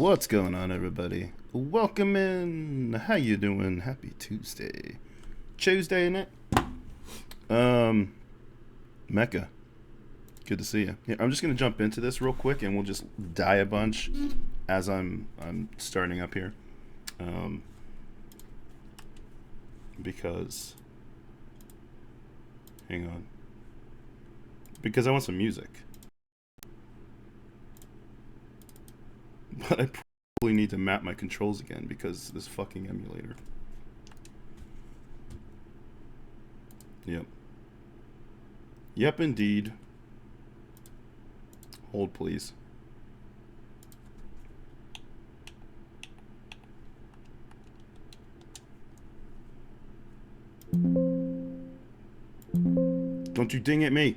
What's going on, everybody? Welcome in. How you doing? Happy Tuesday. Tuesday, innit? Mecca. Good to see you. Yeah, I'm just gonna jump into this real quick, and we'll just die a bunch as I'm starting up here, because hang on, because I want some music. But I probably need to map my controls again because this fucking emulator. Yep. Yep, indeed. Hold, please. Don't you ding at me.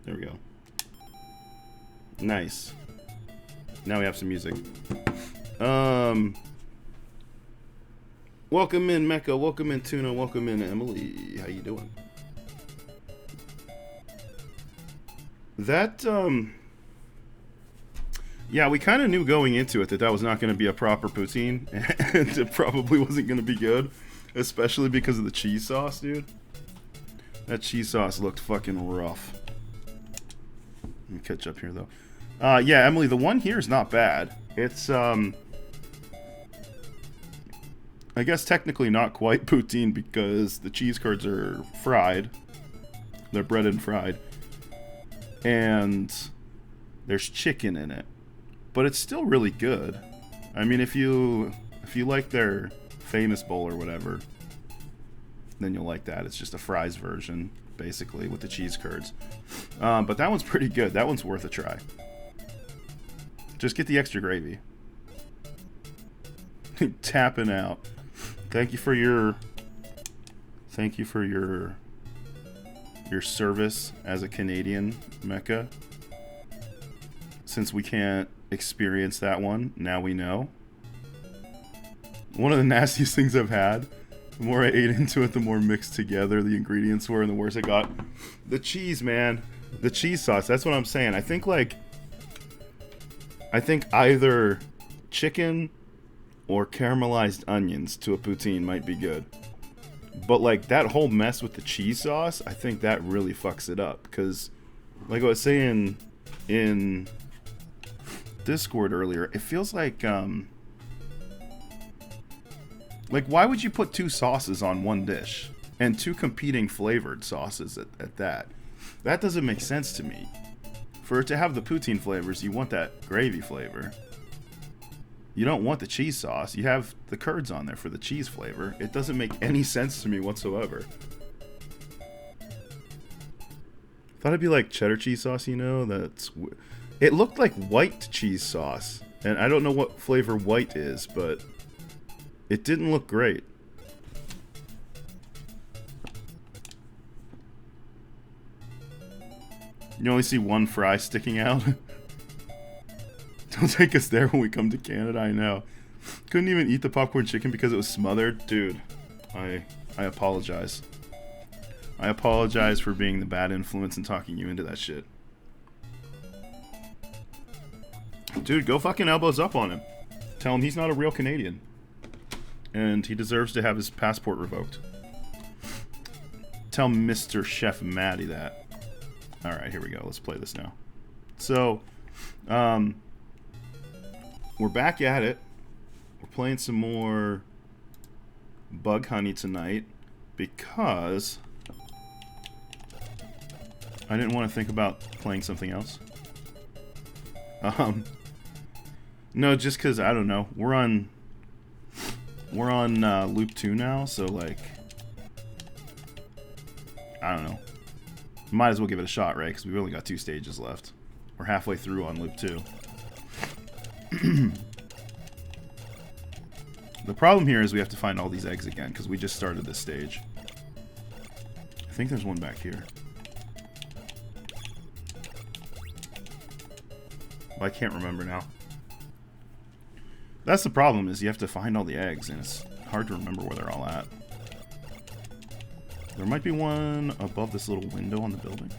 There we go. Nice. Now we have some music. Welcome in Mecca, welcome in Tuna, welcome in Emily. How you doing? That yeah, we kind of knew going into it that that was not going to be a proper poutine, and it probably wasn't going to be good, especially because of the cheese sauce, dude. That cheese sauce looked fucking rough. Let me catch up here though. Yeah, Emily, the one here is not bad. It's, I guess technically not quite poutine because the cheese curds are fried. They're breaded and fried. And there's chicken in it. But it's still really good. I mean, if you like their famous bowl or whatever, then you'll like that. It's just a fries version, basically, with the cheese curds. But that one's pretty good. That one's worth a try. Just get the extra gravy. Tapping out. Thank you for your service as a Canadian, Mecca. Since we can't experience that one, now we know. One of the nastiest things I've had, the more I ate into it, the more mixed together the ingredients were and the worse it got. The cheese, man. The cheese sauce, that's what I'm saying. I think either chicken or caramelized onions to a poutine might be good. But like that whole mess with the cheese sauce, I think that really fucks it up. Because like I was saying in Discord earlier, it feels like why would you put two sauces on one dish? And two competing flavored sauces at that? That doesn't make sense to me. For it to have the poutine flavors, you want that gravy flavor. You don't want the cheese sauce. You have the curds on there for the cheese flavor. It doesn't make any sense to me whatsoever. Thought it'd be like cheddar cheese sauce, you know? It looked like white cheese sauce. And I don't know what flavor white is, but it didn't look great. You only see one fry sticking out. Don't take us there when we come to Canada, I know. Couldn't even eat the popcorn chicken because it was smothered. Dude, I apologize. I apologize for being the bad influence and talking you into that shit. Dude, go fucking elbows up on him. Tell him he's not a real Canadian. And he deserves to have his passport revoked. Tell Mr. Chef Matty that. Alright, here we go. Let's play this now. So, we're back at it. We're playing some more Bug Honey tonight because I didn't want to think about playing something else. No, just because, I don't know. We're on loop 2 now, so like, I don't know. Might as well give it a shot, right? Because we've only got 2 stages left. We're halfway through on loop 2. The problem here is we have to find all these eggs again, because we just started this stage. I think there's one back here. But I can't remember now. That's the problem, is you have to find all the eggs, and it's hard to remember where they're all at. There might be one above this little window on the building.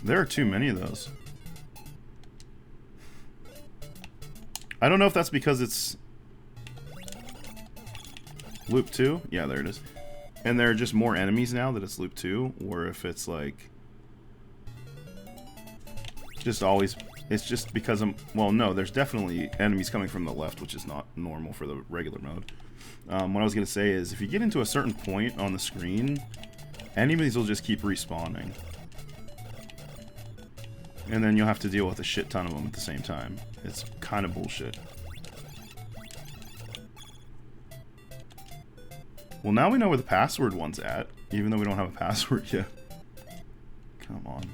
There are too many of those. I don't know if that's because it's loop 2. Yeah, there it is. And there are just more enemies now that it's loop 2, or if it's like just always, it's just because I'm, well, no, there's definitely enemies coming from the left, which is not normal for the regular mode. What I was going to say is, if you get into a certain point on the screen, enemies will just keep respawning. And then you'll have to deal with a shit ton of them at the same time. It's kind of bullshit. Well, now we know where the password one's at, even though we don't have a password yet. Come on.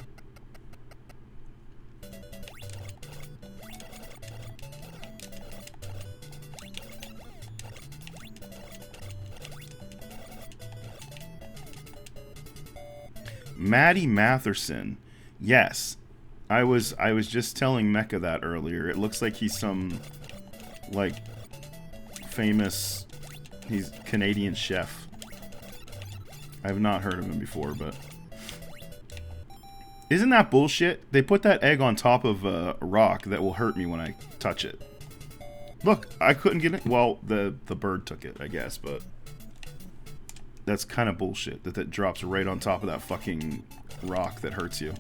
Maddie Matherson. Yes. I was just telling Mecca that earlier. It looks like he's some like famous, he's Canadian chef. I've not heard of him before, but isn't that bullshit? They put that egg on top of a rock that will hurt me when I touch it. Look, I couldn't get it. Well, the bird took it, I guess, but that's kind of bullshit that drops right on top of that fucking rock that hurts you.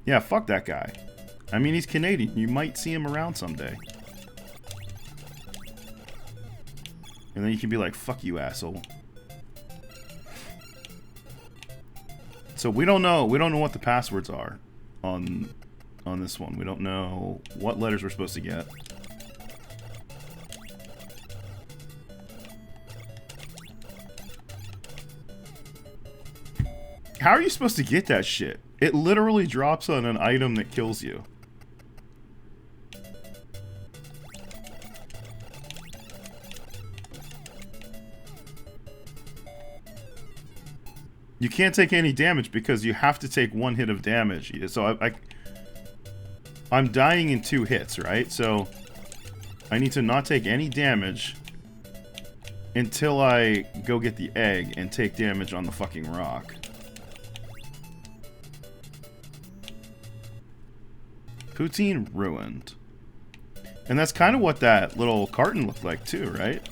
Yeah, fuck that guy. I mean, he's Canadian. You might see him around someday. And then you can be like, fuck you, asshole. So we don't know what the passwords are on this one. We don't know what letters we're supposed to get. How are you supposed to get that shit? It literally drops on an item that kills you. You can't take any damage because you have to take 1 hit of damage. So I'm dying in 2 hits, right? So I need to not take any damage until I go get the egg and take damage on the fucking rock. Poutine ruined. And that's kind of what that little carton looked like too, right?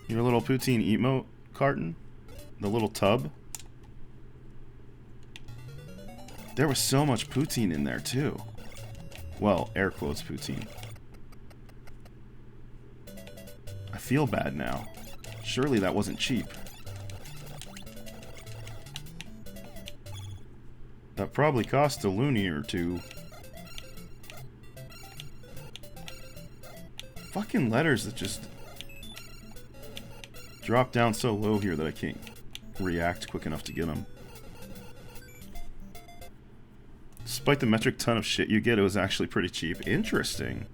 Your little poutine emote carton? The little tub? There was so much poutine in there too. Well, air quotes poutine. I feel bad now. Surely that wasn't cheap. That probably cost a loonie or 2. Fucking letters that just drop down so low here that I can't react quick enough to get them. Despite the metric ton of shit you get, it was actually pretty cheap. Interesting.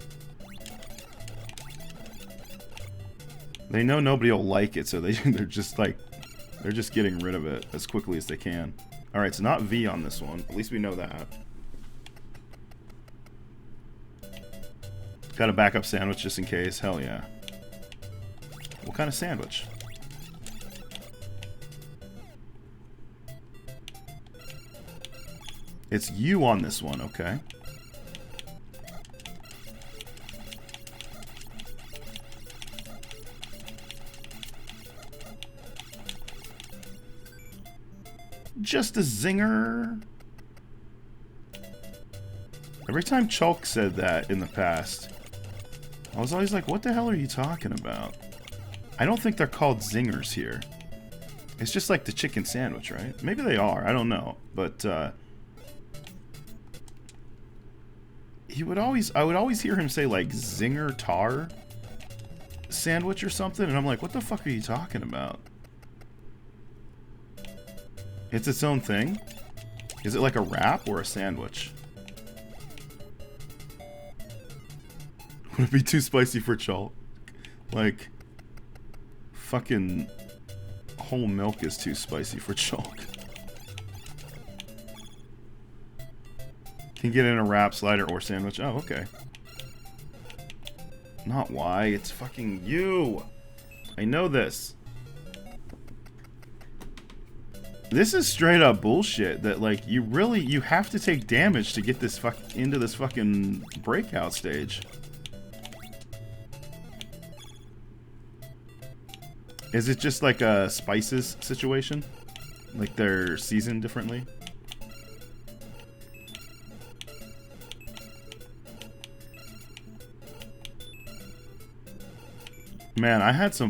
They know nobody will like it, so they're just like, they're just getting rid of it as quickly as they can. Alright, so not V on this one. At least we know that. Got a backup sandwich just in case. Hell yeah. What kind of sandwich? It's you on this one, okay. Just a zinger. Every time Chalk said that in the past, I was always like, what the hell are you talking about? I don't think they're called zingers here. It's just like the chicken sandwich, right? Maybe they are, I don't know. But I would always hear him say like zinger tar sandwich or something, and I'm like, what the fuck are you talking about? It's its own thing? Is it like a wrap or a sandwich? Would it be too spicy for Chalk? Like, fucking whole milk is too spicy for Chalk. Can get in a wrap, slider, or sandwich. Oh, okay. Not why, it's fucking you. I know this. This is straight up bullshit that, like, you have to take damage to get this into this fucking breakout stage. Is it just like a spices situation? Like they're seasoned differently? Man, I had some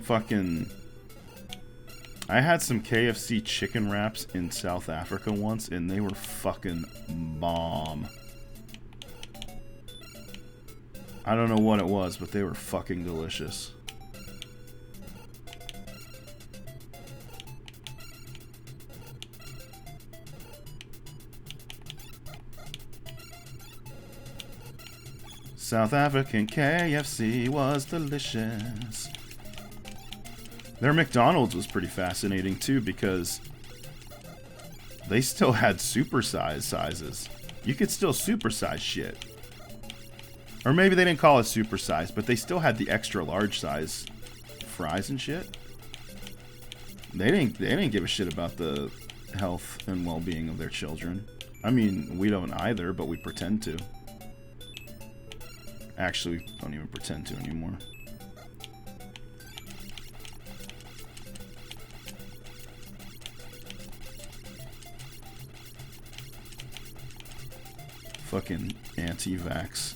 KFC chicken wraps in South Africa once, and they were fucking bomb. I don't know what it was, but they were fucking delicious. South African KFC was delicious. Their McDonald's was pretty fascinating too, because they still had supersize sizes. You could still supersize shit. Or maybe they didn't call it supersize, but they still had the extra large size fries and shit. They didn't give a shit about the health and well-being of their children. I mean, we don't either, but we pretend to. Actually, we don't even pretend to anymore. Fucking anti-vax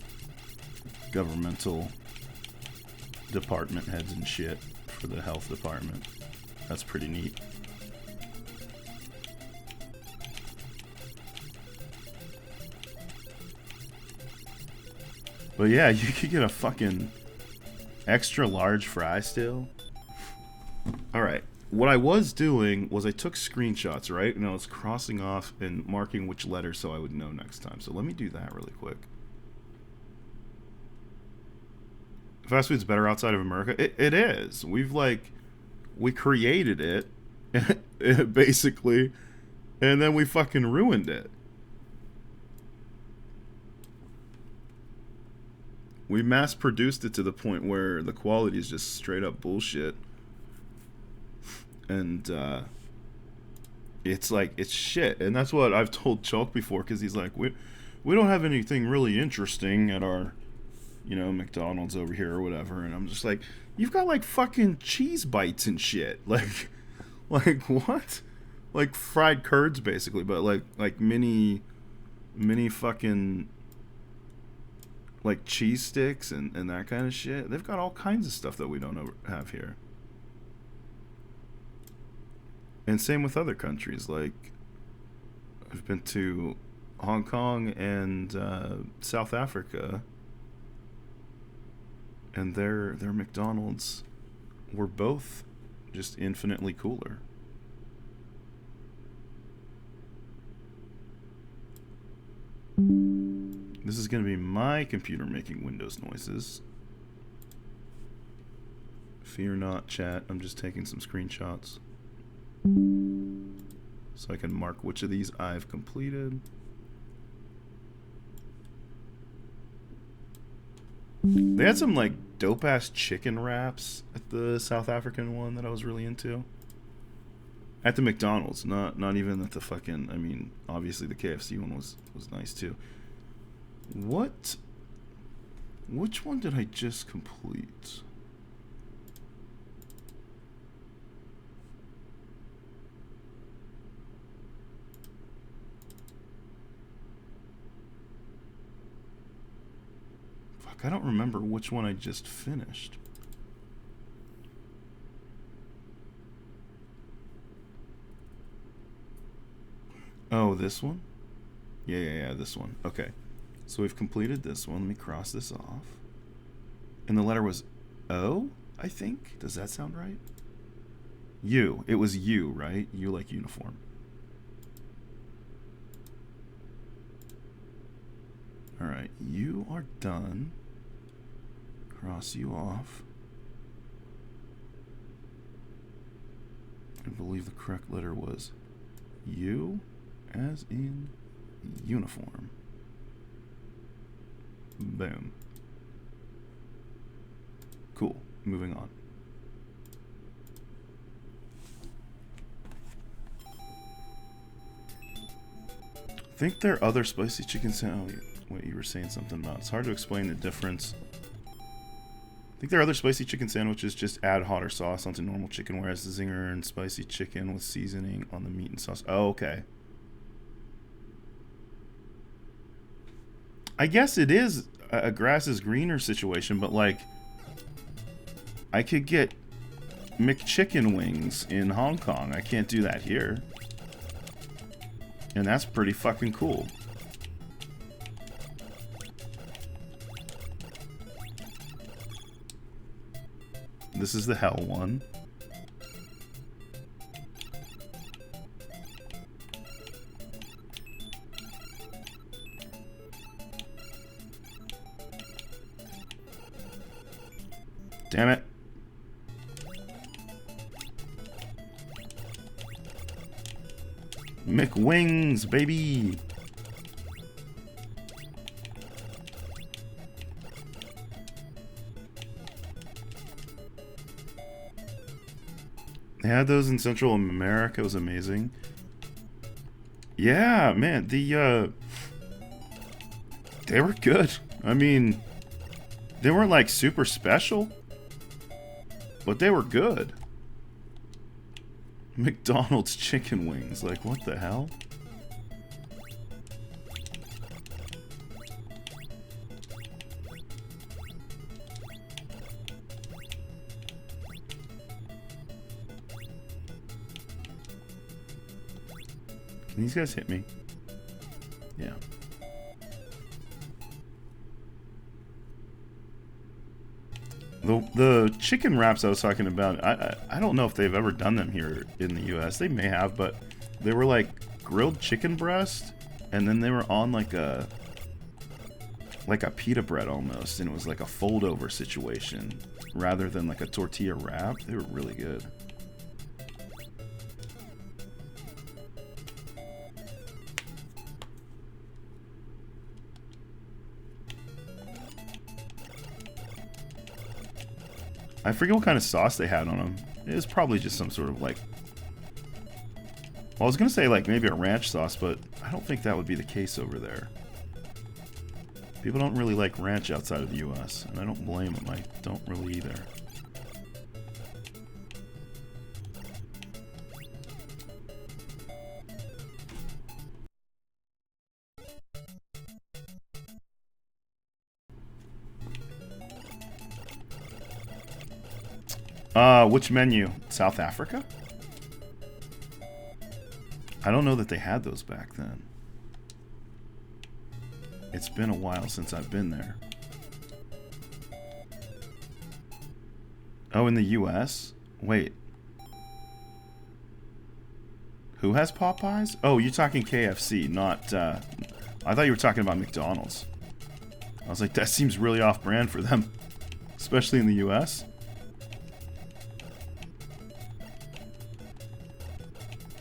governmental department heads and shit for the health department. That's pretty neat. But yeah, you could get a fucking extra large fry still. Alright, what I was doing was I took screenshots, right? And I was crossing off and marking which letter so I would know next time. So let me do that really quick. Fast food's better outside of America? It is. We created it, basically, and then we fucking ruined it. We mass-produced it to the point where the quality is just straight-up bullshit. And, it's like, it's shit. And that's what I've told Chalk before, because he's like, we don't have anything really interesting at our, you know, McDonald's over here or whatever. And I'm just like, you've got, like, fucking cheese bites and shit. Like what? Like fried curds, basically, but, like mini fucking... like cheese sticks and that kind of shit. They've got all kinds of stuff that we don't have here. And same with other countries. Like, I've been to Hong Kong and South Africa, and their McDonald's were both just infinitely cooler. This is going to be my computer making Windows noises. Fear not, chat. I'm just taking some screenshots so I can mark which of these I've completed. They had some like dope ass chicken wraps at the South African one that I was really into. At the McDonald's, not even at the fucking. I mean, obviously the KFC one was nice too. What? Which one did I just complete? Fuck, I don't remember which one I just finished. Oh, this one? Yeah, this one. Okay. So we've completed this one. Let me cross this off. And the letter was O, I think? Does that sound right? U. It was U, right? U like uniform. Alright, you are done. Cross you off. I believe the correct letter was U, as in uniform. Boom. Cool. Moving on. I think there are other spicy chicken sandwiches. Oh, wait, you were saying something about. It's hard to explain the difference. I think there are other spicy chicken sandwiches. Just add hotter sauce onto normal chicken, whereas the zinger and spicy chicken with seasoning on the meat and sauce. Oh, okay. I guess it is a grass is greener situation, but like, I could get McChicken wings in Hong Kong. I can't do that here. And that's pretty fucking cool. This is the hell one. Damn it. McWings, baby. They had those in Central America. It was amazing. Yeah, man, they were good. I mean, they weren't like super special, but they were good. McDonald's chicken wings. Like, what the hell? Can these guys hit me? Yeah. The chicken wraps I was talking about, I don't know if they've ever done them here in the US. They may have, but they were like grilled chicken breast, and then they were on like a pita bread almost, and it was like a fold over situation rather than like a tortilla wrap. They were really good. I forget what kind of sauce they had on them. It was probably just some sort of like... Well, I was going to say like maybe a ranch sauce, but I don't think that would be the case over there. People don't really like ranch outside of the US, and I don't blame them. I don't really either. Which menu? South Africa? I don't know that they had those back then. It's been a while since I've been there. Oh, in the US? Wait. Who has Popeyes? Oh, you're talking KFC, not, I thought you were talking about McDonald's. I was like, that seems really off-brand for them. Especially in the US.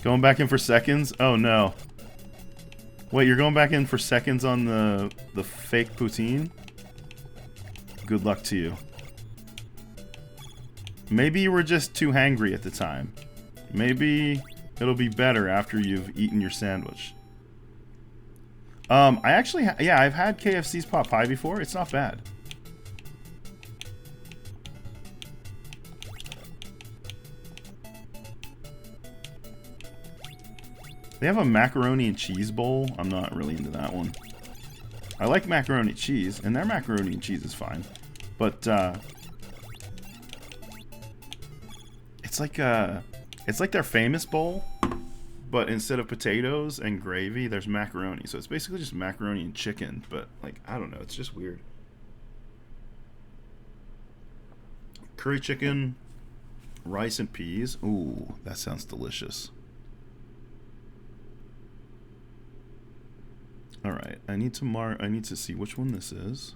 Going back in for seconds? Oh no. Wait, you're going back in for seconds on the fake poutine? Good luck to you. Maybe you were just too hangry at the time. Maybe It'll be better after you've eaten your sandwich. I actually, yeah, I've had KFC's pot pie before. It's not bad. They have a macaroni and cheese bowl. I'm not really into that one. I like macaroni and cheese, and their macaroni and cheese is fine. But, it's like their famous bowl, but instead of potatoes and gravy, there's macaroni. So it's basically just macaroni and chicken, but, like, I don't know. It's just weird. Curry chicken, rice and peas. Ooh, that sounds delicious. All right, I need to see which one this is.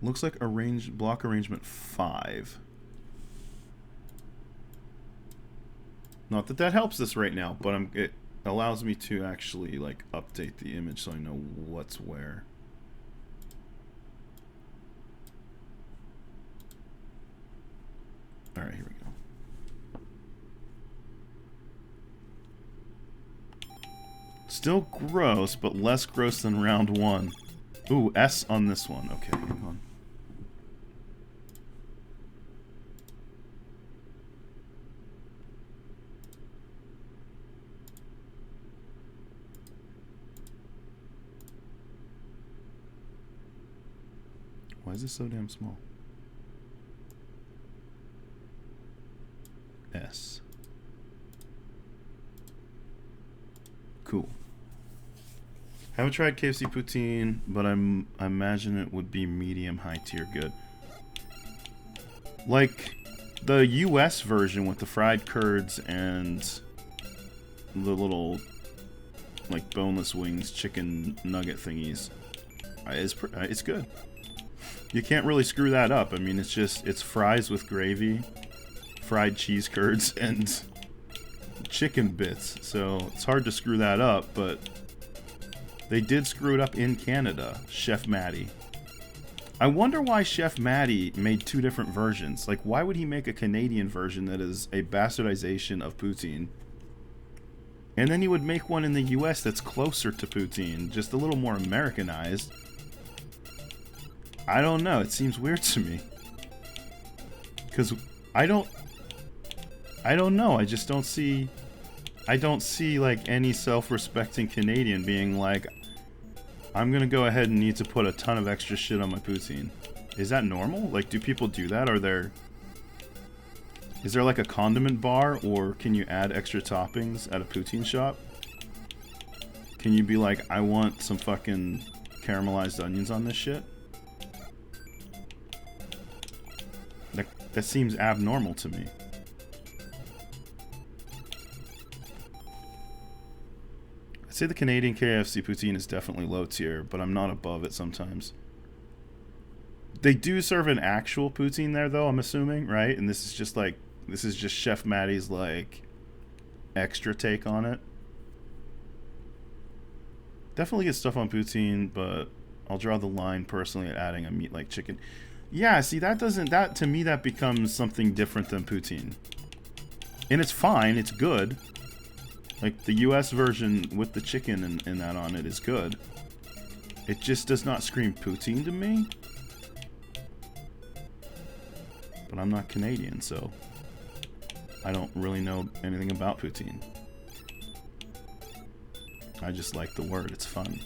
Looks like block arrangement 5. Not that that helps us right now, but it allows me to actually like update the image so I know what's where. All right, here we go. Still gross, but less gross than round 1. Ooh, S on this one. Okay, hang on. Why is this so damn small? S. Cool. Haven't tried KFC poutine, but I imagine it would be medium high tier good. Like the US version with the fried curds and the little like boneless wings, chicken nugget thingies. It's good. You can't really screw that up. I mean, it's fries with gravy, fried cheese curds, and chicken bits. So it's hard to screw that up, but they did screw it up in Canada. Chef Matty. I wonder why Chef Matty made 2 different versions. Like, why would he make a Canadian version that is a bastardization of poutine? And then he would make one in the US that's closer to poutine, just a little more Americanized. I don't know. It seems weird to me. Because I don't know. I just don't see... I don't see, like, any self-respecting Canadian being like, I'm gonna go ahead and need to put a ton of extra shit on my poutine. Is that normal? Like, do people do that? Is there, like, a condiment bar, or can you add extra toppings at a poutine shop? Can you be like, I want some fucking caramelized onions on this shit? That seems abnormal to me. I'd say the Canadian KFC poutine is definitely low tier, but I'm not above it sometimes. They do serve an actual poutine there, though, I'm assuming, right? And this is just Chef Matty's, like, extra take on it. Definitely get stuff on poutine, but I'll draw the line personally at adding a meat like chicken. Yeah, see, that to me, that becomes something different than poutine. And it's fine, it's good. Like, the US version with the chicken and that on it is good. It just does not scream poutine to me. But I'm not Canadian, so I don't really know anything about poutine. I just like the word, it's fun.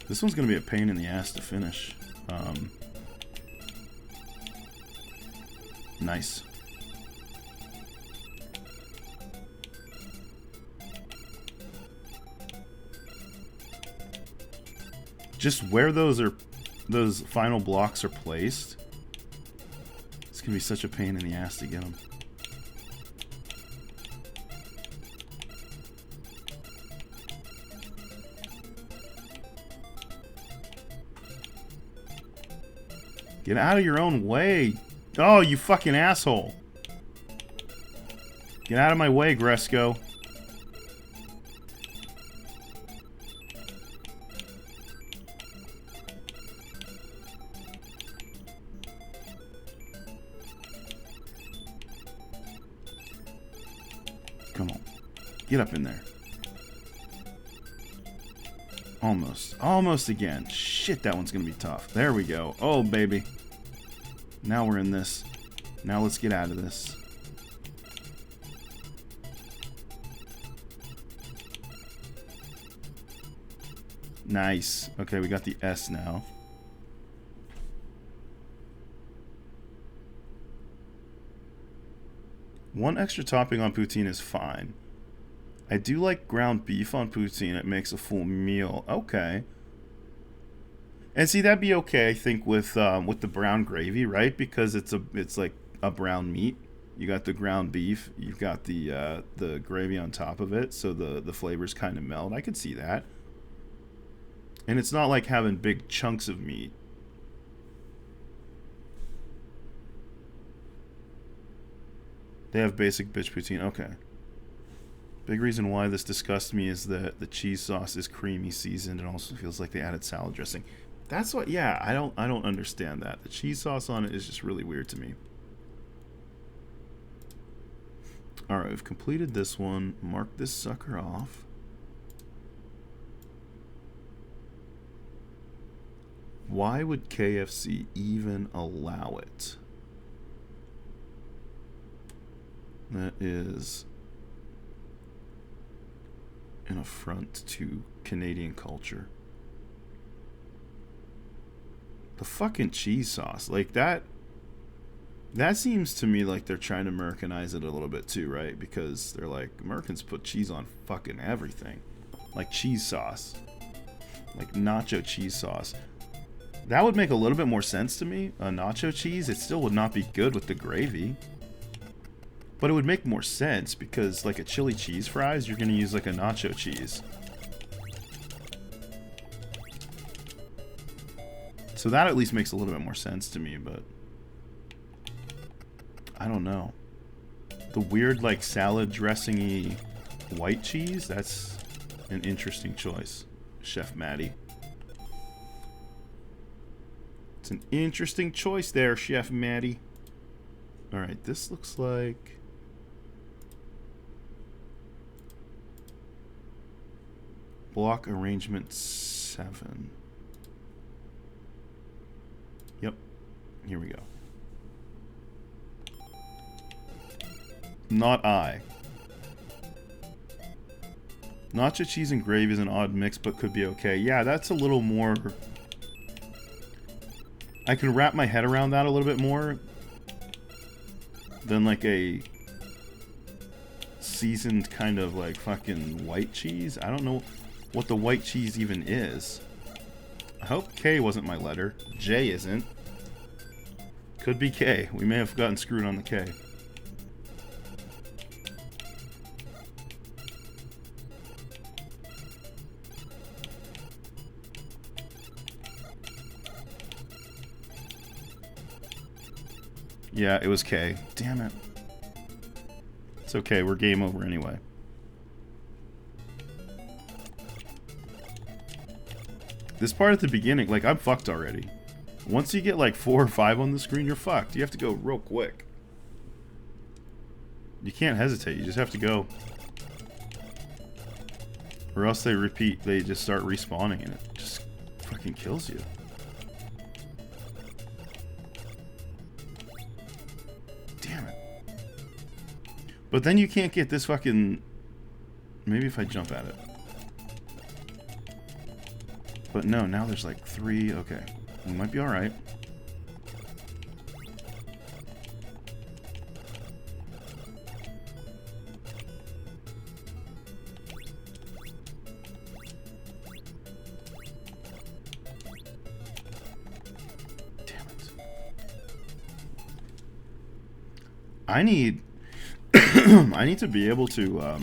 This one's gonna be a pain in the ass to finish. Nice. Just where those final blocks are placed, it's gonna be such a pain in the ass to get them. Get out of your own way. Oh, you fucking asshole. Get out of my way, Gresco. Get up in there. Almost. Almost again. Shit, that one's going to be tough. There we go. Oh, baby. Now we're in this. Now let's get out of this. Nice. Okay, we got the S now. One extra topping on poutine is fine. I do like ground beef on poutine. It makes a full meal. Okay. And see, that'd be okay, I think, with the brown gravy, right? Because it's like a brown meat. You got the ground beef. You've got the gravy on top of it, so the flavors kind of meld. I could see that. And it's not like having big chunks of meat. They have basic bitch poutine. Okay. Big reason why this disgusts me is that the cheese sauce is creamy seasoned and also feels like they added salad dressing. That's what, yeah, I don't understand that. The cheese sauce on it is just really weird to me. Alright, we've completed this one. Mark this sucker off. Why would KFC even allow it? That is an affront to Canadian culture. The fucking cheese sauce, like that seems to me like they're trying to Americanize it a little bit too, right? Because they're like, Americans put cheese on fucking everything. Like cheese sauce. Like nacho cheese sauce. That would make a little bit more sense to me. A nacho cheese, it still would not be good with the gravy. But it would make more sense because like a chili cheese fries, you're going to use like a nacho cheese. So that at least makes a little bit more sense to me, but I don't know. The weird like salad dressing-y white cheese, that's an interesting choice, Chef Maddie. It's an interesting choice there, Chef Maddie. Alright, this looks like block arrangement 7. Yep. Here we go. Not I. Nacho cheese and gravy is an odd mix, but could be okay. Yeah, that's a little more... I can wrap my head around that a little bit more than like a seasoned kind of like fucking white cheese. I don't know what the white cheese even is. I hope K wasn't my letter. J isn't. Could be K. We may have gotten screwed on the K. Yeah, it was K. Damn it. It's okay, we're game over anyway. This part at the beginning, like, I'm fucked already. Once you get like 4 or 5 on the screen, you're fucked. You have to go real quick. You can't hesitate, you just have to go. Or else they repeat, they just start respawning and it just fucking kills you. Damn it. But then you can't get this fucking... Maybe if I jump at it. But no, now there's like 3. Okay. We might be alright. Damn it. I need... I need to be able to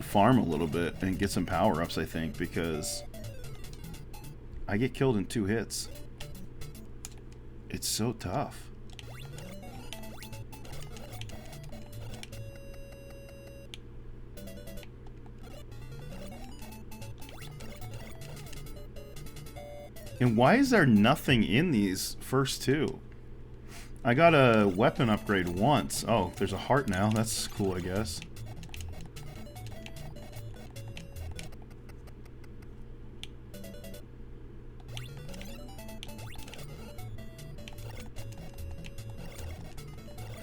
farm a little bit and get some power-ups, I think, because... I get killed in 2 hits. It's so tough. And why is there nothing in these first 2? I got a weapon upgrade once. Oh, there's a heart now. That's cool, I guess.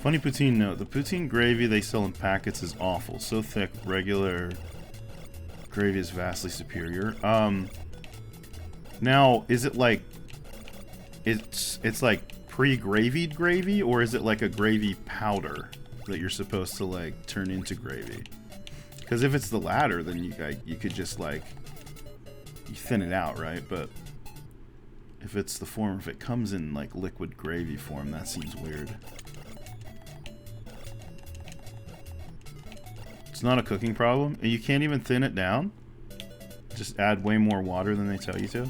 Funny poutine note. The poutine gravy they sell in packets is awful. So thick, regular gravy is vastly superior. Now, is it like... It's like pre-gravied gravy, or is it like a gravy powder that you're supposed to like turn into gravy? Because if it's the latter, then you could just like you thin it out, right? But if it's the form, if it comes in like liquid gravy form, that seems weird. It's not a cooking problem. You can't even thin it down. Just add way more water than they tell you to.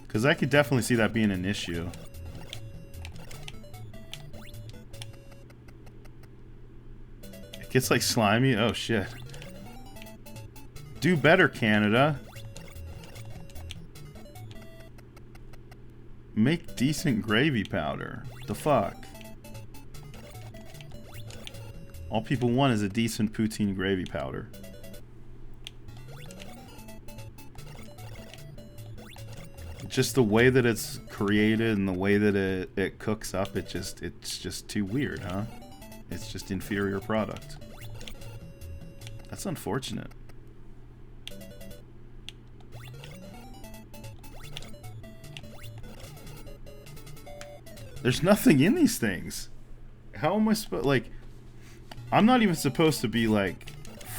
Because I could definitely see that being an issue. It gets like slimy. Oh shit. Do better, Canada. Make decent gravy powder. The fuck? All people want is a decent poutine gravy powder. Just the way that it's created and the way that it cooks up, it's just too weird, huh? It's just inferior product. That's unfortunate. There's nothing in these things. How am I supposed, like, I'm not even supposed to be like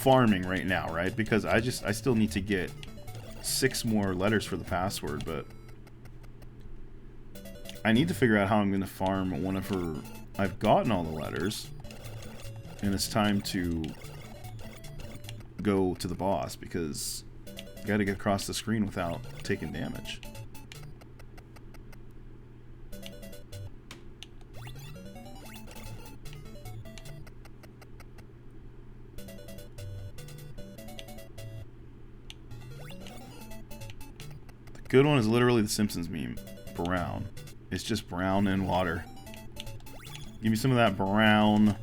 farming right now, right? Because I still need to get 6 more letters for the password, but I need to figure out how I'm going to farm whenever I've gotten all the letters and it's time to go to the boss, because you got to get across the screen without taking damage. The good one is literally the Simpsons meme. Brown. It's just brown and water. Give me some of that brown.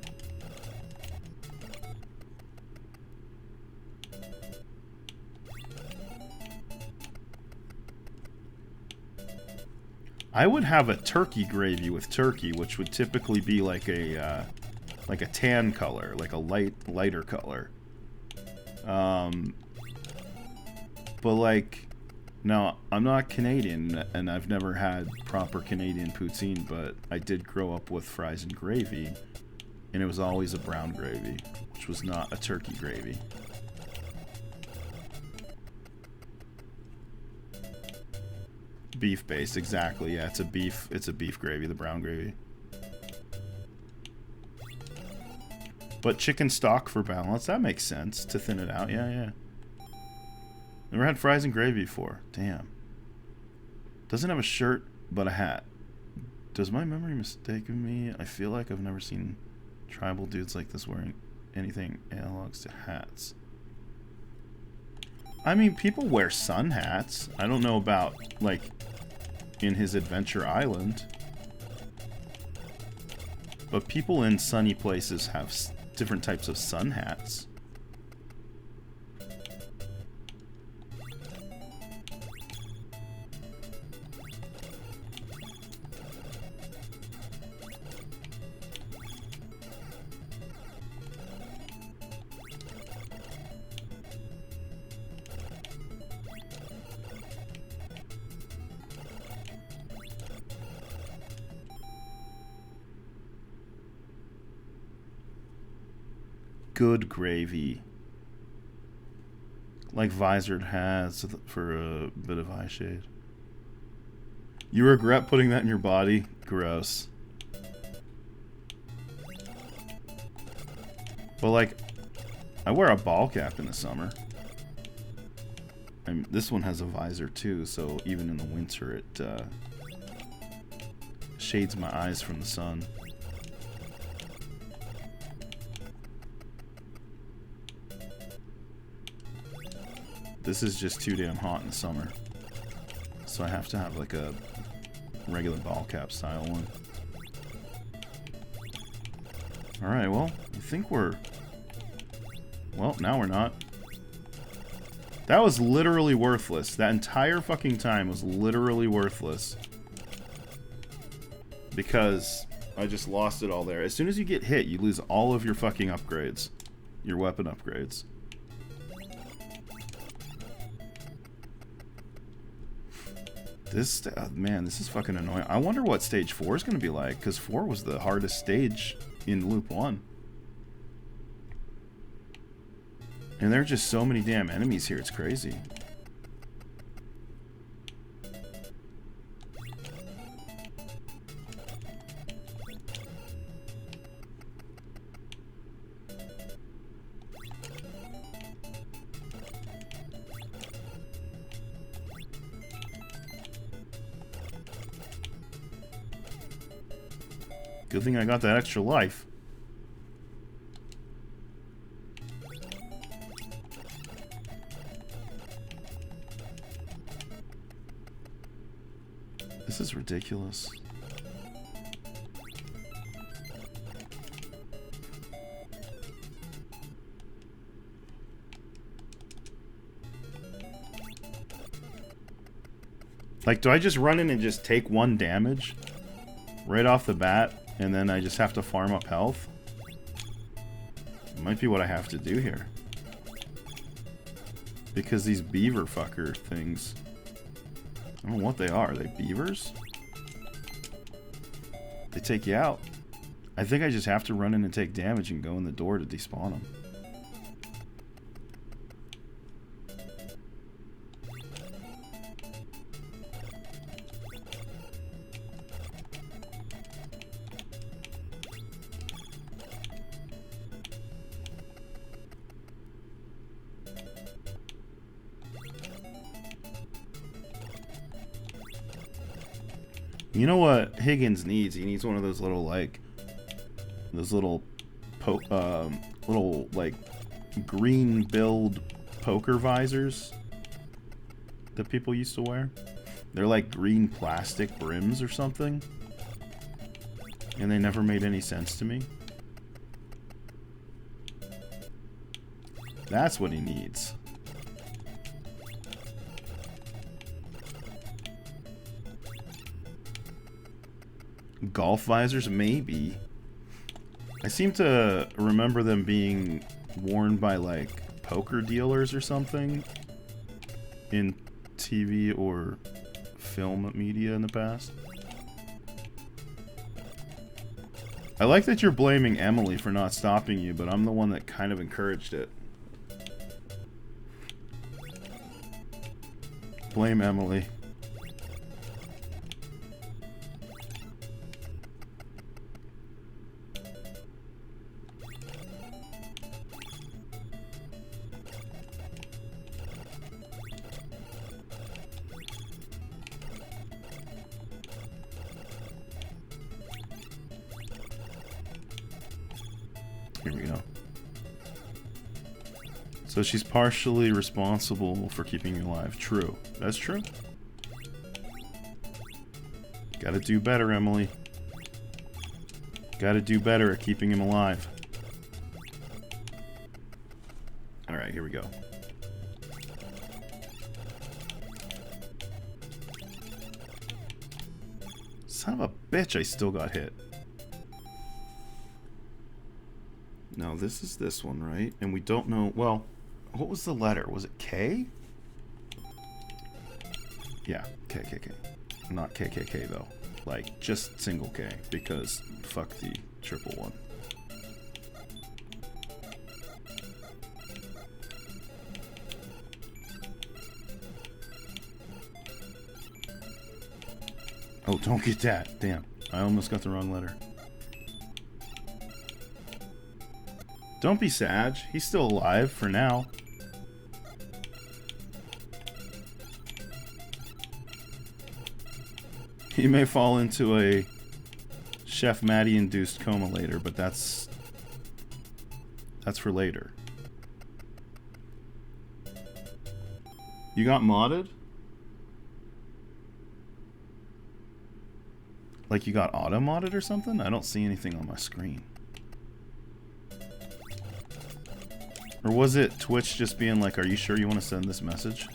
I would have a turkey gravy with turkey, which would typically be like a tan color, like a lighter color. But like, no, I'm not Canadian, and I've never had proper Canadian poutine, but I did grow up with fries and gravy, and it was always a brown gravy, which was not a turkey gravy. Beef based, exactly. Yeah, it's a beef gravy, the brown gravy. But chicken stock for balance, that makes sense to thin it out. Yeah. Never had fries and gravy before. Damn. Doesn't have a shirt, but a hat. Does my memory mistaken me? I feel like I've never seen tribal dudes like this wearing anything analogs to hats. I mean, people wear sun hats. I don't know about, like, in his Adventure Island. But people in sunny places have different types of sun hats. Good gravy. Like visored hats for a bit of eye shade. You regret putting that in your body? Gross. But like, I wear a ball cap in the summer. And this one has a visor too, so even in the winter it shades my eyes from the sun. This is just too damn hot in the summer. So I have to have like a regular ball cap style one. Alright, well, I think we're... Well, now we're not. That was literally worthless. That entire fucking time was literally worthless. Because I just lost it all there. As soon as you get hit, you lose all of your fucking upgrades. Your weapon upgrades. This, man, this is fucking annoying. I wonder what stage 4 is going to be like, because 4 was the hardest stage in Loop 1. And there are just so many damn enemies here, it's crazy. Good thing I got that extra life. This is ridiculous. Like, do I just run in and just take 1 damage right off the bat? And then I just have to farm up health? Might be what I have to do here. Because these beaver fucker things... I don't know what they are. Are they beavers? They take you out. I think I just have to run in and take damage and go in the door to despawn them. You know what Higgins needs? He needs one of those little, like, little like green billed poker visors that people used to wear. They're like green plastic brims or something, and they never made any sense to me. That's what he needs. Golf visors, maybe. I seem to remember them being worn by, like, poker dealers or something in TV or film media in the past. I like that you're blaming Emily for not stopping you, but I'm the one that kind of encouraged it. Blame Emily. Here we go. So she's partially responsible for keeping you alive. True. That's true. Gotta do better, Emily. Gotta do better at keeping him alive. Alright, here we go. Son of a bitch, I still got hit. No, this is this one, right? And we don't know... Well, what was the letter? Was it K? Yeah, KKK. Not KKK, though. Like, just single K, because fuck the triple one. Oh, don't get that. Damn. I almost got the wrong letter. Don't be sad. He's still alive for now. He may fall into a Chef Maddie-induced coma later, but that's for later. You got modded? Like you got auto-modded or something? I don't see anything on my screen. Or was it Twitch just being like, are you sure you want to send this message?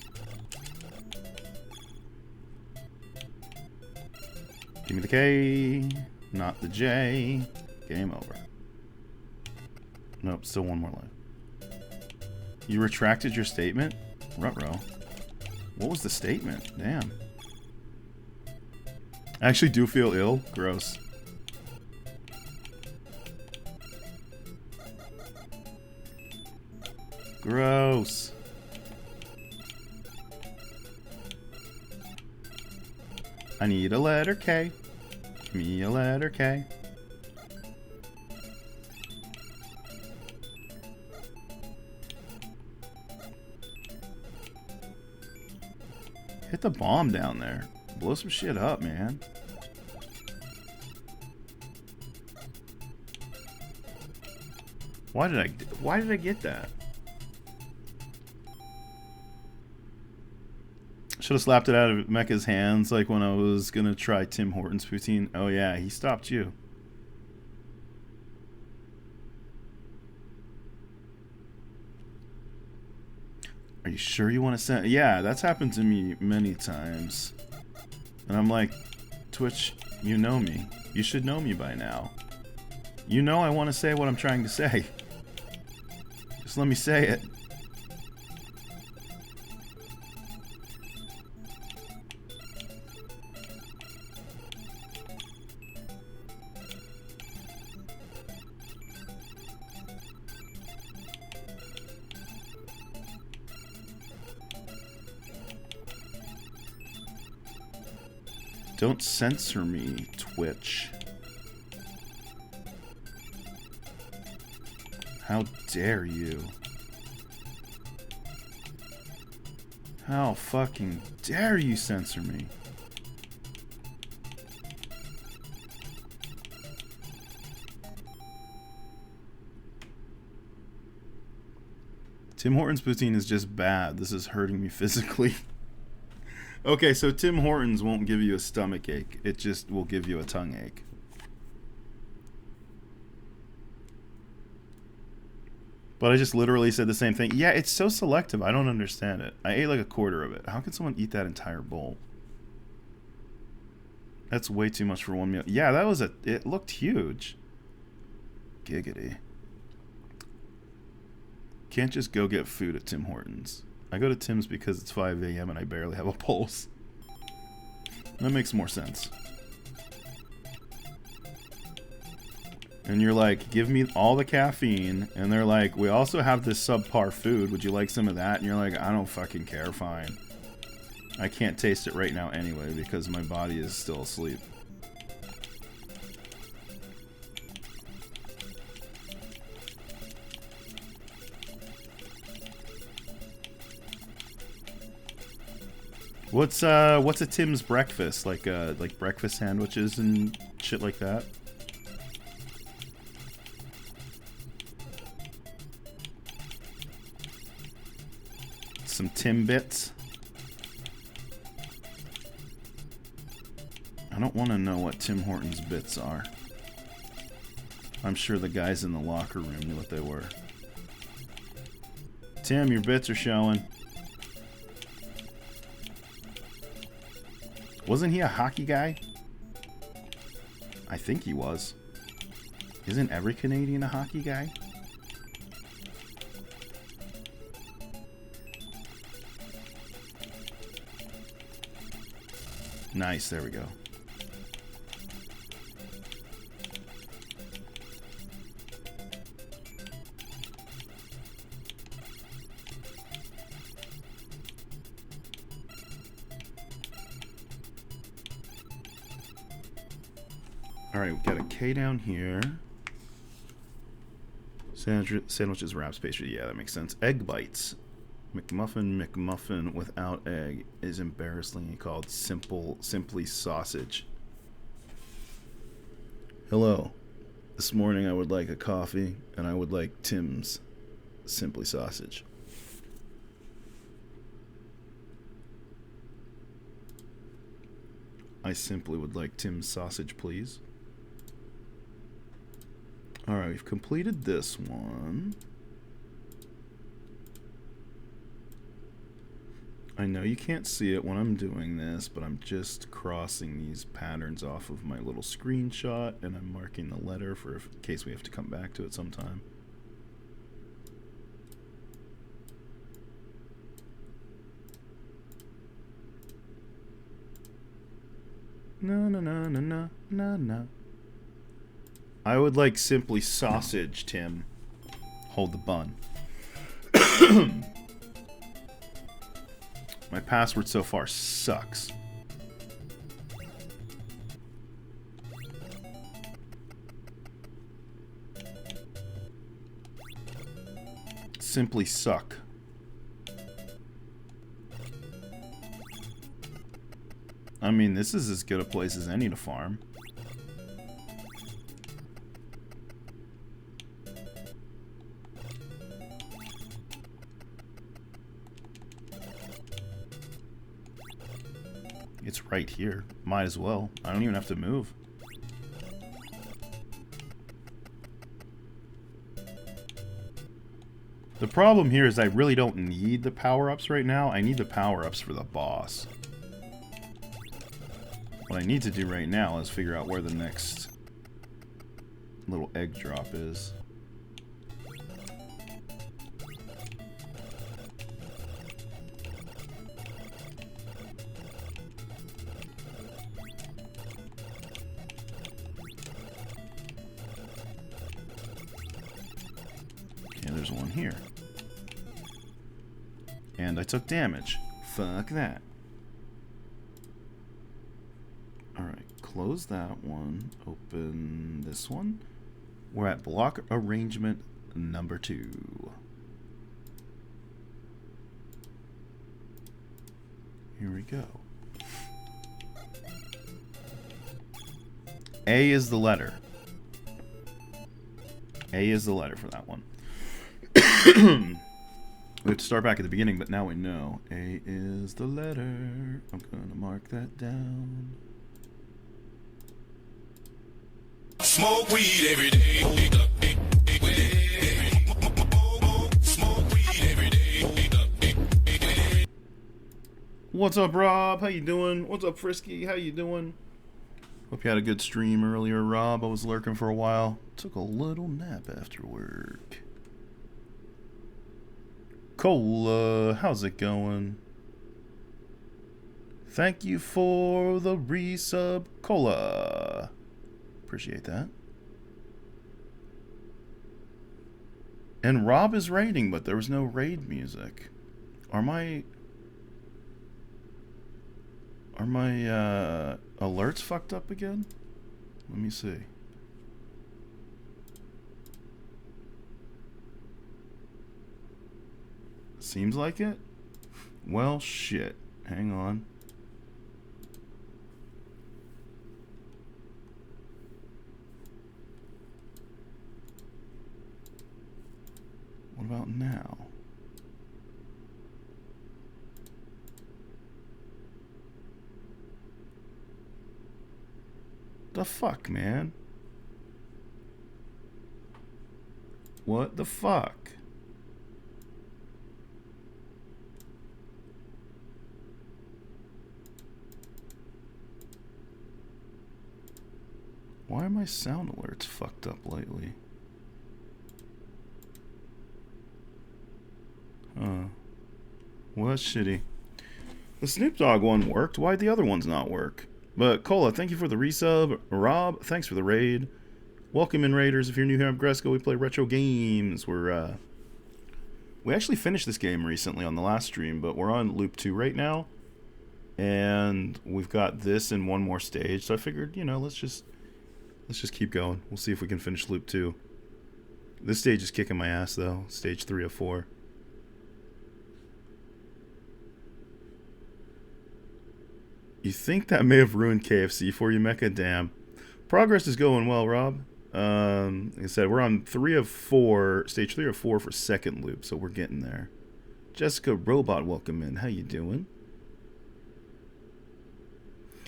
Give me the K, not the J. Game over. Nope, still one more life. You retracted your statement? Ruh-roh. What was the statement? Damn. I actually do feel ill. Gross. Gross. I need a letter K. Give me a letter K. Hit the bomb down there. Blow some shit up, man. Why did I get that? Should have slapped it out of Mecha's hands like when I was gonna try Tim Hortons poutine. Oh yeah, he stopped you. Are you sure you want to send? Yeah, that's happened to me many times. And I'm like, Twitch, you know me. You should know me by now. You know I want to say what I'm trying to say. Just let me say it. Don't censor me, Twitch. How dare you? How fucking dare you censor me? Tim Hortons poutine is just bad. This is hurting me physically. Okay, so Tim Hortons won't give you a stomach ache. It just will give you a tongue ache. But I just literally said the same thing. Yeah, it's so selective. I don't understand it. I ate like a quarter of it. How can someone eat that entire bowl? That's way too much for one meal. Yeah, that was it looked huge. Giggity. Can't just go get food at Tim Hortons. I go to Tim's because it's 5 a.m. and I barely have a pulse. That makes more sense. And you're like, give me all the caffeine. And they're like, we also have this subpar food. Would you like some of that? And you're like, I don't fucking care. Fine. I can't taste it right now anyway because my body is still asleep. What's a Tim's breakfast? Like breakfast sandwiches and shit like that? Some Timbits. I don't want to know what Tim Hortons bits are. I'm sure the guys in the locker room knew what they were. Tim, your bits are showing. Wasn't he a hockey guy? I think he was. Isn't every Canadian a hockey guy? Nice, there we go. Alright, we got a K down here. Sandwiches, wraps, pastry. Yeah, that makes sense. Egg bites. McMuffin without egg is embarrassingly called simply sausage. Hello. This morning I would like a coffee, and I would like Tim's Simply Sausage. I simply would like Tim's sausage, please. Alright, we've completed this one. I know you can't see it when I'm doing this, but I'm just crossing these patterns off of my little screenshot, and I'm marking the letter for in case we have to come back to it sometime. No, no, no, no, no, no, no. I would like simply sausage, Tim. Hold the bun. My password so far sucks. Simply suck. I mean, this is as good a place as any to farm. It's right here. Might as well. I don't even have to move. The problem here is I really don't need the power-ups right now. I need the power-ups for the boss. What I need to do right now is figure out where the next little egg drop is. Okay, there's one here. And I took damage. Fuck that. Close that one. Open this one. We're at block arrangement number 2. Here we go. A is the letter. A is the letter for that one. We have to start back at the beginning, but now we know. A is the letter. I'm gonna mark that down. Smoke weed every day. Smoke weed every day. What's up, Rob? How you doing? What's up, Frisky? How you doing? Hope you had a good stream earlier, Rob. I was lurking for a while. Took a little nap after work. Cola, how's it going? Thank you for the resub, Cola. Appreciate that. And Rob is raiding, but there was no raid music. Are my alerts fucked up again? Let me see. Seems like it. Well, shit. Hang on. What about now? The fuck, man? What the fuck? Why are my sound alerts fucked up lately? Well, that's shitty. The Snoop Dogg one worked. Why'd the other ones not work? But, Cola, thank you for the resub. Rob, thanks for the raid. Welcome in, Raiders. If you're new here, I'm Gresco. We play retro games. We actually finished this game recently on the last stream, but we're on Loop 2 right now. And we've got this in one more stage. So I figured, you know, let's just keep going. We'll see if we can finish Loop 2. This stage is kicking my ass, though. Stage 3 of 4. You think that may have ruined KFC for you, Mecha? Damn. Progress is going well, Rob. Like I said, we're on 3 of 4, stage 3 of 4 for second loop, so we're getting there. Jessica Robot, welcome in. How you doing?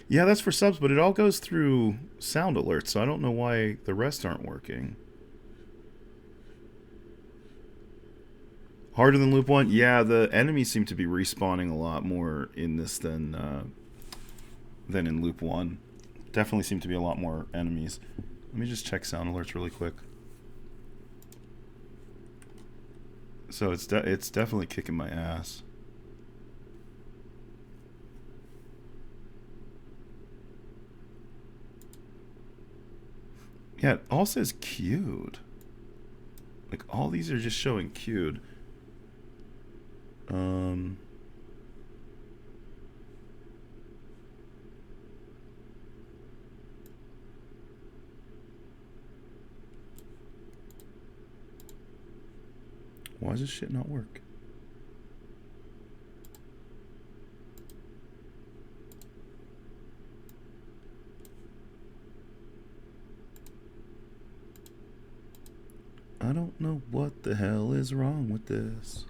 Yeah, that's for subs, but it all goes through sound alerts, so I don't know why the rest aren't working. Harder than loop 1? Yeah, the enemies seem to be respawning a lot more in this than in loop 1. Definitely seem to be a lot more enemies. Let me just check sound alerts really quick. So it's definitely kicking my ass. Yeah, it all says queued. Like, all these are just showing queued. Why does this shit not work? I don't know what the hell is wrong with this.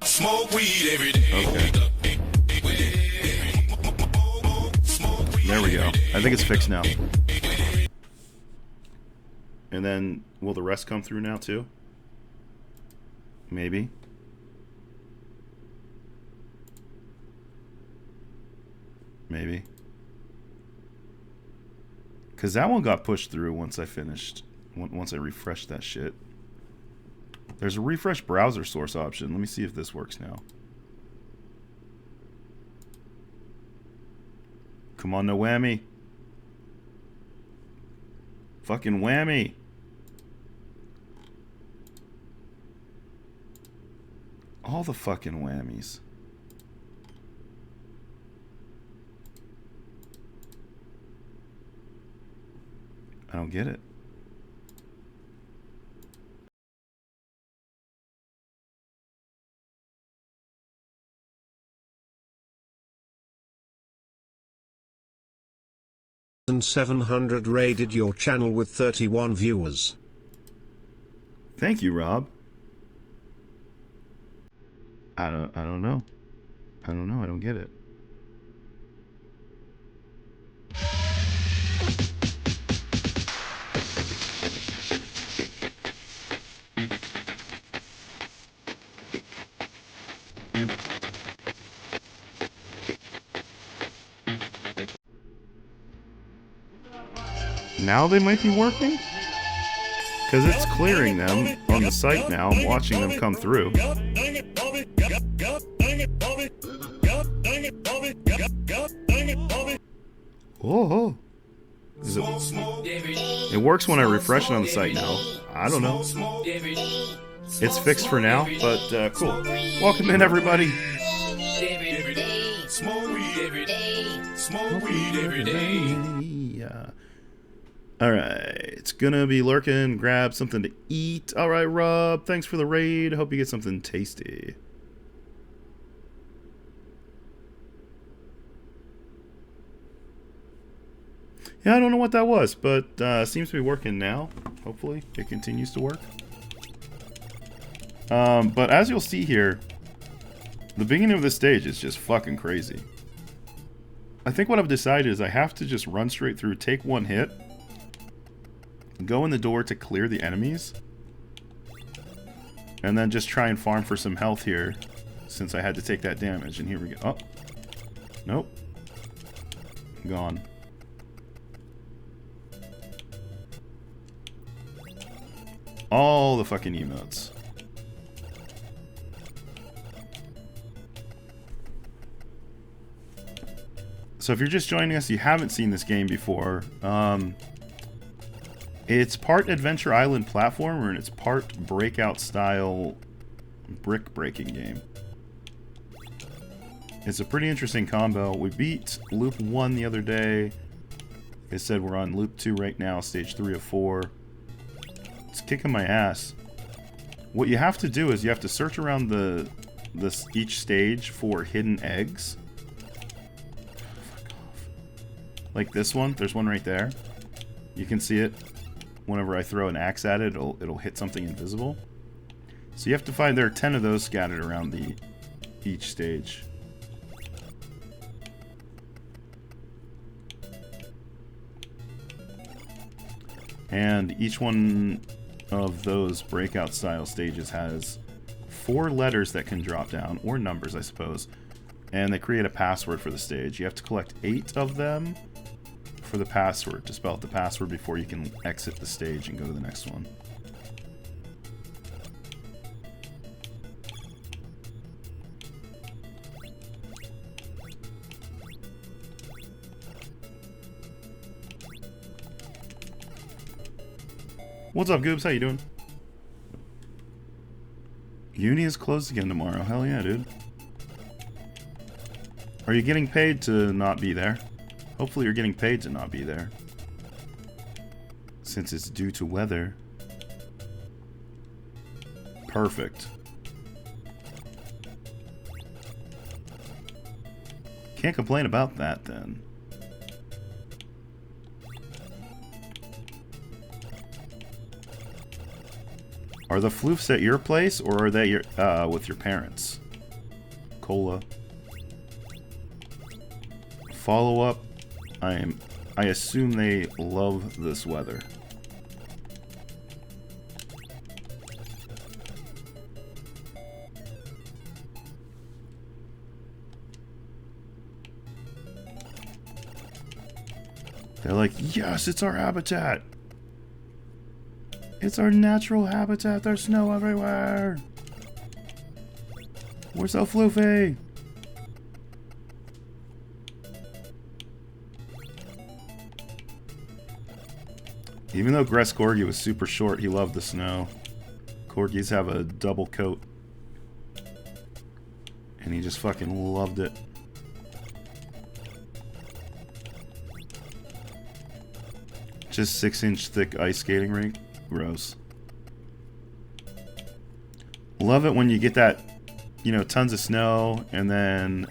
Smoke weed every day. Okay. There we go. I think it's fixed now. And then, will the rest come through now too? Maybe. Maybe. Because that one got pushed through once I finished. Once I refreshed that shit. There's a refresh browser source option. Let me see if this works now. Come on, no whammy. Fucking whammy. All the fucking whammies. I don't get it. And 700 raided your channel with 31 viewers. Thank you, Rob. I don't know. I don't know. I don't get it. Now they might be working? Because it's clearing them on the site now. I'm watching them come through. Oh. It works when I refresh it on the site now. I don't know. It's fixed for now, but cool. Welcome in, everybody. Smoke weed every day. Smoke weed every day. Alright, it's gonna be lurking. Grab something to eat. Alright, Rob, thanks for the raid. Hope you get something tasty. Yeah, I don't know what that was, but seems to be working now. Hopefully, it continues to work. But as you'll see here, the beginning of this stage is just fucking crazy. I think what I've decided is I have to just run straight through, take one hit, go in the door to clear the enemies, and then just try and farm for some health here, since I had to take that damage. And here we go. Oh. Nope. Gone. All the fucking emotes. So if you're just joining us, you haven't seen this game before. It's part Adventure Island platformer and it's part Breakout style brick breaking game. It's a pretty interesting combo. We beat Loop 1 the other day. Like I said, we're on Loop 2 right now, stage 3 of 4. It's kicking my ass. What you have to do is you have to search around each stage for hidden eggs. Fuck off. Like this one. There's one right there. You can see it. Whenever I throw an axe at it, it'll hit something invisible. So you have to find, there are 10 of those scattered around each stage. And each one of those breakout style stages has 4 letters that can drop down, or numbers, I suppose. And they create a password for the stage. You have to collect 8 of them for the password, to spell out the password before you can exit the stage and go to the next one. What's up, Goobs? How you doing? Uni is closed again tomorrow. Hell yeah, dude. Are you getting paid to not be there? Hopefully you're getting paid to not be there. Since it's due to weather. Perfect. Can't complain about that then. Are the floofs at your place, or are they your, with your parents? Cola. Follow up. I assume they love this weather. They're like, yes, it's our habitat. It's our natural habitat. There's snow everywhere. We're so floofy. Even though Gress Corgi was super short, he loved the snow. Corgis have a double coat. And he just fucking loved it. Just 6-inch thick ice skating rink. Gross. Love it when you get that, you know, tons of snow and then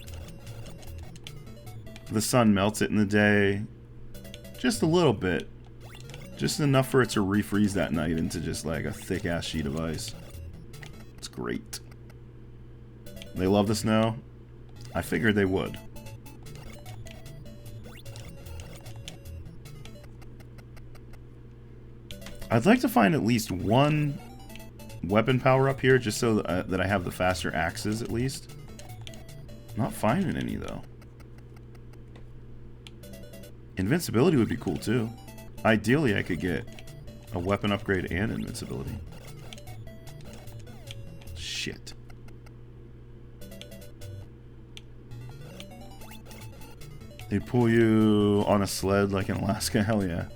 the sun melts it in the day. Just a little bit. Just enough for it to refreeze that night into just like a thick ass sheet of ice. It's great. They love the snow. I figured they would. I'd like to find at least one weapon power up here, just so that I have the faster axes at least. Not finding any though. Invincibility would be cool too. Ideally I could get a weapon upgrade and invincibility. Shit. They pull you on a sled like in Alaska? Hell yeah.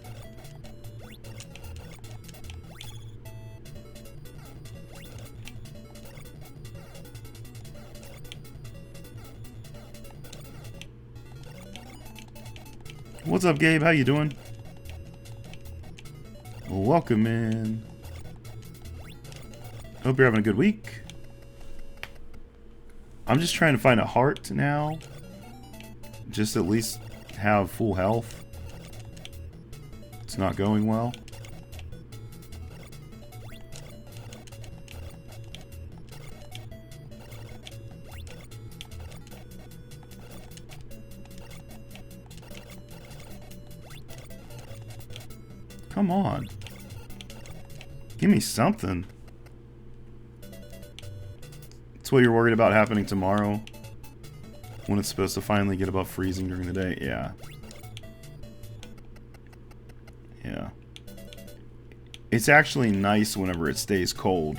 What's up, Gabe? How you doing? Welcome in. Hope you're having a good week. I'm just trying to find a heart now. Just at least have full health. It's not going well. Come on. Give me something. It's what you're worried about happening tomorrow. When it's supposed to finally get above freezing during the day. Yeah. Yeah. It's actually nice whenever it stays cold.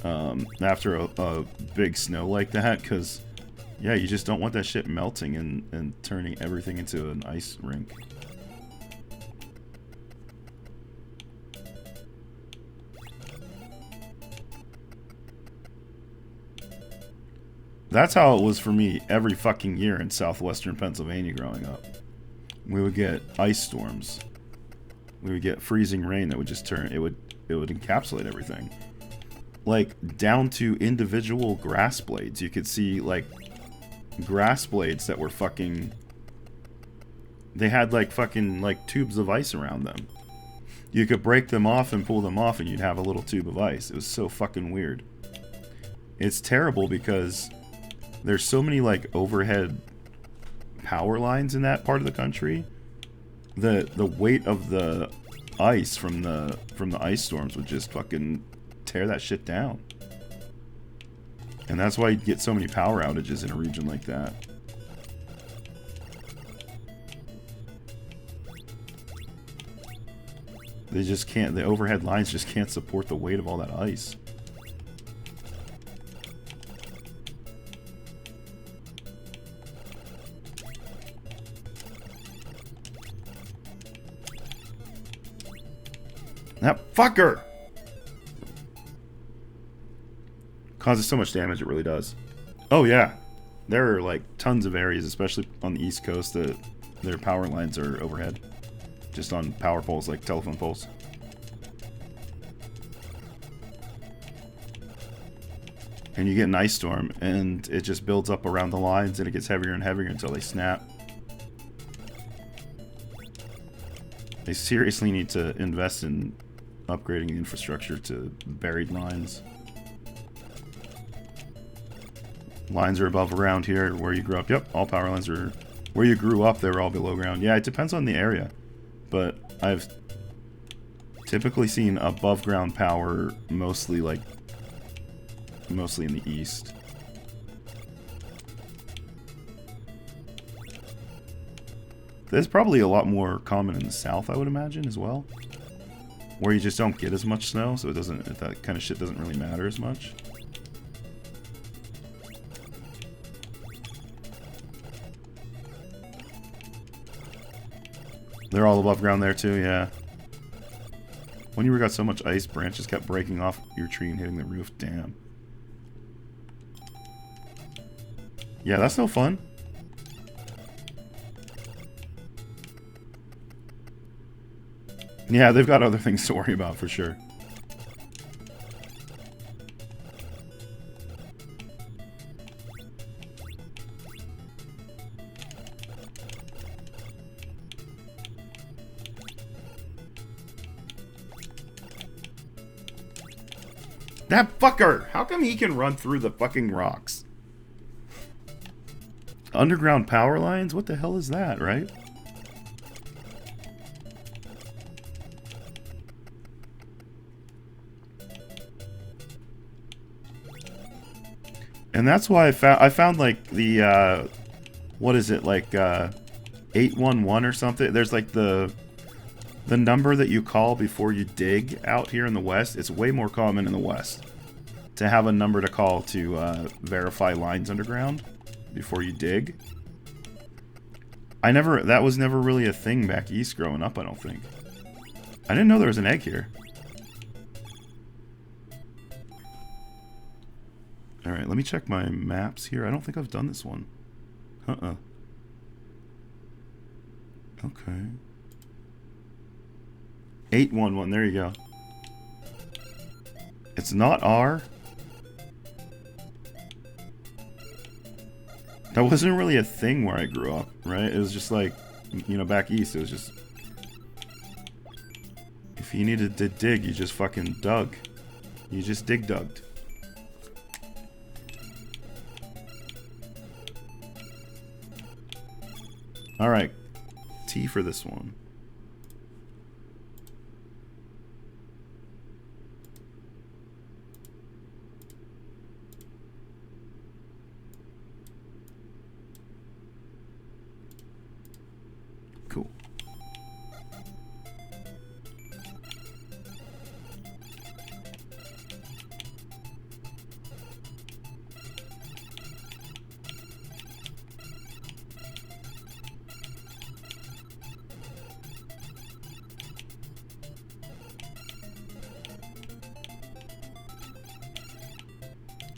After a big snow like that. Because, yeah, you just don't want that shit melting and turning everything into an ice rink. That's how it was for me every fucking year in southwestern Pennsylvania growing up. We would get ice storms. We would get freezing rain that would just turn, it would encapsulate everything. Like, down to individual grass blades. You could see, like, grass blades that were fucking, they had, like, fucking, like, tubes of ice around them. You could break them off and pull them off and you'd have a little tube of ice. It was so fucking weird. It's terrible because there's so many, like, overhead power lines in that part of the country. The weight of the ice from the ice storms would just fucking tear that shit down. And that's why you get so many power outages in a region like that. They just can't, the overhead lines just can't support the weight of all that ice. That fucker! Causes so much damage, it really does. Oh yeah, there are like tons of areas, especially on the East Coast, that their power lines are overhead. Just on power poles, like telephone poles. And you get an ice storm, and it just builds up around the lines, and it gets heavier and heavier until they snap. They seriously need to invest in upgrading the infrastructure to buried lines. Lines are above ground here where you grew up. Yep, all power lines are... Where you grew up, they were all below ground. Yeah, it depends on the area. But I've typically seen above ground power mostly in the east. There's probably a lot more common in the south, I would imagine, as well. Where you just don't get as much snow, so that kind of shit doesn't really matter as much. They're all above ground there too, yeah. When you got so much ice, branches kept breaking off your tree and hitting the roof. Damn. Yeah, that's no fun. Yeah, they've got other things to worry about for sure. That fucker! How come he can run through the fucking rocks? Underground power lines? What the hell is that, right? And that's why I found like the what is it, like 811 or something? There's like the number that you call before you dig out here in the West. It's way more common in the West to have a number to call to verify lines underground before you dig. That was never really a thing back east growing up, I don't think. I didn't know there was an egg here. Alright, let me check my maps here. I don't think I've done this one. Okay. Okay. 811, there you go. It's not R. That wasn't really a thing where I grew up, right? It was just like, you know, back east, it was just... If you needed to dig, you just fucking dug. You just dugged. Alright. T for this one. Cool.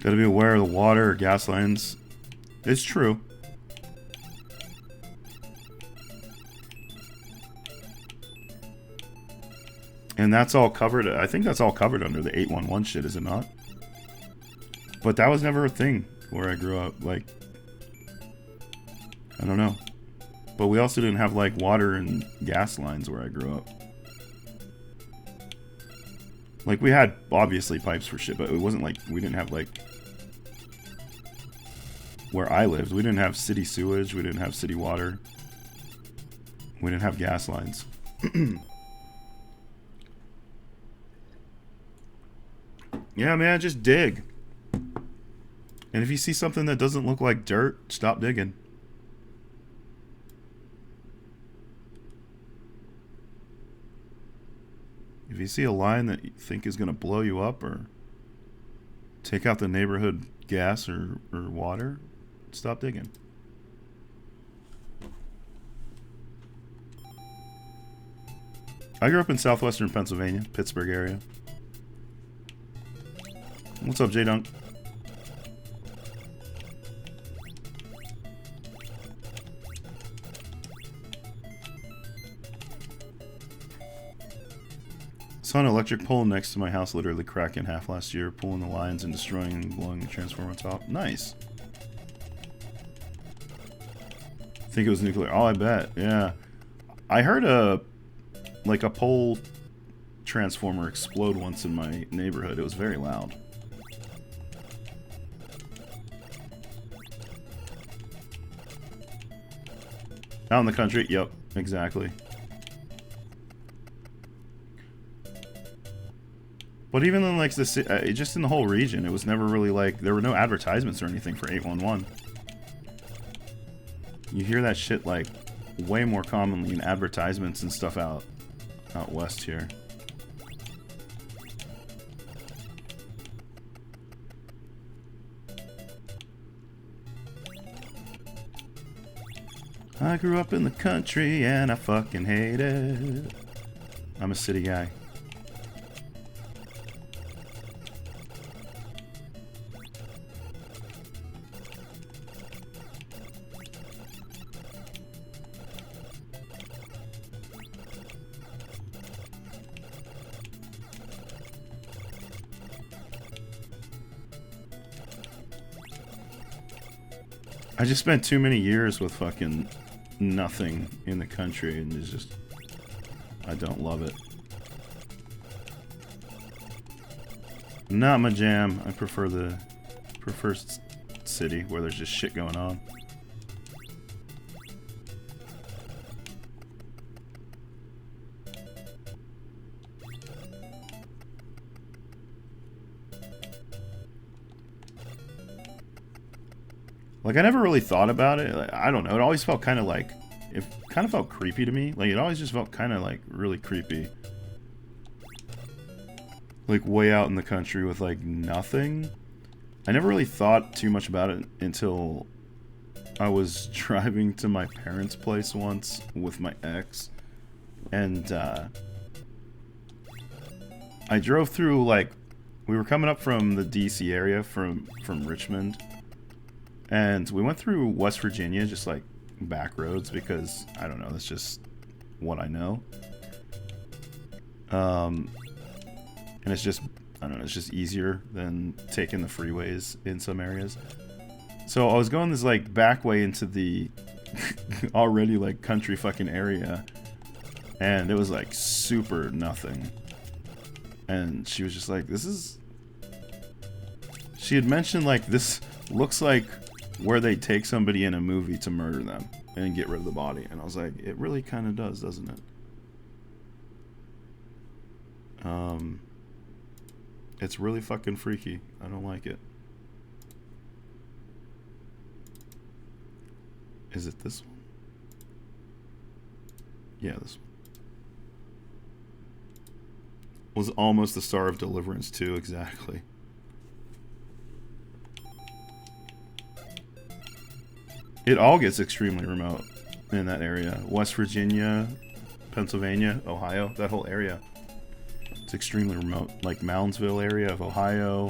Gotta be aware of the water or gas lines. It's true. And that's all covered. I think that's all covered under the 811 shit, is it not? But that was never a thing where I grew up. Like, I don't know. But we also didn't have like water and gas lines where I grew up. Like, we had obviously pipes for shit, but it wasn't like we didn't have like where I lived. We didn't have city sewage. We didn't have city water. We didn't have gas lines. Yeah, man, just dig. And if you see something that doesn't look like dirt, stop digging. If you see a line that you think is going to blow you up or take out the neighborhood gas or water, stop digging. I grew up in southwestern Pennsylvania, Pittsburgh area. What's up, J-Dunk? Saw an electric pole next to my house literally crack in half last year, pulling the lines and destroying and blowing the transformer on top. Nice. Think it was nuclear. Oh, I bet. Yeah. I heard a pole transformer explode once in my neighborhood. It was very loud. Out in the country? Yep, exactly. But even in like just in the whole region, it was never really like, there were no advertisements or anything for 811. You hear that shit like way more commonly in advertisements and stuff out west here. I grew up in the country and I fucking hate it. I'm a city guy. I just spent too many years with fucking nothing in the country, and it's just, I don't love it. Not my jam. I prefer city where there's just shit going on. Like, I never really thought about it. Like, I don't know. It always felt kind of like... It kind of felt creepy to me. Like, it always just felt kind of, like, really creepy. Like, way out in the country with, like, nothing. I never really thought too much about it until I was driving to my parents' place once with my ex. And, I drove through, like... We were coming up from the DC area, from Richmond. And we went through West Virginia, just like back roads, because I don't know, that's just what I know. And it's just, I don't know, it's just easier than taking the freeways in some areas. So I was going this like back way into the already like country fucking area, and it was like super nothing. And she was just like, this is... She had mentioned like, this looks like where they take somebody in a movie to murder them and get rid of the body. And I was like, it really kind of does, doesn't it? It's really fucking freaky. I don't like it. Is it this one? Yeah, this one. Was almost the Star of Deliverance too, exactly. It all gets extremely remote in that area. West Virginia, Pennsylvania, Ohio, that whole area. It's extremely remote. Like Moundsville area of Ohio.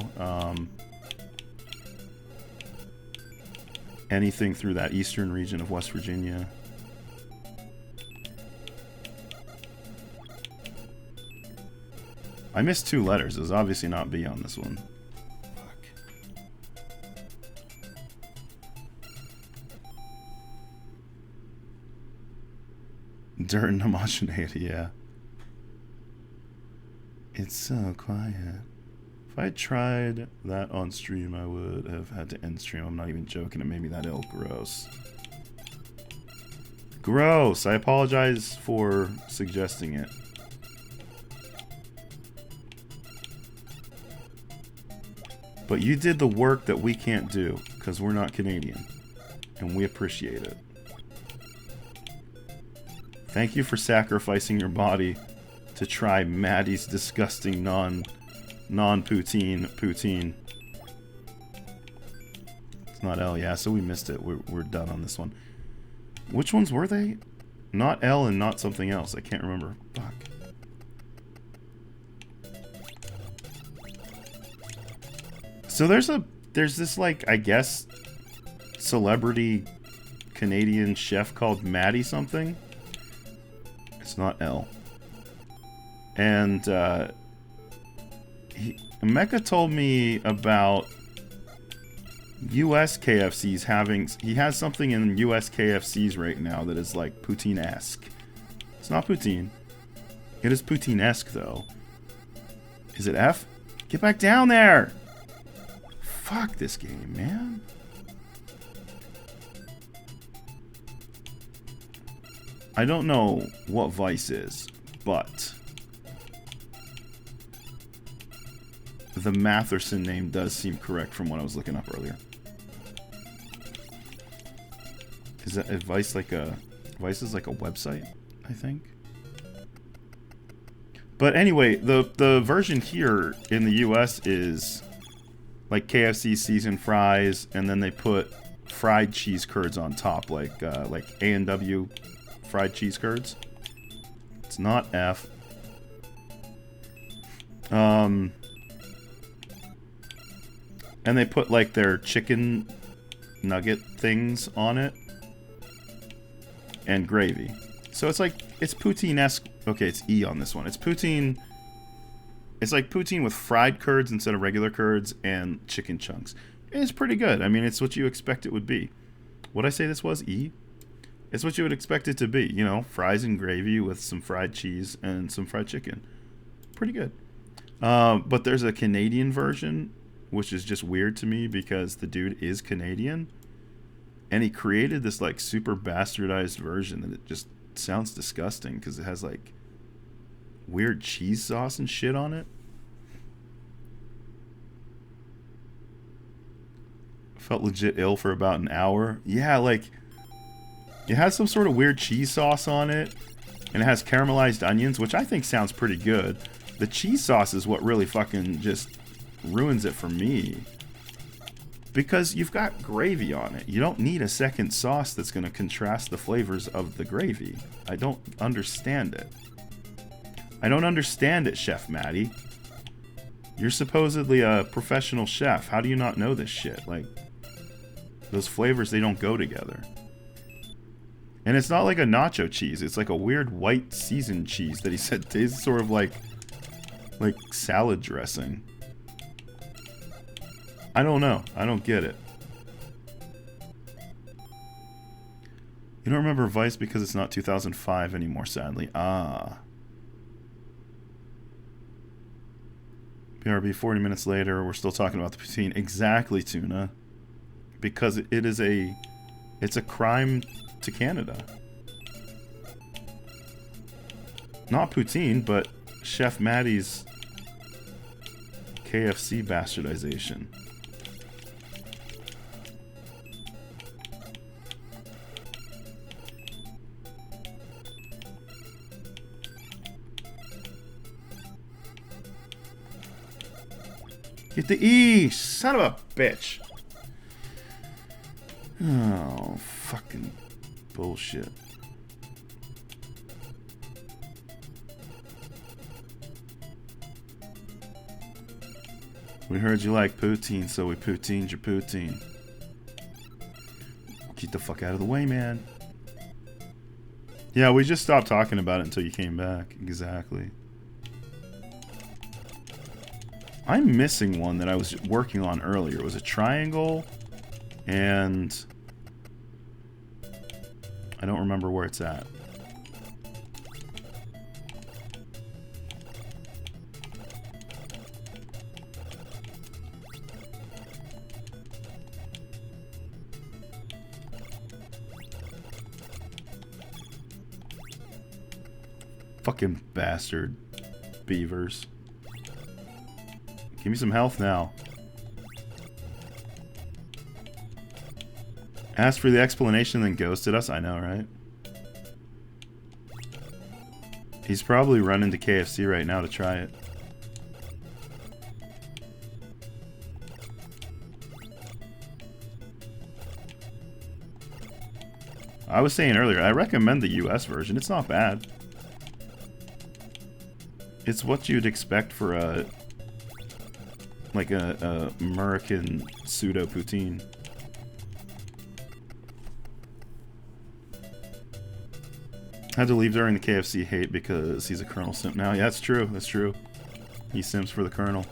Anything through that eastern region of West Virginia. I missed 2 letters. There's obviously not B on this one. Dirt and homogeneity, yeah. It's so quiet. If I tried that on stream, I would have had to end stream. I'm not even joking. It made me that ill. Gross. Gross. I apologize for suggesting it. But you did the work that we can't do, because we're not Canadian. And we appreciate it. Thank you for sacrificing your body to try Maddie's disgusting non-poutine poutine. It's not L, yeah, so we missed it. We're done on this one. Which ones were they? Not L and not something else. I can't remember. Fuck. So there's this, like, I guess, celebrity Canadian chef called Maddie something. It's not L. And Mecca told me about US KFCs having... He has something in US KFCs right now that is like poutine-esque. It's not poutine. It is poutine-esque, though. Is it F? Get back down there! Fuck this game, man. I don't know what Vice is, but the Matherson name does seem correct from what I was looking up earlier. Is that a Vice like a... Vice is like a website, I think? But anyway, the version here in the US is like KFC seasoned fries, and then they put fried cheese curds on top, like A&W fried cheese curds. It's not F. And they put like their chicken nugget things on it and gravy. So it's like, it's poutine-esque. Okay, it's E on this one. It's poutine. It's like poutine with fried curds instead of regular curds and chicken chunks. It's pretty good. I mean, it's what you expect it would be. Would I say this was E? It's what you would expect it to be. You know, fries and gravy with some fried cheese and some fried chicken. Pretty good. But there's a Canadian version, which is just weird to me because the dude is Canadian. And he created this like super bastardized version that it just sounds disgusting because it has like weird cheese sauce and shit on it. Felt legit ill for about an hour. Yeah, like it has some sort of weird cheese sauce on it, and it has caramelized onions, which I think sounds pretty good. The cheese sauce is what really fucking just ruins it for me. Because you've got gravy on it. You don't need a second sauce that's going to contrast the flavors of the gravy. I don't understand it. I don't understand it, Chef Maddie. You're supposedly a professional chef. How do you not know this shit? Like, those flavors, they don't go together. And it's not like a nacho cheese. It's like a weird white seasoned cheese that he said tastes sort of like salad dressing. I don't know. I don't get it. You don't remember Vice because it's not 2005 anymore, sadly. Ah. BRB 40 minutes later, we're still talking about the poutine. Exactly, Tuna. Because it's a crime to Canada. Not poutine, but Chef Maddie's KFC bastardization. Get the E, son of a bitch. Oh, fucking bullshit. We heard you like poutine, so we poutined your poutine. Get the fuck out of the way, man. Yeah, we just stopped talking about it until you came back. Exactly. I'm missing one that I was working on earlier. It was a triangle, and I don't remember where it's at. Fucking bastard beavers. Give me some health now. Asked for the explanation, then ghosted us. I know, right? He's probably running to KFC right now to try it. I was saying earlier, I recommend the US version. It's not bad. It's what you'd expect for a like a American pseudo poutine. Had to leave during the KFC hate because he's a Colonel simp now. Yeah, that's true. That's true. He simps for the Colonel.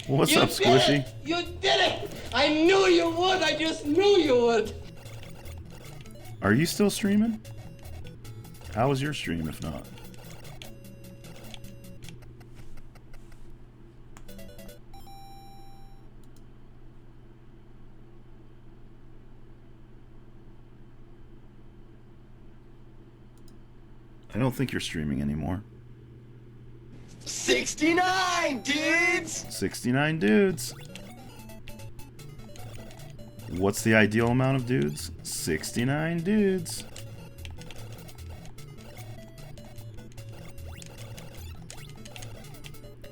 What's up, Squishy? You did it! I knew you would! I just knew you would! Are you still streaming? How was your stream, if not? I don't think you're streaming anymore. 69 dudes! 69 dudes. What's the ideal amount of dudes? 69 dudes.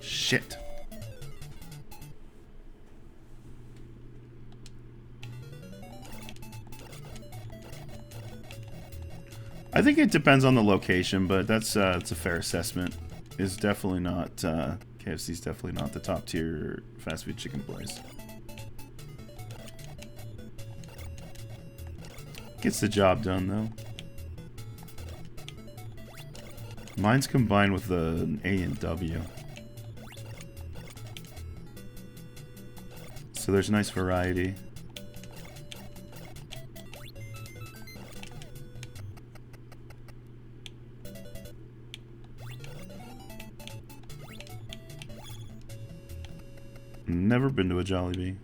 Shit. I think it depends on the location, but that's a fair assessment. It's definitely not KFC's definitely not the top tier fast food chicken place. Gets the job done though. Mine's combined with an A and W, so there's nice variety. Never been to a Jollibee.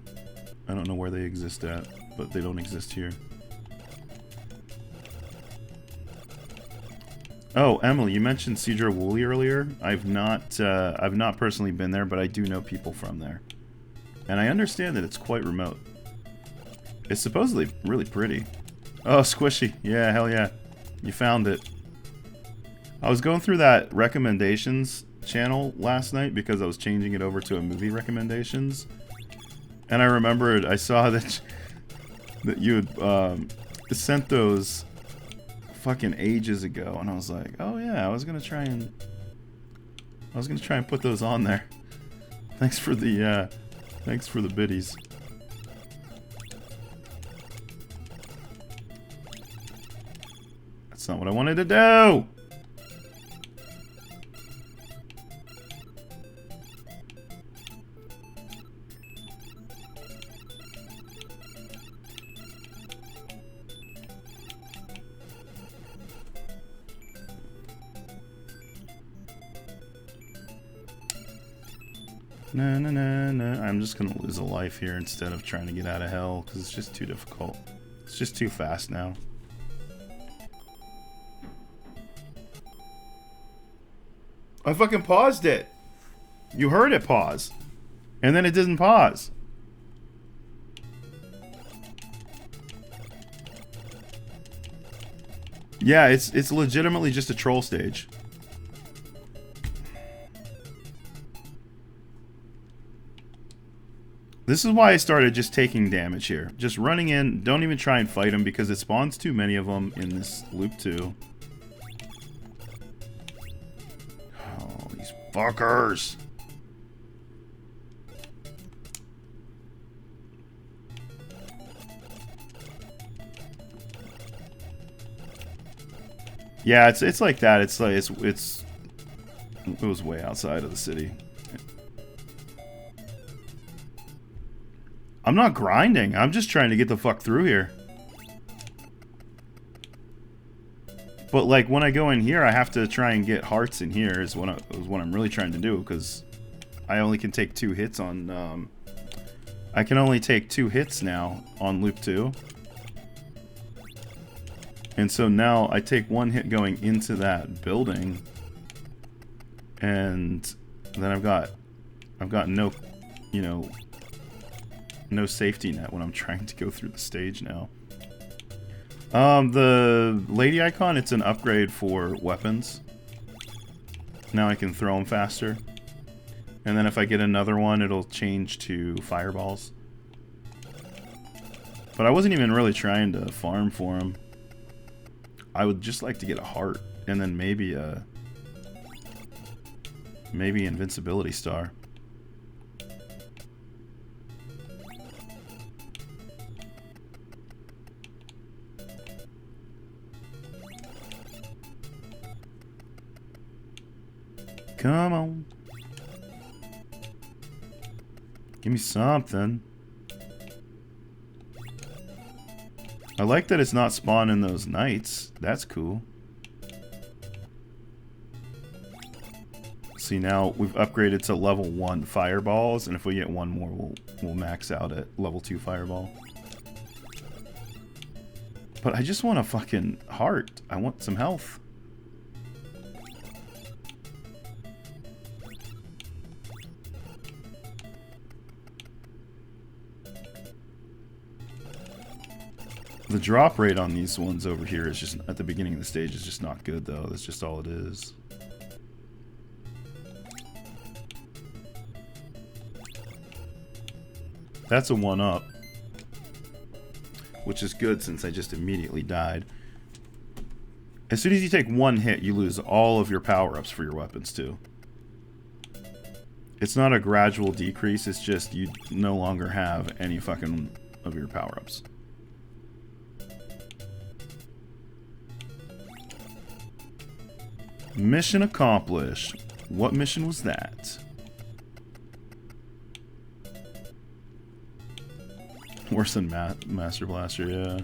I don't know where they exist at, but they don't exist here. Oh, Emily, you mentioned Cedro Woolley earlier. I've not personally been there, but I do know people from there, and I understand that it's quite remote. It's supposedly really pretty. Oh, Squishy, yeah, hell yeah, you found it. I was going through that recommendations channel last night because I was changing it over to a movie recommendations, and I remembered I saw that you had sent those fucking ages ago, and I was like, oh yeah, I was gonna try and put those on there. Thanks for the biddies. That's not what I wanted to do. No, no, no, no. I'm just gonna lose a life here instead of trying to get out of hell, because it's just too difficult. It's just too fast now. I fucking paused it. You heard it pause. And then it didn't pause. Yeah, it's legitimately just a troll stage. This is why I started just taking damage here. Just running in, don't even try and fight them because it spawns too many of them in this loop too. Oh, these fuckers. Yeah, it's like that. It's like it was way outside of the city. I'm not grinding. I'm just trying to get the fuck through here. But like when I go in here, I have to try and get hearts in here is what I'm really trying to do, because I only can take 2 hits on I can only take 2 hits now on loop 2. And so now I take one hit going into that building, and then I've got no, you know, no safety net when I'm trying to go through the stage now. The lady icon, it's an upgrade for weapons. Now I can throw them faster. And then if I get another one, it'll change to fireballs. But I wasn't even really trying to farm for them. I would just like to get a heart, and then maybe invincibility star. Come on. Give me something. I like that it's not spawning those knights. That's cool. See, now we've upgraded to level 1 fireballs, and if we get one more, we'll max out at level 2 fireball. But I just want a fucking heart. I want some health. The drop rate on these ones over here is just, at the beginning of the stage, is just not good, though. That's just all it is. That's a 1-up. Which is good since I just immediately died. As soon as you take one hit, you lose all of your power-ups for your weapons, too. It's not a gradual decrease, it's just you no longer have any fucking of your power-ups. Mission accomplished. What mission was that? Worse than Master Blaster, yeah.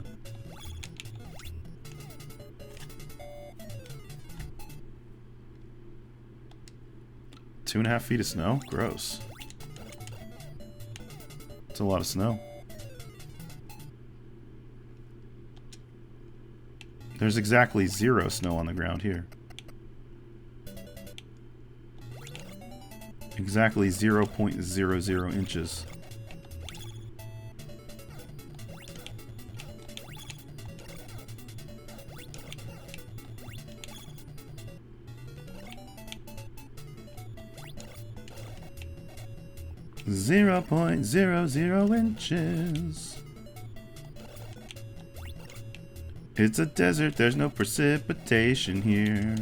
Two and a half feet of snow? Gross. It's a lot of snow. There's exactly 0 snow on the ground here. Exactly 0.00 inches. Zero 0.00 inches. It's a desert, there's no precipitation here.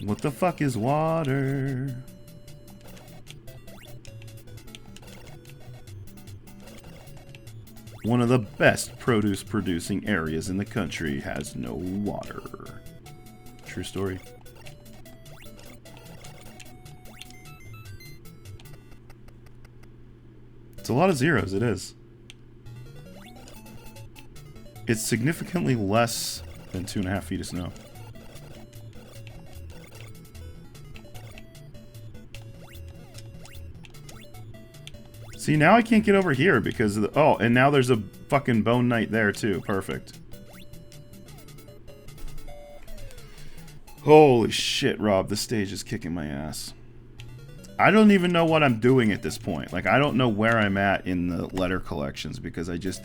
What the fuck is water? One of the best produce producing areas in the country has no water. True story. It's a lot of zeros, it is. It's significantly less than 2.5 feet of snow. See, now I can't get over here because of the... Oh, and now there's a fucking Bone Knight there, too. Perfect. Holy shit, Rob. This stage is kicking my ass. I don't even know what I'm doing at this point. Like, I don't know where I'm at in the letter collections because I just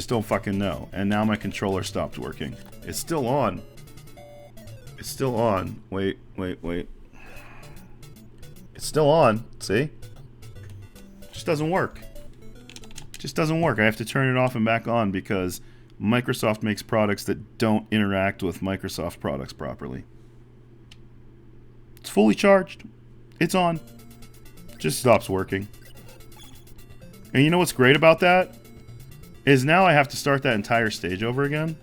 don't fucking know. And now my controller stopped working. It's still on. It's still on. Wait. It's still on. See? Just doesn't work. Just doesn't work. I have to turn it off and back on because Microsoft makes products that don't interact with Microsoft products properly. It's fully charged. It's on. Just stops working. And you know what's great about that? Is now I have to start that entire stage over again.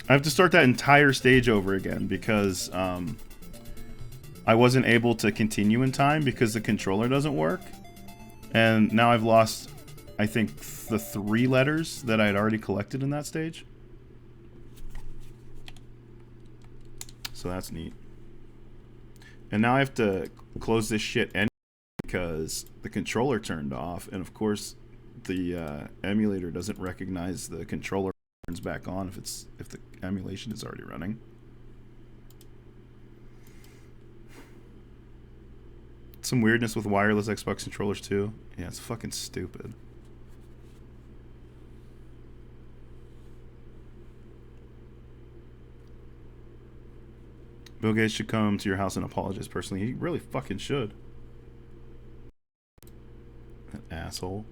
I have to start that entire stage over again because I wasn't able to continue in time because the controller doesn't work. And now I've lost, I think, the 3 letters that I had already collected in that stage. So that's neat. And now I have to close this shit anyway because the controller turned off, and of course the emulator doesn't recognize the controller turns back on if the emulation is already running. Some weirdness with wireless Xbox controllers too. Yeah, it's fucking stupid. Bill Gates should come to your house and apologize personally. He really fucking should. That asshole.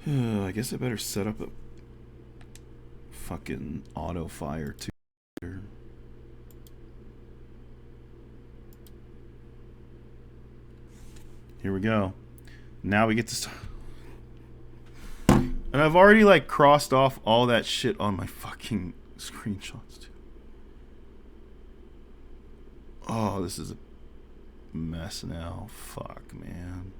I guess I better set up a fucking auto fire too. Here we go. Now we get to start. And I've already like crossed off all that shit on my fucking screenshots too. Oh, this is a mess now. Fuck, man.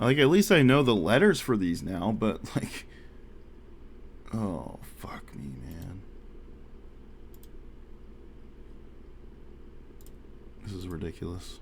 Like, at least I know the letters for these now, but like, oh, fuck me, man. This is ridiculous.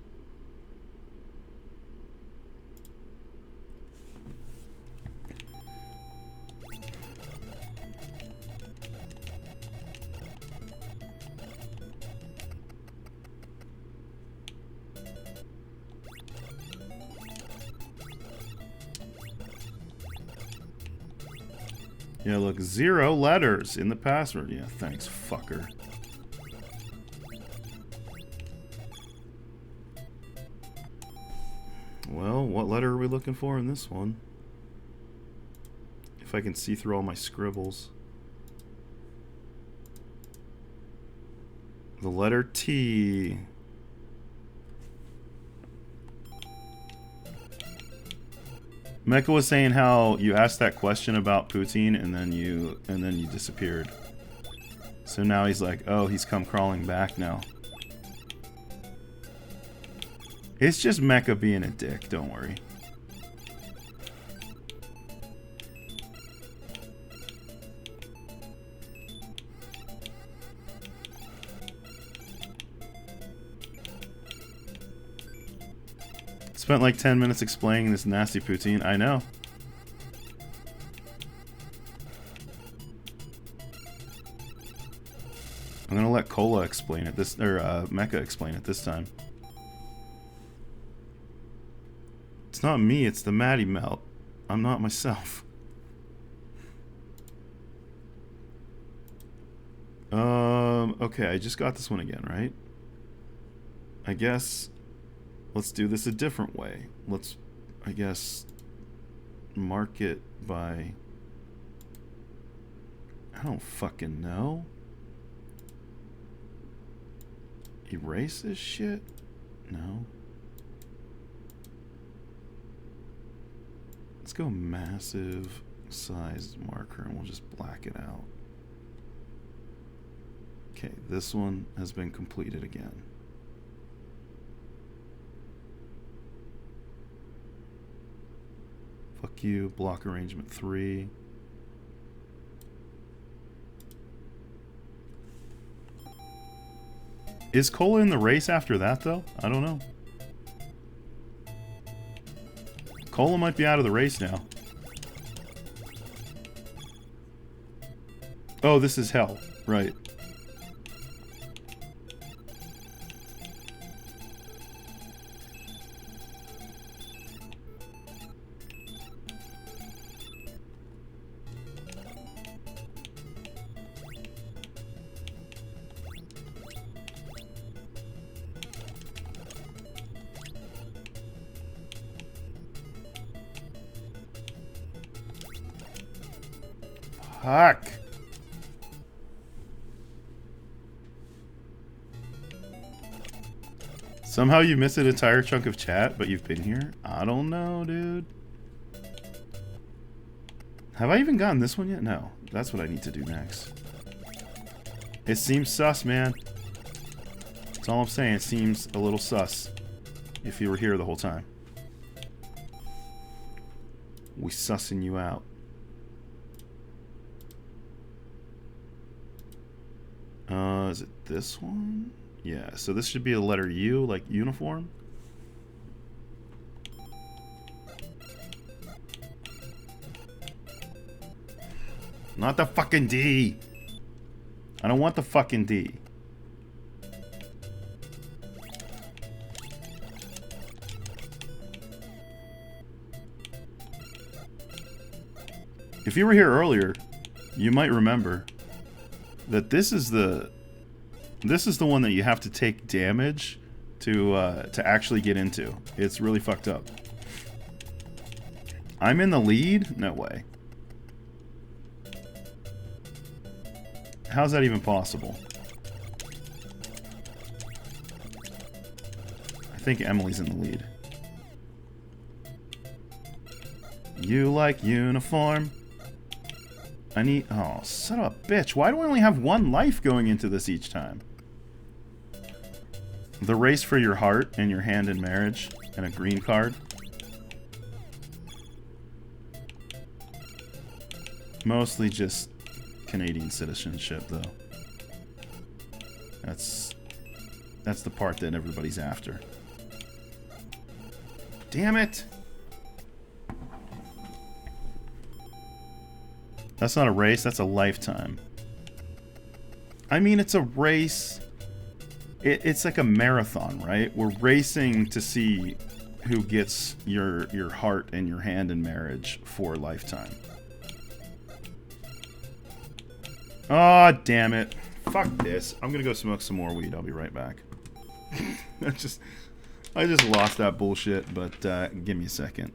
Yeah, look, 0 letters in the password. Yeah, thanks, fucker. Well, what letter are we looking for in this one? If I can see through all my scribbles. The letter T. Mecha was saying how you asked that question about poutine and then you disappeared. So now he's like, oh, he's come crawling back now. It's just Mecha being a dick, don't worry. Spent like 10 minutes explaining this nasty poutine. I know. I'm gonna let Cola explain it this, or Mecha explain it this time. It's not me, it's the Maddie Melt. I'm not myself. Okay, I just got this one again, right? I guess let's do this a different way. Let's, I guess, mark it by... I don't fucking know. Erase this shit? No. Let's go massive sized marker and we'll just black it out. Okay, this one has been completed again. Fuck you, block arrangement 3. Is Cola in the race after that, though? I don't know. Cola might be out of the race now. Oh, this is hell. Right. Fuck. Somehow you missed an entire chunk of chat, but you've been here? I don't know, dude. Have I even gotten this one yet? No. That's what I need to do next. It seems sus, man. That's all I'm saying. It seems a little sus. If you were here the whole time. We sussing you out. Is it this one? Yeah, so this should be a letter U, like uniform. Not the fucking D. I don't want the fucking D. If you were here earlier, you might remember that this is the one that you have to take damage to actually get into. It's really fucked up. I'm in the lead? No way. How's that even possible? I think Emily's in the lead. You like uniform? I need... Oh, son of a bitch. Why do I only have one life going into this each time? The race for your heart and your hand in marriage and a green card. Mostly just Canadian citizenship, though. That's the part that everybody's after. Damn it! That's not a race, that's a lifetime. I mean, it's a race. It's like a marathon, right? We're racing to see who gets your heart and your hand in marriage for a lifetime. Oh, damn it. Fuck this. I'm gonna go smoke some more weed. I'll be right back. I just lost that bullshit, but give me a second.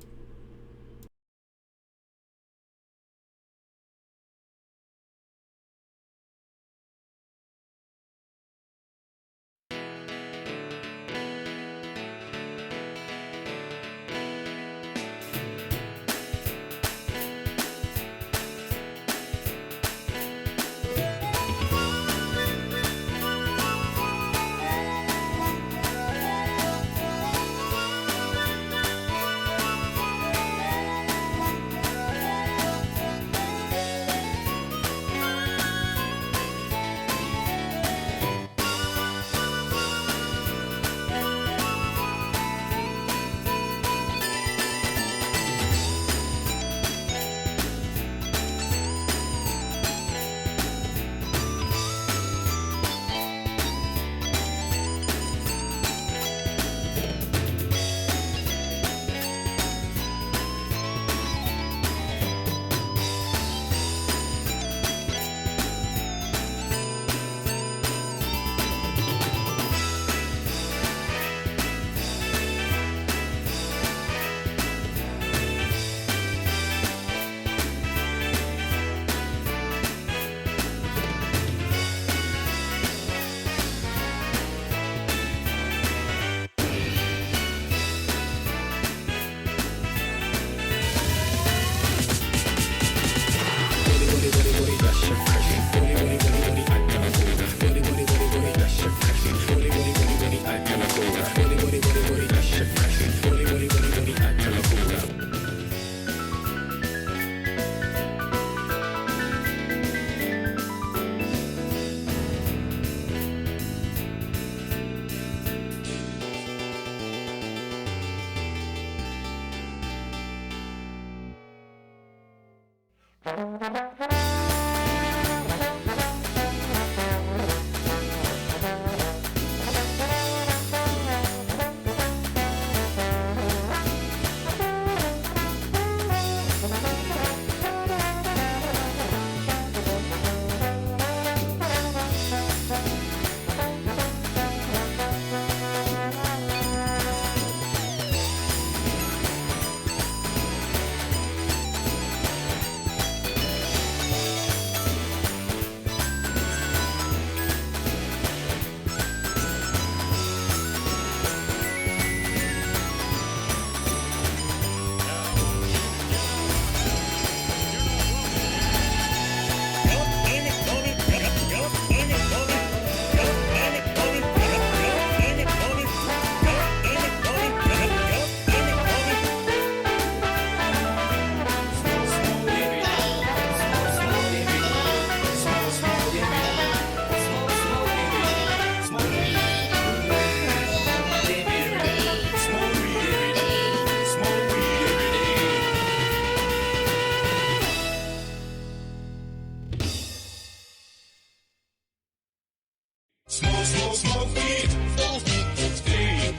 weed.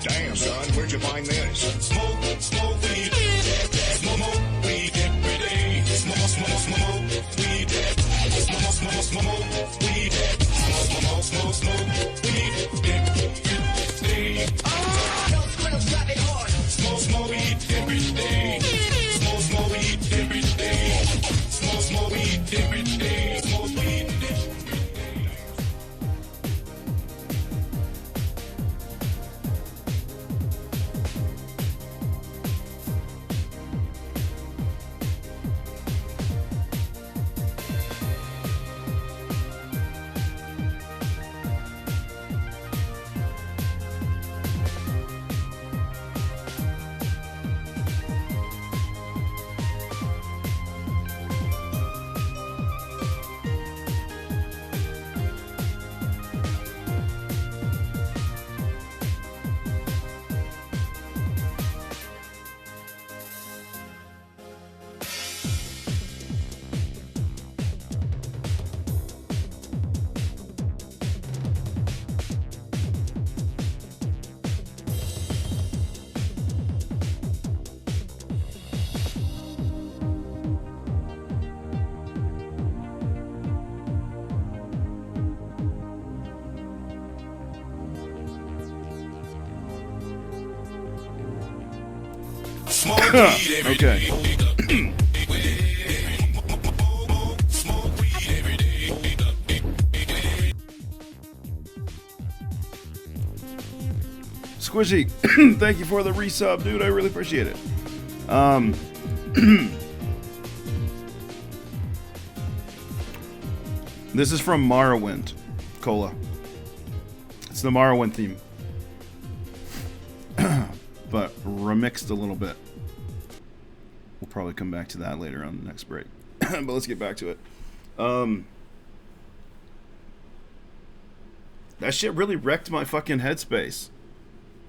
Damn, son, where'd you find this? Smoke weed. Smoke weed every day. Smoke weed. Smoke weed. Smoke weed every day. Smoke weed every day. Smoke weed every day. Smoke weed every day. Smoke weed. Okay. Squishy, thank you for the resub, dude. I really appreciate it. This is from Morrowind, Cola. It's the Morrowind theme, but remixed a little bit. We'll probably come back to that later on the next break. But let's get back to it. That shit really wrecked my fucking headspace.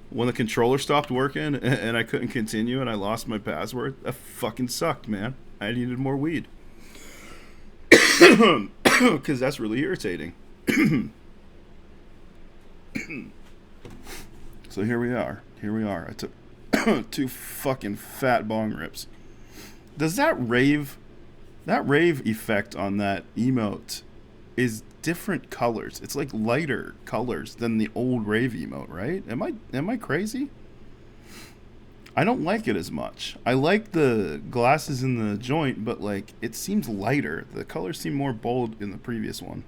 When the controller stopped working and I couldn't continue and I lost my password, that fucking sucked, man. I needed more weed. Because that's really irritating. So here we are. I took 2 fucking fat bong rips. Does that rave effect on that emote is different colors. It's like lighter colors than the old rave emote, right? Am I crazy? I don't like it as much. I like the glasses in the joint, but like it seems lighter. The colors seem more bold in the previous one.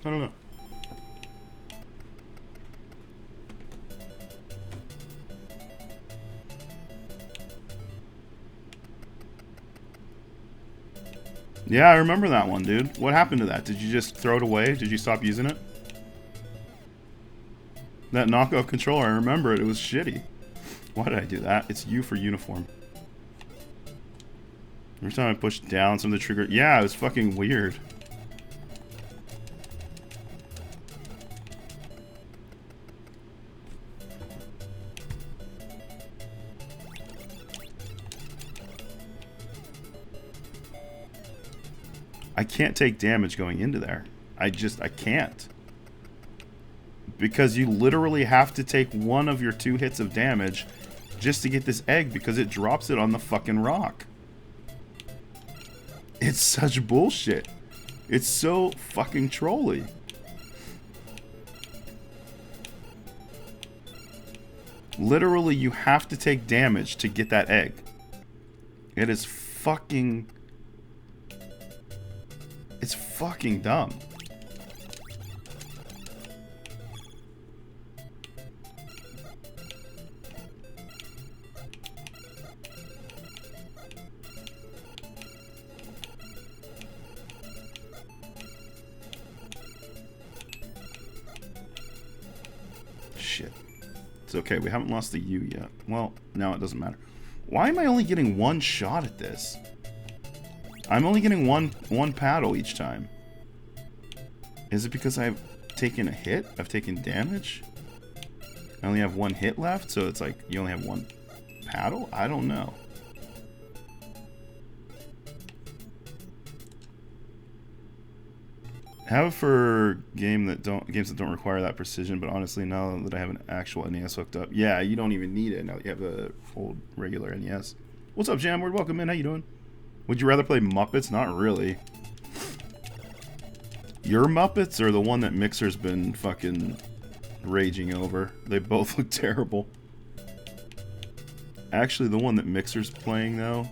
I don't know. Yeah, I remember that one, dude. What happened to that? Did you just throw it away? Did you stop using it? That knockoff controller, I remember it. It was shitty. Why did I do that? It's U for uniform. Every time I push down some of the trigger... Yeah, it was fucking weird. I can't take damage going into there. I can't. Because you literally have to take one of your 2 hits of damage just to get this egg because it drops it on the fucking rock. It's such bullshit. It's so fucking trolly. Literally, you have to take damage to get that egg. It is fucking... It's fucking dumb. Shit. It's okay, we haven't lost the U yet. Well, no, it doesn't matter. Why am I only getting 1 shot at this? I'm only getting one paddle each time. Is it because I've taken a hit? I've taken damage? I only have 1 hit left, so it's like you only have 1 paddle? I don't know. Have it for games that don't require that precision, but honestly, now that I have an actual NES hooked up, yeah, you don't even need it now that you have the old regular NES. What's up, Jamward? Welcome in. How you doing? Would you rather play Muppets? Not really. Your Muppets or the one that Mixer's been fucking raging over? They both look terrible. Actually, the one that Mixer's playing, though,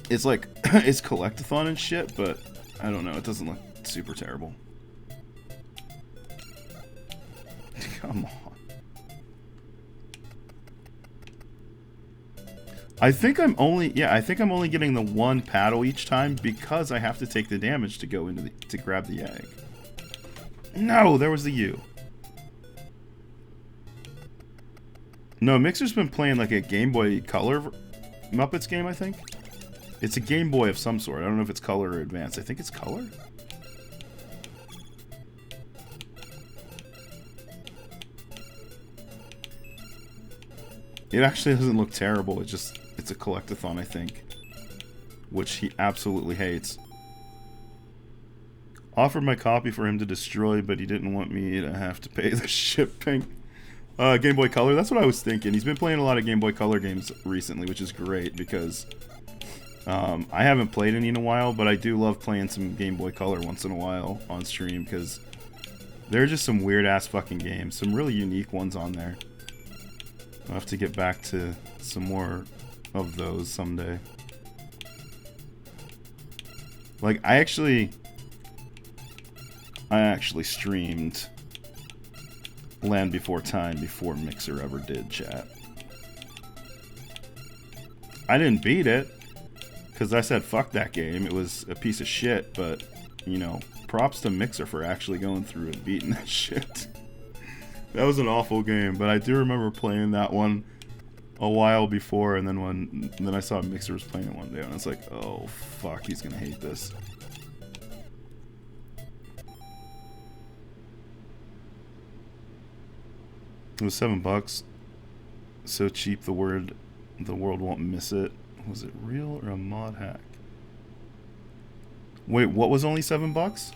it's like, it's collectathon and shit, but I don't know, it doesn't look super terrible. Come on. I think I'm only getting the one paddle each time because I have to take the damage to go into to grab the egg. No, there was the U. No, Mixer's been playing like a Game Boy Color Muppets game, I think. It's a Game Boy of some sort. I don't know if it's Color or Advance. I think it's Color. It actually doesn't look terrible. It's a collectathon, I think. Which he absolutely hates. Offered my copy for him to destroy, but he didn't want me to have to pay the shipping. Game Boy Color, that's what I was thinking. He's been playing a lot of Game Boy Color games recently, which is great because I haven't played any in a while, but I do love playing some Game Boy Color once in a while on stream because there are just some weird-ass fucking games. Some really unique ones on there. I'll have to get back to some more of those someday. Like, I actually streamed Land Before Time before Mixer ever did, chat. I didn't beat it because I said fuck that game. It was a piece of shit, but, you know, props to Mixer for actually going through and beating that shit. That was an awful game, but I do remember playing that one a while before, and then I saw Mixer was playing it one day, and I was like, oh fuck, he's gonna hate this. It was $7. So cheap the world won't miss it. Was it real or a mod hack? Wait, what was only $7?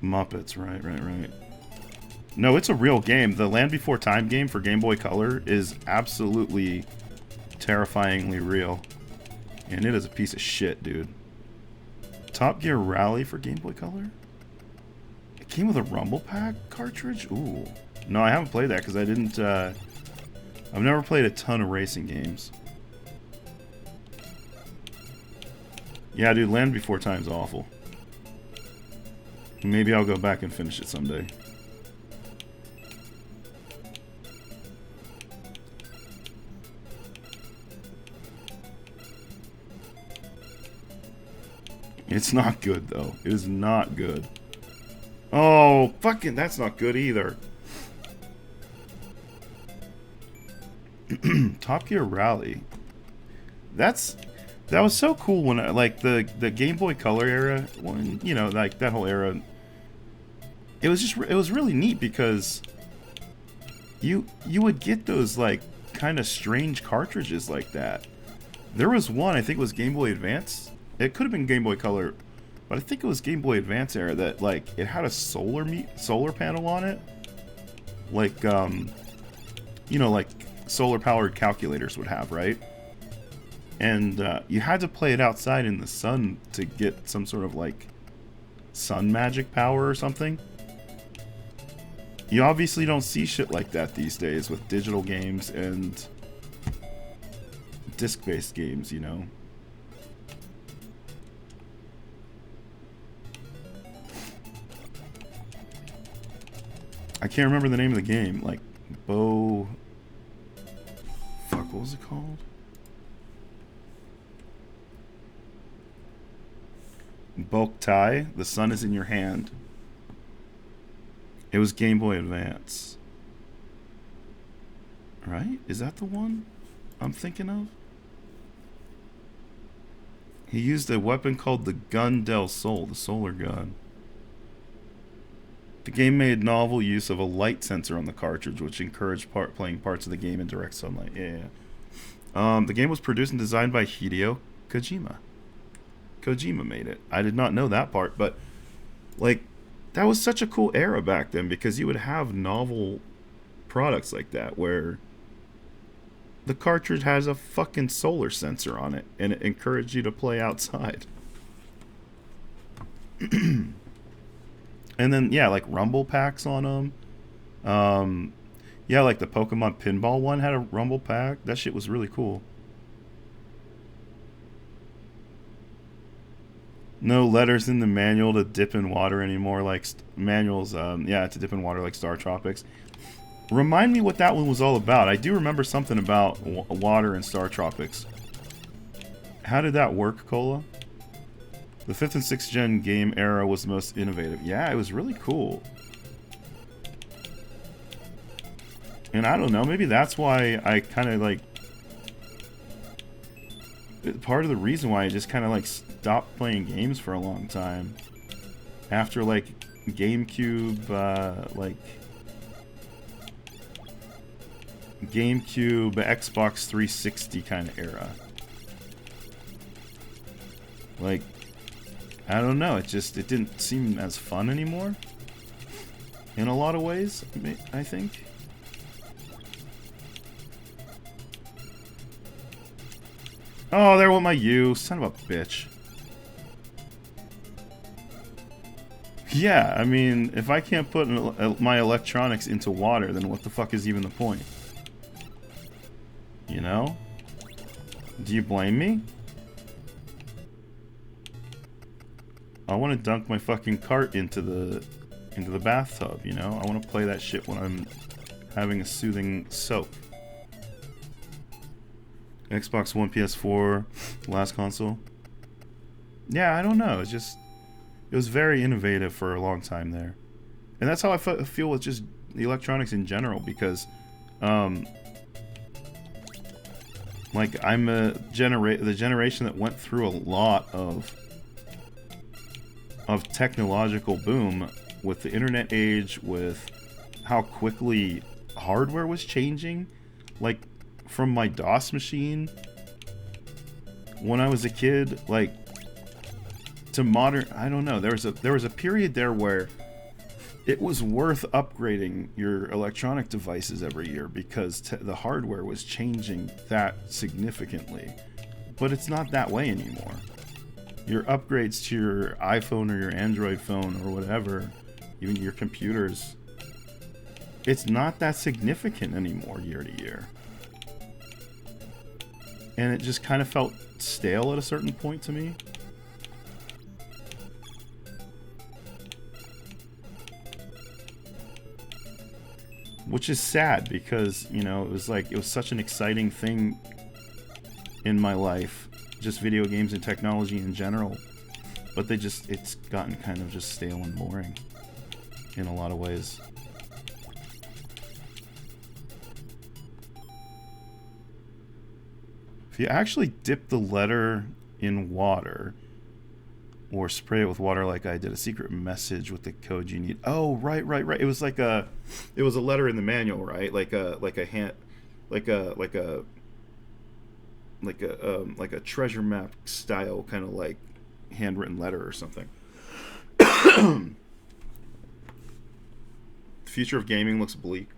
Muppets, right. No, it's a real game. The Land Before Time game for Game Boy Color is absolutely terrifyingly real. And it is a piece of shit, dude. Top Gear Rally for Game Boy Color? It came with a Rumble Pack cartridge? Ooh. No, I haven't played that because I didn't, I've never played a ton of racing games. Yeah, dude, Land Before Time's awful. Maybe I'll go back and finish it someday. It's not good, though. It is not good. Oh, fucking, that's not good either. Top Gear Rally. That was so cool when like the Game Boy Color era, when, you know, like that whole era. It was really neat because you would get those like kind of strange cartridges like that. There was one, I think it was Game Boy Advance. It could have been Game Boy Color, but I think it was Game Boy Advance era that like it had a solar panel on it, like you know, like solar powered calculators would have, right? And you had to play it outside in the sun to get some sort of like sun magic power or something. You obviously don't see shit like that these days with digital games and disc-based games, you know. I can't remember the name of the game. Like, Fuck, what was it called? Bug-tte, The Sun is in Your Hand. It was Game Boy Advance. Right? Is that the one I'm thinking of? He used a weapon called the Gun del Sol, the solar gun. The game made novel use of a light sensor on the cartridge, which encouraged playing parts of the game in direct sunlight. Yeah. The game was produced and designed by Hideo Kojima. Kojima made it. I did not know that part, but like that was such a cool era back then because you would have novel products like that where the cartridge has a fucking solar sensor on it and it encouraged you to play outside. And then yeah, like rumble packs on them. Yeah, like the Pokemon Pinball one had a rumble pack. That shit was really cool. No letters in the manual to dip in water anymore. Like manuals, yeah, to dip in water like Star Tropics. Remind me what that one was all about. I do remember something about water in Star Tropics. How did that work, Cola? The 5th and 6th gen game era was the most innovative. Yeah, it was really cool. And I don't know, maybe that's why I kind of like... Part of the reason why I just kind of like stopped playing games for a long time. After like GameCube, GameCube, Xbox 360 kind of era. Like, I don't know, it didn't seem as fun anymore. In a lot of ways, I think. Oh, there went my U, son of a bitch. Yeah, I mean, if I can't put my electronics into water, then what the fuck is even the point? You know? Do you blame me? I want to dunk my fucking cart into the bathtub, you know? I want to play that shit when I'm having a soothing soak. Xbox One, PS4, last console. Yeah, I don't know. It was very innovative for a long time there. And that's how I feel with just the electronics in general, because like I'm the generation that went through a lot of technological boom with the internet age, with how quickly hardware was changing. Like from my DOS machine when I was a kid, like to modern, I don't know, there was a period there where it was worth upgrading your electronic devices every year because the hardware was changing that significantly. But it's not that way anymore. Your upgrades to your iPhone or your Android phone or whatever, even your computers, it's not that significant anymore year to year. And it just kind of felt stale at a certain point to me. Which is sad because, you know, it was such an exciting thing in my life. Just video games and technology in general. But it's gotten kind of just stale and boring in a lot of ways. If you actually dip the letter in water or spray it with water like I did, a secret message with the code you need. Oh, right. It was a letter in the manual, right? Like a treasure map style kind of like handwritten letter or something. The future of gaming looks bleak.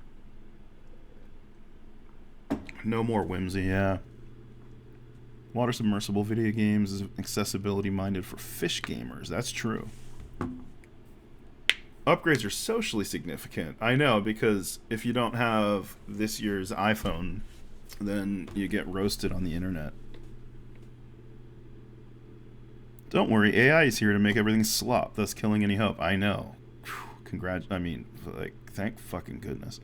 No more whimsy, yeah. Water submersible video games is accessibility minded for fish gamers. That's true. Upgrades are socially significant. I know, because if you don't have this year's iPhone, then you get roasted on the internet. Don't worry, AI is here to make everything slop, thus killing any hope. I know. Thank fucking goodness.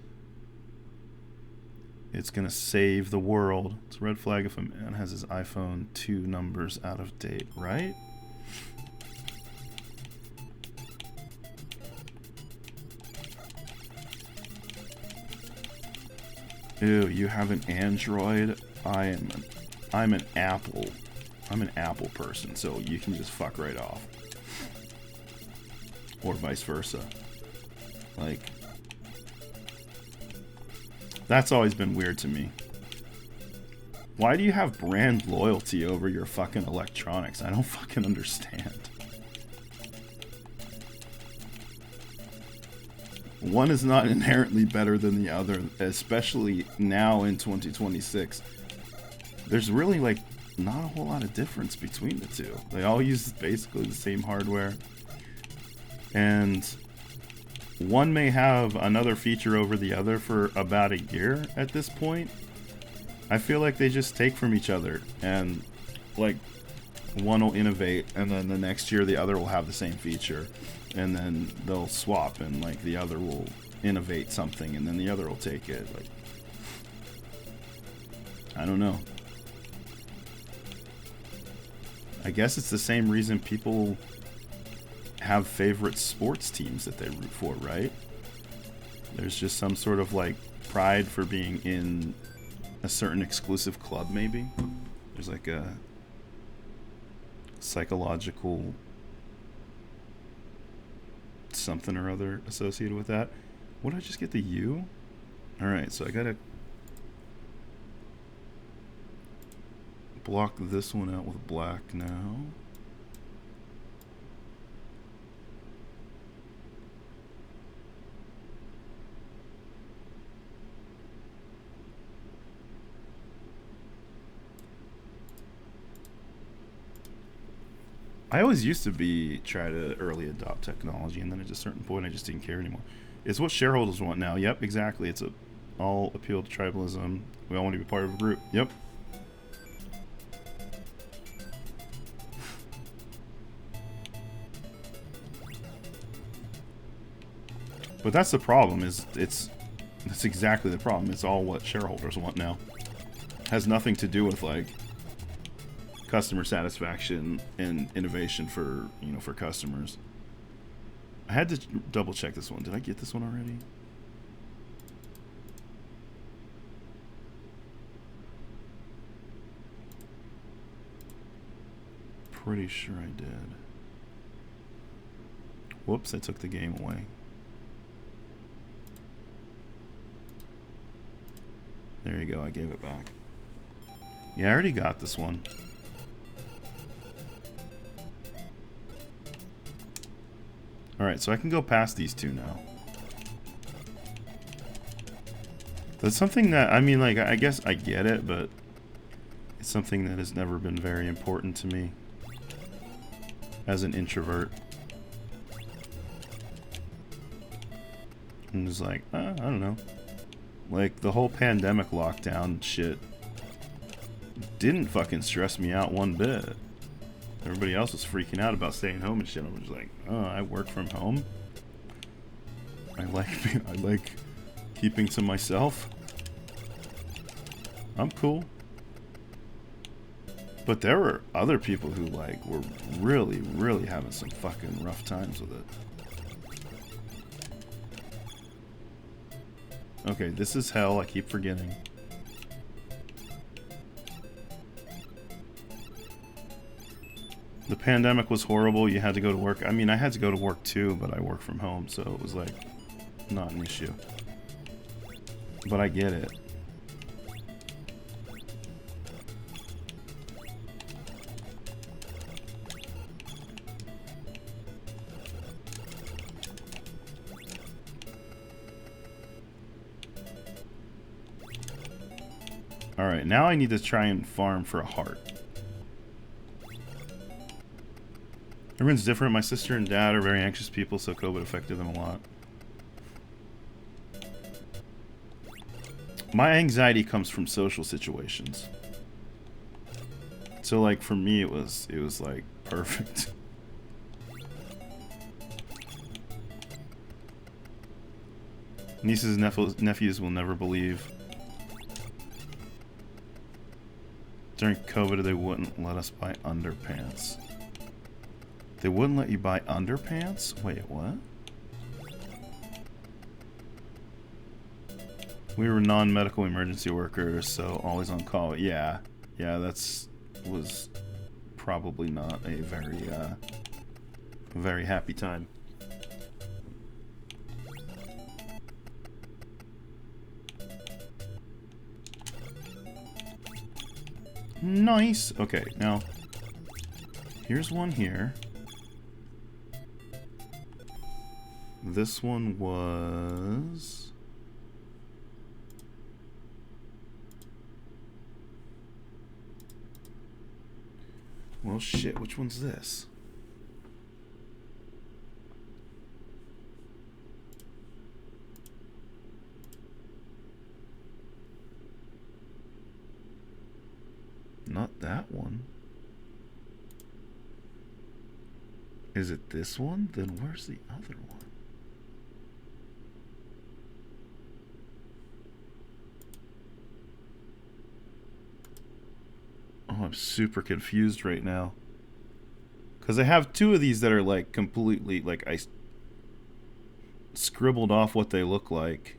It's gonna save the world. It's a red flag if a man has his iPhone 2 numbers out of date, right? Ew, you have an Android? I'm an Apple. I'm an Apple person, so you can just fuck right off. Or vice versa. Like, that's always been weird to me. Why do you have brand loyalty over your fucking electronics? I don't fucking understand. One is not inherently better than the other, especially now in 2026. There's really, like, not a whole lot of difference between the two. They all use basically the same hardware. And one may have another feature over the other for about a year at this point. I feel like they just take from each other, and like one will innovate, and then the next year the other will have the same feature, and then they'll swap, and like the other will innovate something, and then the other will take it. Like, I don't know. I guess it's the same reason people have favorite sports teams that they root for, right? There's just some sort of like pride for being in a certain exclusive club, maybe. There's like a psychological something or other associated with that. What did I just get, the U? Alright, so I gotta block this one out with black now. I always used to try to early adopt technology, and then at a certain point I just didn't care anymore. It's what shareholders want now. Yep, exactly. It's all appeal to tribalism. We all want to be part of a group. Yep. But that's the problem. That's exactly the problem. It's all what shareholders want now. It has nothing to do with like customer satisfaction and innovation for, you know, for customers. I had to double check this one. Did I get this one already? Pretty sure I did. Whoops, I took the game away. There you go, I gave it back. Yeah, I already got this one. Alright, so I can go past these two now. That's something that, I mean, like, I guess I get it, but it's something that has never been very important to me as an introvert. I'm just like, I don't know. Like, the whole pandemic lockdown shit didn't fucking stress me out one bit. Everybody else was freaking out about staying home and shit. I was just like, oh, I work from home. I like keeping to myself. I'm cool. But there were other people who like were really, really having some fucking rough times with it. Okay, this is hell. I keep forgetting. The pandemic was horrible. You had to go to work. I mean, I had to go to work too, but I work from home, so it was like not an issue. But I get it. Alright, now I need to try and farm for a heart. Everyone's different. My sister and dad are very anxious people, so COVID affected them a lot. My anxiety comes from social situations. So like for me it was like perfect. Nieces and nephews will never believe. During COVID they wouldn't let us buy underpants. They wouldn't let you buy underpants? Wait, what? We were non-medical emergency workers, so always on call. Yeah, was probably not a very happy time. Nice. Okay, now here's one here. This one was... Well, shit, which one's this? Not that one. Is it this one? Then where's the other one? Oh, I'm super confused right now. Because I have two of these that are like completely, like I scribbled off what they look like.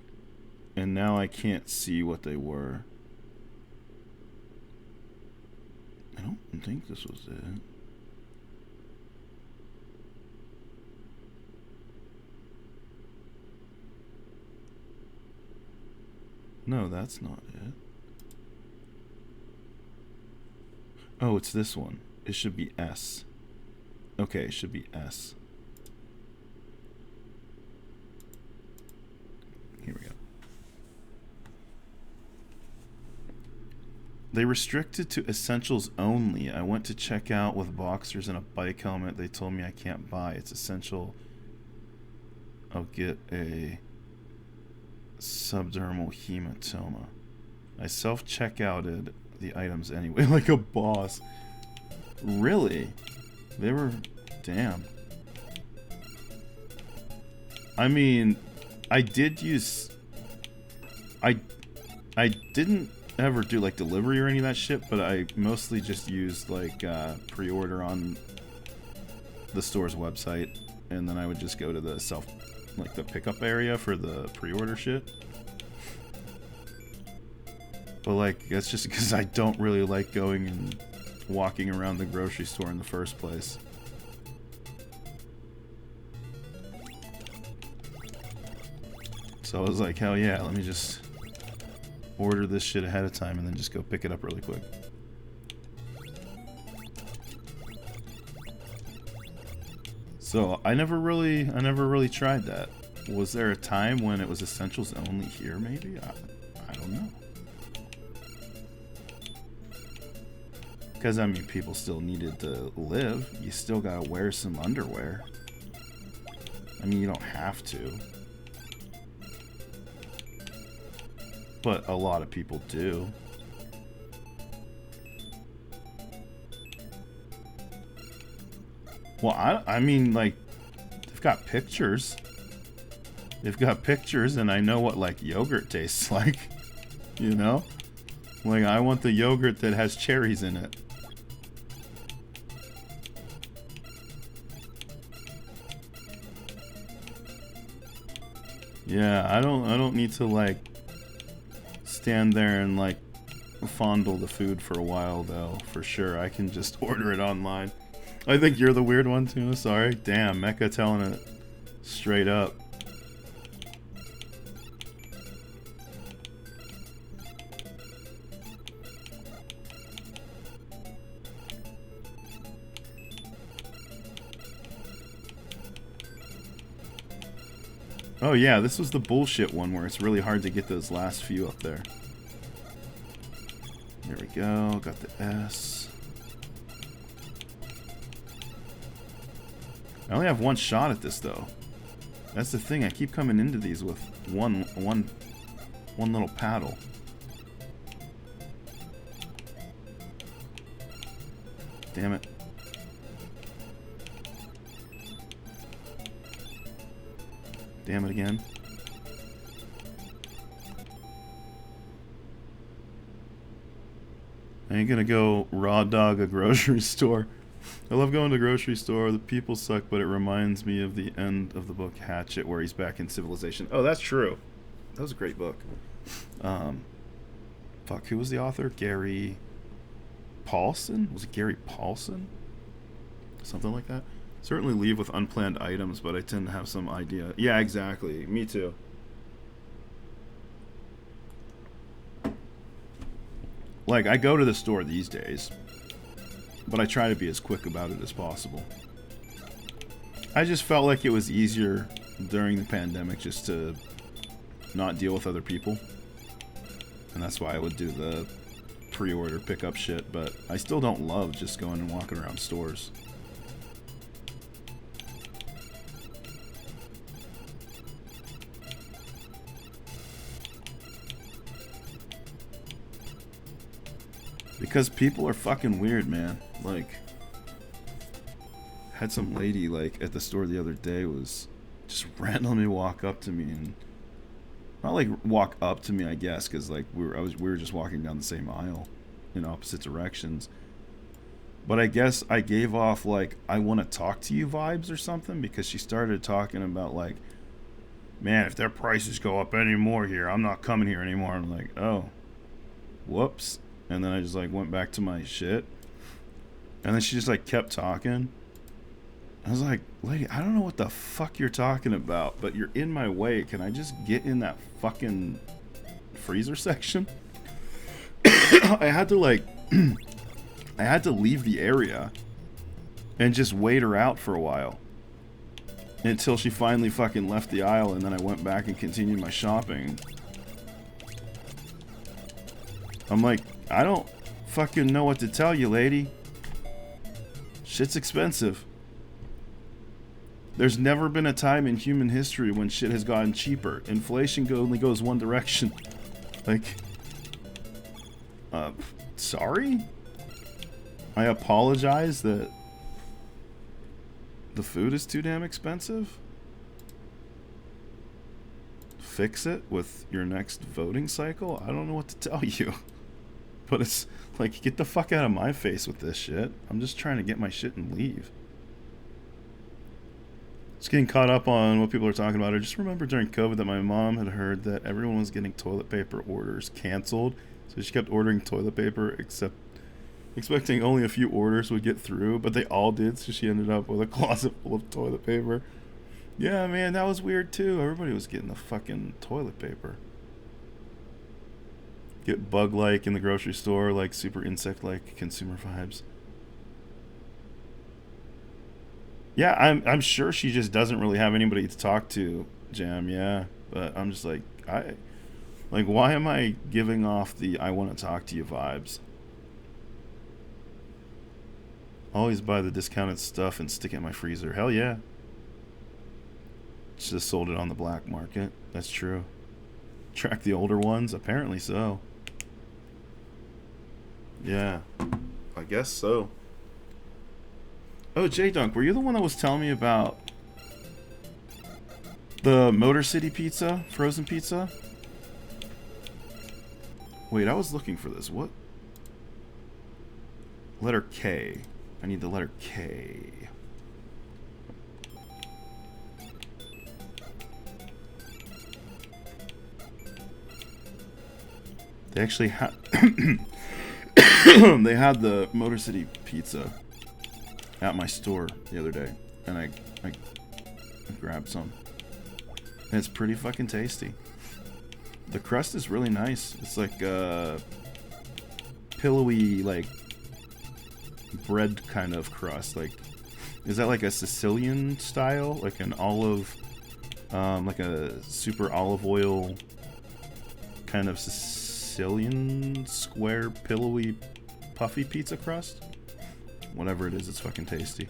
And now I can't see what they were. I don't think this was it. No, that's not it. Oh, it's this one. It should be S. Okay, it should be S. Here we go. They restricted to essentials only. I went to check out with boxers and a bike helmet. They told me I can't buy. It's essential. I'll get a subdermal hematoma. I self-checkouted the items anyway, like a boss. Really? They were... Damn. I mean, I did use... I didn't ever do, like, delivery or any of that shit, but I mostly just used, like, pre-order on the store's website, and then I would just go to the the pickup area for the pre-order shit. But, like, that's just because I don't really like going and walking around the grocery store in the first place. So I was like, hell yeah, let me just order this shit ahead of time and then just go pick it up really quick. So I never really tried that. Was there a time when it was essentials only here, maybe? I don't know. Because, I mean, people still needed to live. You still gotta wear some underwear. I mean, you don't have to. But a lot of people do. Well, I mean, like, they've got pictures. They've got pictures, and I know what, like, yogurt tastes like. You know? Like, I want the yogurt that has cherries in it. Yeah, I don't need to, like, stand there and, like, fondle the food for a while, though, for sure. I can just order it online. I think you're the weird one, too. Sorry. Damn, Mecha telling it straight up. Oh yeah, this was the bullshit one where it's really hard to get those last few up there. There we go, got the S. I only have one shot at this though. That's the thing, I keep coming into these with one little paddle. Damn it. Damn it again. I ain't gonna go raw dog a grocery store. I love going to the grocery store. The people suck, but it reminds me of the end of the book Hatchet where he's back in civilization. Oh, that's true. That was a great book. Fuck, who was the author? Gary Paulson? Was it Gary Paulson? Something like that. Certainly leave with unplanned items, but I tend to have some idea. Yeah, exactly. Me too. Like, I go to the store these days, but I try to be as quick about it as possible. I just felt like it was easier during the pandemic just to not deal with other people. And that's why I would do the pre-order pickup shit, but I still don't love just going and walking around stores. Because people are fucking weird, man. Like, had some lady like at the store the other day was just randomly walk up to me, and not like walk up to me, I guess, because like we were just walking down the same aisle in opposite directions. But I guess I gave off like I want to talk to you vibes or something, because she started talking about like, man, if their prices go up anymore here, I'm not coming here anymore. I'm like, oh, whoops. And then I just like went back to my shit. And then she just like kept talking. I was like, lady, I don't know what the fuck you're talking about, but you're in my way. Can I just get in that fucking freezer section? I had to like, I had to leave the area and just wait her out for a while until she finally fucking left the aisle, and then I went back and continued my shopping. I'm like, I don't fucking know what to tell you, lady. Shit's expensive. There's never been a time in human history when shit has gotten cheaper. Inflation only goes one direction. Like, sorry? I apologize that the food is too damn expensive. Fix it with your next voting cycle? I don't know what to tell you. But it's like, get the fuck out of my face with this shit. I'm just trying to get my shit and leave. Just getting caught up on what people are talking about. I just remember during COVID that my mom had heard that everyone was getting toilet paper orders canceled. So she kept ordering toilet paper, expecting only a few orders would get through, but they all did, so she ended up with a closet full of toilet paper. Yeah, man, that was weird too. Everybody was getting the fucking toilet paper. Get bug-like in the grocery store, like super insect-like consumer vibes. Yeah, I'm sure she just doesn't really have anybody to talk to, Jam, yeah. But I'm just like, why am I giving off the I want to talk to you vibes? Always buy the discounted stuff and stick it in my freezer. Hell yeah. Just sold it on the black market. That's true. Track the older ones? Apparently so. Yeah, I guess so. Oh, J-Dunk, were you the one that was telling me about the Motor City pizza? Frozen pizza? Wait, I was looking for this. What? Letter K. I need the letter K. They actually had... they had the Motor City pizza at my store the other day, and I grabbed some, and it's pretty fucking tasty. The crust is really nice. It's like pillowy, like bread kind of crust. Like, is that like a Sicilian style, like an olive, like a super olive oil kind of Sicilian square pillowy puffy pizza crust? Whatever it is, it's fucking tasty.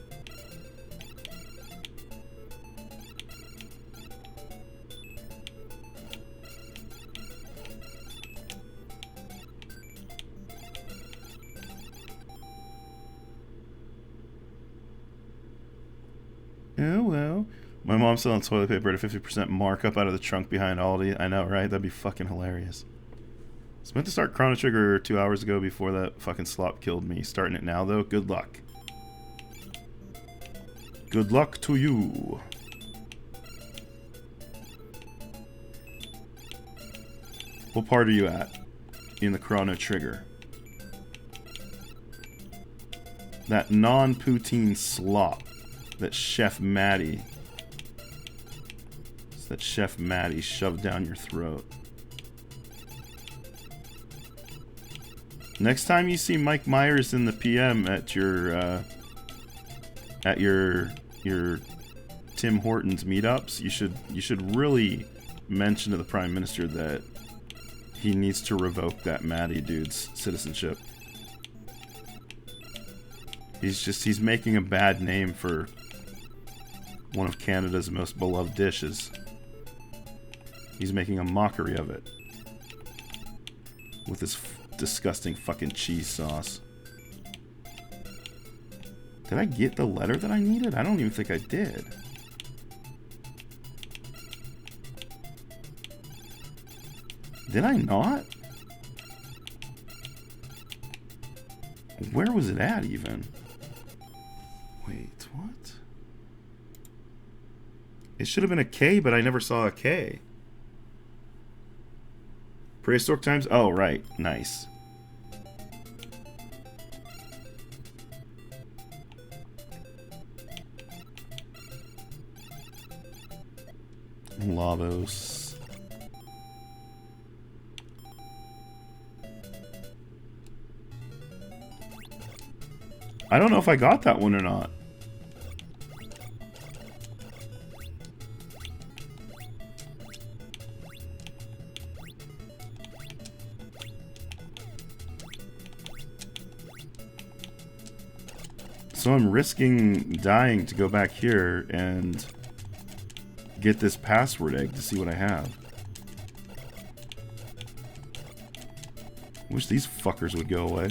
Oh well. My mom's selling toilet paper at a 50% markup out of the trunk behind Aldi. I know, right? That'd be fucking hilarious. I was meant to start Chrono Trigger 2 hours ago before that fucking slop killed me. Starting it now, though. Good luck. Good luck to you. What part are you at in the Chrono Trigger? That non-poutine slop that Chef Maddie shoved down your throat. Next time you see Mike Myers in the PM at your Tim Hortons meetups, you should really mention to the Prime Minister that he needs to revoke that Mazedude's citizenship. He's making a bad name for one of Canada's most beloved dishes. He's making a mockery of it with his disgusting fucking cheese sauce. Did I get the letter that I needed? I don't even think I did. Did I not? Where was it at even? Wait, what? It should have been a K, but I never saw a K. Prehistoric times? Oh, right. Nice. Lavos. I don't know if I got that one or not. So I'm risking dying to go back here and get this password egg to see what I have. Wish these fuckers would go away.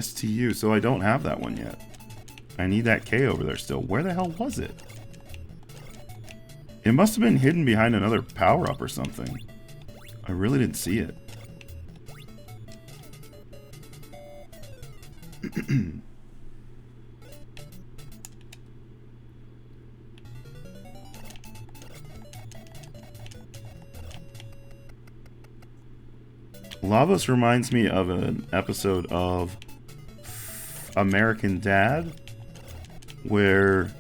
STU, so I don't have that one yet. I need that K over there still. Where the hell was it? It must have been hidden behind another power-up or something. I really didn't see it. Lavos reminds me of an episode of American Dad where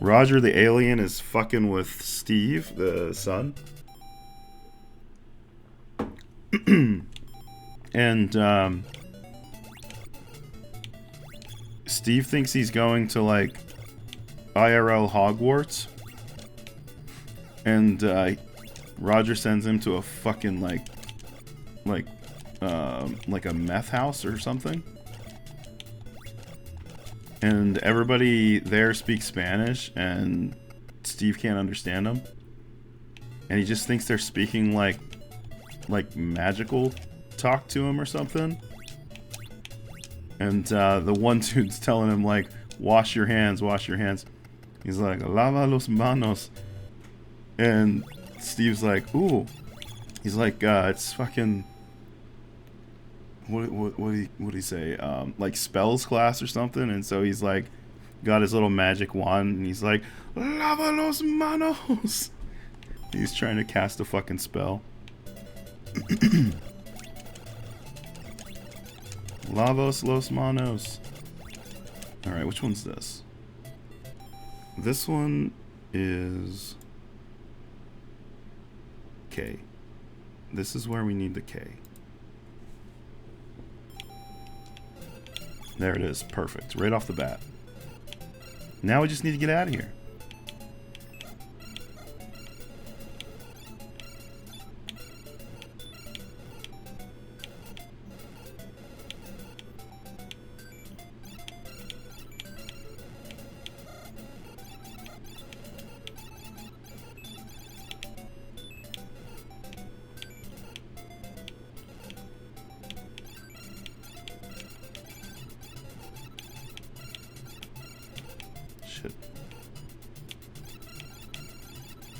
Roger the alien is fucking with Steve, the son. And Steve thinks he's going to like IRL Hogwarts, and Roger sends him to a fucking like a meth house or something. And everybody there speaks Spanish, and Steve can't understand them. And he just thinks they're speaking like magical talk to him or something. And the one dude's telling him like, wash your hands, wash your hands. He's like, lava los manos. And Steve's like, ooh. He's like, it's fucking... What do he say? Like spells class or something. And so he's like, got his little magic wand, and he's like, lava los manos. He's trying to cast a fucking spell. Lavos los manos. Alright, which one's this? This one is K. This is where we need the K. There it is. Perfect. Right off the bat. Now we just need to get out of here.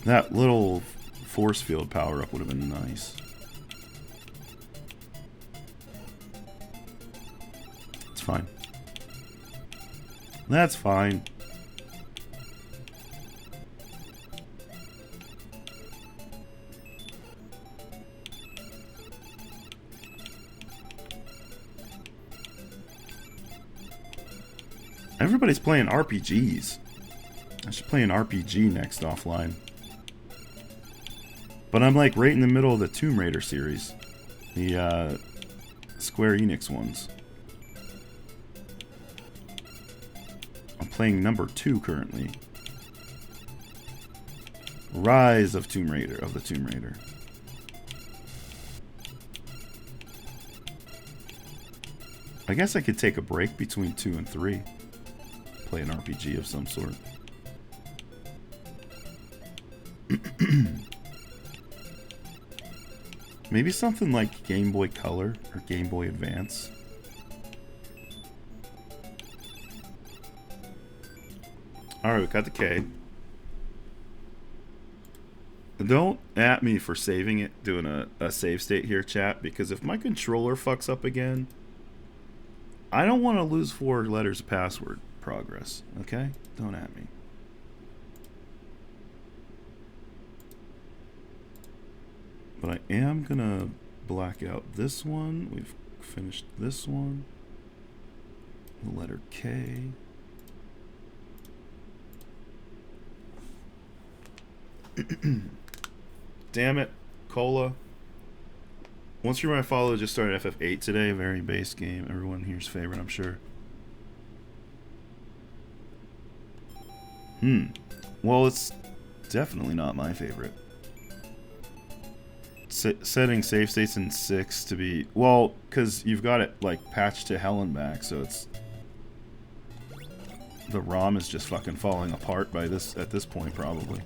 That little force field power up would have been nice. It's fine. That's fine. Everybody's playing RPGs. I should play an RPG next offline. But I'm like right in the middle of the Tomb Raider series. The Square Enix ones. I'm playing number 2 currently. Rise of Tomb Raider, of the Tomb Raider. I guess I could take a break between 2 and 3. Play an RPG of some sort. Maybe something like Game Boy Color or Game Boy Advance. Alright, we got the K. Don't at me for saving it, doing a save state here, chat, because if my controller fucks up again, I don't want to lose 4 letters of password progress, okay? Don't at me. But I am gonna black out this one. We've finished this one. The letter K. Damn it, Cola. Once You're My Follow just started FF8 today. Very base game. Everyone here's favorite, I'm sure. Well, it's definitely not my favorite. Setting save states in 6 to be... Well, because you've got it, like, patched to hell and back, so it's... The ROM is just fucking falling apart by this at this point, probably.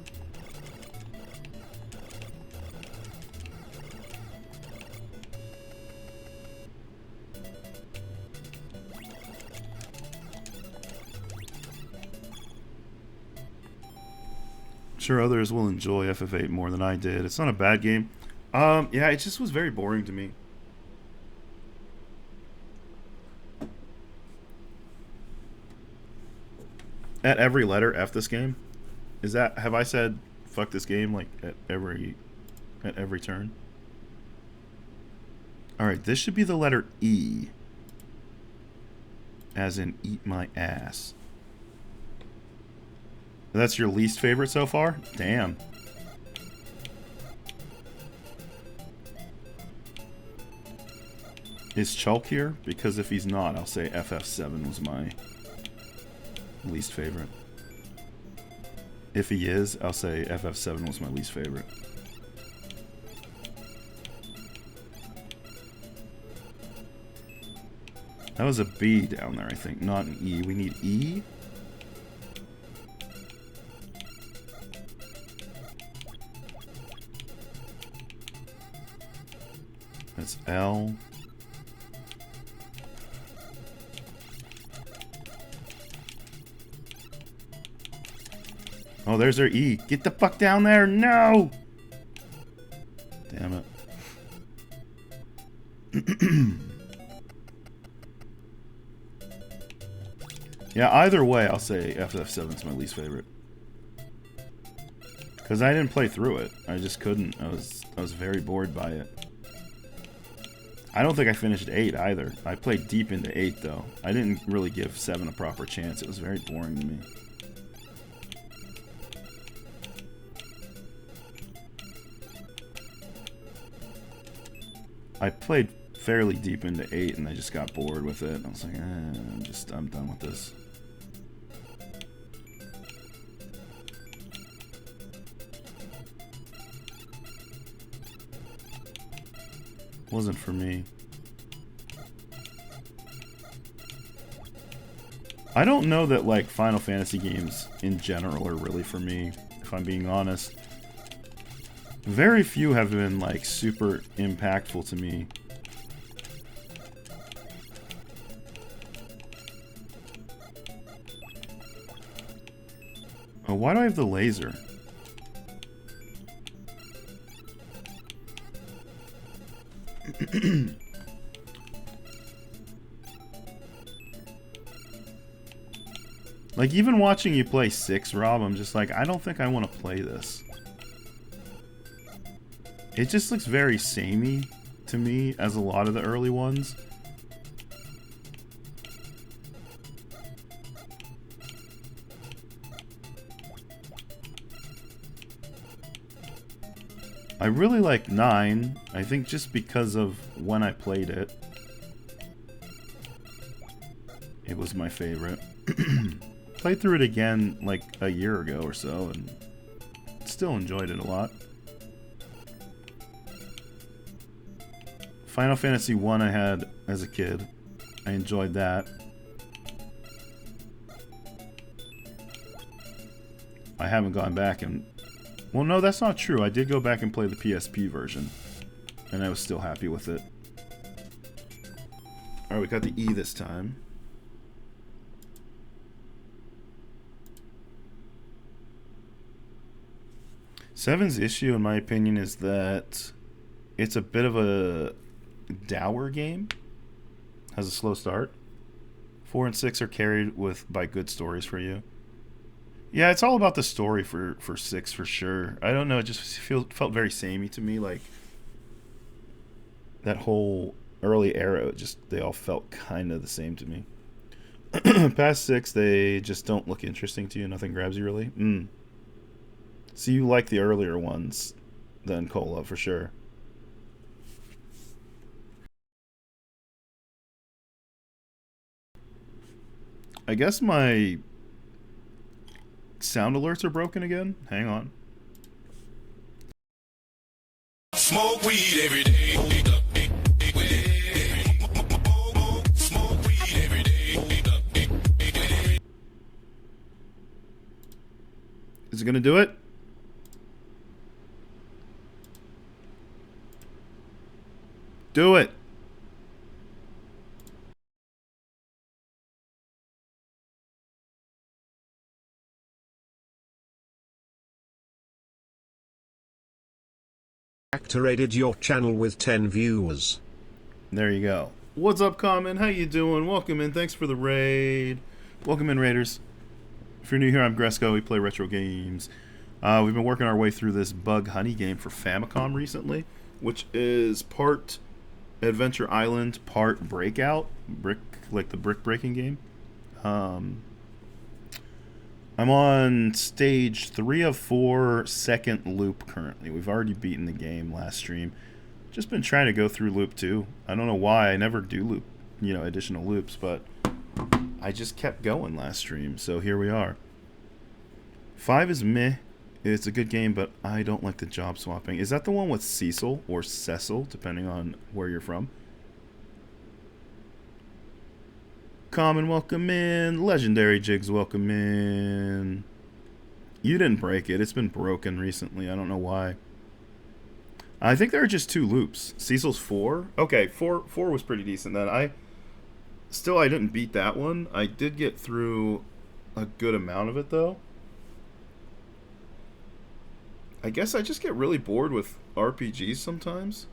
Sure, others will enjoy FF8 more than I did. It's not a bad game. Yeah, it just was very boring to me. At every letter, F this game. Is that, have I said fuck this game like at every turn? Alright, this should be the letter E. As in eat my ass. That's your least favorite so far? Damn. Is Chulk here? Because if he's not, I'll say FF7 was my least favorite. If he is, I'll say FF7 was my least favorite. That was a B down there, I think, not an E. We need E? That's L. Oh, there's our E. Get the fuck down there! No! Damn it. Yeah, either way, I'll say FF7's my least favorite. Because I didn't play through it. I just couldn't. I was very bored by it. I don't think I finished 8 either. I played deep into 8 though. I didn't really give 7 a proper chance. It was very boring to me. I played fairly deep into 8 and I just got bored with it. I was like, I'm done with this. Wasn't for me. I don't know that like Final Fantasy games in general are really for me, if I'm being honest. Very few have been like super impactful to me. Oh, why do I have the laser? Like, even watching you play 6, Rob, I'm just like, I don't think I want to play this. It just looks very samey to me, as a lot of the early ones. I really like 9, I think just because of when I played it. It was my favorite. Played through it again like a year ago or so, and still enjoyed it a lot. Final Fantasy 1 I had as a kid. I enjoyed that. I haven't gone back and... Well, no, that's not true. I did go back and play the PSP version, and I was still happy with it. Alright, we got the E this time. Seven's issue, in my opinion, is that it's a bit of a dour game. Has a slow start. 4 and 6 are carried by good stories for you. Yeah, it's all about the story for 6 for sure. I don't know, it just felt very samey to me. Like that whole early era, they all felt kind of the same to me. Past 6, they just don't look interesting to you. Nothing grabs you really. So you like the earlier ones than Cola for sure. I guess my sound alerts are broken again. Hang on. Smoke weed every day. Smoke weed every day. Is it gonna do it? Do it. Activated your channel with 10 viewers. There you go. What's up, Common? How you doing? Welcome in. Thanks for the raid. Welcome in, Raiders. If you're new here, I'm Gresco. We play retro games. We've been working our way through this Bug Honey game for Famicom recently, which is part Adventure Island, part Breakout, like the brick breaking game. I'm on stage 3 of 4, second loop currently. We've already beaten the game last stream. Just been trying to go through loop 2. I don't know why. I never do loop, additional loops, but I just kept going last stream, so here we are. 5 is meh. It's a good game, but I don't like the job swapping. Is that the one with Cecil or Cecil, depending on where you're from? Common, welcome in. Legendary Jigs, welcome in. You didn't break it. It's been broken recently. I don't know why. I think there are just 2 loops. Cecil's 4? Okay, 4 was pretty decent then. I didn't beat that one. I did get through a good amount of it, though. I guess I just get really bored with RPGs sometimes.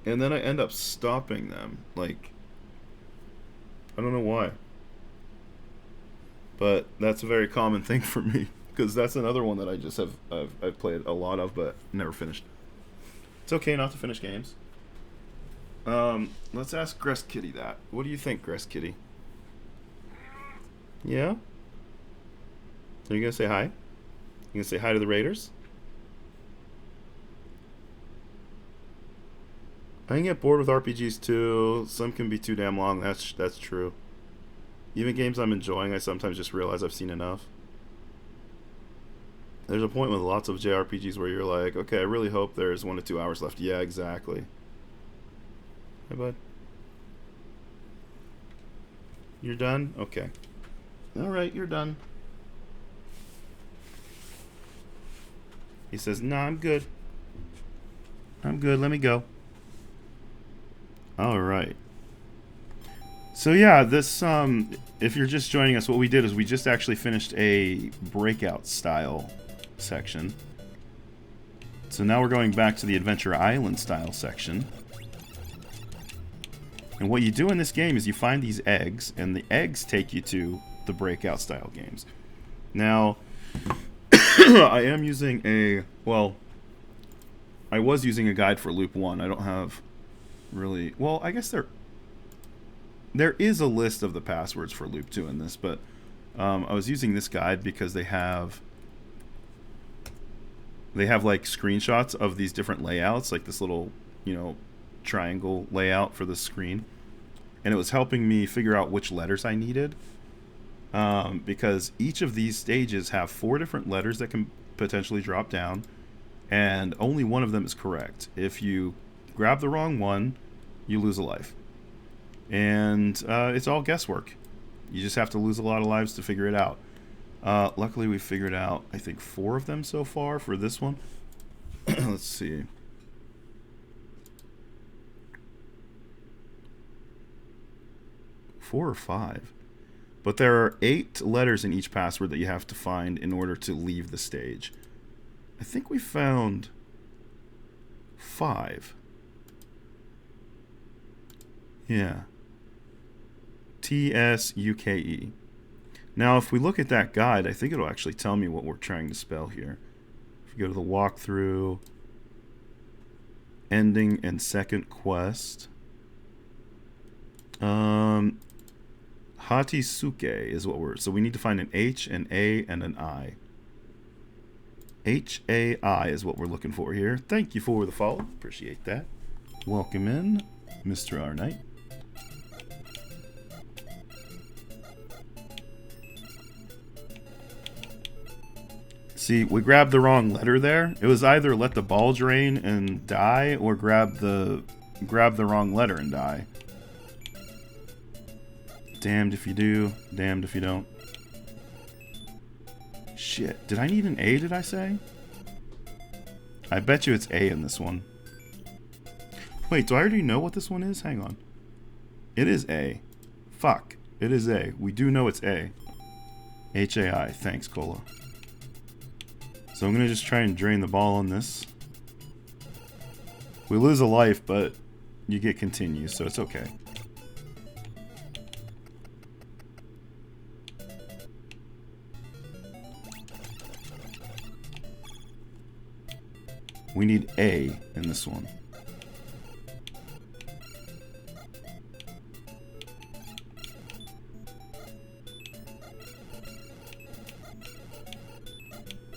And then I end up stopping them. Like, I don't know why. But that's a very common thing for me. Because that's another one that I just I've played a lot of, but never finished. It's okay not to finish games. Let's ask Gress Kitty that. What do you think, Gress Kitty? Yeah? Are you going to say hi? You can say hi to the Raiders. I can get bored with RPGs too. Some can be too damn long. That's true. Even games I'm enjoying, I sometimes just realize I've seen enough. There's a point with lots of JRPGs where you're like, okay, I really hope there's 1 to 2 hours left. Yeah, exactly. Hey, bud. You're done? Okay. Alright, you're done. He says, nah, I'm good. I'm good, let me go. Alright. So yeah, this, if you're just joining us, what we did is we just actually finished a breakout style section. So now we're going back to the Adventure Island style section. And what you do in this game is you find these eggs, and the eggs take you to the breakout style games. Now, I am using I was using a guide for Loop 1. I don't have really... Well, I guess there is a list of the passwords for Loop 2 in this, but I was using this guide because they have they have like screenshots of these different layouts, like this little, you know, triangle layout for the screen, and it was helping me figure out which letters I needed, because each of these stages have 4 different letters that can potentially drop down, and only one of them is correct. If you grab the wrong one, you lose a life, and it's all guesswork. You just have to lose a lot of lives to figure it out. Luckily we figured out, I think, 4 of them so far for this one. Let's see. Four or 5. But there are 8 letters in each password that you have to find in order to leave the stage. I think we found 5. Yeah. TSUKE. Now, if we look at that guide, I think it'll actually tell me what we're trying to spell here. If we go to the walkthrough, ending and second quest. Hatisuke is what we're... So we need to find an H, an A, and an I. H-A-I is what we're looking for here. Thank you for the follow. Appreciate that. Welcome in, Mr. R. Knight. See, we grabbed the wrong letter there. It was either let the ball drain and die, or grab the wrong letter and die. Damned if you do, damned if you don't. Shit, did I need an A, did I say? I bet you it's A in this one. Wait, do I already know what this one is? Hang on. It is A. Fuck, it is A. We do know it's A. H-A-I, thanks, Cola. So I'm going to just try and drain the ball on this. We lose a life, but you get continue, so it's okay. We need A in this one.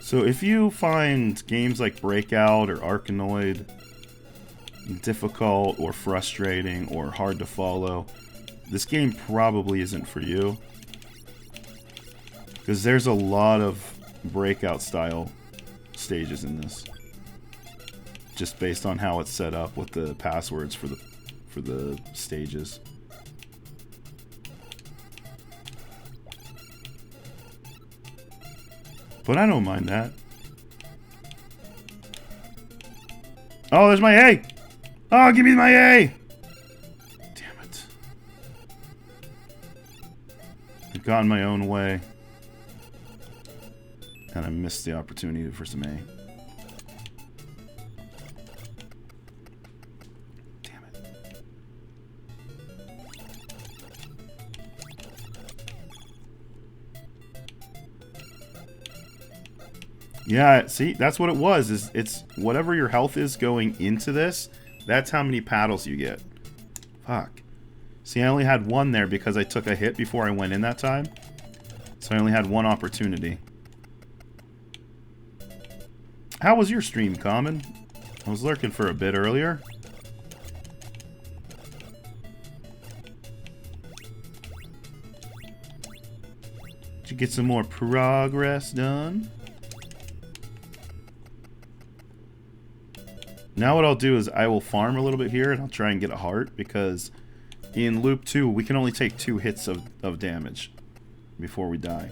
So if you find games like Breakout or Arkanoid difficult or frustrating or hard to follow, this game probably isn't for you. Because there's a lot of Breakout style stages in this. Just based on how it's set up with the passwords for the stages. But I don't mind that. Oh, there's my A! Oh, give me my A! Damn it. I've gotten my own way. And I missed the opportunity for some A. Yeah, see, that's what it was. Is it's whatever your health is going into this, that's how many paddles you get. Fuck. See, I only had 1 there because I took a hit before I went in that time. So I only had 1 opportunity. How was your stream, Common? I was lurking for a bit earlier. Did you get some more progress done? Now what I'll do is I will farm a little bit here and I'll try and get a heart, because in loop 2 we can only take 2 hits of damage before we die.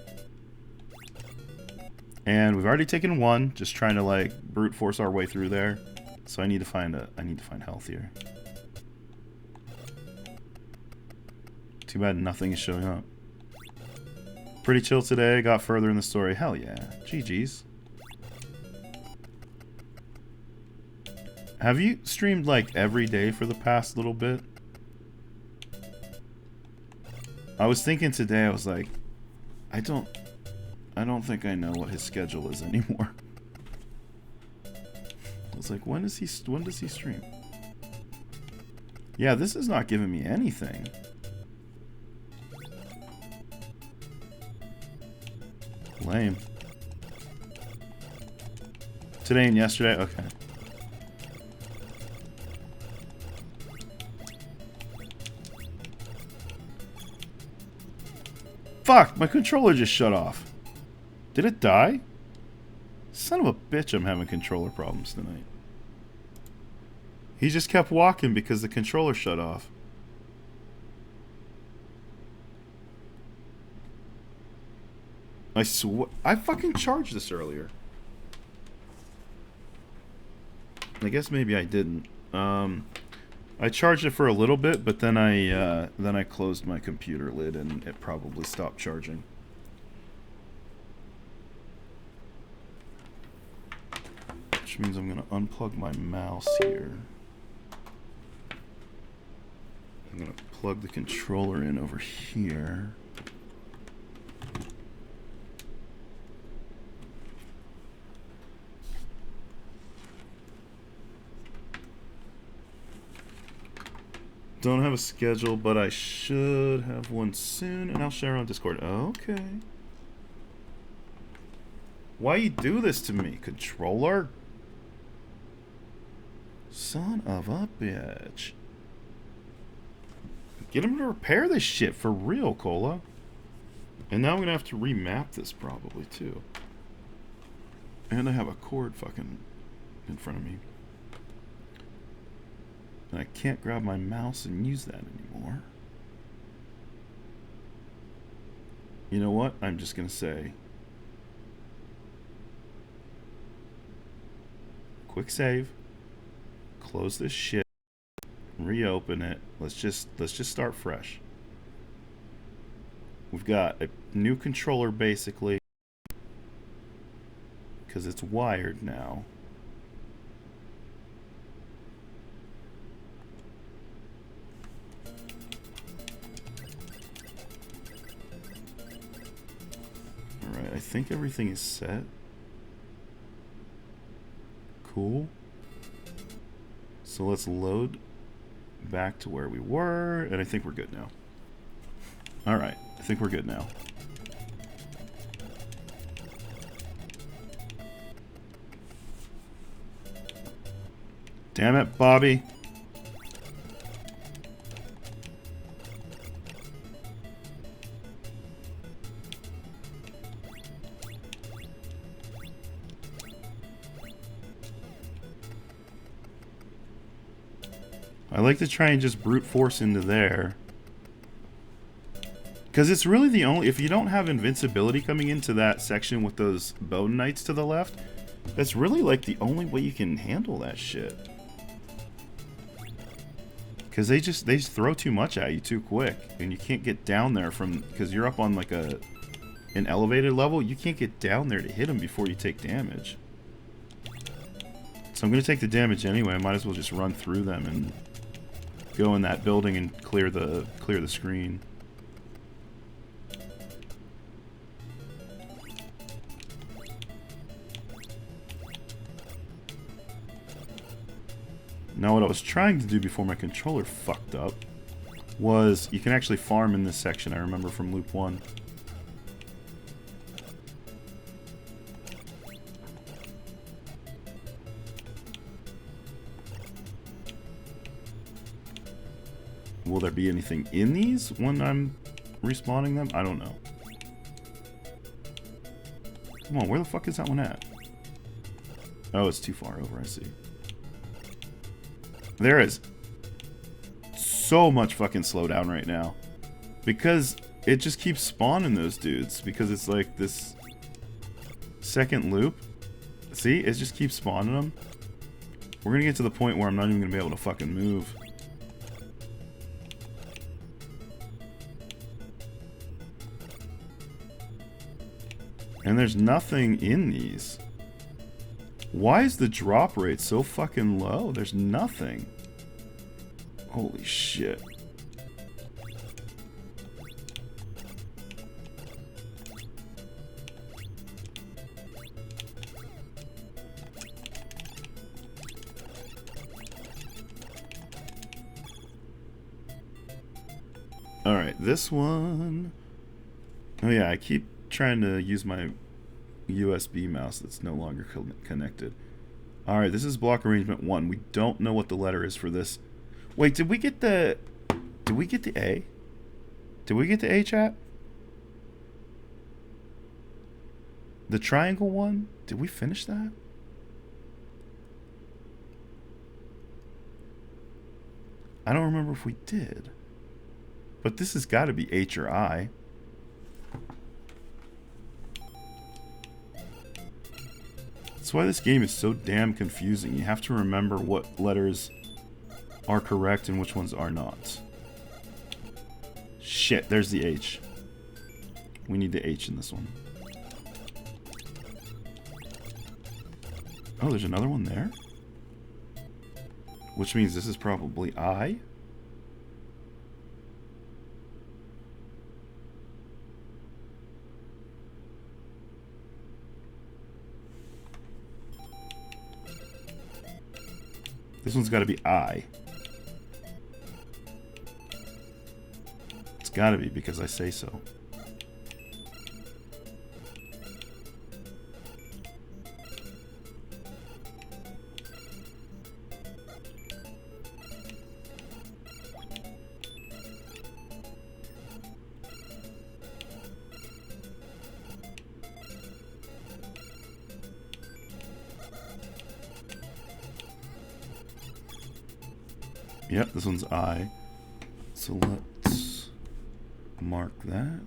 And we've already taken 1, just trying to like brute force our way through there. So I need to find health here. Too bad nothing is showing up. Pretty chill today, got further in the story. Hell yeah. GG's. Have you streamed like every day for the past little bit? I was thinking today, I was like, I don't think I know what his schedule is anymore. I was like, when does he stream? Yeah, this is not giving me anything. Lame. Today and yesterday? Okay. Fuck! My controller just shut off. Did it die? Son of a bitch, I'm having controller problems tonight. He just kept walking because the controller shut off. I fucking charged this earlier. I guess maybe I didn't. I charged it for a little bit, but then I closed my computer lid and it probably stopped charging. Which means I'm gonna unplug my mouse here. I'm gonna plug the controller in over here. Don't have a schedule, but I should have one soon, and I'll share on Discord. Okay. Why you do this to me, controller? Son of a bitch. Get him to repair this shit for real, Cola. And now I'm gonna have to remap this probably too. And I have a cord fucking in front of me. And I can't grab my mouse and use that anymore. You know what? I'm just gonna say quick save. Close this shit. Reopen it. Let's just start fresh. We've got a new controller basically because it's wired now. Alright, I think everything is set. Cool. So let's load back to where we were, and I think we're good now. Alright, I think we're good now. Damn it, Bobby. I like to try and just brute force into there. Because it's really the only... If you don't have invincibility coming into that section with those bone knights to the left, that's really like the only way you can handle that shit. Because they just throw too much at you too quick. And you can't get down there from... Because you're up on like an elevated level. You can't get down there to hit them before you take damage. So I'm going to take the damage anyway. I might as well just run through them and go in that building and clear the screen. Now what I was trying to do before my controller fucked up was you can actually farm in this section, I remember from Loop 1. Will there be anything in these when I'm respawning them? I don't know. Come on, where the fuck is that one at? Oh, it's too far over, I see. There is so much fucking slowdown right now. Because it just keeps spawning those dudes. Because it's like this second loop. See? It just keeps spawning them. We're gonna get to the point where I'm not even gonna be able to fucking move. And there's nothing in these. Why is the drop rate so fucking low? There's nothing. Holy shit. Alright, this one... Oh yeah, I keep trying to use my USB mouse that's no longer connected. Alright, this is block arrangement 1. We don't know what the letter is for this. Wait, did we get the... Did we get the A? Did we get the A, chat? The triangle one? Did we finish that? I don't remember if we did. But this has got to be H or I. That's why this game is so damn confusing. You have to remember what letters are correct and which ones are not. Shit, there's the H. We need the H in this one. Oh, there's another one there? Which means this is probably I? This one's got to be I. It's got to be because I say so. Yep, this one's I. So let's mark that.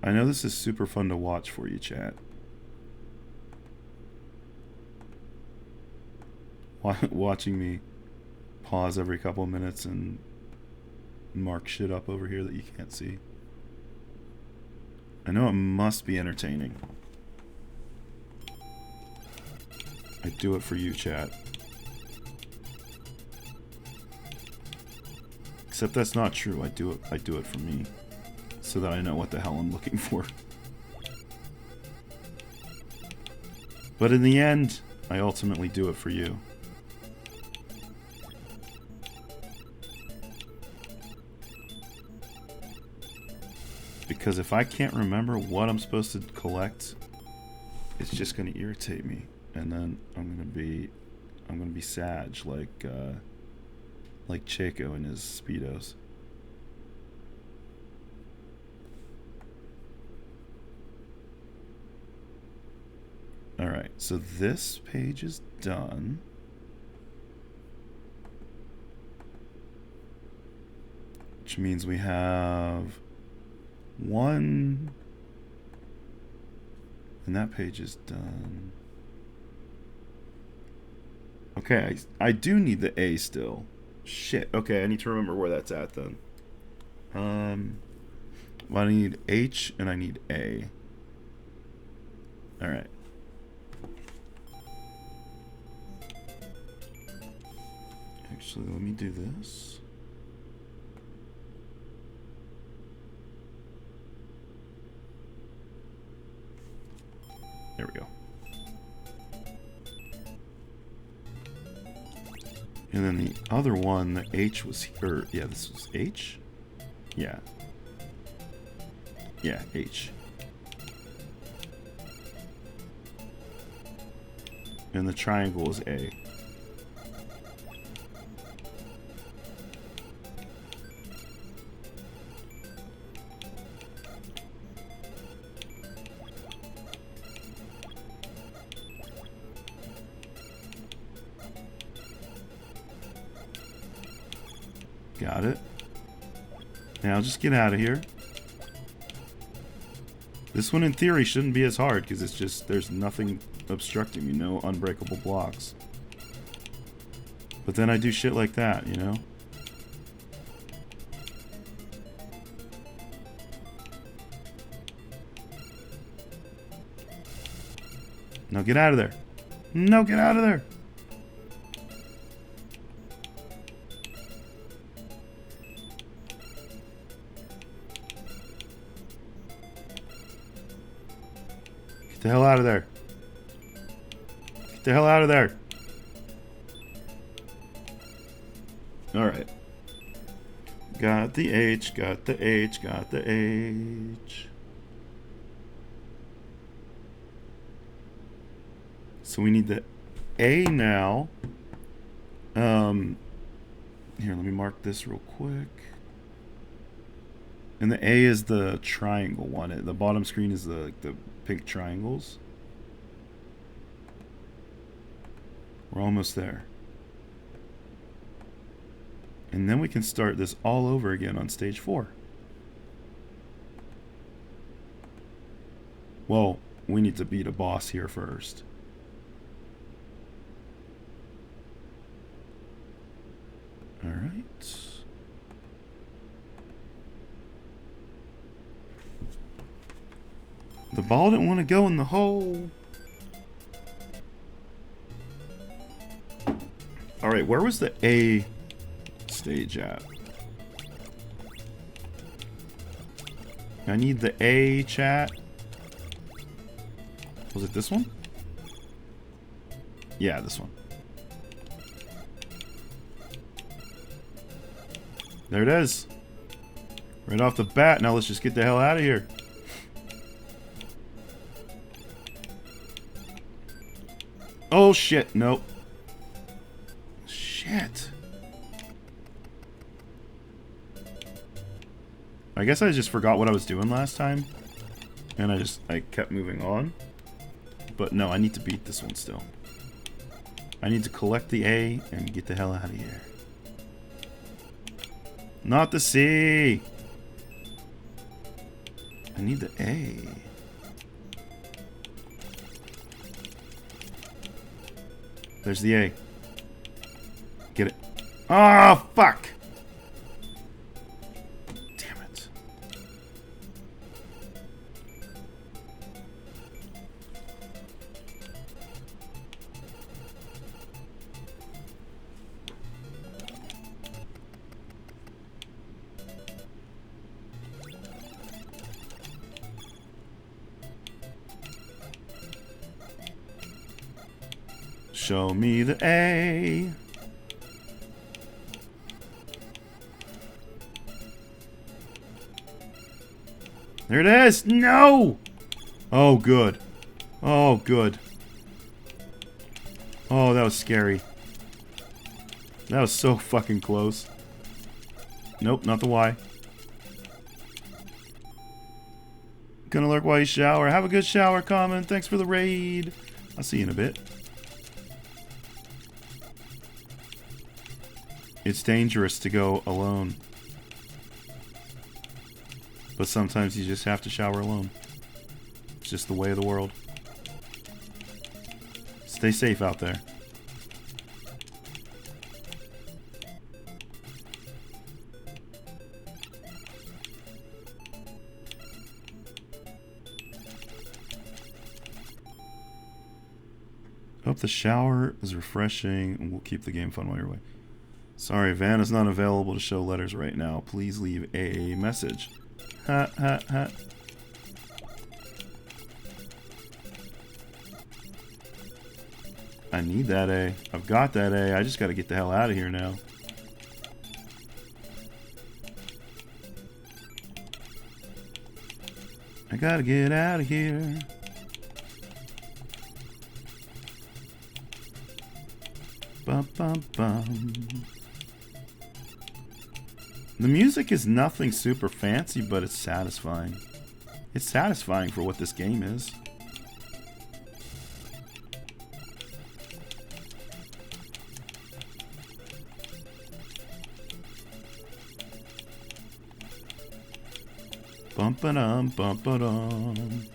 I know this is super fun to watch for you, chat. Watching me pause every couple of minutes and mark shit up over here that you can't see. I know it must be entertaining. I do it for you, chat. Except that's not true. I do it for me, so that I know what the hell I'm looking for. But in the end, I ultimately do it for you. Because if I can't remember what I'm supposed to collect, it's just gonna irritate me, and then I'm gonna be sad, like Chaco in his Speedos. Alright, so this page is done. Which means we have one, and that page is done. Okay, I do need the A still. Shit. Okay, I need to remember where that's at then. Well, I need H and I need A. Alright. Actually, let me do this. There we go. And then the other one, the H was here. Yeah, this was H? Yeah. Yeah, H. And the triangle is A. Got it. Now just get out of here. This one in theory shouldn't be as hard because it's just there's nothing obstructing me, no unbreakable blocks. But then I do shit like that, you know? No, get out of there. No, get out of there. Get the hell out of there. Get the hell out of there. Alright. Got the H, got the H, got the H. So we need the A now. Here, let me mark this real quick. And the A is the triangle one. The bottom screen is the pink triangles. We're almost there. And then we can start this all over again on stage 4. Well, we need to beat a boss here first. Alright. The ball didn't want to go in the hole. Alright, where was the A stage at? I need the A, chat. Was it this one? Yeah, this one. There it is. Right off the bat. Now let's just get the hell out of here. Oh shit, nope. Shit. I guess I just forgot what I was doing last time. And I kept moving on. But no, I need to beat this one still. I need to collect the A and get the hell out of here. Not the C. I need the A. There's the A. Get it. Oh, fuck. Damn it. Show me the A. There it is. No! Oh, good. Oh, good. Oh, that was scary. That was so fucking close. Nope, not the Y. Gonna lurk while you shower. Have a good shower, Common. Thanks for the raid. I'll see you in a bit. It's dangerous to go alone. But sometimes you just have to shower alone. It's just the way of the world. Stay safe out there. Hope the shower is refreshing and we'll keep the game fun while you're away. Sorry, Van is not available to show letters right now. Please leave a message. Ha ha ha. I need that A. I've got that A. I just gotta get the hell out of here now. I gotta get out of here. Bum bum bum. The music is nothing super fancy, but it's satisfying. It's satisfying for what this game is. Bum-ba-dum, bum-ba-dum.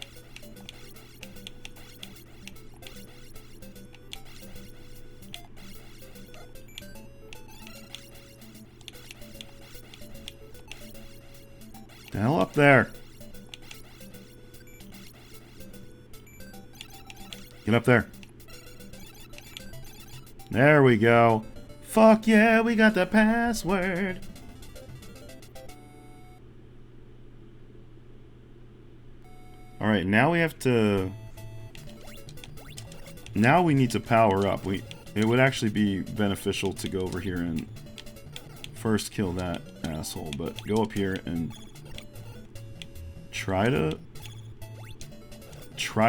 The hell up there. Get up there. There we go. Fuck yeah, we got the password. Alright, now we have to... Now we need to power up. It would actually be beneficial to go over here and first kill that asshole, but go up here and try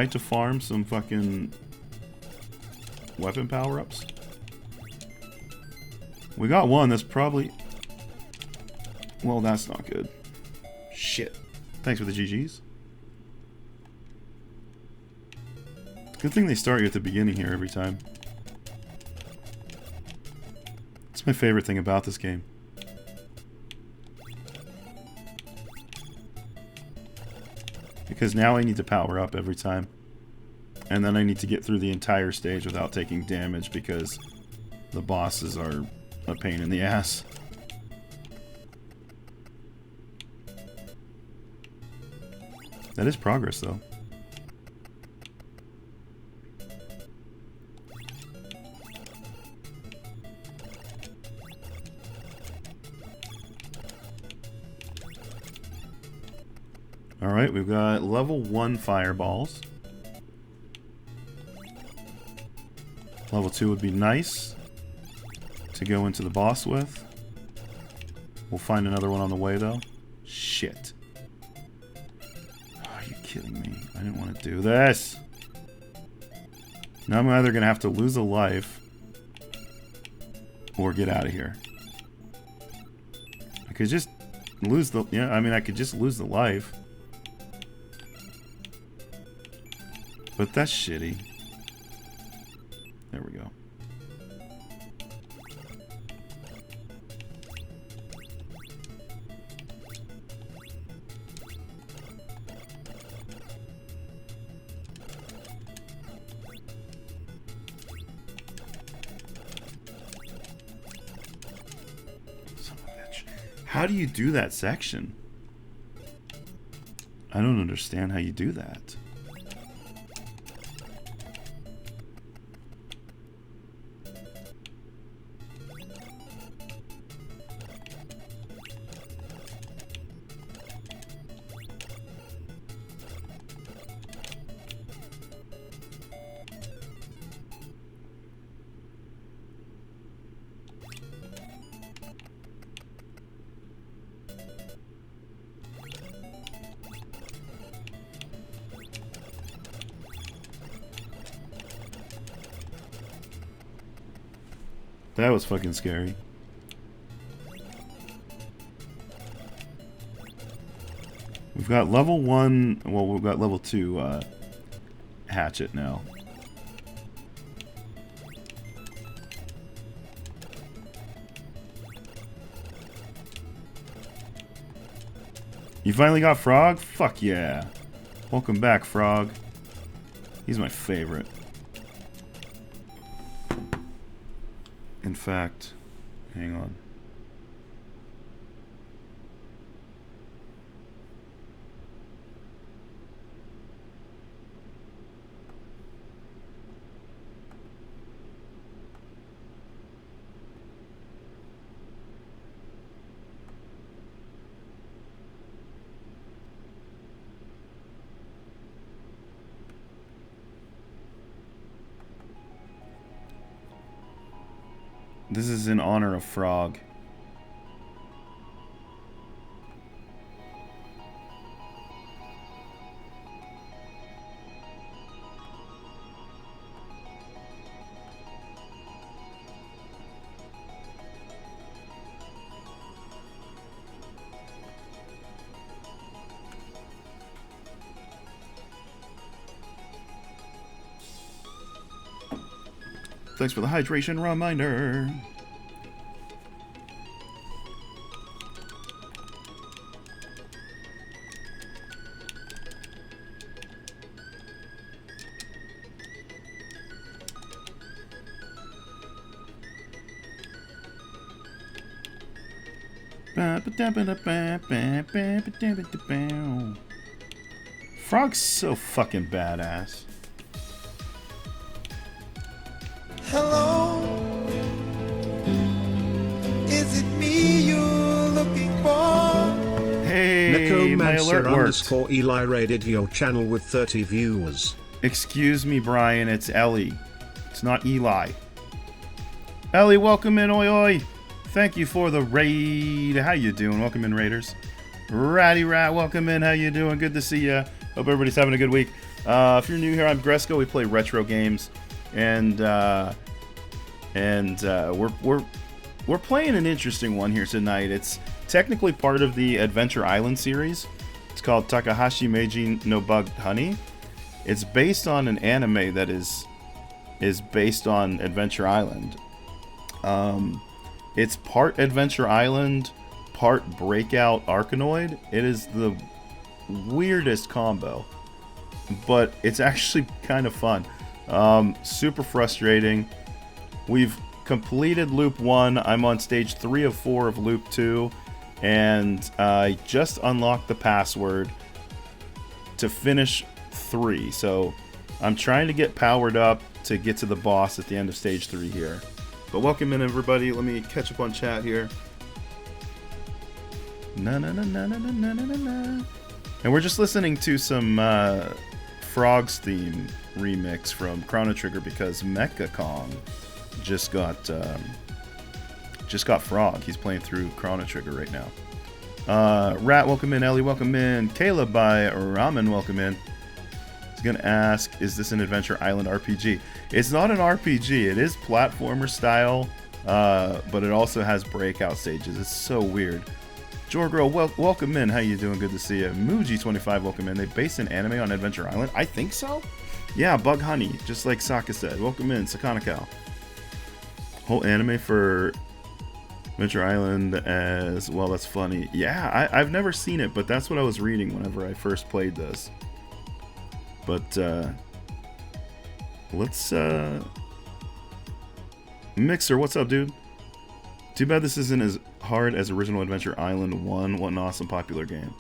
to farm some fucking weapon power-ups. We got one that's probably... Well, that's not good. Shit. Thanks for the GGs. Good thing they start you at the beginning here every time. That's my favorite thing about this game. Because now I need to power up every time. And then I need to get through the entire stage without taking damage because the bosses are a pain in the ass. That is progress, though. Alright, we've got level 1 fireballs. Level 2 would be nice to go into the boss with. We'll find another one on the way, though. Shit. Are you kidding me? I didn't want to do this. Now I'm either going to have to lose a life or get out of here. I could just lose the... Yeah, I mean, I could just lose the life. But that's shitty. There we go. Son of a bitch. How do you do that section? I don't understand how you do that. That was fucking scary. We've got level 1, well, we've got level 2 hatchet now. You finally got Frog? Fuck yeah. Welcome back, Frog. He's my favorite. In fact, hang on. This is in honor of Frog. Thanks for the hydration reminder. Frog's so fucking badass. Hello, is it me you're looking for? Hey, my alert worked. Eli raided your channel with 30 viewers. Excuse me, Brian, it's Ellie. It's not Eli. Ellie, welcome in, oi oi. Thank you for the raid. How you doing? Welcome in, Raiders. Ratty Rat, welcome in. How you doing? Good to see ya. Hope everybody's having a good week. If you're new here, I'm Gresco. We play retro games. and we're playing an interesting one here tonight. It's technically part of the Adventure Island series. It's called Takahashi Meijin no Bug-tte. It's based on an anime that is based on Adventure Island. It's part Adventure Island, part Breakout Arkanoid. It is the weirdest combo, but it's actually kind of fun. Super frustrating. We've completed loop 1. I'm on stage 3 of 4 of loop 2, and I just unlocked the password to finish 3. So I'm trying to get powered up to get to the boss at the end of stage 3 here. But welcome in, everybody. Let me catch up on chat here. Na na na na na na na na. And we're just listening to some Frog's theme remix from Chrono Trigger because MkVaff just got Frog. He's playing through Chrono Trigger right now. Rat, welcome in. Ellie, welcome in. Caleb by Ramen, welcome in. Gonna ask, is this an Adventure Island RPG? It's not an RPG. It is platformer style, but it also has breakout stages. It's so weird. Jorgirl, welcome in. How you doing? Good to see you. Muji25, welcome in. They based an anime on Adventure Island? I think so. Yeah, Bug Honey, just like Saka said. Welcome in, Sakanakal. Whole anime for Adventure Island as well. That's funny. Yeah, I've never seen it, but that's what I was reading whenever I first played this. But let's Mixer, what's up, dude? Too bad this isn't as hard as original Adventure Island 1. What an awesome popular game.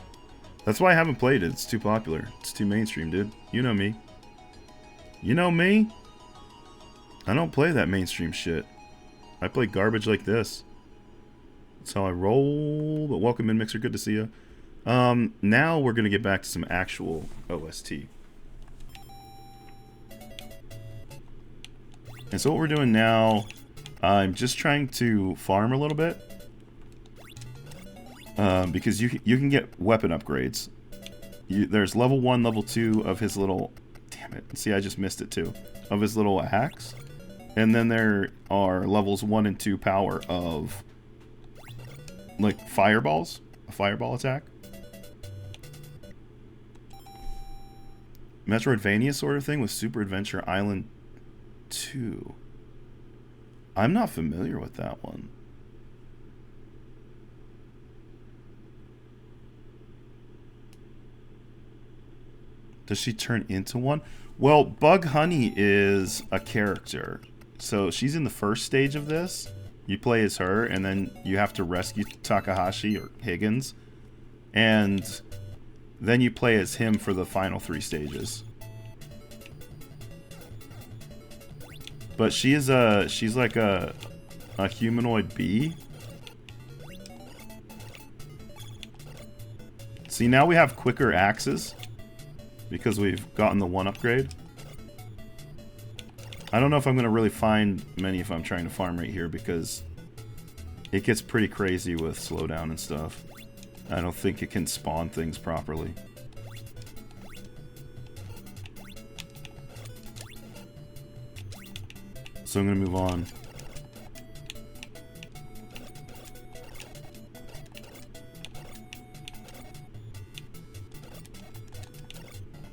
That's why I haven't played it. It's too popular. It's too mainstream, dude. You know me. You know me? I don't play that mainstream shit. I play garbage like this. That's how I roll. But welcome in, Mixer. Good to see you. Now we're going to get back to some actual OST. And so what we're doing now, I'm just trying to farm a little bit. Because you can get weapon upgrades. There's level 1, level 2 of his little... Damn it. See, I just missed it too. Of his little axe. And then there are levels 1 and 2 power of... like fireballs. A fireball attack. Metroidvania sort of thing with Super Adventure Island 2. I'm not familiar with that one. Does she turn into one? Well, Bug Honey is a character. So she's in the first stage of this. You play as her, and then you have to rescue Takahashi or Higgins. And then you play as him for the final 3 stages. But she's like a humanoid bee. See, now we have quicker axes because we've gotten the 1 upgrade. I don't know if I'm going to really find many if I'm trying to farm right here because it gets pretty crazy with slowdown and stuff. I don't think it can spawn things properly. So I'm going to move on.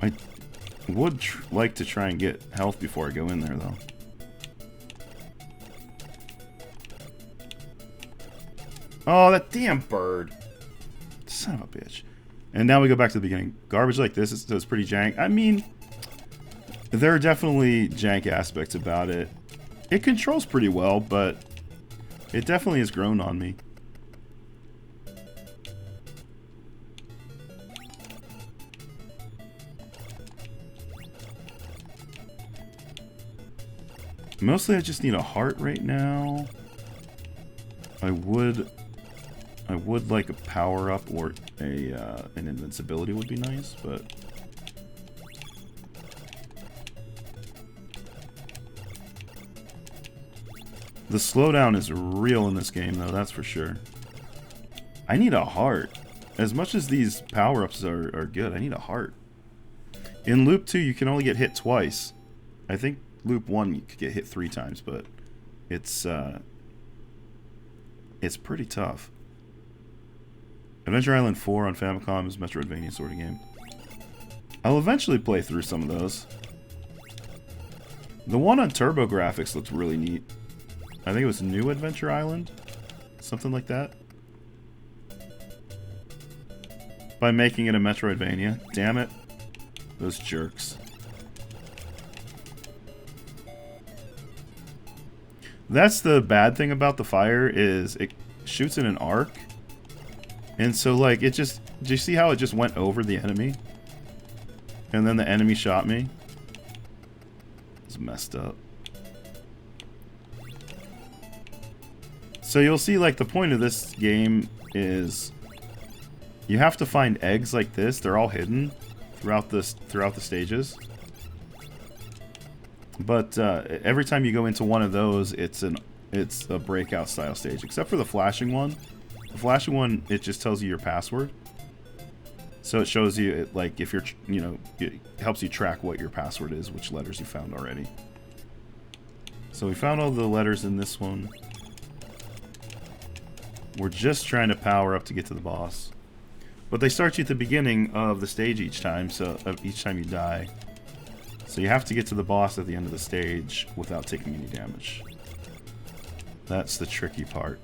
I would like to try and get health before I go in there, though. Oh, that damn bird. Son of a bitch. And now we go back to the beginning. Garbage like this is pretty jank. I mean, there are definitely jank aspects about it. It controls pretty well, but it definitely has grown on me. Mostly I just need a heart right now. I would like a power up or an invincibility would be nice, but the slowdown is real in this game, though, that's for sure. I need a heart. As much as these power-ups are good, I need a heart. In Loop 2, you can only get hit twice. I think loop 1, you could get hit 3 times, but it's pretty tough. Adventure Island 4 on Famicom is a Metroidvania sort of game. I'll eventually play through some of those. The one on TurboGrafx looks really neat. I think it was New Adventure Island? Something like that. By making it a Metroidvania. Damn it. Those jerks. That's the bad thing about the fire, is it shoots in an arc. And so, like, it just... Do you see how it just went over the enemy? And then the enemy shot me? It's messed up. So you'll see, like, the point of this game is... You have to find eggs like this. They're all hidden throughout the stages. But every time you go into one of those, it's a breakout style stage. Except for the flashing one. The flashing one, it just tells you your password. So it shows you, like, if you're, you know, it helps you track what your password is, which letters you found already. So we found all the letters in this one. We're just trying to power up to get to the boss. But they start you at the beginning of the stage each time, so each time you die. So you have to get to the boss at the end of the stage without taking any damage. That's the tricky part.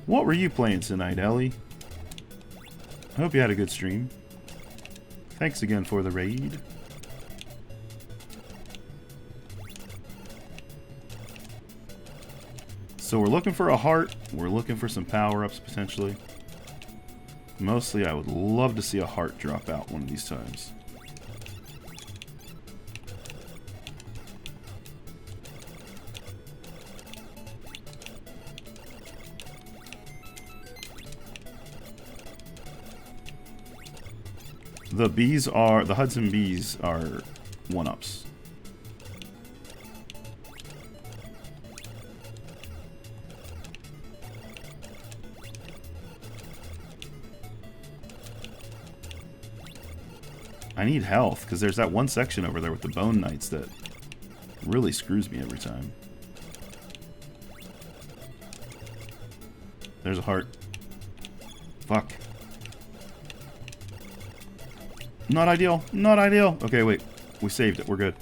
What were you playing tonight, Ellie? I hope you had a good stream. Thanks again for the raid. So we're looking for a heart. We're looking for some power-ups, potentially. Mostly, I would love to see a heart drop out one of these times. The Hudson bees are 1-ups. I need health, because there's that one section over there with the Bone Knights that really screws me every time. There's a heart. Fuck. Not ideal. Not ideal. Okay, wait. We saved it. We're good.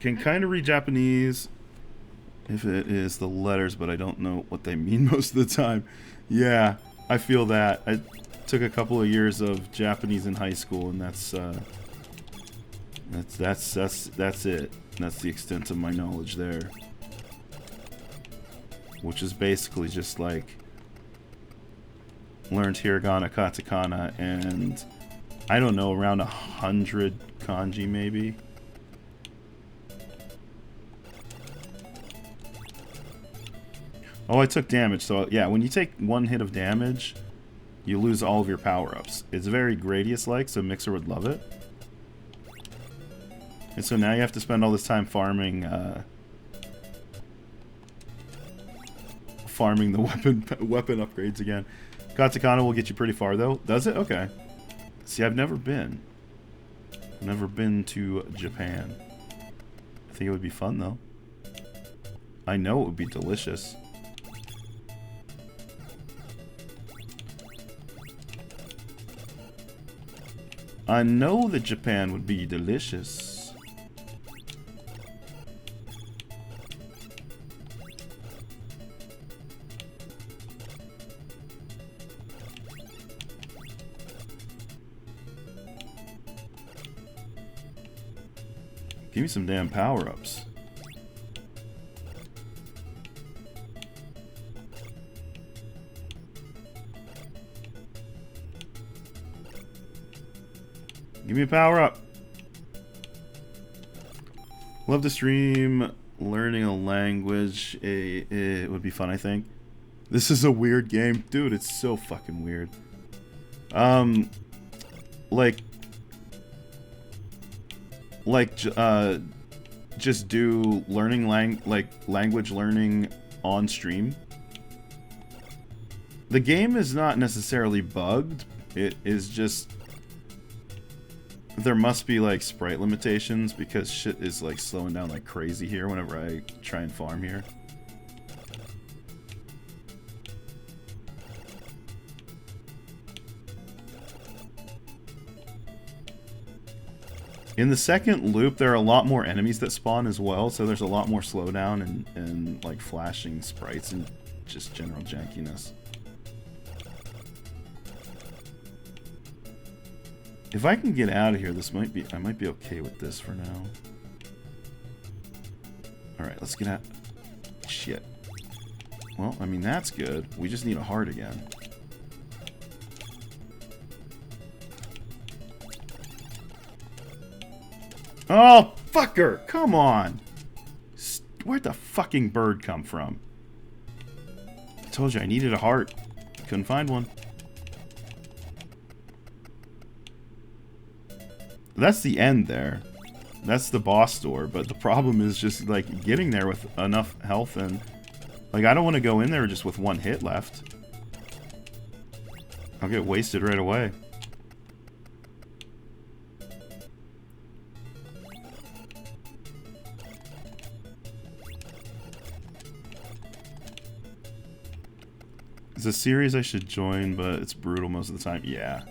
Can kind of read Japanese if it is the letters, but I don't know what they mean most of the time. Yeah, I feel that. I took a couple of years of Japanese in high school, and that's it. That's the extent of my knowledge there. Which is basically just like learned hiragana, katakana, and I don't know, around 100 kanji maybe. Oh, I took damage, so yeah, when you take one hit of damage, you lose all of your power-ups. It's very Gradius-like, so Mixer would love it. And so now you have to spend all this time farming farming the weapon upgrades again. Katakana will get you pretty far, though. Does it? Okay. See, I've never been. Never been to Japan. I think it would be fun, though. I know it would be delicious. I know that Japan would be delicious. Give me some damn power-ups. Give me a power-up. Love to stream learning a language. It would be fun, I think. This is a weird game. Dude, it's so fucking weird. Just do learning language learning on stream. The game is not necessarily bugged. It is just there must be like sprite limitations because shit is like slowing down like crazy here whenever I try and farm here. In the second loop, there are a lot more enemies that spawn as well, so there's a lot more slowdown and like flashing sprites and just general jankiness. If I can get out of here, I might be okay with this for now. Alright, let's get out. Shit. Well, I mean, that's good. We just need a heart again. Oh, fucker! Come on! Where'd the fucking bird come from? I told you I needed a heart. Couldn't find one. That's the end there. That's the boss door, but the problem is just, like, getting there with enough health and... Like, I don't want to go in there just with one hit left. I'll get wasted right away. It's a series I should join, but it's brutal most of the time. Yeah.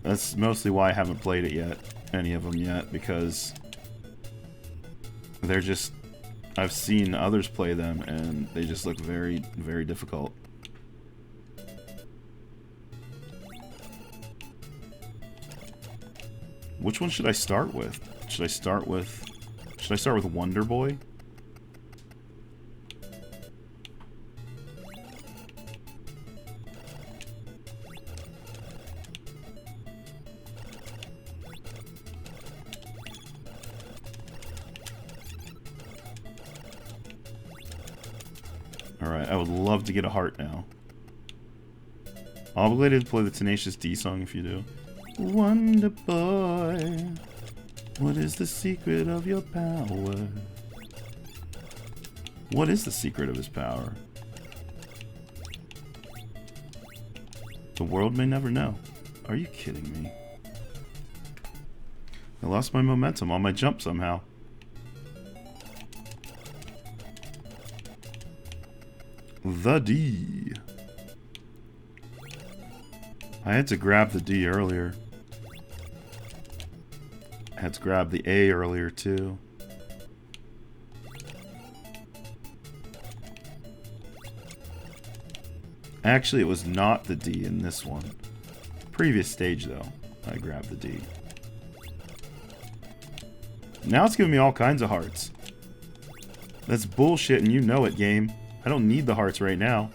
That's mostly why I haven't played it yet. Any of them yet, because they're just... I've seen others play them, and they just look very, very difficult. Which one should I start with? Should I start with Wonder Boy? Alright, I would love to get a heart now. Obligated to play the Tenacious D song if you do. Wonder Boy, what is the secret of your power? What is the secret of his power? The world may never know. Are you kidding me? I lost my momentum on my jump somehow. The D. I had to grab the D earlier. I had to grab the A earlier too. Actually, it was not the D in this one. Previous stage though, I grabbed the D. Now it's giving me all kinds of hearts. That's bullshit and you know it, game. I don't need the hearts right now.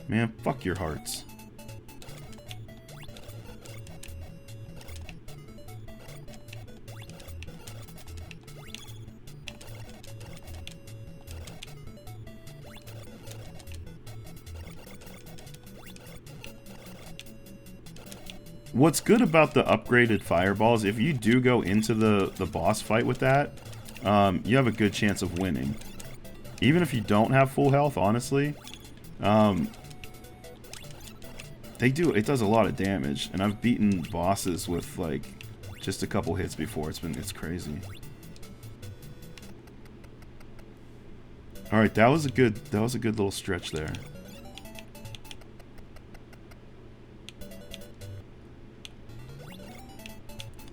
Man, fuck your hearts. What's good about the upgraded fireballs, if you do go into the boss fight with that, you have a good chance of winning. Even if you don't have full health, honestly. It does a lot of damage, and I've beaten bosses with like just a couple hits before. It's crazy. All right, that was a good little stretch there.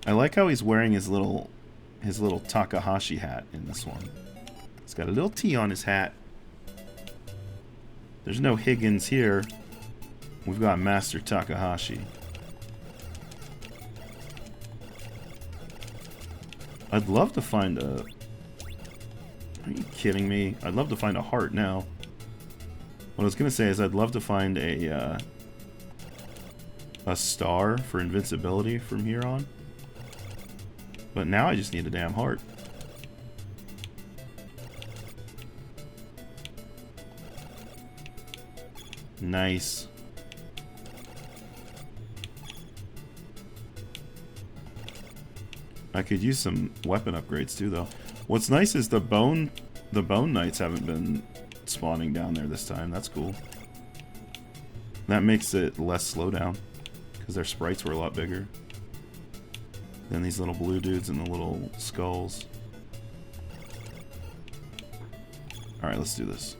I like how he's wearing his little Takahashi hat in this one. He's got a little T on his hat. There's no Higgins here. We've got Master Takahashi. I'd love to find a... Are you kidding me? I'd love to find a heart now. What I was going to say is I'd love to find a star for invincibility from here on. But now I just need a damn heart. Nice. I could use some weapon upgrades too, though. What's nice is the bone knights haven't been spawning down there this time. That's cool. That makes it less slowdown, because their sprites were a lot bigger than these little blue dudes and the little skulls. Alright, let's do this.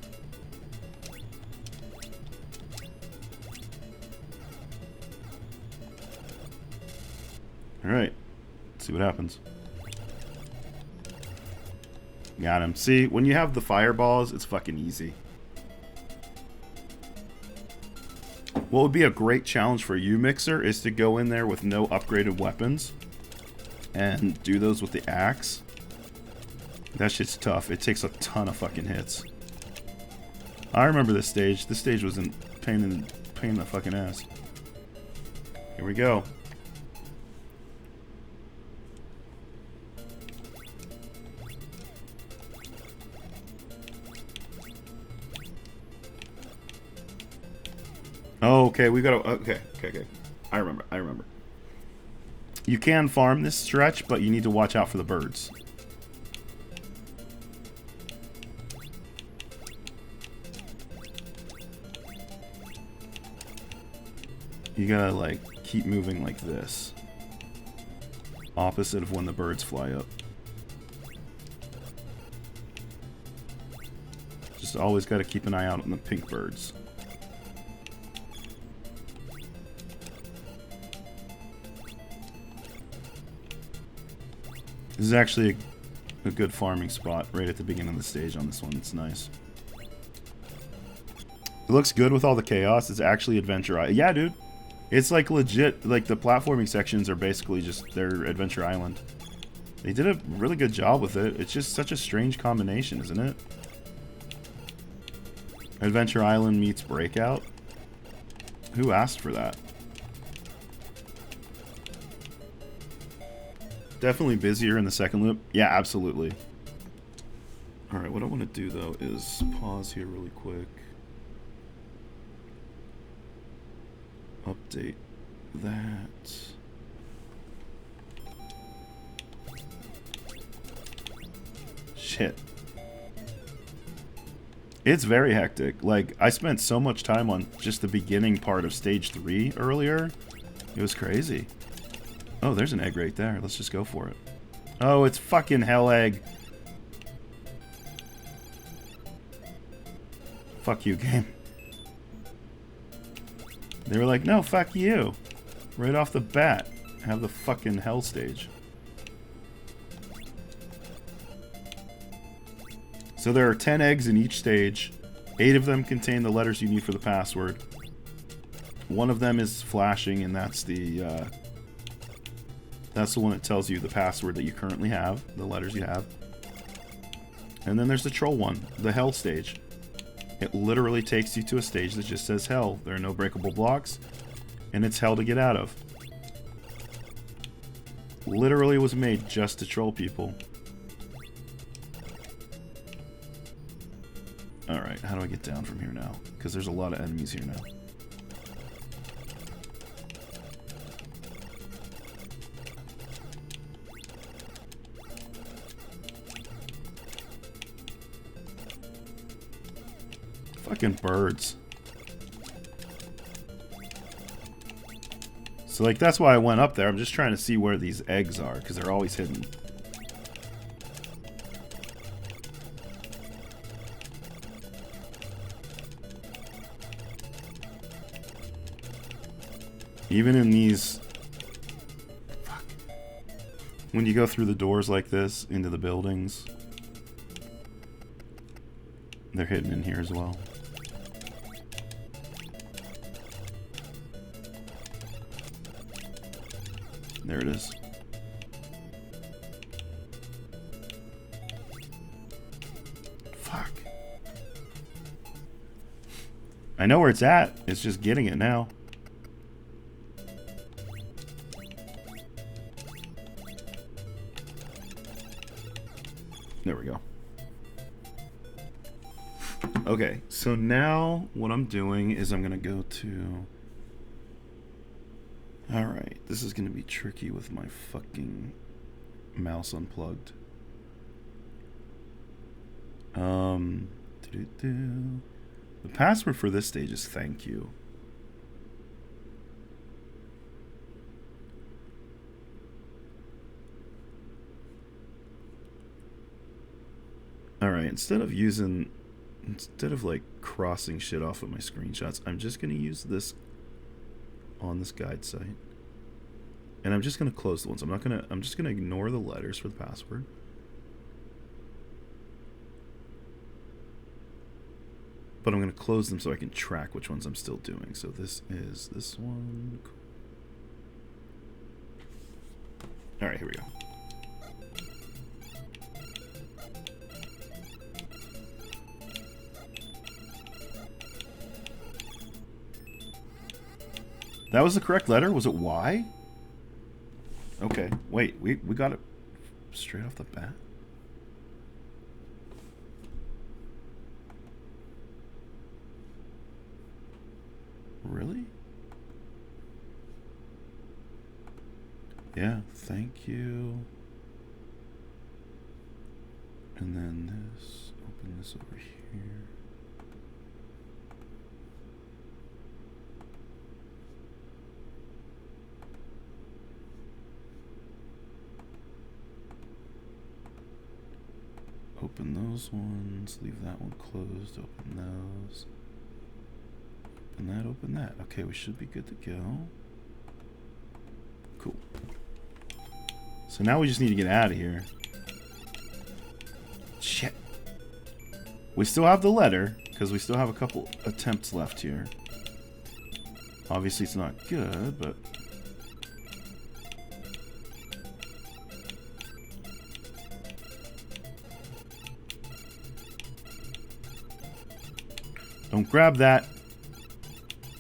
Alright, let's see what happens. Got him. See, when you have the fireballs, it's fucking easy. What would be a great challenge for you, Mixer, is to go in there with no upgraded weapons and do those with the axe. That shit's tough. It takes a ton of fucking hits. I remember this stage. This stage was in pain in the fucking ass. Here we go. Oh, okay, we gotta... Okay. I remember. You can farm this stretch, but you need to watch out for the birds. You gotta, like, keep moving like this. Opposite of when the birds fly up. Just always gotta keep an eye out on the pink birds. This is actually a good farming spot right at the beginning of the stage on this one. It's nice. It looks good with all the chaos. It's actually Adventure Island. Yeah, dude. It's like legit. Like the platforming sections are basically just their Adventure Island. They did a really good job with it. It's just such a strange combination, isn't it? Adventure Island meets Breakout. Who asked for that? Definitely busier in the second loop. Yeah, absolutely. Alright, what I want to do though is pause here really quick. Update that. Shit. It's very hectic. Like, I spent so much time on just the beginning part of stage 3 earlier. It was crazy. Oh, there's an egg right there. Let's just go for it. Oh, it's fucking hell egg. Fuck you, game. They were like, no, fuck you. Right off the bat. Have the fucking hell stage. So there are 10 eggs in each stage. 8 of them contain the letters you need for the password. One of them is flashing, and that's the one that tells you the password that you currently have, the letters you have. And then there's the troll one, the hell stage. It literally takes you to a stage that just says hell. There are no breakable blocks, and it's hell to get out of. Literally was made just to troll people. Alright, how do I get down from here now? Because there's a lot of enemies here now. Fucking birds. So, like, that's why I went up there. I'm just trying to see where these eggs are, because they're always hidden. Even in these... Fuck. When you go through the doors like this, into the buildings, they're hidden in here as well. There it is. Fuck. I know where it's at. It's just getting it now. There we go. Okay, so now what I'm doing is I'm gonna go to... Alright, this is gonna be tricky with my fucking mouse unplugged. The password for this stage is thank you. Alright, instead of like crossing shit off of my screenshots, I'm just going to use this on this guide site. And I'm just going to close the ones. I'm just going to ignore the letters for the password. But I'm going to close them so I can track which ones I'm still doing. So this is this one. Alright, here we go. That was the correct letter? Was it Y? Okay, wait, we got it straight off the bat? Really? Yeah, thank you. And then this, open this over here. Open those ones, leave that one closed, open those. Open that. Okay, we should be good to go. Cool. So now we just need to get out of here. Shit. We still have the letter, because we still have a couple attempts left here. Obviously it's not good, but... Don't grab that.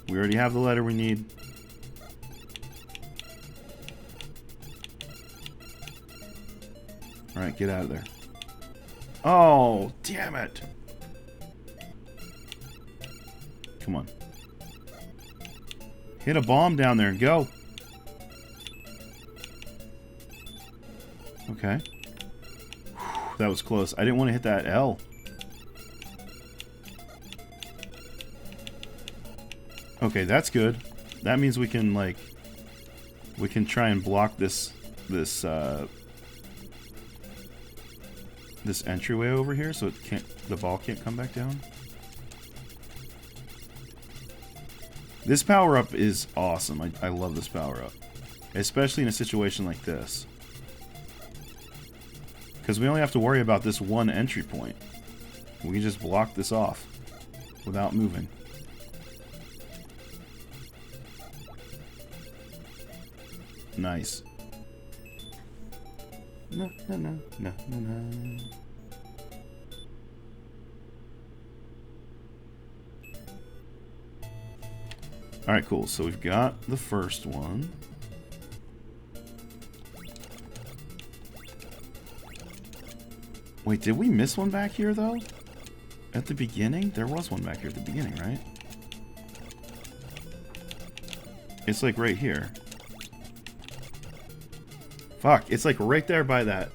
We already have the letter we need. Alright, get out of there. Oh, damn it. Come on. Hit a bomb down there and go. Okay. Whew, that was close. I didn't want to hit that L. Okay, that's good. That means we can, like, we can try and block this entryway over here, so the ball can't come back down. This power-up is awesome. I love this power-up. Especially in a situation like this. Because we only have to worry about this one entry point. We can just block this off without moving. Nice. No. Alright, cool. So we've got the first one. Wait, did we miss one back here, though? At the beginning? There was one back here at the beginning, right? It's like right here. Fuck, it's like right there by that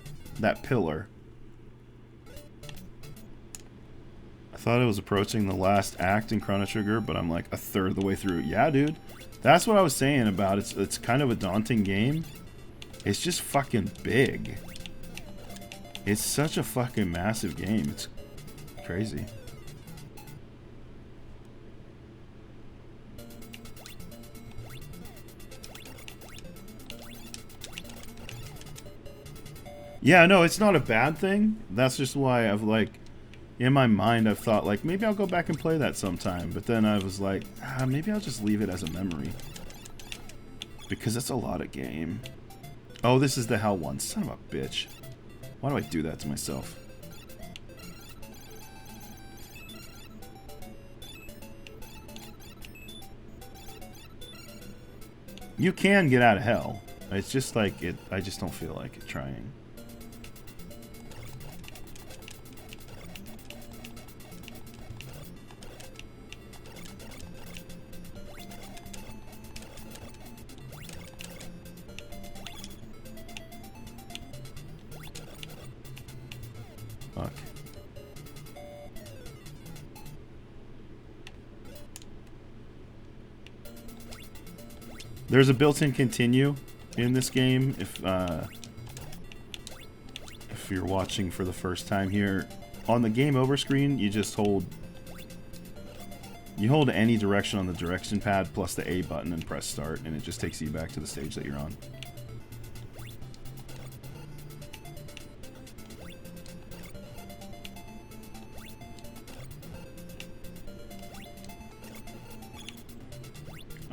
pillar. I thought it was approaching the last act in Chrono Trigger, but I'm like a third of the way through. Yeah, dude. That's what I was saying about it. It's kind of a daunting game. It's just fucking big. It's such a fucking massive game. It's crazy. Yeah, no, it's not a bad thing. That's just why I've, like, in my mind, I've thought, like, maybe I'll go back and play that sometime. But then I was like, maybe I'll just leave it as a memory. Because it's a lot of game. Oh, this is the hell one. Son of a bitch. Why do I do that to myself? You can get out of hell. It's just like, I just don't feel like it trying. Fuck. There's a built-in continue in this game. If you're watching for the first time here, on the game over screen, you just hold any direction on the direction pad plus the A button and press start, and it just takes you back to the stage that you're on.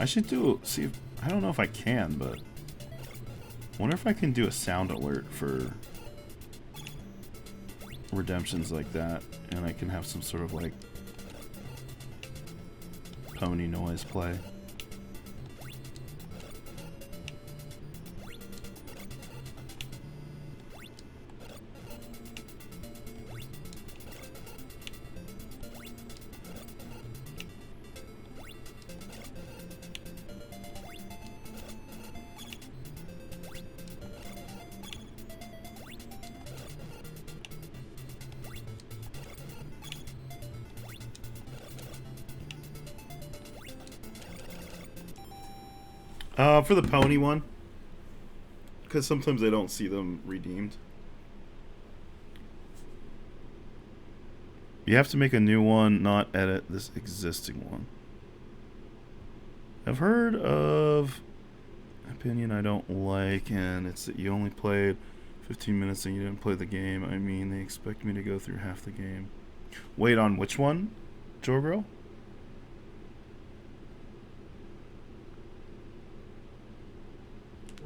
I should see if, I don't know if I can, but I wonder if I can do a sound alert for redemptions like that, and I can have some sort of like pony noise play. For the pony one, because sometimes I don't see them redeemed. You have to make a new one, not edit this existing one. I've heard of opinion I don't like, and it's that you only played 15 minutes and you didn't play the game. I mean, they expect me to go through half the game. Wait, on which one, Jorgro?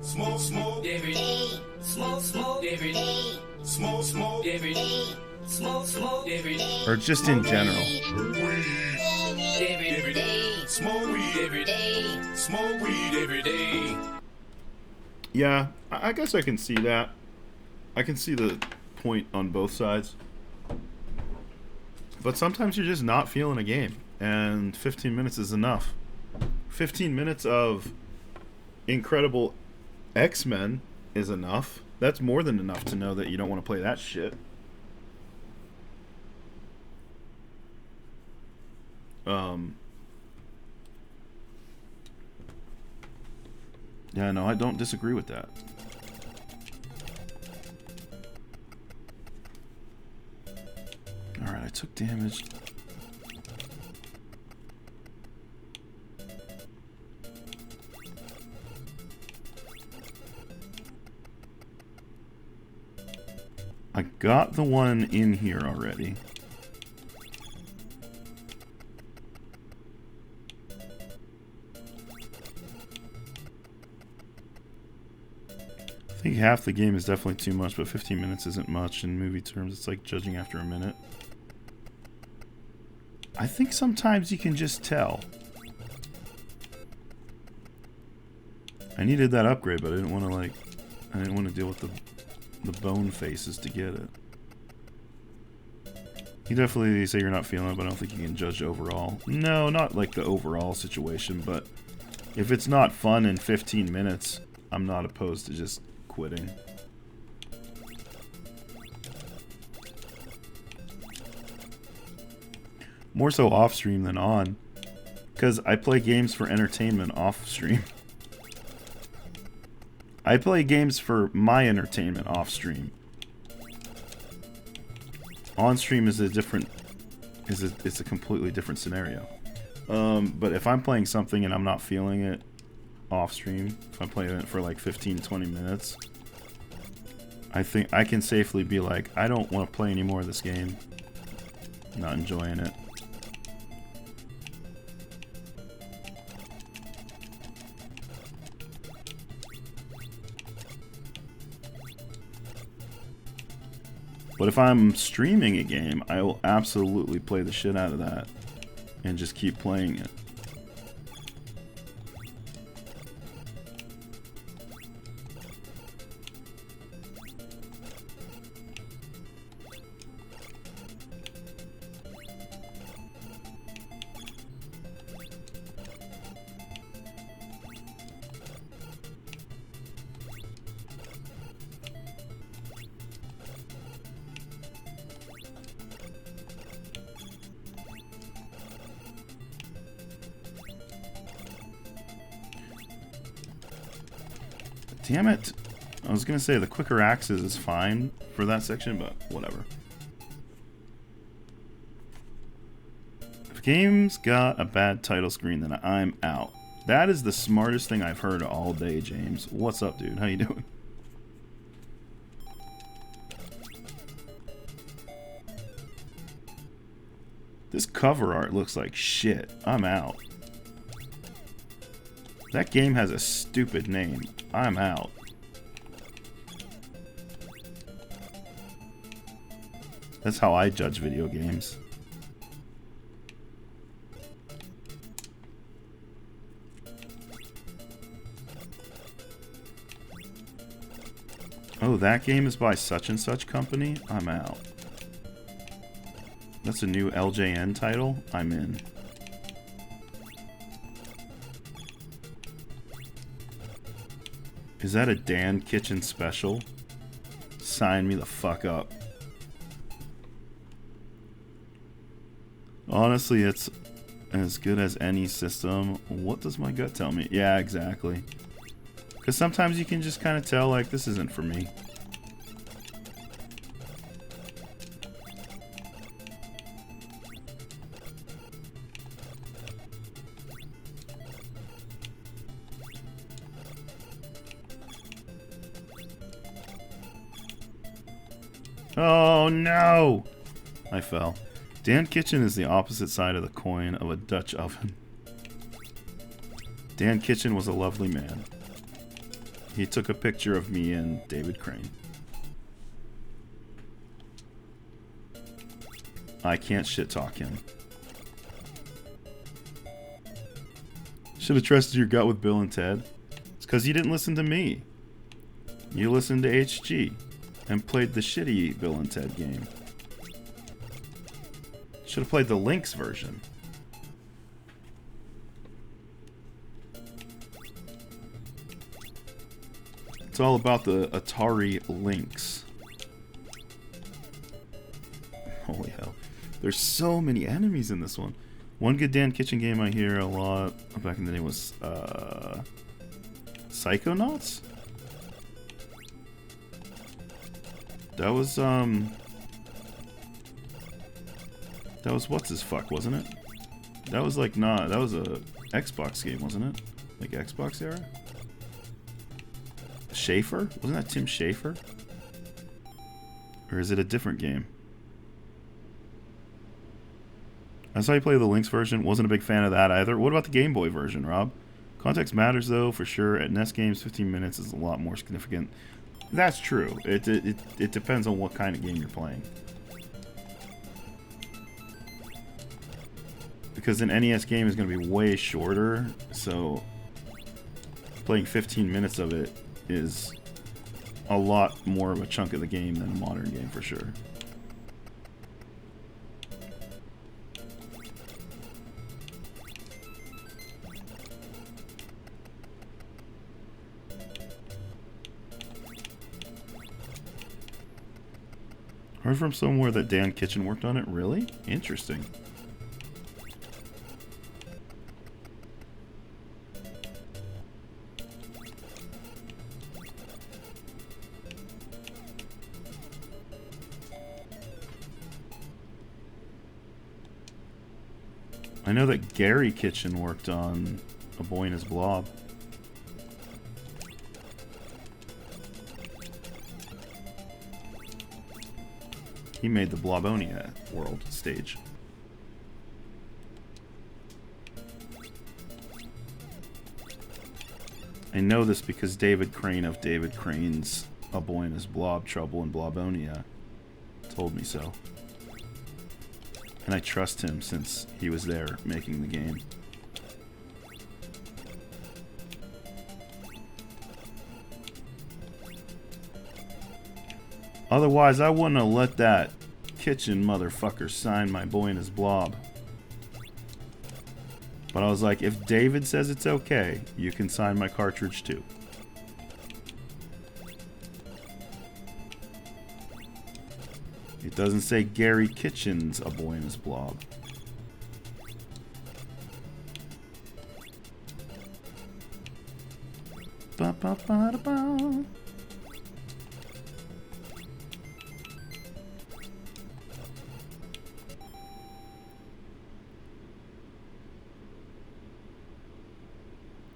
Smoke, smoke every day. Smoke, smoke every day. Smoke, smoke every day. Smoke, smoke every day. Or just in general? Every day. Smoke weed every day. Smoke weed every day. Yeah, I guess I can see that. I can see the point on both sides. But sometimes you're just not feeling a game, and 15 minutes is enough. 15 minutes of incredible X-Men is enough. That's more than enough to know that you don't want to play that shit. Yeah, no, I don't disagree with that. Alright, I took damage. I got the one in here already. I think half the game is definitely too much, but 15 minutes isn't much in movie terms. It's like judging after a minute. I think sometimes you can just tell. I needed that upgrade, but I didn't want to deal with the bone faces to get it. You definitely say you're not feeling it, but I don't think you can judge overall. No, not like the overall situation, but if it's not fun in 15 minutes, I'm not opposed to just quitting. More so off stream than on, because I play games for entertainment off stream. I play games for my entertainment off stream. On stream is it's a completely different scenario. But if I'm playing something and I'm not feeling it off stream, if I'm playing it for like 15-20 minutes, I think I can safely be like, I don't want to play any more of this game. I'm not enjoying it. But if I'm streaming a game, I will absolutely play the shit out of that and just keep playing it. Damn it. I was going to say the quicker axes is fine for that section, but whatever. If a game's got a bad title screen, then I'm out. That is the smartest thing I've heard all day, James. What's up, dude? How you doing? This cover art looks like shit. I'm out. That game has a stupid name. I'm out. That's how I judge video games. Oh, that game is by such and such company? I'm out. That's a new LJN title? I'm in. Is that a Dan Kitchen special? Sign me the fuck up. Honestly, it's as good as any system. What does my gut tell me? Yeah, exactly. Because sometimes you can just kind of tell, like, this isn't for me. Oh no! I fell. Dan Kitchen is the opposite side of the coin of a Dutch oven. Dan Kitchen was a lovely man. He took a picture of me and David Crane. I can't shit talk him. Should have trusted your gut with Bill and Ted. It's because you didn't listen to me. You listened to HG and played the shitty Bill and Ted game. Should have played the Lynx version. It's all about the Atari Lynx. Holy hell. There's so many enemies in this one. One good Dan Kitchen game I hear a lot back in the day was Psychonauts? That was what's his fuck, wasn't it? That was like not, that was a Xbox game, wasn't it? Like Xbox era? Schafer? Wasn't that Tim Schafer? Or is it a different game? I saw you play the Lynx version. Wasn't a big fan of that either. What about the Game Boy version, Rob? Context matters though, for sure. At NES games, 15 minutes is a lot more significant. That's true. It depends on what kind of game you're playing. Because an NES game is going to be way shorter, so playing 15 minutes of it is a lot more of a chunk of the game than a modern game for sure. Heard from somewhere that Dan Kitchen worked on it. Really? Interesting. I know that Gary Kitchen worked on A Boy and His Blob. He made the Blobonia world stage. I know this because David Crane of David Crane's A Boy and His Blob, Trouble in Blobonia told me so. And I trust him since he was there making the game. Otherwise, I wouldn't have let that Kitchen motherfucker sign my Boy and His Blob. But I was like, if David says it's okay, you can sign my cartridge too. It doesn't say Gary Kitchen's A Boy and His Blob. Ba, ba, ba, da, ba.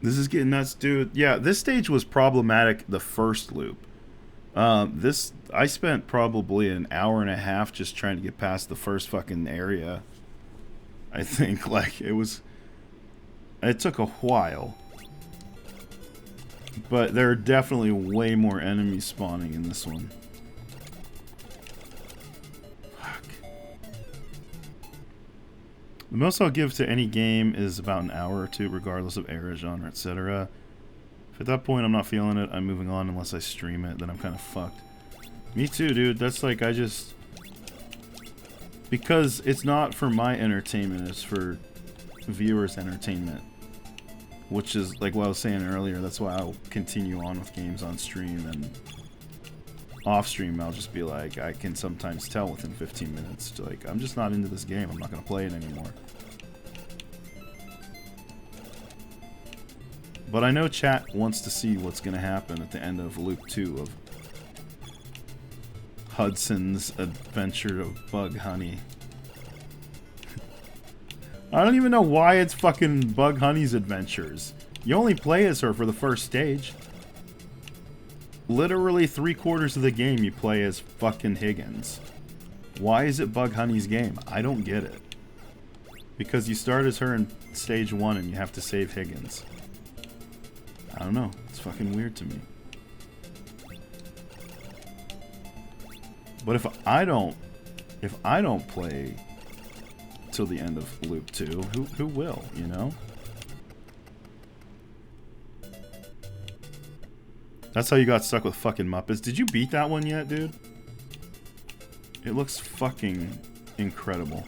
This is getting nuts, dude. Yeah, this stage was problematic the first loop. I spent probably an hour and a half just trying to get past the first fucking area. I think, like, it took a while. But there are definitely way more enemies spawning in this one. Fuck. The most I'll give to any game is about an hour or two, regardless of era, genre, etc. If at that point I'm not feeling it, I'm moving on unless I stream it, then I'm kind of fucked. Me too, dude. That's like, because it's not for my entertainment, it's for viewers' entertainment. Which is, like what I was saying earlier, that's why I'll continue on with games on stream, and off stream I'll just be like, I can sometimes tell within 15 minutes, like, I'm just not into this game, I'm not going to play it anymore. But I know chat wants to see what's going to happen at the end of Loop 2 of Hudson's Adventure of Bug Honey. I don't even know why it's fucking Bug Honey's adventures. You only play as her for the first stage. Literally 3/4 of the game you play as fucking Higgins. Why is it Bug Honey's game? I don't get it. Because you start as her in stage 1 and you have to save Higgins. I don't know. It's fucking weird to me. But if I don't play till the end of Loop 2, who will, you know? That's how you got stuck with fucking Muppets. Did you beat that one yet, dude? It looks fucking incredible.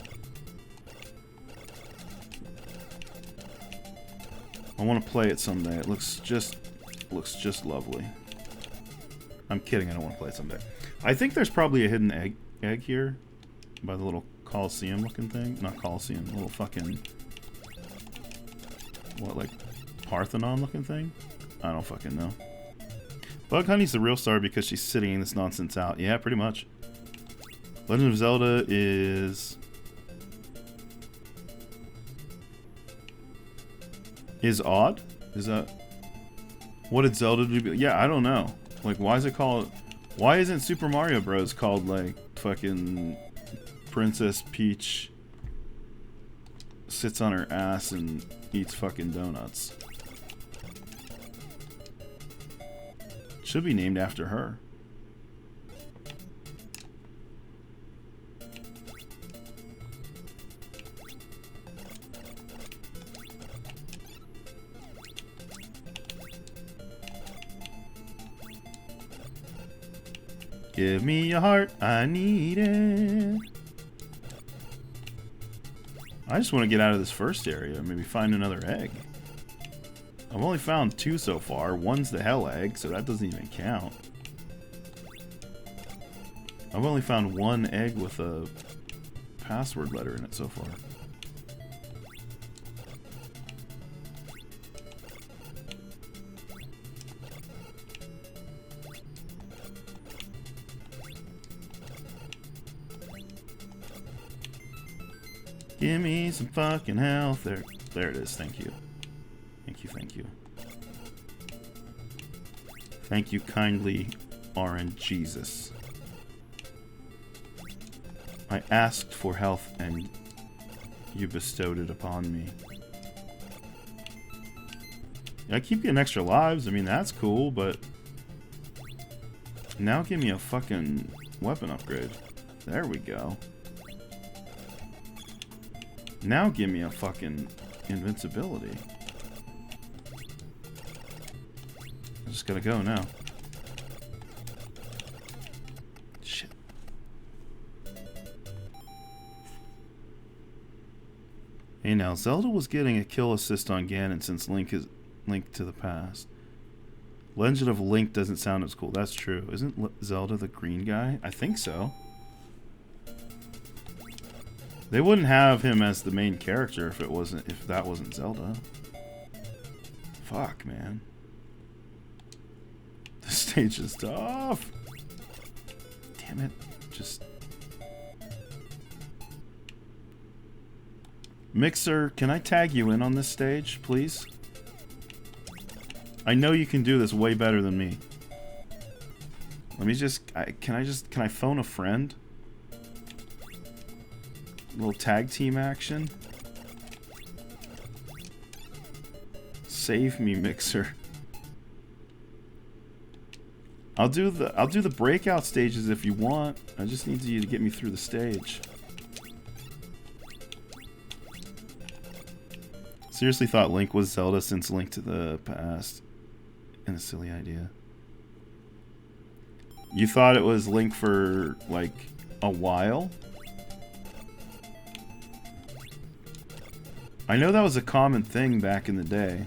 I want to play it someday. It looks just lovely. I'm kidding, I don't want to play it someday. I think there's probably a hidden egg here by the little Coliseum looking thing. Not Coliseum, little fucking, what, like Parthenon looking thing? I don't fucking know. Bug Honey's the real star because she's sitting this nonsense out. Yeah, pretty much. Legend of Zelda is odd? Is that, what did Zelda do? Yeah, I don't know. Like, why is it called, why isn't Super Mario Bros. Called like fucking Princess Peach sits on her ass and eats fucking donuts? Should be named after her. Give me your heart, I need it. I just want to get out of this first area, maybe find another egg. I've only found 2 so far. One's the hell egg, so that doesn't even count. I've only found 1 egg with a password letter in it so far. Give me some fucking health. There it is. Thank you. Thank you, thank you. Thank you kindly, RNGesus. I asked for health and you bestowed it upon me. I keep getting extra lives. I mean, that's cool, but now give me a fucking weapon upgrade. There we go. Now give me a fucking invincibility. I'm just gonna go now. Shit. Hey now, Zelda was getting a kill assist on Ganon since Link is linked to the past. Legend of Link doesn't sound as cool. That's true. Isn't Zelda the green guy? I think so. They wouldn't have him as the main character if that wasn't Zelda. Fuck, man. This stage is tough. Damn it. Just Mixer, can I tag you in on this stage, please? I know you can do this way better than me. Let me just... Can I phone a friend? A little tag team action? Save me, Mixer. I'll do the breakout stages if you want. I just need you to get me through the stage. Seriously thought Link was Zelda since Link to the Past. And a silly idea. You thought it was Link for, like, a while? I know that was a common thing back in the day.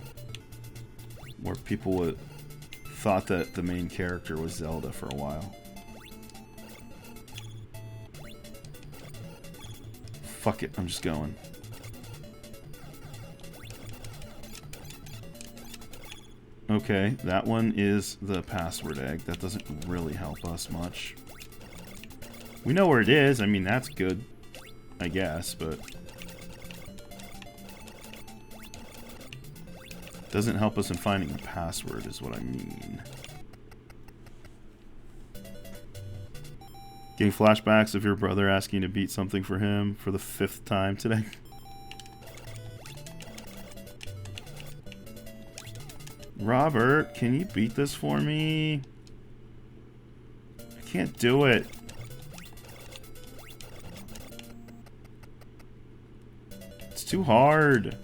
Where people thought that the main character was Zelda for a while. Fuck it, I'm just going. Okay, that one is the password egg. That doesn't really help us much. We know where it is. I mean, that's good, I guess, but... doesn't help us in finding the password, is what I mean. Getting flashbacks of your brother asking you to beat something for him for the 5th time today. Robert, can you beat this for me? I can't do it. It's too hard.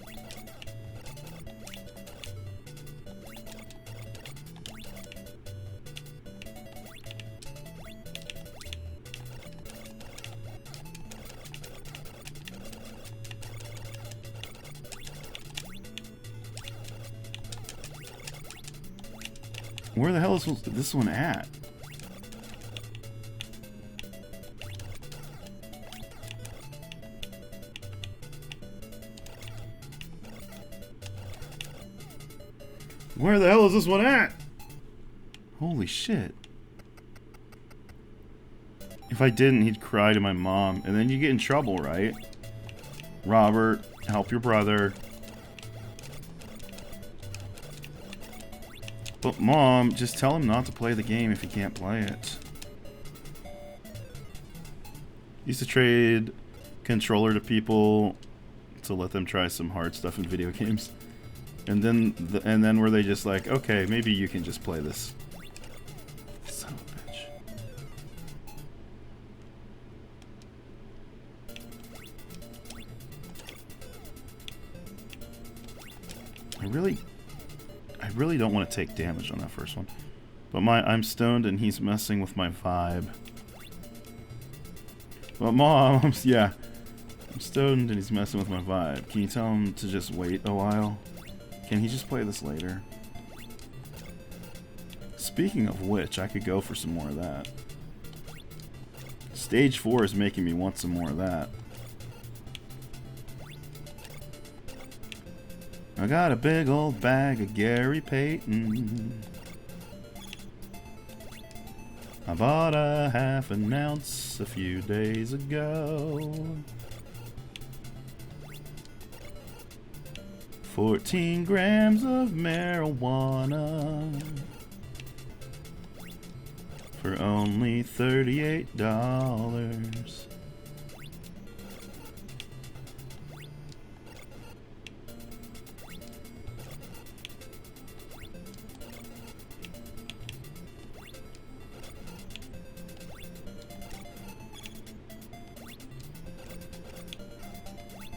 Where the hell is this one at? Where the hell is this one at? Holy shit. If I didn't, he'd cry to my mom. And then you get in trouble, right? Robert, help your brother. But Mom, just tell him not to play the game if he can't play it. Used to trade controller to people to let them try some hard stuff in video games. And then were they just like, okay, maybe you can just play this. Son of a bitch. I really don't want to take damage on that first one. But I'm stoned and he's messing with my vibe. But Mom, yeah. I'm stoned and he's messing with my vibe. Can you tell him to just wait a while? Can he just play this later? Speaking of which, I could go for some more of that. Stage 4 is making me want some more of that. I got a big old bag of Gary Payton. I bought a half an ounce a few days ago. 14 grams of marijuana for only $38.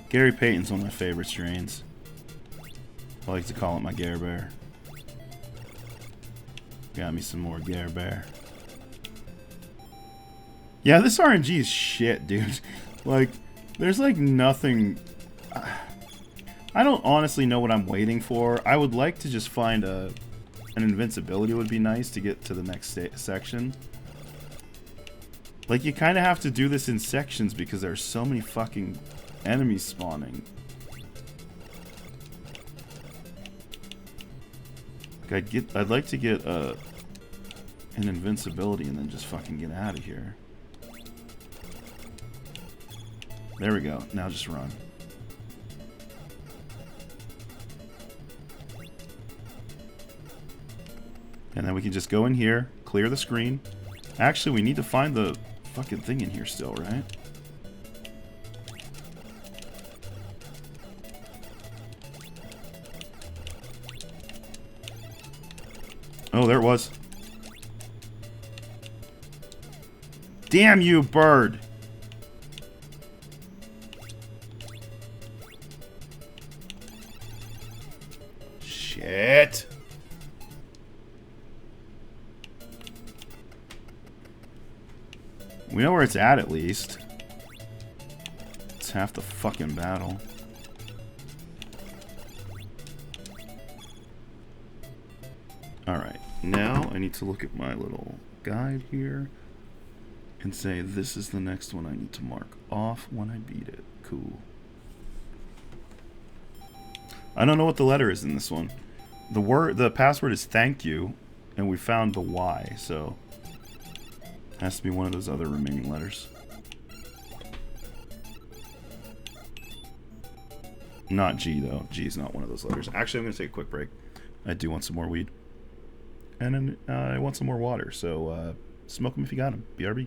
Gary Payton's one of my favorite strains. I like to call it my Gare Bear. Got me some more Gare Bear. Yeah, this RNG is shit, dude. Like, there's like nothing... I don't honestly know what I'm waiting for. I would like to just find an invincibility would be nice to get to the next section. Like, you kind of have to do this in sections because there are so many fucking enemies spawning. I'd like to get an invincibility and then just fucking get out of here. There we go. Now just run. And then we can just go in here, clear the screen. Actually, we need to find the fucking thing in here still, right? Oh, there it was. Damn you, bird! Shit! We know where it's at least. It's half the fucking battle. Alright, now I need to look at my little guide here and say this is the next one I need to mark off when I beat it. Cool. I don't know what the letter is in this one. The password is thank you, and we found the Y, so it has to be one of those other remaining letters. Not G though. G is not one of those letters. Actually, I'm gonna take a quick break. I do want some more weed. And then I want some more water, so smoke them if you got them. BRB.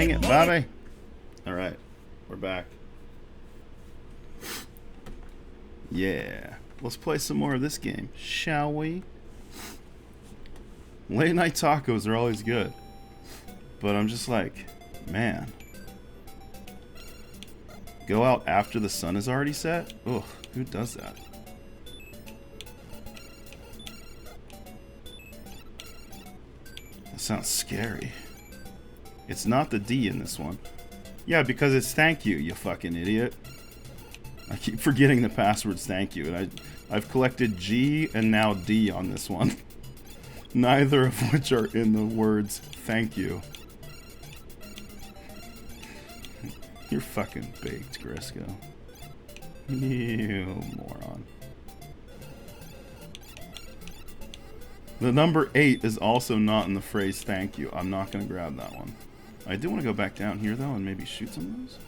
Bang it, Bobby. Alright, we're back. Yeah. Let's play some more of this game, shall we? Late night tacos are always good. But I'm just like, man. Go out after the sun is already set? Ugh, who does that? That sounds scary. It's not the D in this one. Yeah, because it's thank you, you fucking idiot. I keep forgetting the password's thank you, and I've collected G and now D on this one. Neither of which are in the words thank you. You're fucking baked, Grisco. You moron. The number 8 is also not in the phrase thank you. I'm not going to grab that one. I do want to go back down here, though, and maybe shoot some of those.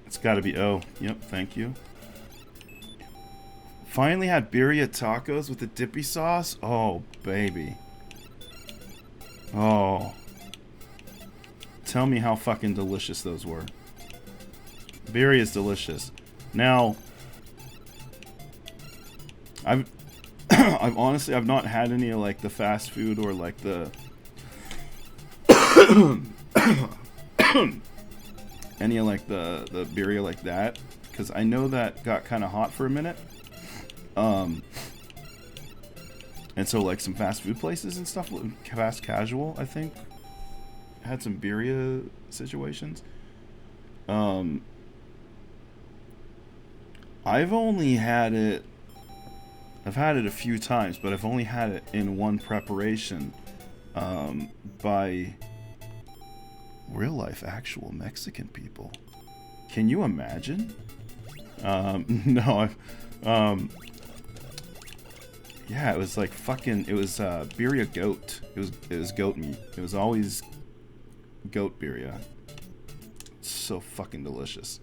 It's got to be O. Yep, thank you. Finally had birria tacos with the dippy sauce. Oh, baby. Oh. Tell me how fucking delicious those were. Birria is delicious. Now, I've honestly not had any of like the fast food or like the any of like the birria like that, because I know that got kind of hot for a minute. And so like some fast food places and stuff, fast casual, I think, had some birria situations. I've only had it, I've had it a few times, but I've only had it in one preparation by real life actual Mexican people. Can you imagine? No, yeah, it was like fucking, it was birria goat. It was goat meat. It was always goat birria. So fucking delicious.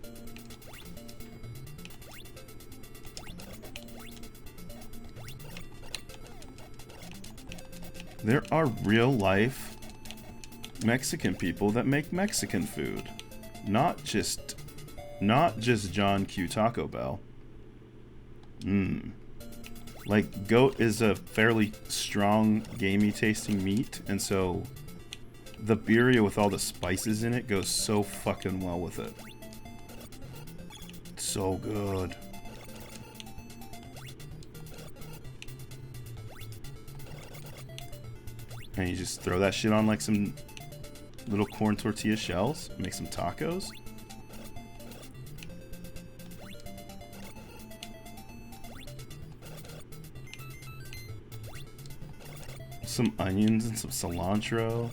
There are real life Mexican people that make Mexican food. Not just John Q Taco Bell. Like, goat is a fairly strong, gamey tasting meat, and so the birria with all the spices in it goes so fucking well with it. So good. And you just throw that shit on like some little corn tortilla shells, make some tacos. Some onions and some cilantro,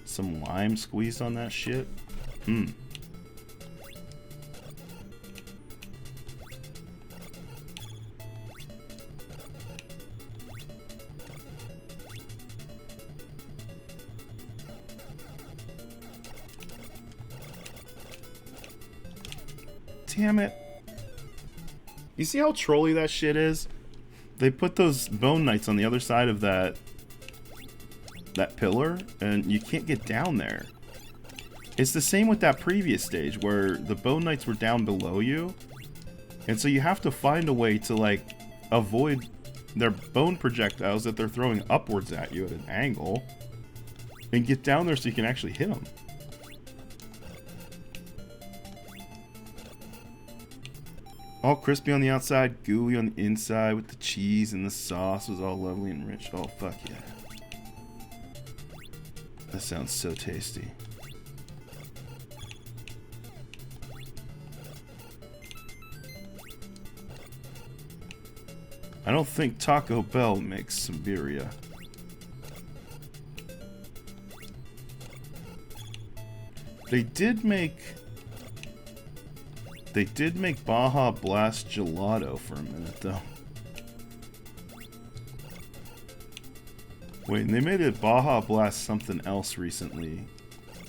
some lime squeezed on that shit. Damn it. You see how trolly that shit is? They put those bone knights on the other side of that pillar, and you can't get down there. It's the same with that previous stage where the bone knights were down below you, and so you have to find a way to like avoid their bone projectiles that they're throwing upwards at you at an angle, and get down there so you can actually hit them. All crispy on the outside, gooey on the inside, with the cheese and the sauce was all lovely and rich. Oh, fuck yeah. That sounds so tasty. I don't think Taco Bell makes some birria. They did make Baja Blast Gelato for a minute, though. Wait, and they made a Baja Blast something else recently.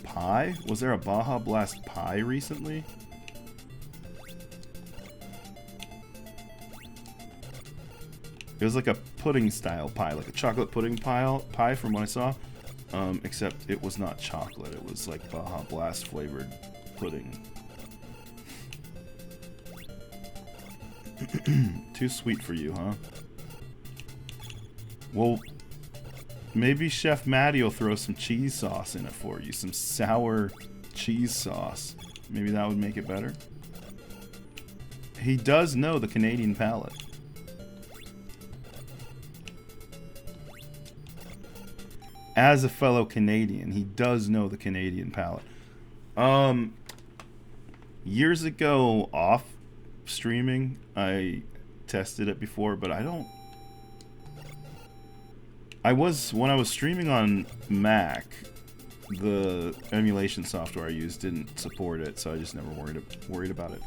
Pie? Was there a Baja Blast pie recently? It was like a pudding style pie, like a chocolate pudding pie from what I saw. Except it was not chocolate. It was like Baja Blast flavored pudding. Too sweet for you, huh? Well, maybe Chef Maddie will throw some cheese sauce in it for you. Some sour cheese sauce. Maybe that would make it better. He does know the Canadian palate. As a fellow Canadian, he does know the Canadian palate. Years ago, off streaming, I tested it before, but when I was streaming on Mac, the emulation software I used didn't support it, so I just never worried about it.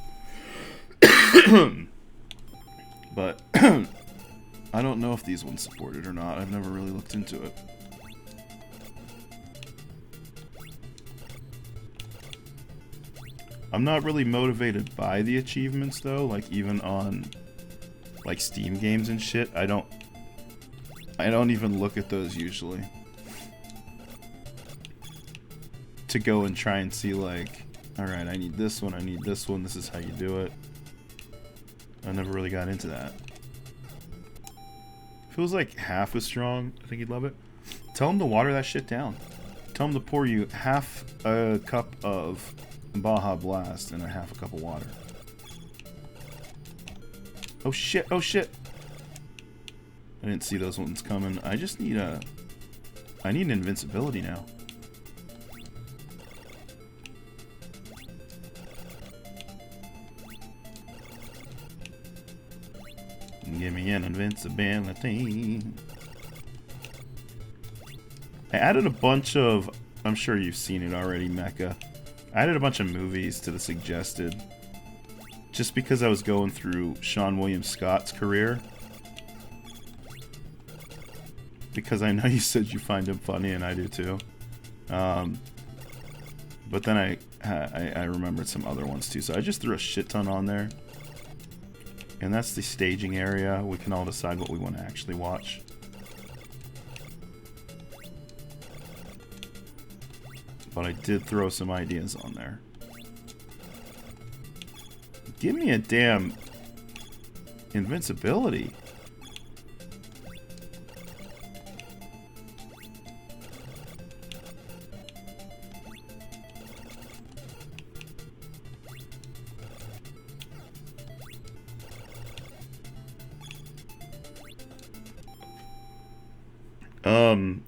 But I don't know if these ones support it or not. I've never really looked into it. I'm not really motivated by the achievements though, like even on like Steam games and shit. I don't even look at those usually. To go and try and see like, alright, I need this one, this is how you do it. I never really got into that. If it was like half as strong, I think you'd love it. Tell him to water that shit down. Tell him to pour you half a cup of Baja Blast and a half a cup of water. Oh shit, oh shit. I didn't see those ones coming. I just need I need invincibility now. Give me an invincibility. I added a bunch of, I'm sure you've seen it already, Mecha. I added a bunch of movies to the suggested. Just because I was going through Sean William Scott's career. Because I know you said you find him funny, and I do too. But then I remembered some other ones too, so I just threw a shit ton on there. And that's the staging area. We can all decide what we want to actually watch. But I did throw some ideas on there. Give me a damn invincibility.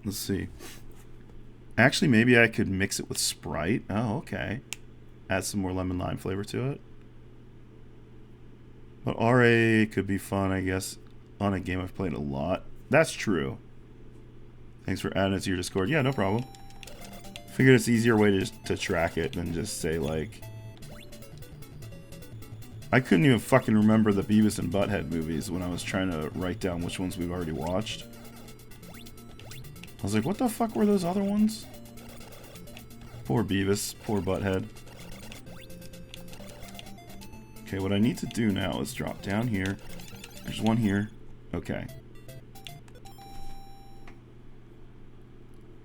Let's see. Actually, maybe I could mix it with Sprite. Oh, okay. Add some more lemon lime flavor to it. But RA could be fun, I guess, on a game I've played a lot. That's true. Thanks for adding it to your Discord. Yeah, no problem. Figured it's an easier way to track it than just say, like... I couldn't even fucking remember the Beavis and Butthead movies when I was trying to write down which ones we've already watched. I was like, what the fuck were those other ones? Poor Beavis, poor Butthead. Okay, what I need to do now is drop down here. There's one here. Okay.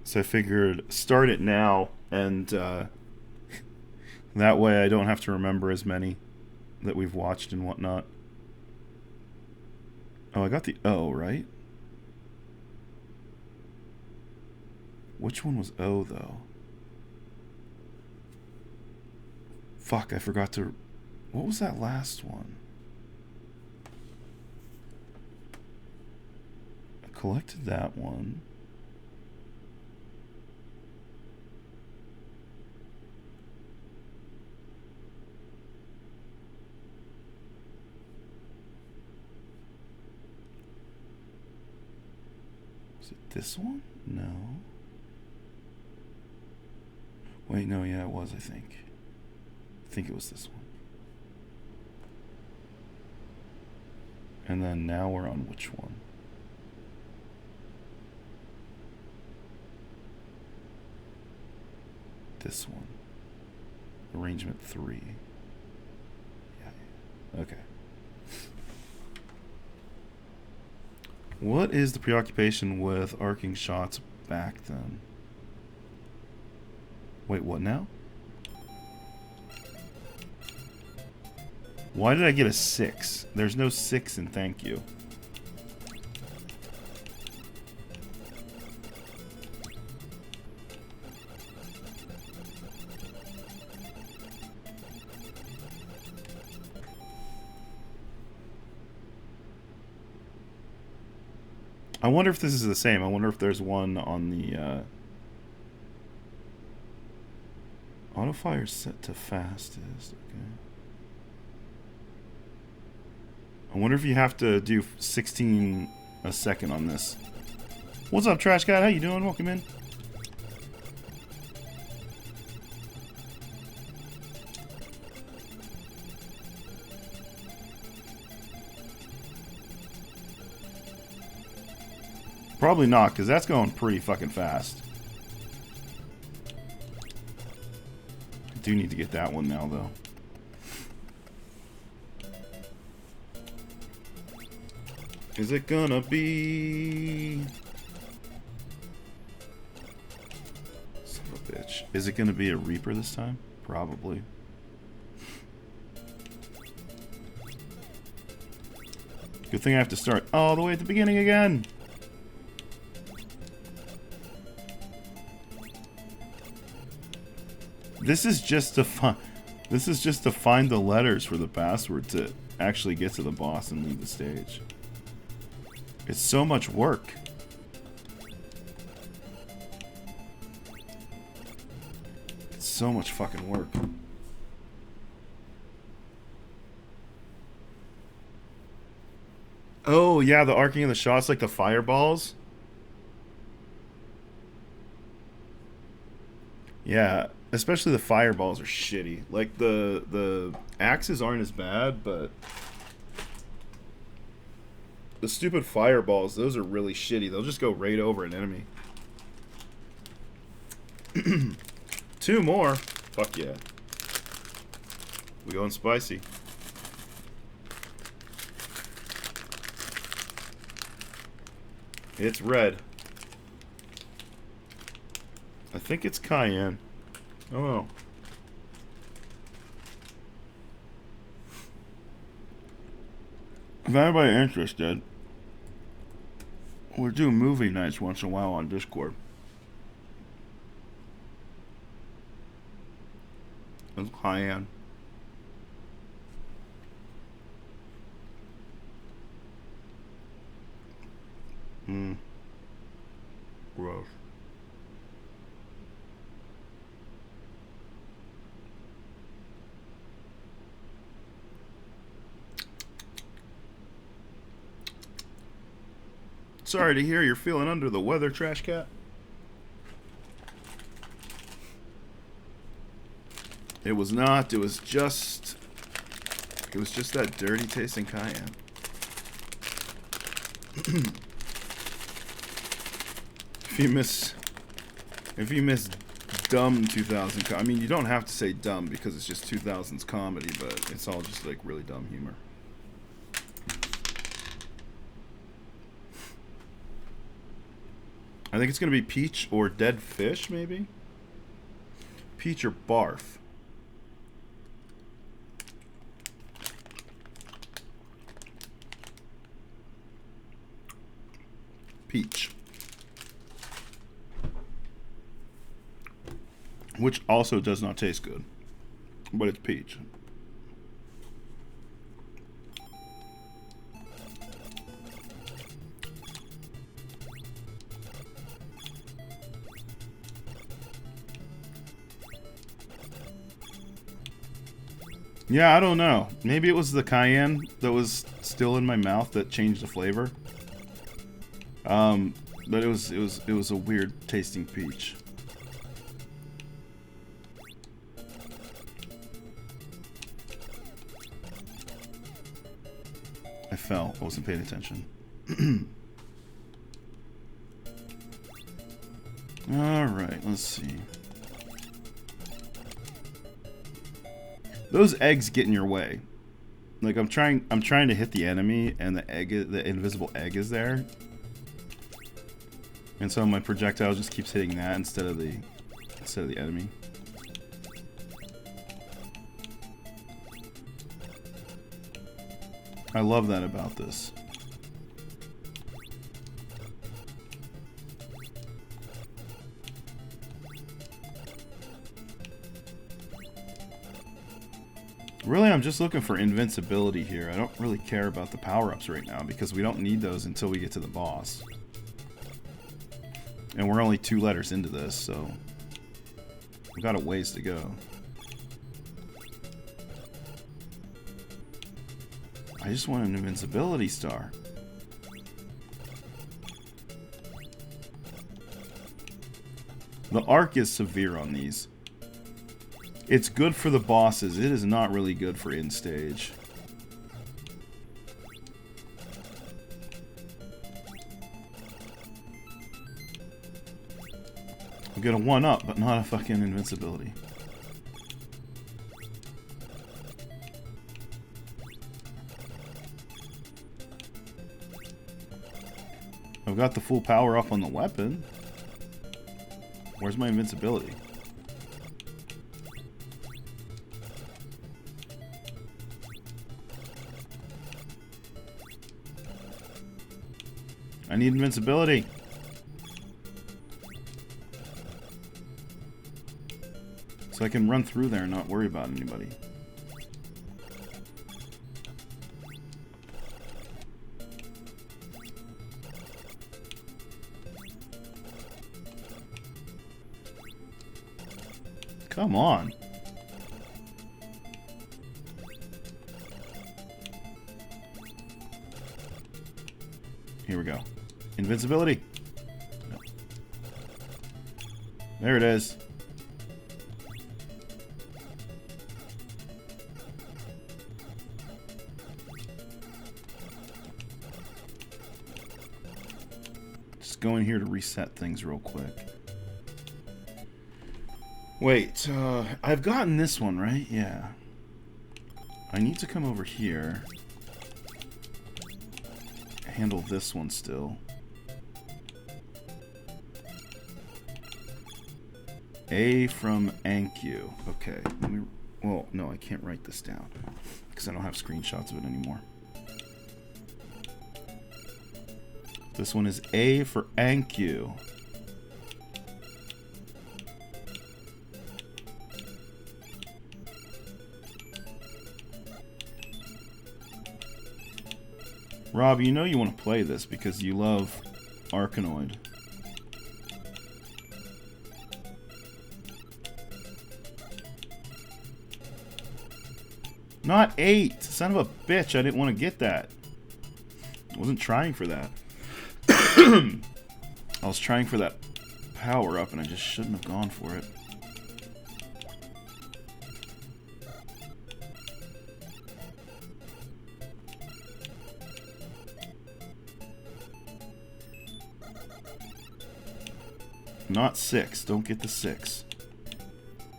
So I figured start it now, and that way I don't have to remember as many that we've watched and whatnot. Oh, I got the O, right? Which one was O, though? Fuck, I forgot to... What was that last one? I collected that one. Was it this one? No. Wait, no, yeah, it was, I think. I think it was this one. And then now we're on which one? This one. Arrangement 3. Yeah, okay. What is the preoccupation with arcing shots back then? Wait, what now? Why did I get a 6? There's no 6 in thank you. I wonder if this is the same. I wonder if there's one on the auto fire set to fastest. Okay. I wonder if you have to do 16 a second on this. What's up, Trash Cat? How you doing? Welcome in. Probably not, because that's going pretty fucking fast. I do need to get that one now, though. Is it gonna be... Son of a bitch. Is it gonna be a Reaper this time? Probably. Good thing I have to start all the way at the beginning again. This is just to find the letters for the password to actually get to the boss and leave the stage. It's so much work. It's so much fucking work. Oh yeah, the arcing of the shots, like the fireballs. Yeah. Especially the fireballs are shitty. Like the axes aren't as bad, but the stupid fireballs, those are really shitty. They'll just go right over an enemy. 2 more. Fuck yeah. We going spicy. It's red. I think it's cayenne. Oh well. If anybody's interested, we'll do movie nights once in a while on Discord. It's cayenne. Gross. Sorry to hear you're feeling under the weather, Trash Cat. It was not. It was just that dirty tasting cayenne. If you miss dumb 2000, I mean, you don't have to say dumb because it's just 2000s comedy, but it's all just like really dumb humor. I think it's going to be peach or dead fish, maybe? Peach or barf. Peach. Which also does not taste good. But it's peach. Yeah, I don't know. Maybe it was the cayenne that was still in my mouth that changed the flavor. But it was a weird tasting peach. I fell. I wasn't paying attention. All right, let's see. Those eggs get in your way. Like I'm trying to hit the enemy, and the invisible egg is there, And so my projectile just keeps hitting that instead of the enemy. I love that about this. Really, I'm just looking for invincibility here. I don't really care about the power-ups right now because we don't need those until we get to the boss. And we're only 2 letters into this, so we've got a ways to go. I just want an invincibility star. The arc is severe on these. It's good for the bosses. It is not really good for in-stage. We get a 1-up, but not a fucking invincibility. I've got the full power up on the weapon. Where's my invincibility? I need invincibility. So I can run through there and not worry about anybody. Come on. Here we go. Invincibility. No. There it is. Just go in here to reset things real quick. Wait, I've gotten this one, right? Yeah. I need to come over here. Handle this one still. A from Anku. Okay, let me... Well, no, I can't write this down because I don't have screenshots of it anymore. This one is A for Anku. Rob, you know you want to play this because you love Arkanoid. Not 8! Son of a bitch, I didn't want to get that. I wasn't trying for that. I was trying for that power up and I just shouldn't have gone for it. Not 6. Don't get the 6.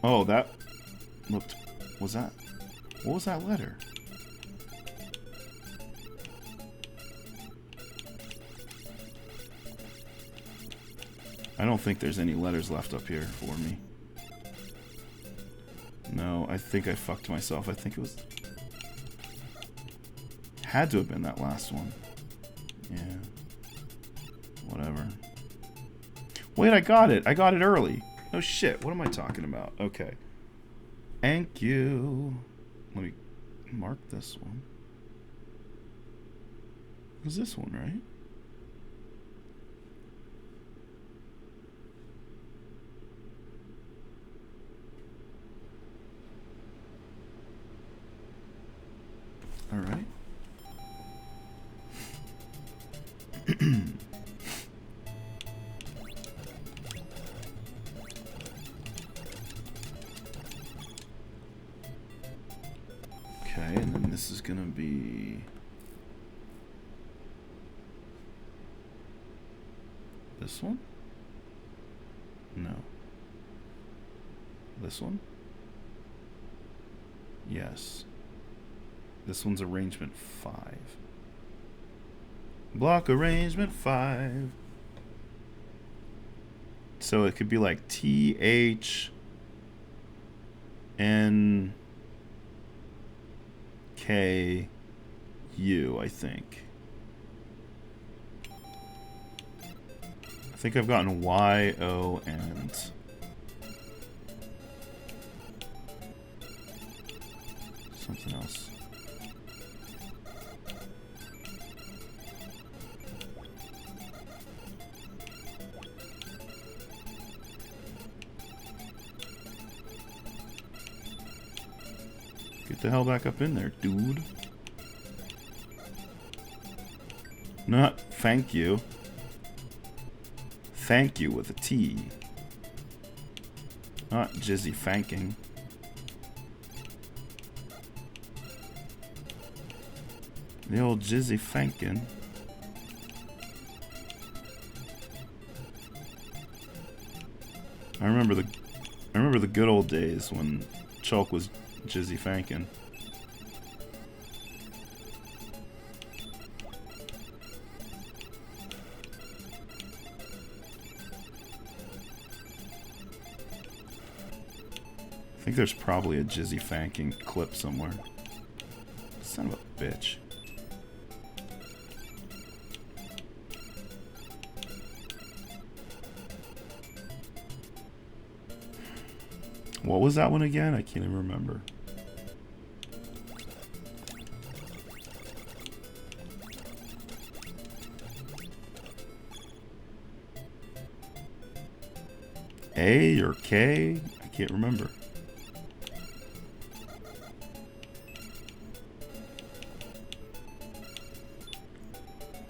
Oh, that looked... Was that... What was that letter? I don't think there's any letters left up here for me. No, I think I fucked myself. I think it was... Had to have been that last one. Yeah. Whatever. Wait, I got it. I got it early. Oh shit, what am I talking about? Okay. Thank you. Let me mark this one. It was this one, right? All right. Okay, and then this is gonna be this one? No. This one? Yes. This one's arrangement 5. Block arrangement 5. So it could be like THNKU, I think. I think I've gotten YO and something else. Get the hell back up in there, dude. Not thank you. Thank you with a T. Not jizzy thanking. The old jizzy thanking. I remember the good old days when Chalk was jizzy thanking. I think there's probably a jizzy thanking clip somewhere. Son of a bitch. What was that one again? I can't even remember. A or K? I can't remember.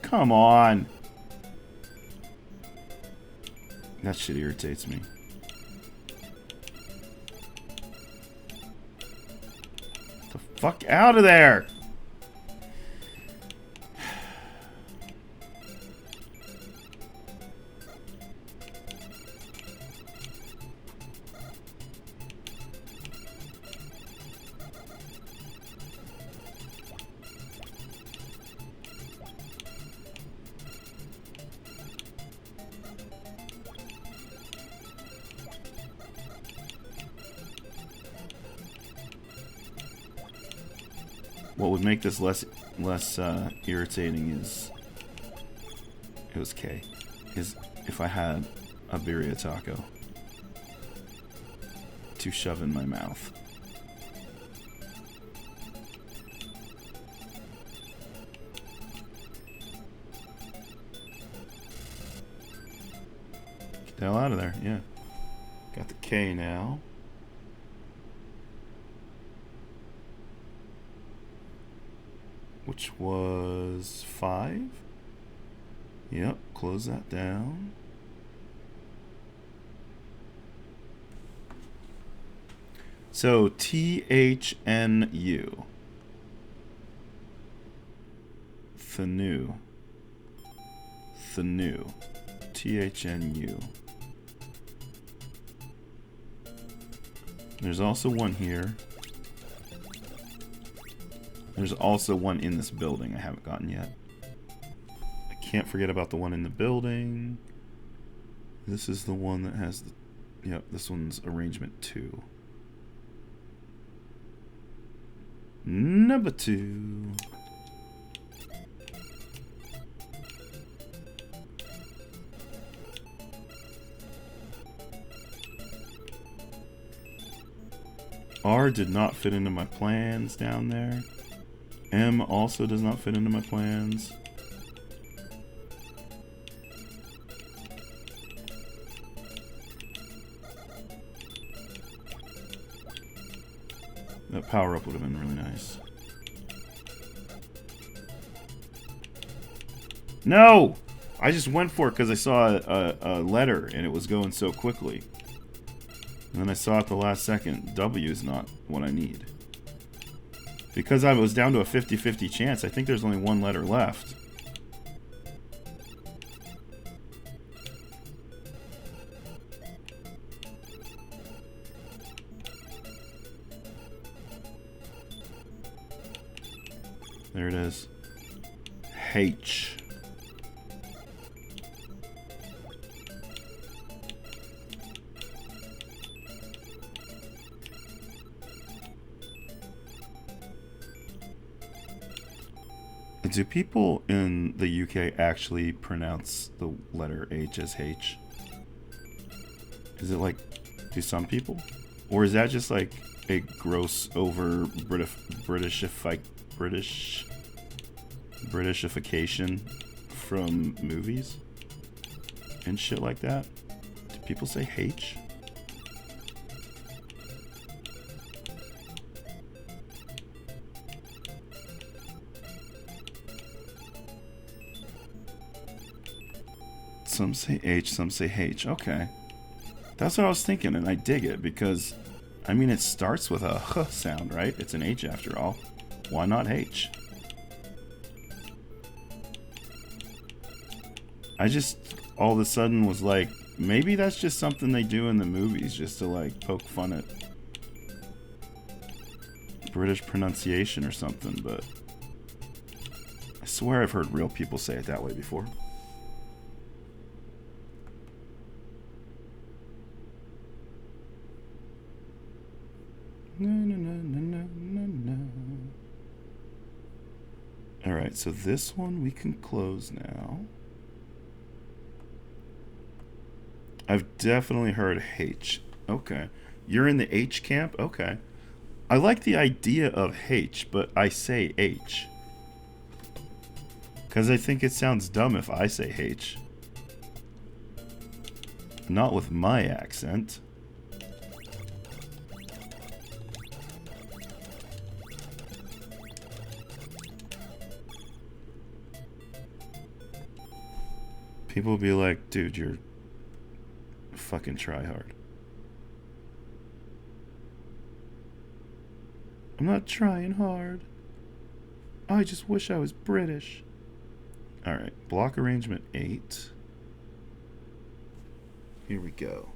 Come on. That shit irritates me. Get the fuck out of there! What would make this less irritating is it was K. Is if I had a birria taco to shove in my mouth. Get the hell out of there, yeah. Got the K now. Which was 5. Yep, close that down. So THNU. Thanu. Thanu. THNU. There's also one here. There's also one in this building I haven't gotten yet. I can't forget about the one in the building. This is the one that has the... Yep, this one's arrangement 2. Number 2. R did not fit into my plans down there. M also does not fit into my plans. That power up would have been really nice. No! I just went for it because I saw a letter and it was going so quickly. And then I saw at the last second, W is not what I need. Because I was down to a 50-50 chance, I think there's only one letter left. There it is. H. Do people in the UK actually pronounce the letter H as H? Is it like, do some people? Or is that just like a gross over Britishification from movies and shit like that? Do people say H? Some say H, some say H. Okay. That's what I was thinking, and I dig it because, I mean, it starts with a H sound, right? It's an H after all. Why not H? I just all of a sudden was like, maybe that's just something they do in the movies just to like poke fun at British pronunciation or something, but I swear I've heard real people say it that way before. Alright, so this one we can close now. I've definitely heard H. Okay. You're in the H camp? Okay. I like the idea of H, but I say H. Because I think it sounds dumb if I say H. Not with my accent. People will be like, dude, you're fucking tryhard. I'm not trying hard. I just wish I was British. Alright, block arrangement 8. Here we go.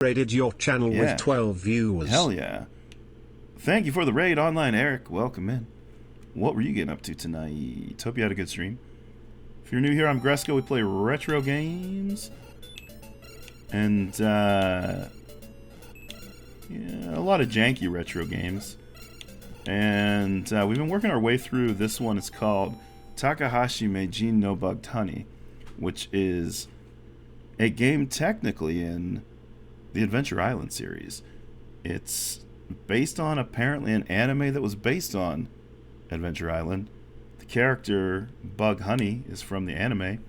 Raided your channel Yeah. with 12 viewers. Hell yeah. Thank you for the raid online, Eric. Welcome in. What were you getting up to tonight? Hope you had a good stream. If you're new here, I'm Gresco. We play retro games. And, yeah, a lot of janky retro games. And we've been working our way through this one. It's called Takahashi Meijin no Bug-tte, which is a game technically in the Adventure Island series. It's based on apparently an anime that was based on Adventure Island. The character Bug-tte is from the anime,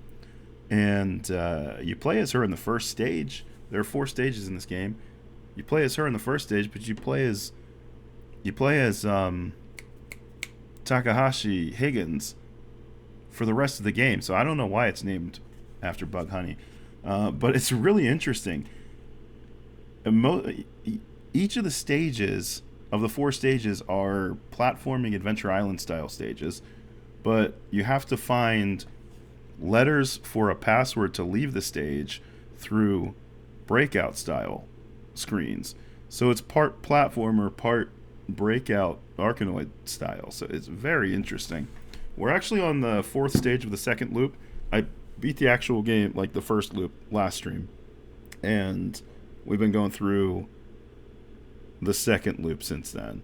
and you play as her in the first stage. There are 4 stages in this game. You play as her in the first stage, but you play as Takahashi Higgins for the rest of the game. So I don't know why it's named after Bug-tte, but it's really interesting. Each of the stages of the 4 stages are platforming Adventure Island style stages, but you have to find letters for a password to leave the stage through breakout style screens. So it's part platformer, part breakout Arkanoid style. So it's very interesting. We're actually on the 4th stage of the 2nd loop. I beat the actual game, like the first loop, last stream, and we've been going through the 2nd loop since then.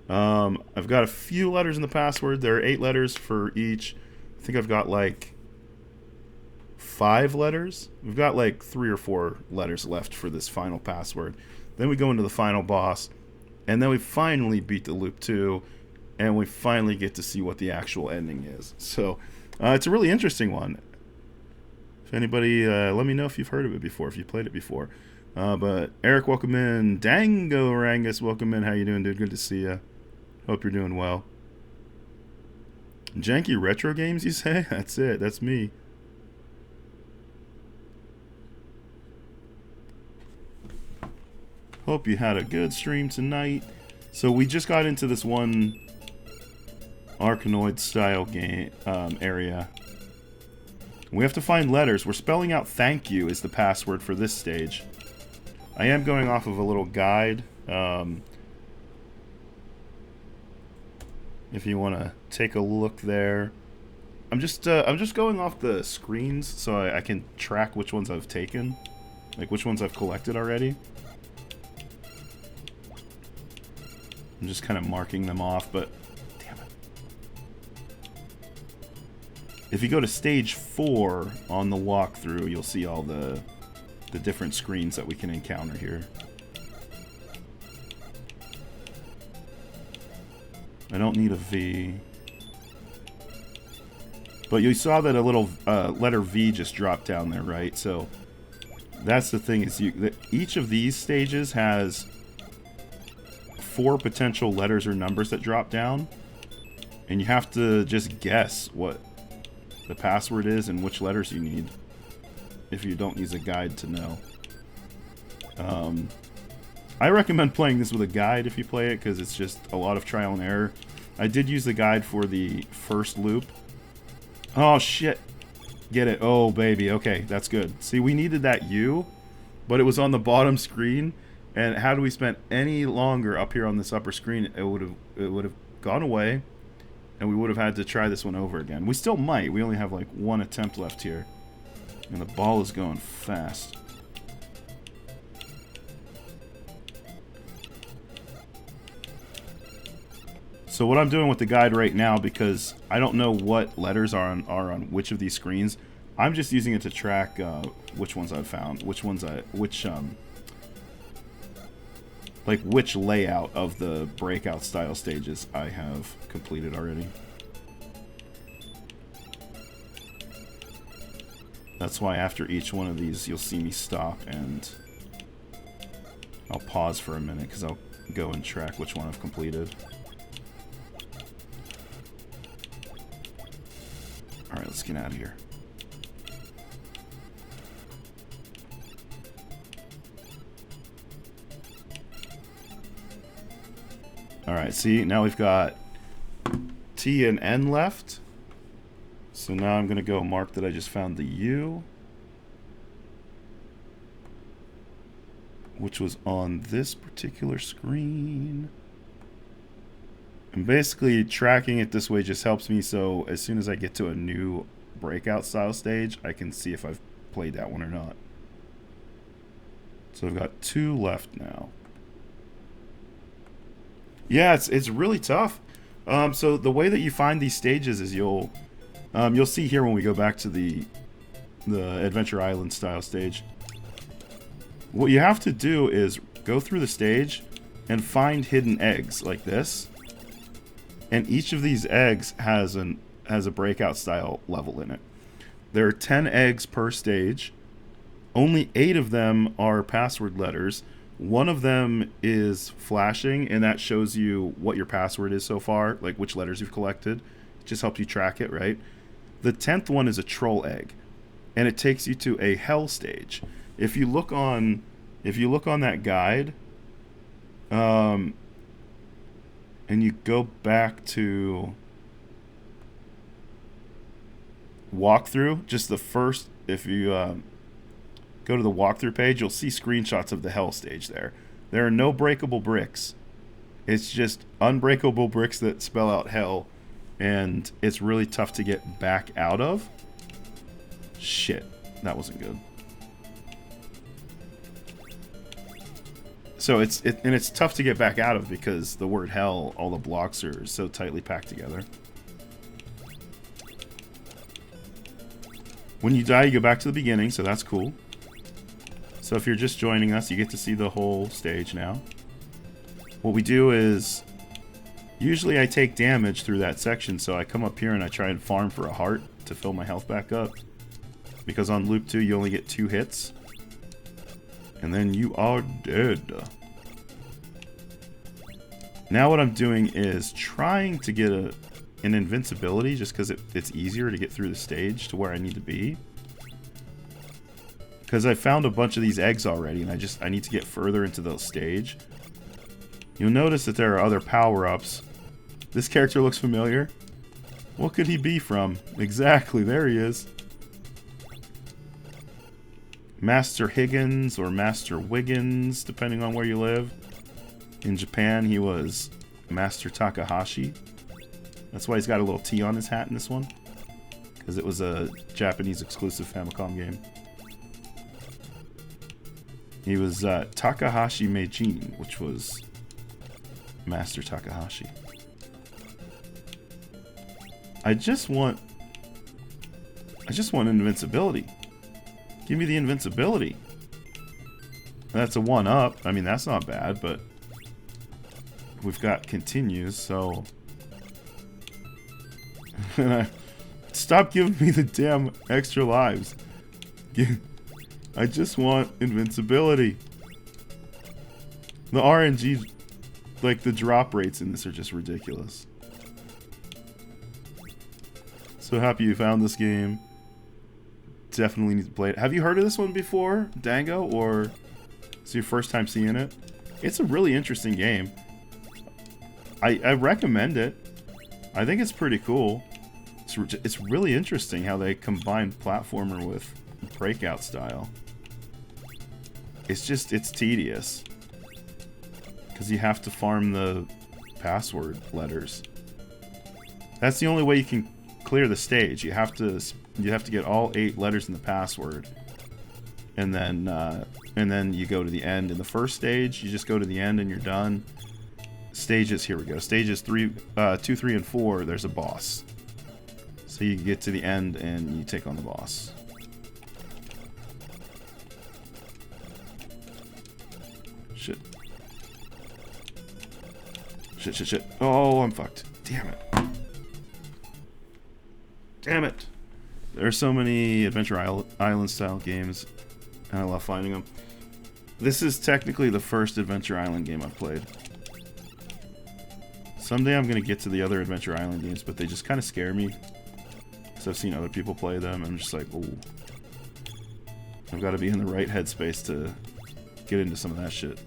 I've got a few letters in the password. There are 8 letters for each. I think I've got like 5 letters. We've got like 3 or 4 letters left for this final password. Then we go into the final boss, and then we finally beat the loop 2, and we finally get to see what the actual ending is. So it's a really interesting one. If anybody, let me know if you've heard of it before, if you played it before. But Eric, welcome in. Dango Rangus, welcome in. How you doing, dude? Good to see you. Hope you're doing well. Janky retro games, you say? That's it. That's me. Hope you had a good stream tonight. So we just got into this one Arkanoid style game area. We have to find letters. We're spelling out thank you is the password for this stage. I am going off of a little guide. if you want to take a look there. I'm just going off the screens so I can track which ones I've taken, like which ones I've collected already. I'm just kind of marking them off, but damn it. If you go to stage 4 on the walkthrough, you'll see all the different screens that we can encounter here. I don't need a V. But you saw that a little letter V just dropped down there, right? So that's the thing, is each of these stages has 4 potential letters or numbers that drop down. And you have to just guess what the password is and which letters you need, if you don't use a guide to know. I recommend playing this with a guide if you play it, because it's just a lot of trial and error. I did use the guide for the first loop. Oh shit. Get it. Oh baby. Okay, that's good. See, we needed that U, but it was on the bottom screen, and had we spent any longer up here on this upper screen, it would have gone away, and we would have had to try this one over again. We still might. We only have like 1 attempt left here. And the ball is going fast. So what I'm doing with the guide right now, because I don't know what letters are on which of these screens, I'm just using it to track which ones I've found, which layout of the breakout style stages I have completed already. That's why after each one of these you'll see me stop and I'll pause for a minute, because I'll go and track which one I've completed. Alright, let's get out of here. Alright, see, now we've got T and N left. So now I'm going to go mark that I just found the U, which was on this particular screen. And basically tracking it this way just helps me, so as soon as I get to a new breakout style stage, I can see if I've played that one or not. So I've got 2 left now. Yeah, it's really tough. So the way that you find these stages is you'll see here when we go back to the Adventure Island style stage. What you have to do is go through the stage and find hidden eggs like this. And each of these eggs has a breakout style level in it. There are 10 eggs per stage. Only 8 of them are password letters. 1 of them is flashing, and that shows you what your password is so far, like which letters you've collected. It just helps you track it, right? The 10th one is a troll egg, and it takes you to a hell stage. If you look on that guide, and you go back to walkthrough, just the first, if you go to the walkthrough page, you'll see screenshots of the hell stage there. There are no breakable bricks. It's just unbreakable bricks that spell out hell, and it's really tough to get back out of. Shit, that wasn't good. So it's tough to get back out of because the word hell, all the blocks are so tightly packed together. When you die, you go back to the beginning, so that's cool. So if you're just joining us, you get to see the whole stage now. What we do is, usually I take damage through that section, so I come up here and I try and farm for a heart to fill my health back up. Because on loop 2, you only get 2 hits. And then you are dead. Now what I'm doing is trying to get an invincibility, just because it's easier to get through the stage to where I need to be. Because I found a bunch of these eggs already, and I need to get further into the stage. You'll notice that there are other power-ups. This character looks familiar. What could he be from? Exactly, there he is. Master Higgins or Master Wiggins, depending on where you live. In Japan, he was Master Takahashi. That's why he's got a little T on his hat in this one. Because it was a Japanese exclusive Famicom game. He was Takahashi Meijin, which was Master Takahashi. I just want invincibility. Give me the invincibility. That's a 1-up. I mean, that's not bad, but we've got continues, so... Stop giving me the damn extra lives. I just want invincibility. The RNG, like the drop rates in this are just ridiculous. So happy you found this game. Definitely need to play it. Have you heard of this one before, Dango, or is it your first time seeing it? It's a really interesting game. I recommend it. I think it's pretty cool. It's really interesting how they combine platformer with breakout style. It's tedious. Because you have to farm the password letters. That's the only way you can clear the stage. You have to get all 8 letters in the password. And then you go to the end. In the first stage, you just go to the end and you're done. Stages, here we go. Stages 2, 3, and 4, there's a boss. So you get to the end and you take on the boss. Shit. Shit. Oh, I'm fucked. Damn it. Damn it. There are so many Adventure Island style games, and I love finding them. This is technically the first Adventure Island game I've played. Someday I'm going to get to the other Adventure Island games, but they just kind of scare me. Because I've seen other people play them, and I'm just like, ooh. I've got to be in the right headspace to get into some of that shit.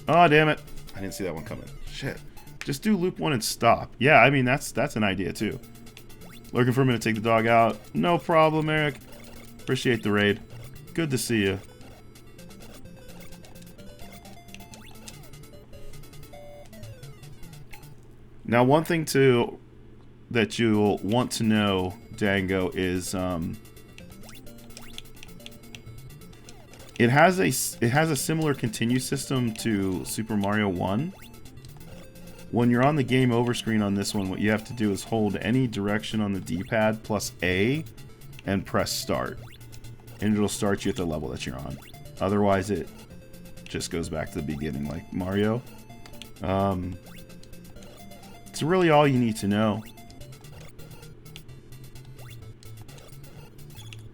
Oh, damn it. I didn't see that one coming. Shit. Just do loop 1 and stop. Yeah, I mean, that's an idea, too. Looking for me to take the dog out. No problem, Eric. Appreciate the raid. Good to see you. Now, one thing that you'll want to know, Dango, is it has a similar continue system to Super Mario 1. When you're on the game over screen on this one, what you have to do is hold any direction on the D-pad plus A and press start. And it'll start you at the level that you're on. Otherwise, it just goes back to the beginning like Mario. It's really all you need to know.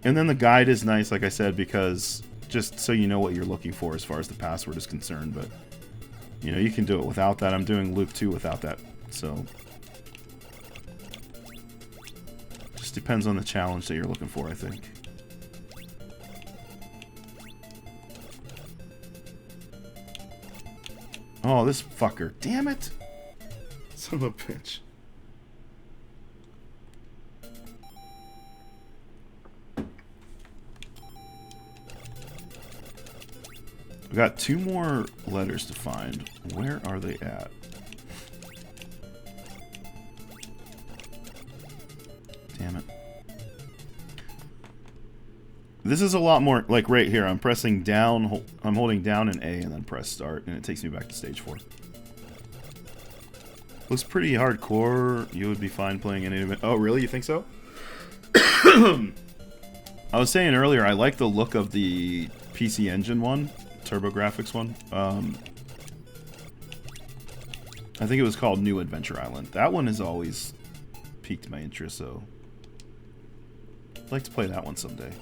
And then the guide is nice, like I said, because just so you know what you're looking for as far as the password is concerned. But, you know, you can do it without that. I'm doing loop 2 without that. So, just depends on the challenge that you're looking for, I think. Oh, this fucker. Damn it. Son of a bitch. We got 2 more letters to find. Where are they at? Damn it. This is a lot more, like right here, I'm pressing down, I'm holding down an A and then press start, and it takes me back to stage 4. Looks pretty hardcore. You would be fine playing any event. Oh, really? You think so? I was saying earlier, I like the look of the PC Engine one, TurboGrafx one. I think it was called New Adventure Island. That one has always piqued my interest, so I'd like to play that one someday.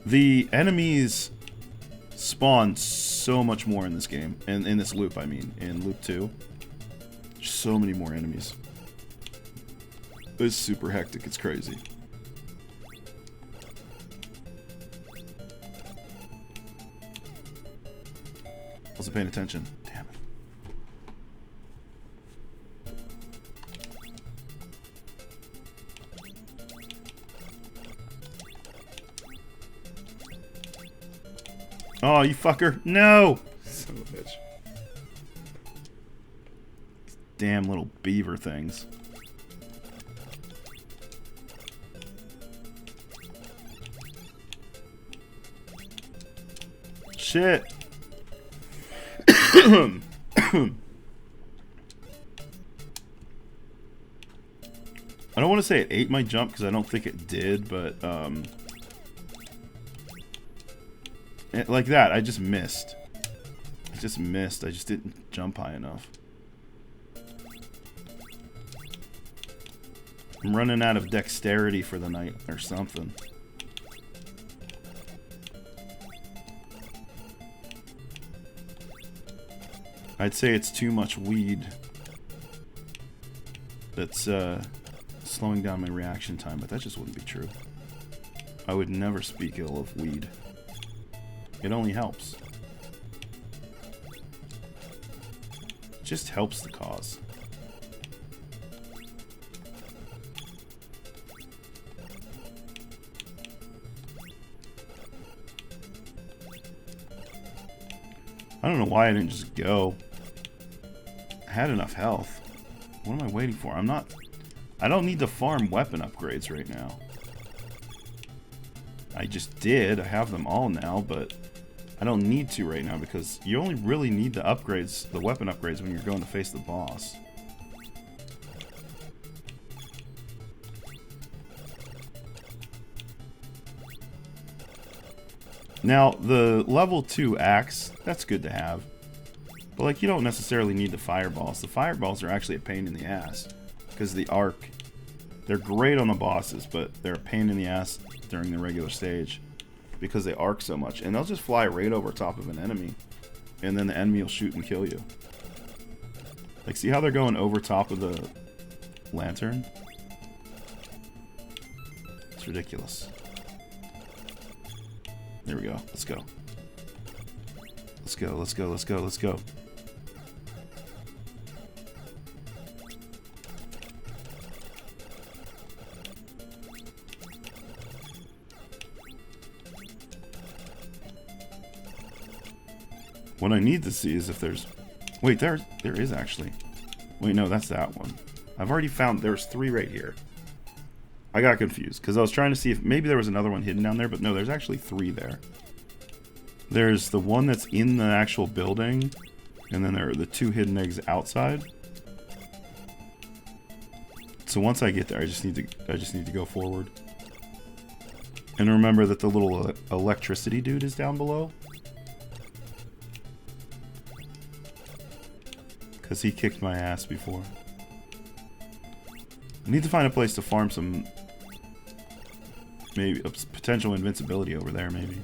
The enemies spawn so much more in this game. In this loop, I mean. In loop 2. So many more enemies. It's super hectic. It's crazy. Wasn't paying attention. Damn it. Oh, you fucker. No! Son of a bitch. Damn little beaver things. Shit. I don't want to say it ate my jump because I don't think it did, but like that, I just missed. I just didn't jump high enough. I'm running out of dexterity for the night or something. I'd say it's too much weed that's slowing down my reaction time, but that just wouldn't be true. I would never speak ill of weed. It only helps. It just helps the cause. I don't know why I didn't just go. I had enough health. What am I waiting for? I don't need to farm weapon upgrades right now. I just did. I have them all now, but I don't need to right now because you only really need the upgrades, the weapon upgrades, when you're going to face the boss. Now, the level 2 axe, that's good to have. But, like, you don't necessarily need the fireballs. The fireballs are actually a pain in the ass. Because the arc, they're great on the bosses, but they're a pain in the ass during the regular stage. Because they arc so much. And they'll just fly right over top of an enemy. And then the enemy will shoot and kill you. Like, see how they're going over top of the lantern? It's ridiculous. There we go. Let's go. Let's go, let's go, let's go, let's go. What I need to see is if there's... Wait, there is actually. Wait, no, that's that one. I've already found... There's 3 right here. I got confused because I was trying to see if maybe there was another one hidden down there, but no, there's actually 3 there. There's the one that's in the actual building, and then there are the 2 hidden eggs outside. So once I get there, I just need to go forward. And remember that the little electricity dude is down below. Because he kicked my ass before. I need to find a place to farm some... Maybe a potential invincibility over there, maybe.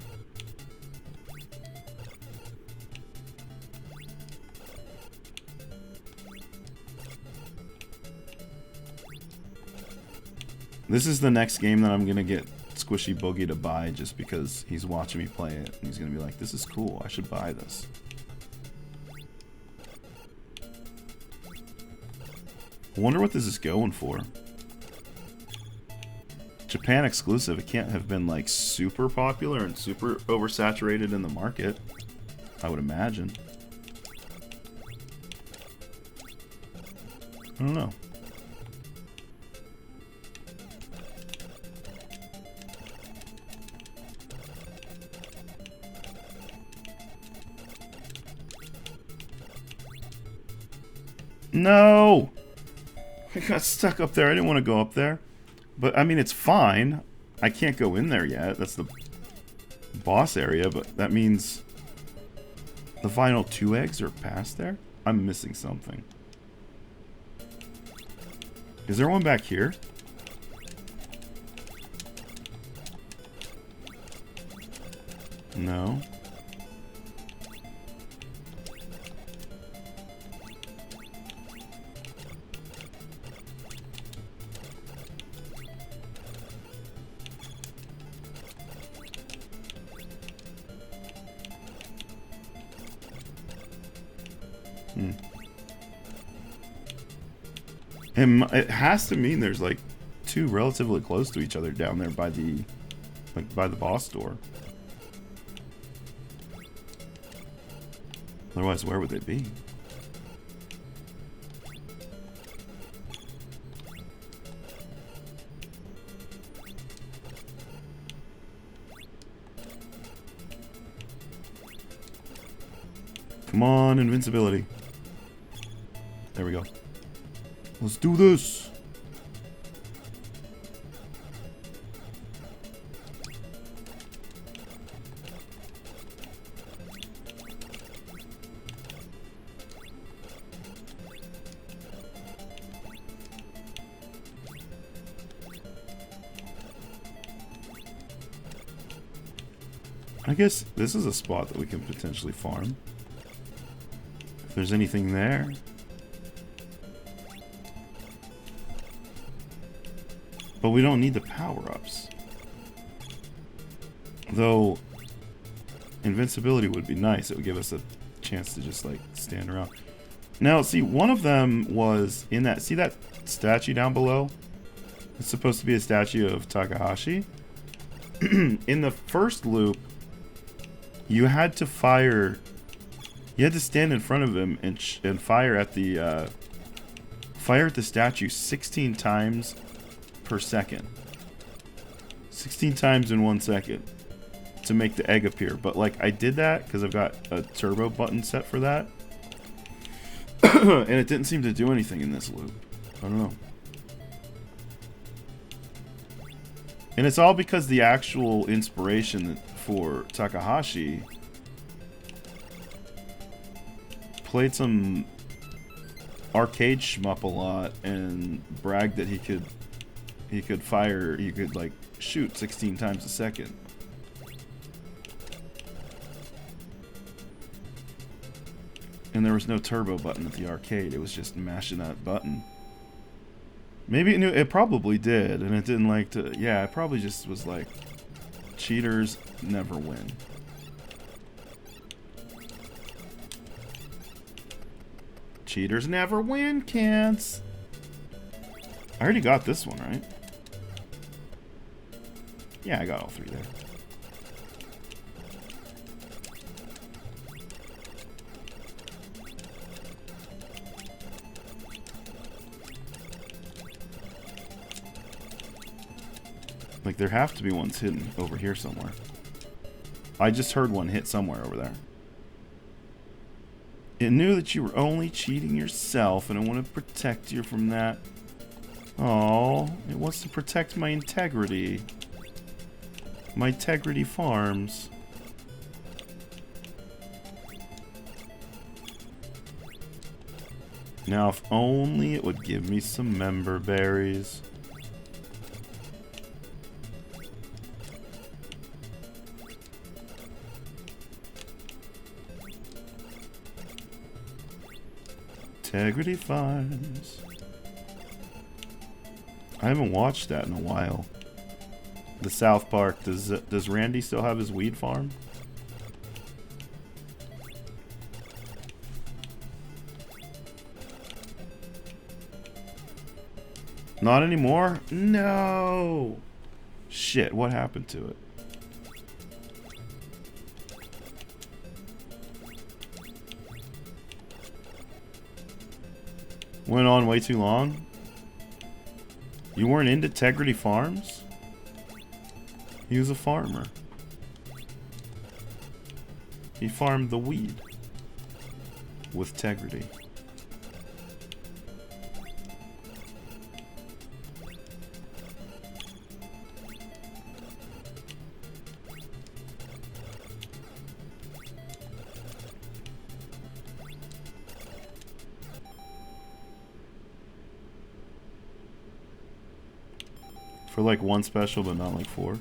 This is the next game that I'm going to get Squishy Boogie to buy just because he's watching me play it. And he's going to be like, this is cool, I should buy this. I wonder what this is going for. Japan exclusive, it can't have been like super popular and super oversaturated in the market, I would imagine. I don't know. No! I got stuck up there. I didn't want to go up there. But, I mean, it's fine. I can't go in there yet. That's the boss area, but that means the final 2 eggs are past there? I'm missing something. Is there one back here? No. It has to mean there's like 2 relatively close to each other down there by the boss door. Otherwise, where would they be? Come on, invincibility. There we go. Let's do this. I guess this is a spot that we can potentially farm. If there's anything there. But we don't need the power-ups. Though, invincibility would be nice. It would give us a chance to just, like, stand around. Now, see, one of them was in that... See that statue down below? It's supposed to be a statue of Takahashi. In the first loop, you had to fire... You had to stand in front of him and fire at the... fire at the statue 16 times per second. 16 times in 1 second to make the egg appear. But like I did that because I've got a turbo button set for that. And it didn't seem to do anything in this loop. I don't know. And it's all because the actual inspiration for Takahashi played some arcade shmup a lot and bragged that he could like shoot 16 times a second. And there was no turbo button at the arcade. It was just mashing that button. Maybe it knew, it probably did, and it didn't like to, yeah, it probably just was like, cheaters never win. Cheaters never win, kids. I already got this one, right? Yeah, I got all three there. Like, there have to be ones hidden over here somewhere. I just heard one hit somewhere over there. It knew that you were only cheating yourself, and I want to protect you from that. Oh, it wants to protect my integrity. My integrity farms. Now, if only it would give me some member berries. Integrity Farms. I haven't watched that in a while. The South Park. Does Randy still have his weed farm? Not anymore? No! Shit, what happened to it? Went on way too long? You weren't into Integrity Farms? He was a farmer. He farmed the weed. With integrity. For like one special, but not like four.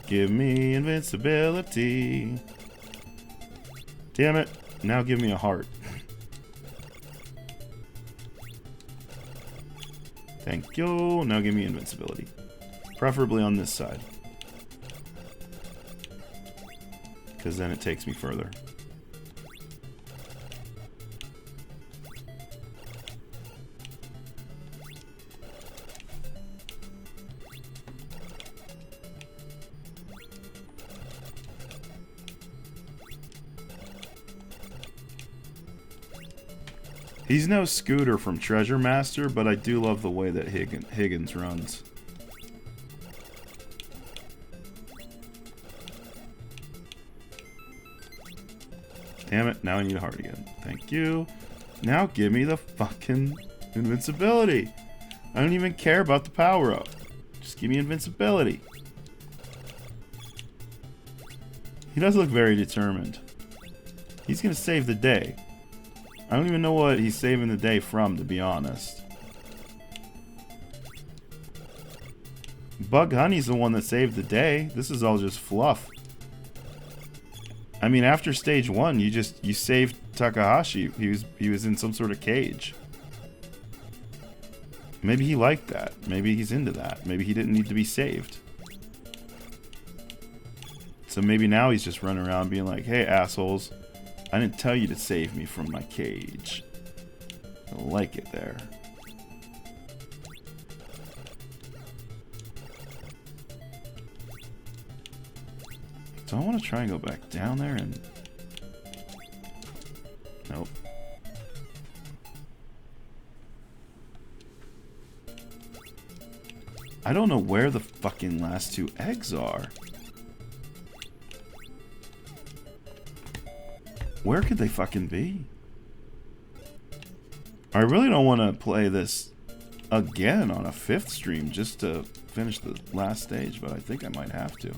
Give me invincibility. Damn it. Now give me a heart. Thank you. Now give me invincibility. Preferably on this side. Because then it takes me further. He's no Scooter from Treasure Master, but I do love the way that Higgins runs. Damn it, now I need a heart again. Thank you. Now give me the fucking invincibility. I don't even care about the power-up. Just give me invincibility. He does look very determined. He's gonna save the day. I don't even know what he's saving the day from, to be honest. Bug Honey's the one that saved the day. This is all just fluff. I mean, after stage 1, you saved Takahashi. He was in some sort of cage. Maybe he liked that. Maybe he's into that. Maybe he didn't need to be saved. So maybe now he's just running around being like, hey, assholes. I didn't tell you to save me from my cage. I like it there. Do I want to try and go back down there and... Nope. I don't know where the fucking last 2 eggs are. Where could they fucking be? I really don't want to play this again on a 5th stream just to finish the last stage, but I think I might have to.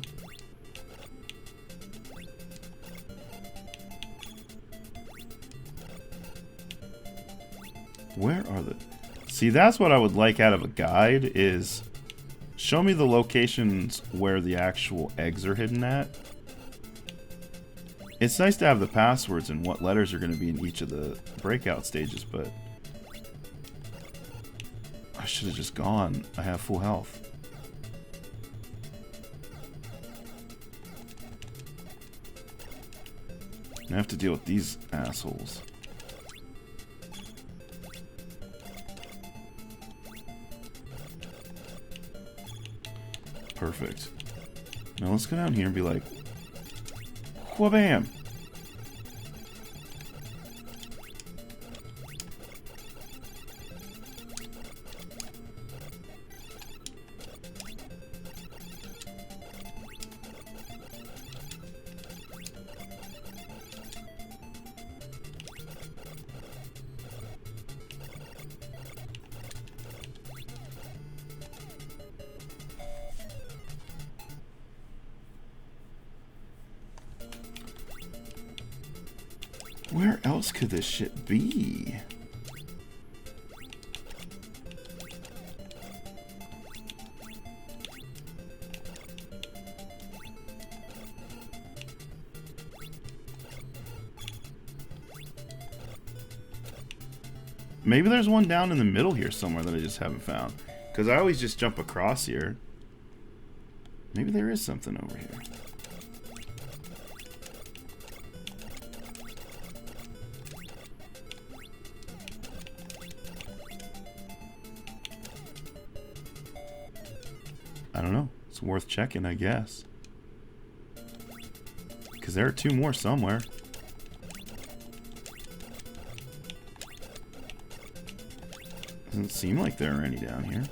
Where are the... See, that's what I would like out of a guide, is show me the locations where the actual eggs are hidden at. It's nice to have the passwords and what letters are going to be in each of the breakout stages, but I should have just gone. I have full health. I have to deal with these assholes. Perfect. Now let's go down here and be like, wha-bam! Where else could this shit be? Maybe there's one down in the middle here somewhere that I just haven't found. Because I always just jump across here. Maybe there is something over here. I don't know. It's worth checking, I guess. Because there are 2 more somewhere. Doesn't seem like there are any down here.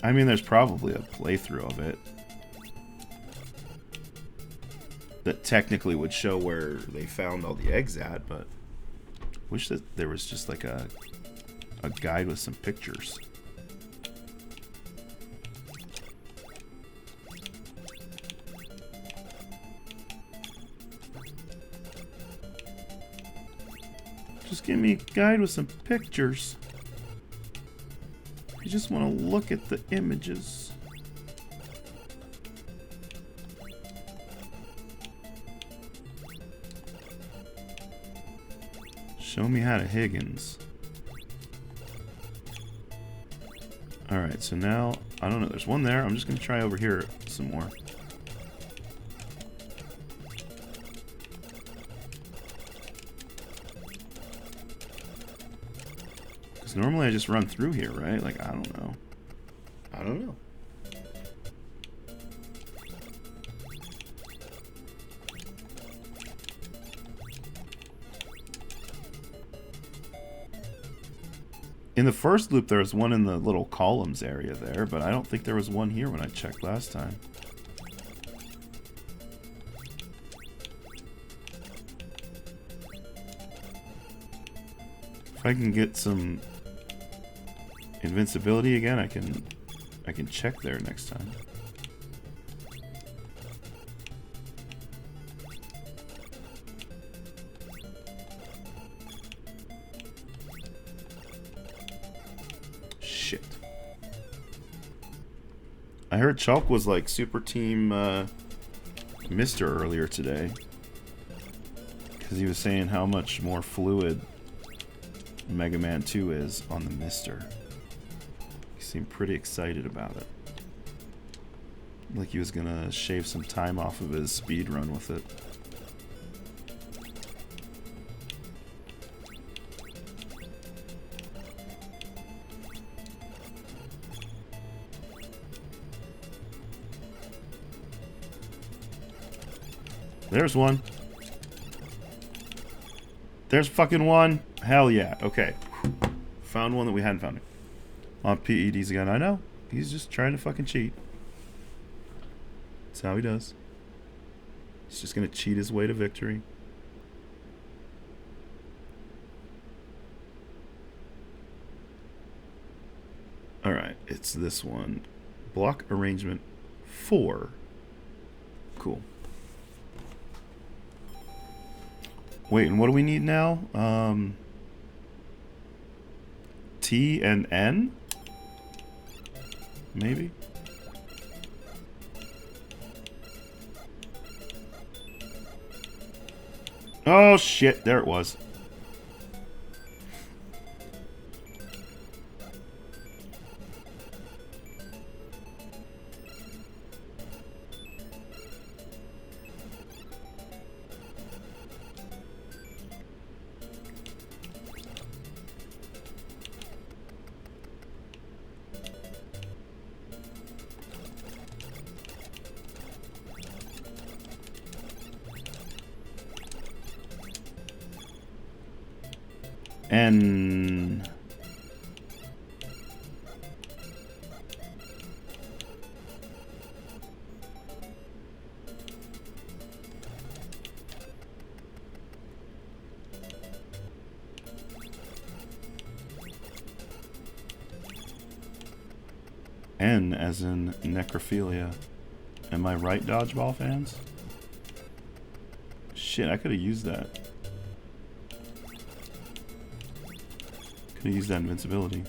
I mean, there's probably a playthrough of it that technically would show where they found all the eggs at, but wish that there was just like a guide with some pictures. Just give me a guide with some pictures. I just want to look at the images. Show me how to Higgins. Alright, so now, I don't know, there's one there. I'm just going to try over here some more. Because normally I just run through here, right? Like, I don't know. I don't know. In the first loop, there was one in the little columns area there, but I don't think there was one here when I checked last time. If I can get some invincibility again, I can check there next time. Shit. I heard Chalk was like Super Team Mister earlier today. Because he was saying how much more fluid Mega Man 2 is on the Mister. He seemed pretty excited about it. Like he was gonna shave some time off of his speed run with it. There's one. There's fucking one. Hell yeah. Okay. Found one that we hadn't found. On PEDs again. I know. He's just trying to fucking cheat. That's how he does. He's just gonna cheat his way to victory. Alright, it's this one. Block arrangement 4. Cool. Wait, and what do we need now? T and N? Maybe? Oh shit, there it was. And N as in necrophilia. Am I right, dodgeball fans? Shit, I could have used that. Could have used that invincibility.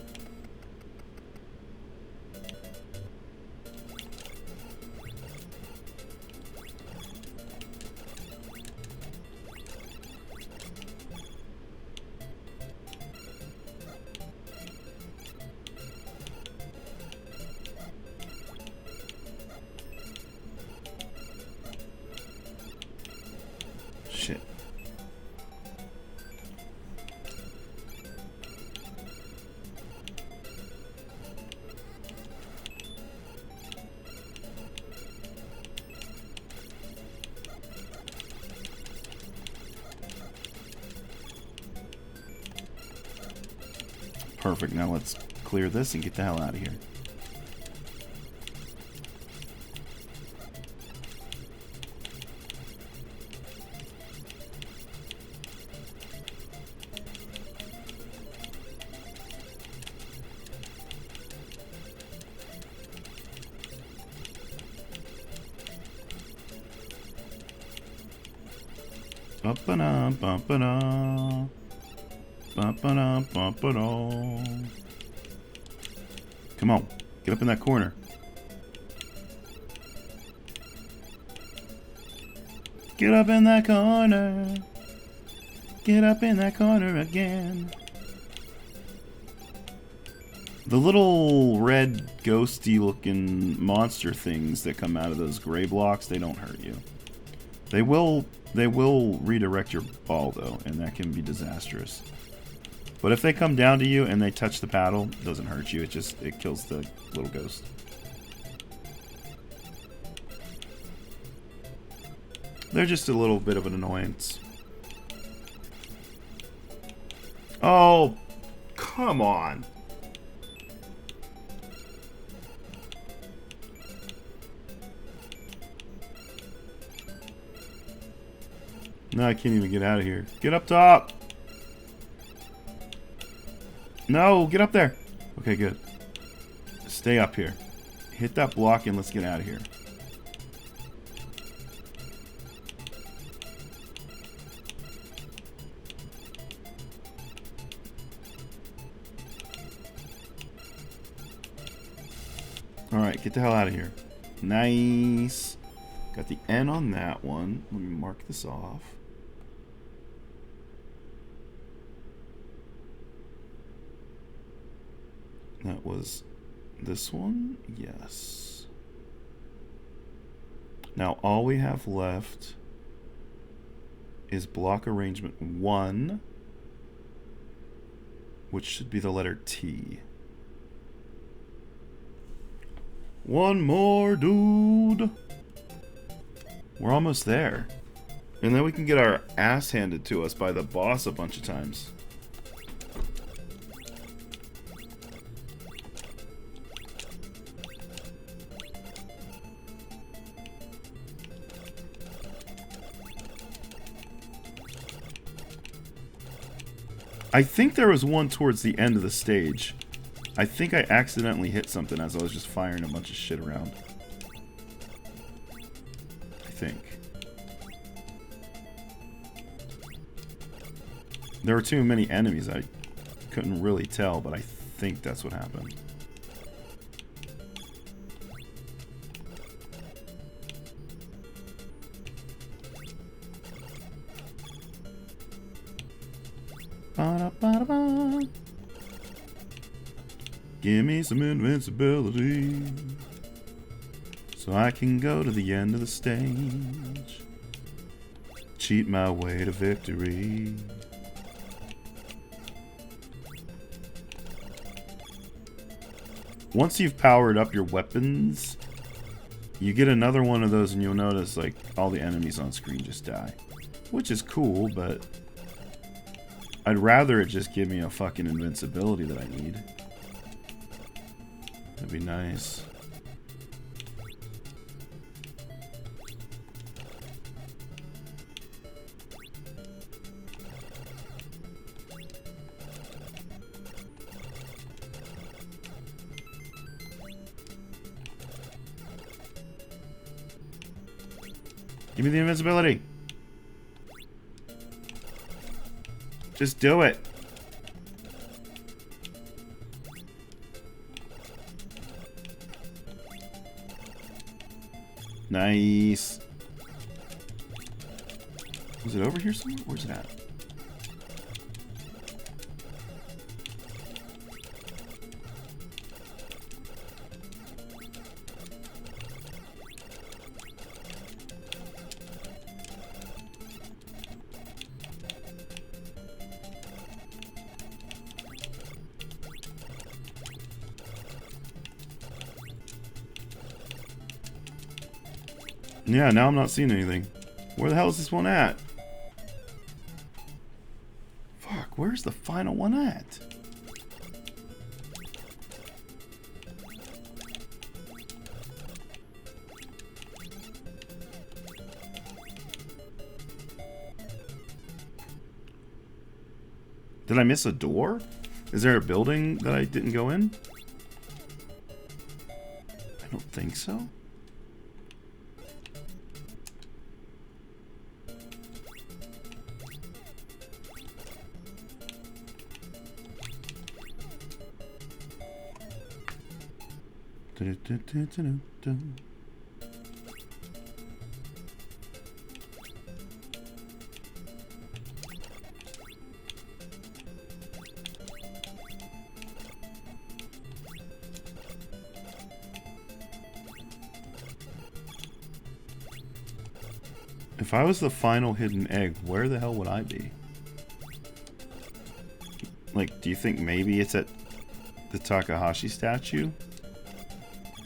Shit. Perfect, now let's clear this and get the hell out of here. Ba-ba-da, ba-ba-da. Ba-ba-da, ba-ba-da. Come on, get up in that corner. Get up in that corner. Get up in that corner again. The little red ghosty looking monster things that come out of those gray blocks, they don't hurt you. They will redirect your ball though, and that can be disastrous. But if they come down to you and they touch the paddle, it doesn't hurt you. It kills the little ghost. They're just a little bit of an annoyance. Oh, come on. No, I can't even get out of here. Get up top. No, get up there. Okay, good. Stay up here. Hit that block and let's get out of here. Alright, get the hell out of here. Nice. Got the N on that one. Let me mark this off. That was this one? Yes. Now all we have left is block arrangement 1, which should be the letter T. One more, dude. We're almost there. And then we can get our ass handed to us by the boss a bunch of times. I think there was one towards the end of the stage. I think I accidentally hit something as I was just firing a bunch of shit around. I think. There were too many enemies. I couldn't really tell, but I think that's what happened. Ba-da-ba-da-ba. Give me some invincibility so I can go to the end of the stage. Cheat my way to victory. Once you've powered up your weapons, you get another one of those and you'll notice like all the enemies on screen just die. Which is cool, but I'd rather it just give me a fucking invincibility that I need. That'd be nice. Give me the invincibility. Just do it. Nice. Was it over here somewhere? Where's it at? Yeah, now I'm not seeing anything. Where the hell is this one at? Fuck, where's the final one at? Did I miss a door? Is there a building that I didn't go in? I don't think so. If I was the final hidden egg, where the hell would I be? Like, do you think maybe it's at the Takahashi statue?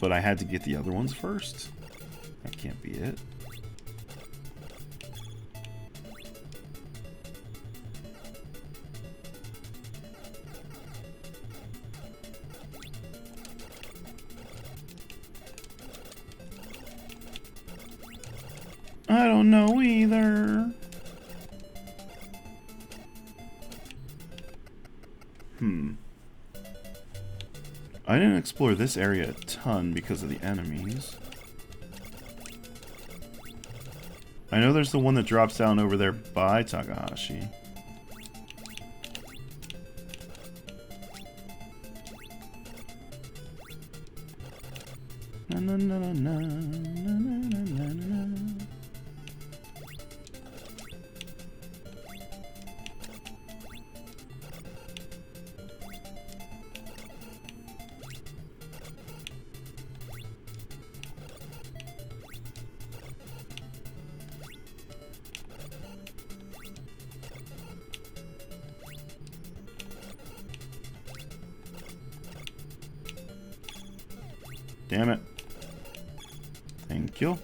But I had to get the other ones first? That can't be it. I don't know either. I didn't explore this area a ton because of the enemies. I know there's the one that drops down over there by Takahashi. Na na na na na na na na na. Damn it. Thank you.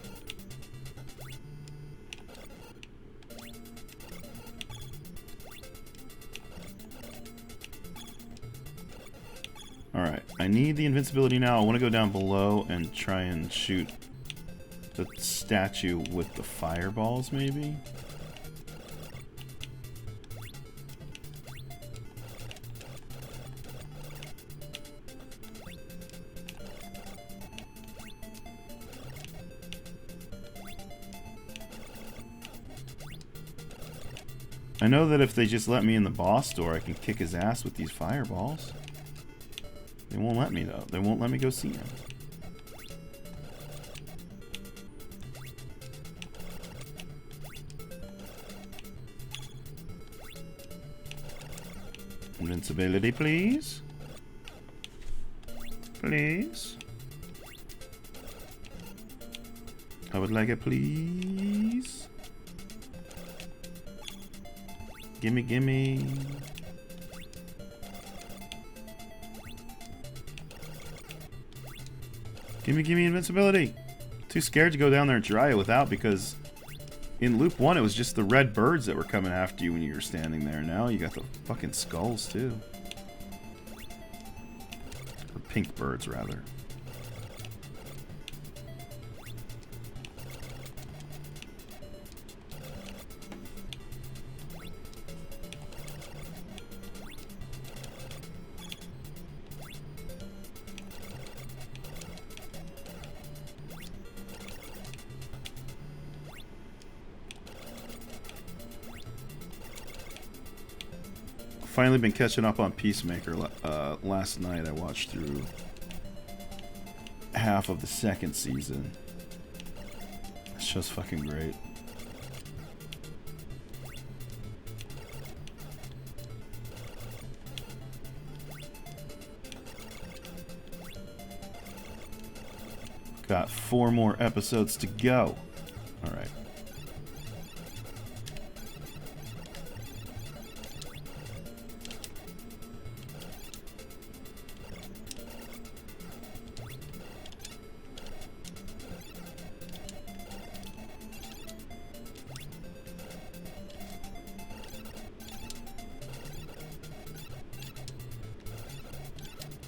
Alright, I need the invincibility now. I want to go down below and try and shoot the statue with the fireballs, maybe? I know that if they just let me in the boss door, I can kick his ass with these fireballs. They won't let me, though. They won't let me go see him. Invincibility, please. Please. I would like it, please. Gimme, gimme. Gimme, gimme invincibility. Too scared to go down there and try it without, because in loop 1 it was just the red birds that were coming after you when you were standing there. Now you got the fucking skulls too. Or pink birds, rather. Finally been catching up on Peacemaker. Last night I watched through half of the second season. It's just fucking great. Got 4 more episodes to go. Alright.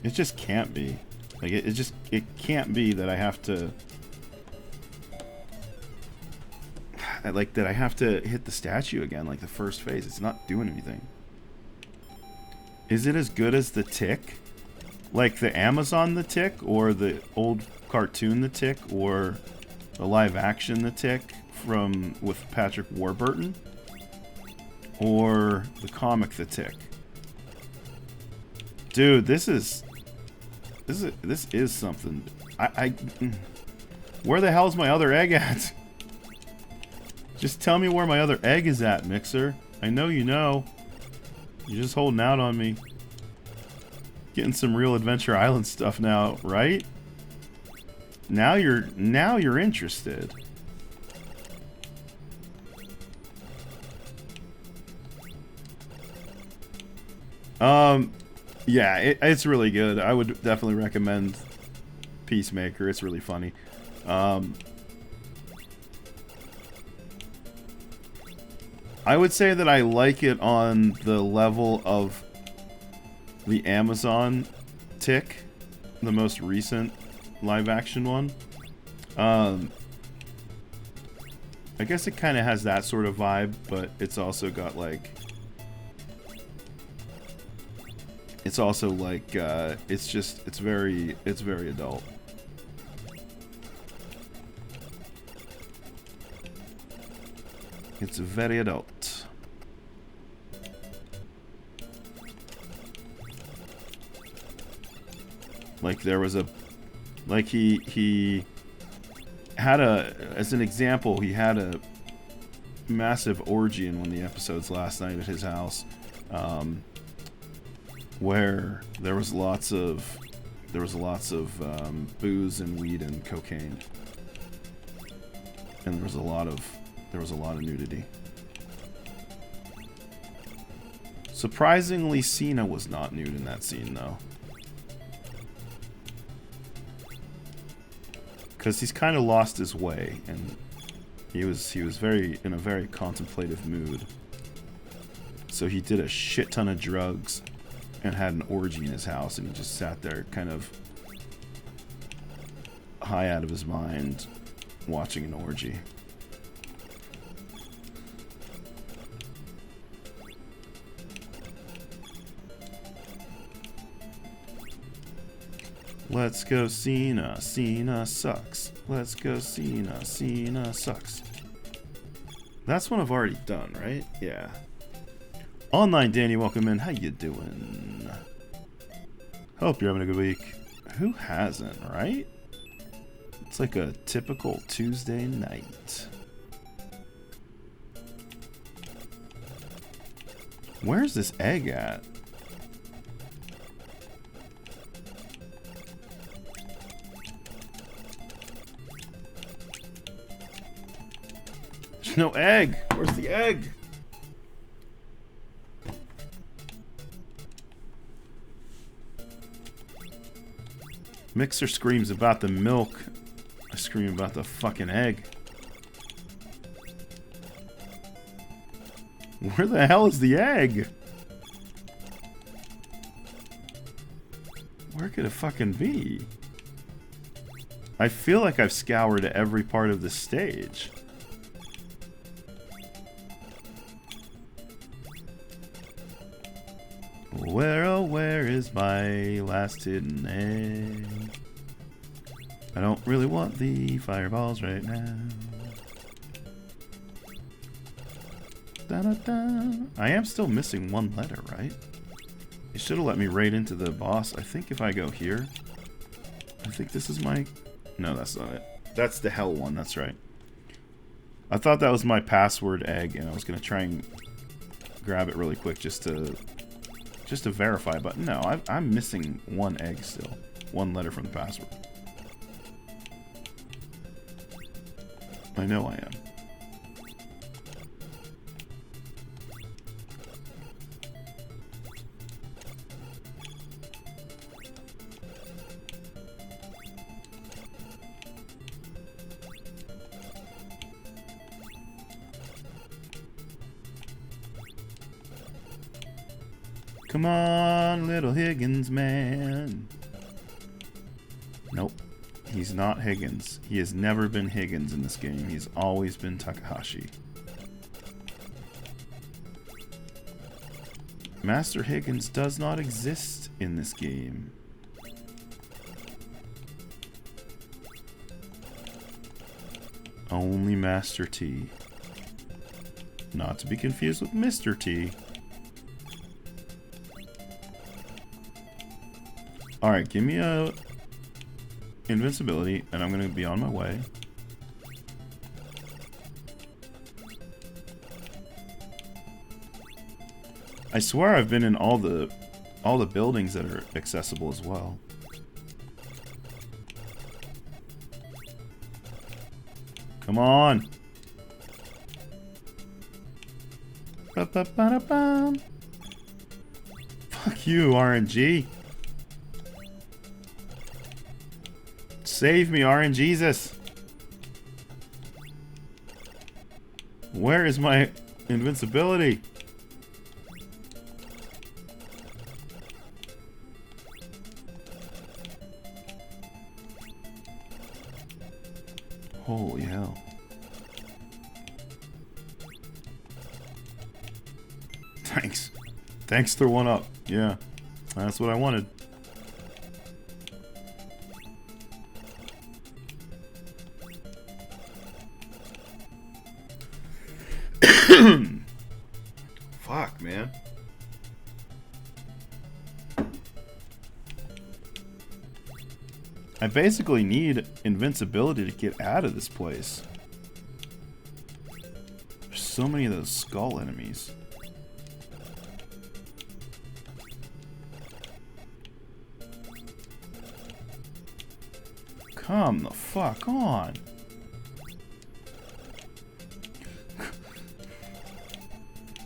It just can't be. Like, it can't be that I have to... Like, that I have to hit the statue again, like the first phase. It's not doing anything. Is it as good as The Tick? Like the Amazon The Tick? Or the old cartoon The Tick? Or the live action The Tick with Patrick Warburton? Or the comic The Tick? Dude, this is something. Where the hell's my other egg at? Just tell me where my other egg is at, Mixer. I know you know. You're just holding out on me. Getting some real Adventure Island stuff now, right? Now you're interested. Yeah, it's really good. I would definitely recommend Peacemaker. It's really funny. I would say that I like it on the level of the Amazon Tick, the most recent live action one. I guess it kind of has that sort of vibe, but it's also got like, it's also like, it's very adult. It's very adult. Like there was a, like he had a, as an example, he had a massive orgy in one of the episodes last night at his house, where there was lots of booze and weed and cocaine, and there was a lot of nudity. Surprisingly, Cena was not nude in that scene though, because he's kind of lost his way, and he was very in a very contemplative mood. So he did a shit ton of drugs and had an orgy in his house, and he just sat there kind of high out of his mind watching an orgy. Let's go Cena, Cena sucks. Let's go Cena, Cena sucks. That's one I've already done, right? Yeah. Online Danny, welcome in. How you doing? Hope you're having a good week. Who hasn't, right? It's like a typical Tuesday night. Where's this egg at? There's no egg. Where's the egg? Mixer screams about the milk. I scream about the fucking egg. Where the hell is the egg? Where could it fucking be? I feel like I've scoured every part of the stage. Where, oh, where is my last hidden egg? I don't really want the fireballs right now. Da-da-da. I am still missing one letter, right? It should have let me right into the boss. I think if I go here, I think this is my... No, that's not it. That's the hell one, that's right. I thought that was my password egg, and I was going to try and grab it really quick just to verify, but no, I'm missing one egg still. One letter from the password. I know I am. Come on, little Higgins man. Nope. He's not Higgins. He has never been Higgins in this game. He's always been Takahashi. Master Higgins does not exist in this game. Only Master T. Not to be confused with Mr. T. Alright, give me a invincibility, and I'm going to be on my way. I swear I've been in all the buildings that are accessible as well. Come on. Ba-ba-ba-da-bum. Fuck you, RNG. Save me, RNGesus. Where is my invincibility? Holy hell. Thanks. Thanks for one up. Yeah. That's what I wanted. Fuck, man. I basically need invincibility to get out of this place. There's so many of those skull enemies. Come the fuck on.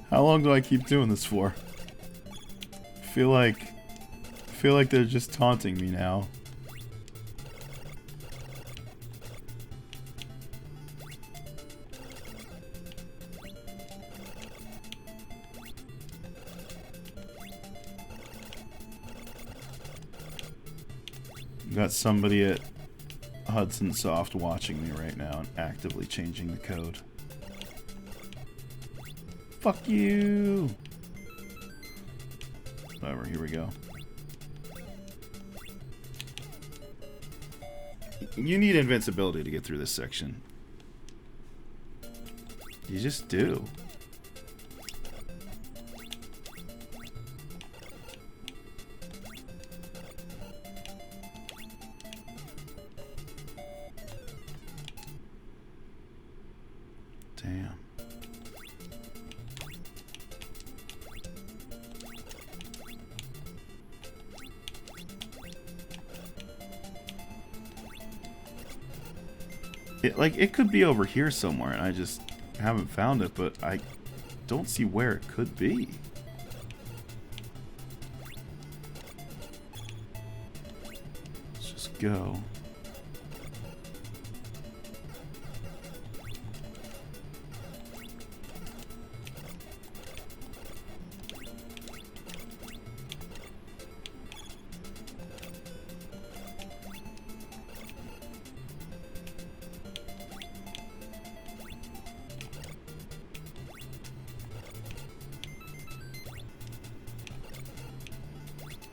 How long do I keep doing this for? I feel like they're just taunting me now. Got somebody at Hudson Soft watching me right now and actively changing the code. Fuck you! Whatever, here we go. You need invincibility to get through this section. You just do. Damn. It could be over here somewhere, and I just haven't found it, but I don't see where it could be. Let's just go.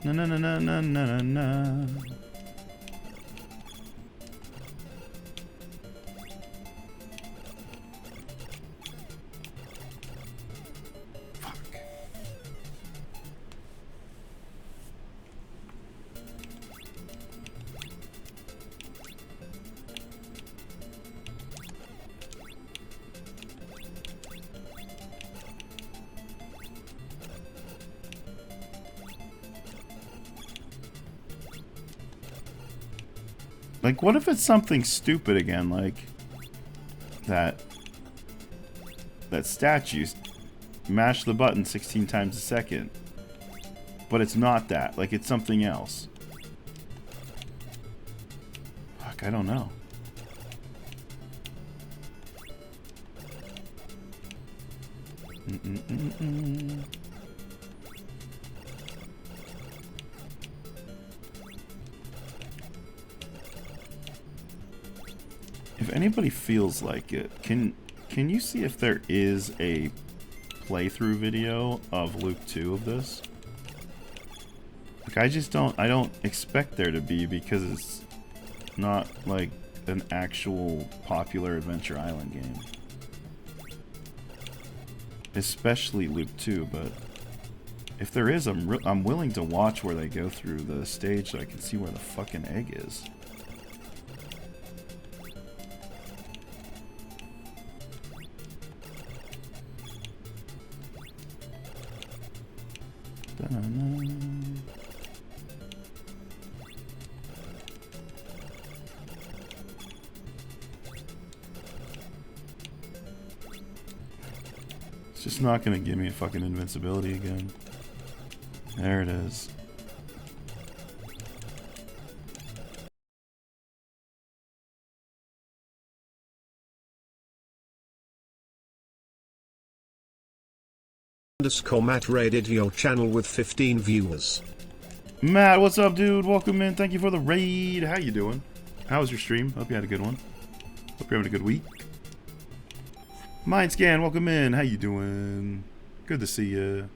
Na na na na na na na. Fuck. Like, what if it's something stupid again, like that statue, mash the button 16 times a second, but it's not that, like it's something else. Fuck, I don't know. If anybody feels like it, can you see if there is a playthrough video of Luke 2 of this? Like, I don't expect there to be, because it's not like an actual popular Adventure Island game. Especially Luke 2, but if there is, I'm willing to watch where they go through the stage so I can see where the fucking egg is. It's just not gonna give me a fucking invincibility again. There it is. Matt raided your channel with 15 viewers. Matt, what's up, dude? Welcome in. Thank you for the raid. How you doing? How was your stream? Hope you had a good one. Hope you're having a good week. Mindscan, welcome in. How you doing? Good to see you.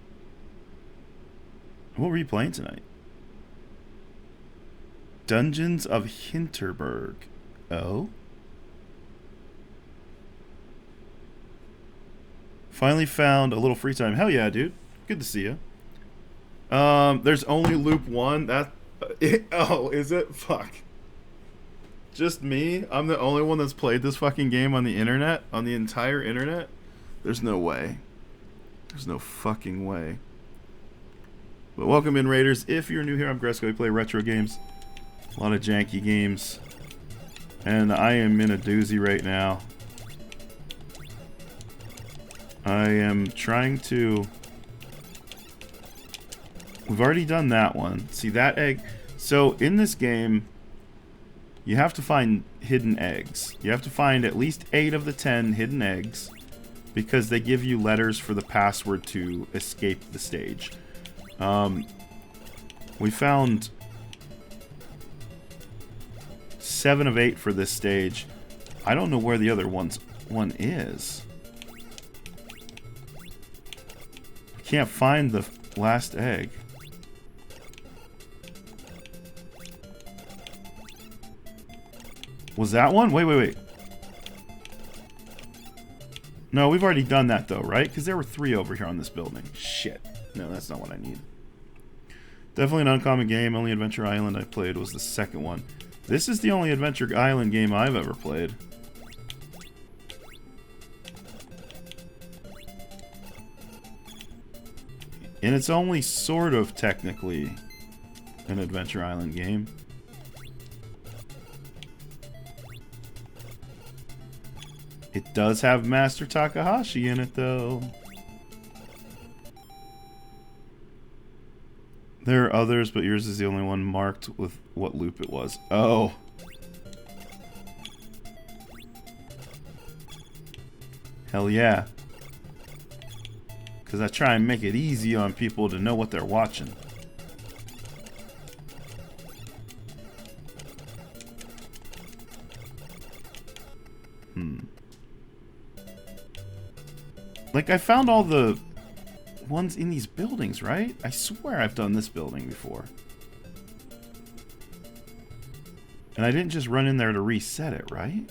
What were you playing tonight? Dungeons of Hinterberg. Oh? Finally found a little free time. Hell yeah, dude. Good to see you. There's only loop 1. Oh, is it? Fuck. Just me? I'm the only one that's played this fucking game on the internet? On the entire internet? There's no way. There's no fucking way. But welcome in, Raiders. If you're new here, I'm Gresco. We play retro games. A lot of janky games. And I am in a doozy right now. I am trying to... We've already done that one. See, that egg... So, in this game, you have to find hidden eggs. You have to find at least 8 of the 10 hidden eggs, because they give you letters for the password to escape the stage. We found 7 of 8 for this stage. I don't know where the other one is. Can't find the last egg. Was that one? Wait. No, we've already done that though, right? Because there were 3 over here on this building. Shit. No, that's not what I need. Definitely an uncommon game. Only Adventure Island I played was the second one. This is the only Adventure Island game I've ever played. And it's only sort of technically an Adventure Island game. It does have Master Takahashi in it, though. There are others, but yours is the only one marked with what loop it was. Oh. Hell yeah. Because I try and make it easy on people to know what they're watching. Like, I found all the ones in these buildings, right? I swear I've done this building before. And I didn't just run in there to reset it, right?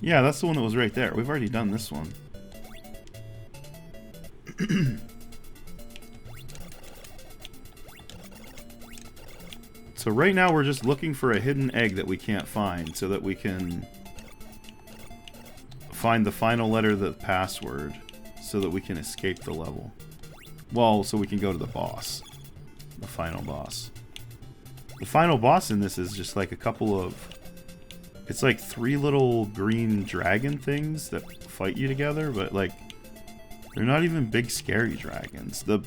Yeah, that's the one that was right there. We've already done this one. So right now we're just looking for a hidden egg that we can't find so that we can find the final letter of the password so that we can escape the level. Well, so we can go to the boss. The final boss. The final boss in this is just like a couple of... It's like 3 little green dragon things that fight you together, but like... They're not even big scary dragons. The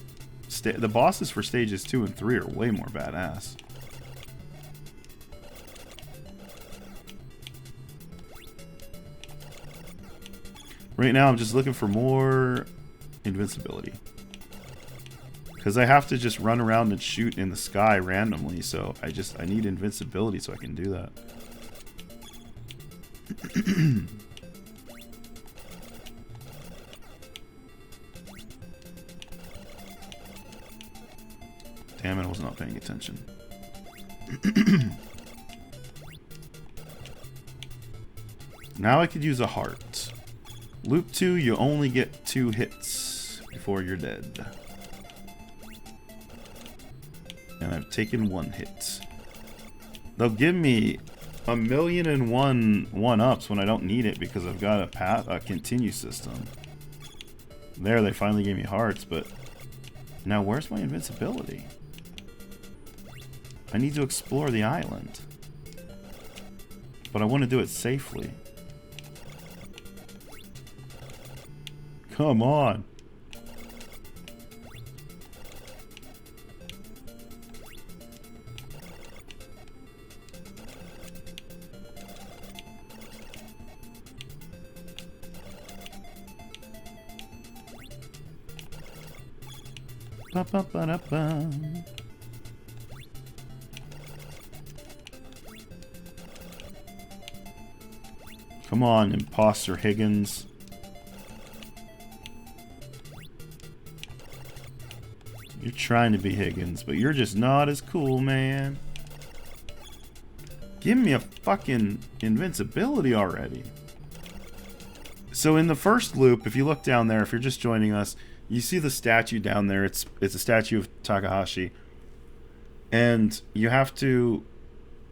bosses for stages 2 and 3 are way more badass. Right now I'm just looking for more invincibility. Because I have to just run around and shoot in the sky randomly, so I need invincibility so I can do that. Damn it, I was not paying attention. Now I could use a heart. Loop 2, you only get 2 hits before you're dead. And I've taken 1 hit. They'll give me 1,000,001 1-ups when I don't need it because I've got a continue system. There, they finally gave me hearts, but now where's my invincibility? I need to explore the island. But I want to do it safely. Come on. Ba-ba-ba-da-ba. Come on, imposter Higgins. You're trying to be Higgins, but you're just not as cool, man. Give me a fucking invincibility already. So in the first loop, if you look down there, if you're just joining us, you see the statue down there. It's a statue of Takahashi. And you have to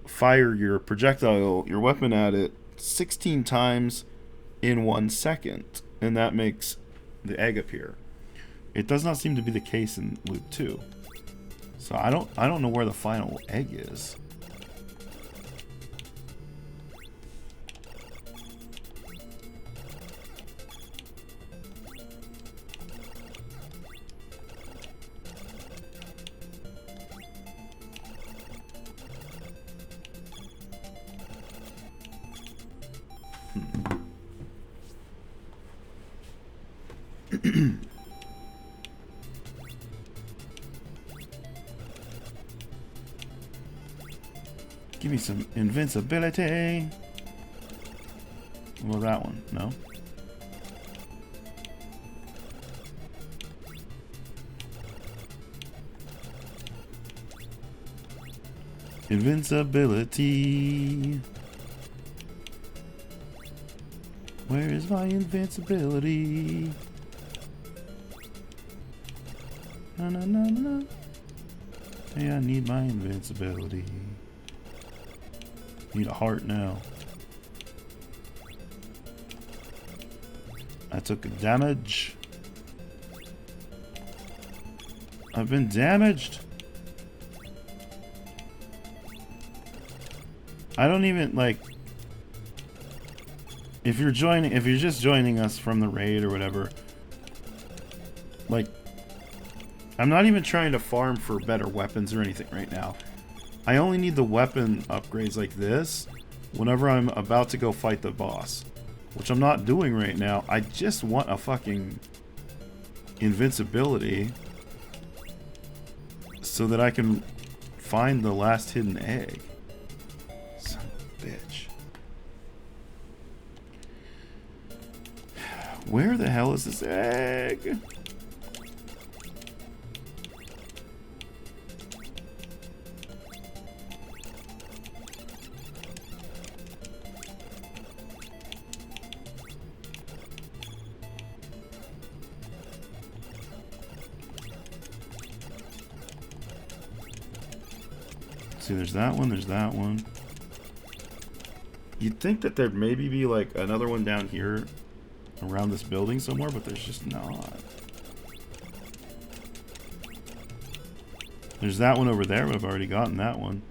fire your projectile, your weapon at it 16 times in 1 second. And that makes the egg appear. It does not seem to be the case in loop 2. So I don't know where the final egg is. Give me some invincibility. Well, that one, no. Invincibility. Where is my invincibility? No, no, no, no. Hey, I need my invincibility. Need a heart now. I took a damage. I've been damaged. I don't even like. If you're just joining us from the raid or whatever, like, I'm not even trying to farm for better weapons or anything right now. I only need the weapon upgrades like this whenever I'm about to go fight the boss, which I'm not doing right now. I just want a fucking invincibility so that I can find the last hidden egg. Son of a bitch. Where the hell is this egg? See, there's that one, there's that one. You'd think that there'd maybe be like another one down here around this building somewhere, but there's just not. There's that one over there, but I've already gotten that one.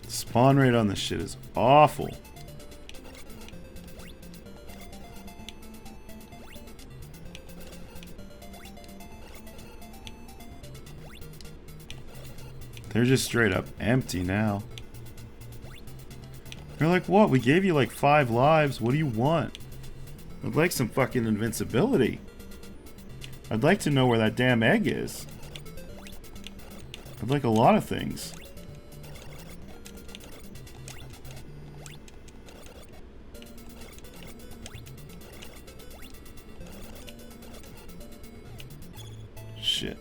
Spawn rate on this shit is awful. They're just straight up empty now. They're like, what? We gave you like 5 lives. What do you want? I'd like some fucking invincibility. I'd like to know where that damn egg is. I'd like a lot of things. Shit.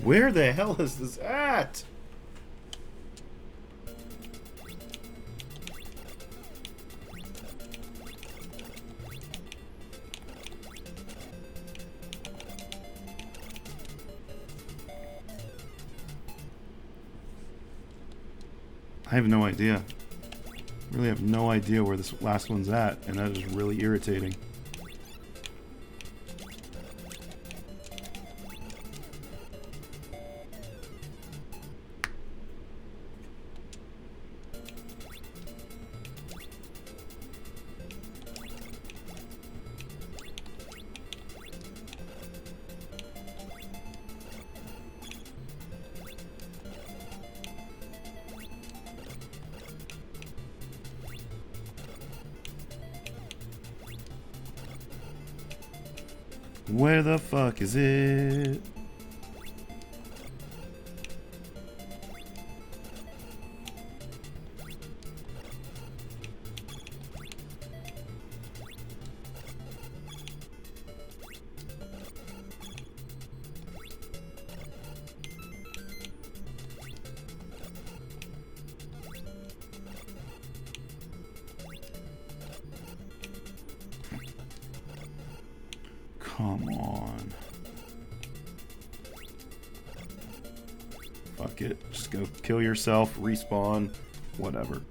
Where the hell is this at? I have no idea. Really have no idea where this last one's at, and that is really irritating. Where the fuck is it? Come on. Fuck it. Just go kill yourself, respawn, whatever.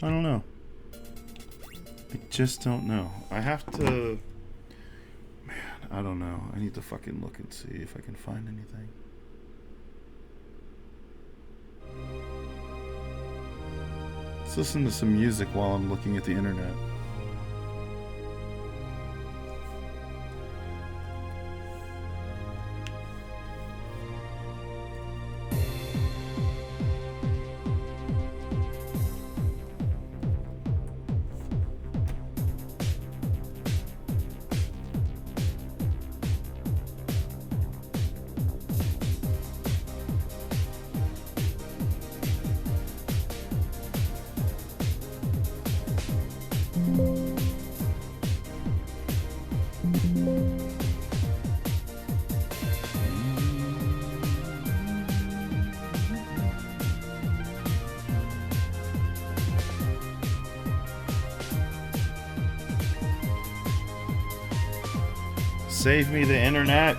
I don't know. I just don't know. I have to... Man, I don't know. I need to fucking look and see if I can find anything. Let's listen to some music while I'm looking at the internet. Save me the internet.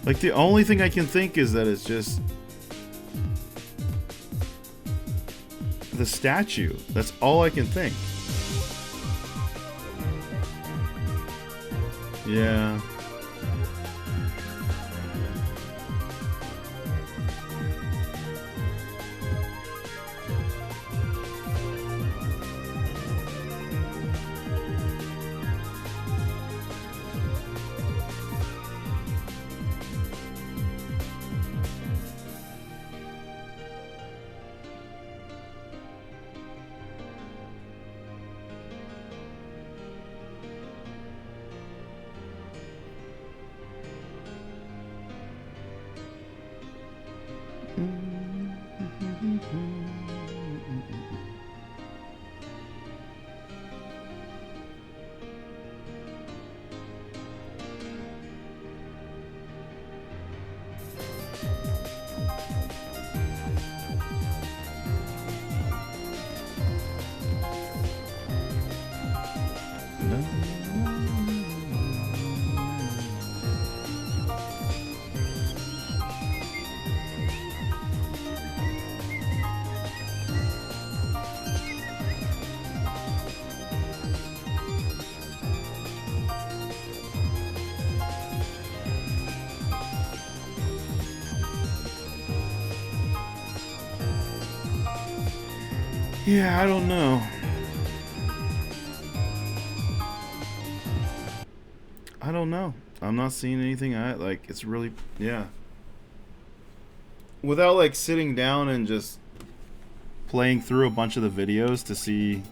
Like, the only thing I can think is that it's just the statue. That's all I can think. Yeah. Yeah, I don't know. I don't know. I'm not seeing anything. Like, it's really, yeah. Without like sitting down and just playing through a bunch of the videos to see,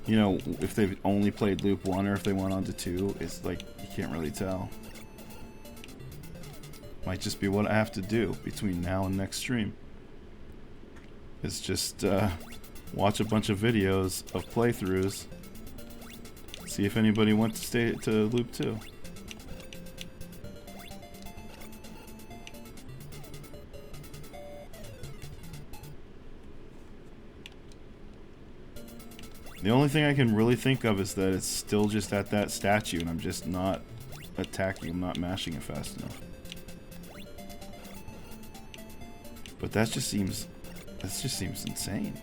you know, if they've only played loop 1 or if they went on to 2, it's like you can't really tell. Might just be what I have to do between now and next stream. It's just watch a bunch of videos of playthroughs, see if anybody went to stay to loop 2. The only thing I can really think of is that it's still just at that statue and I'm just not attacking, I'm not mashing it fast enough. But that just seems insane.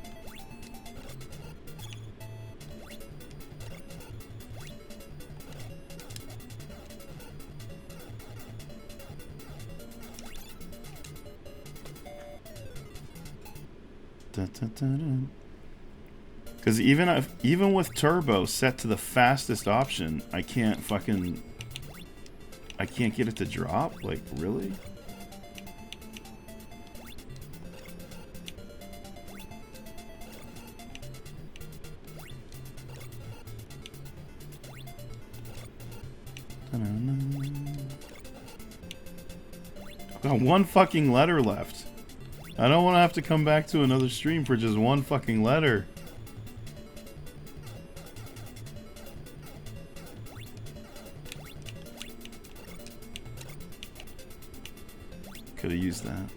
Because even with turbo set to the fastest option, I can't get it to drop. Like, really? I've got one fucking letter left. I don't want to have to come back to another stream for just one fucking letter. Could have used that.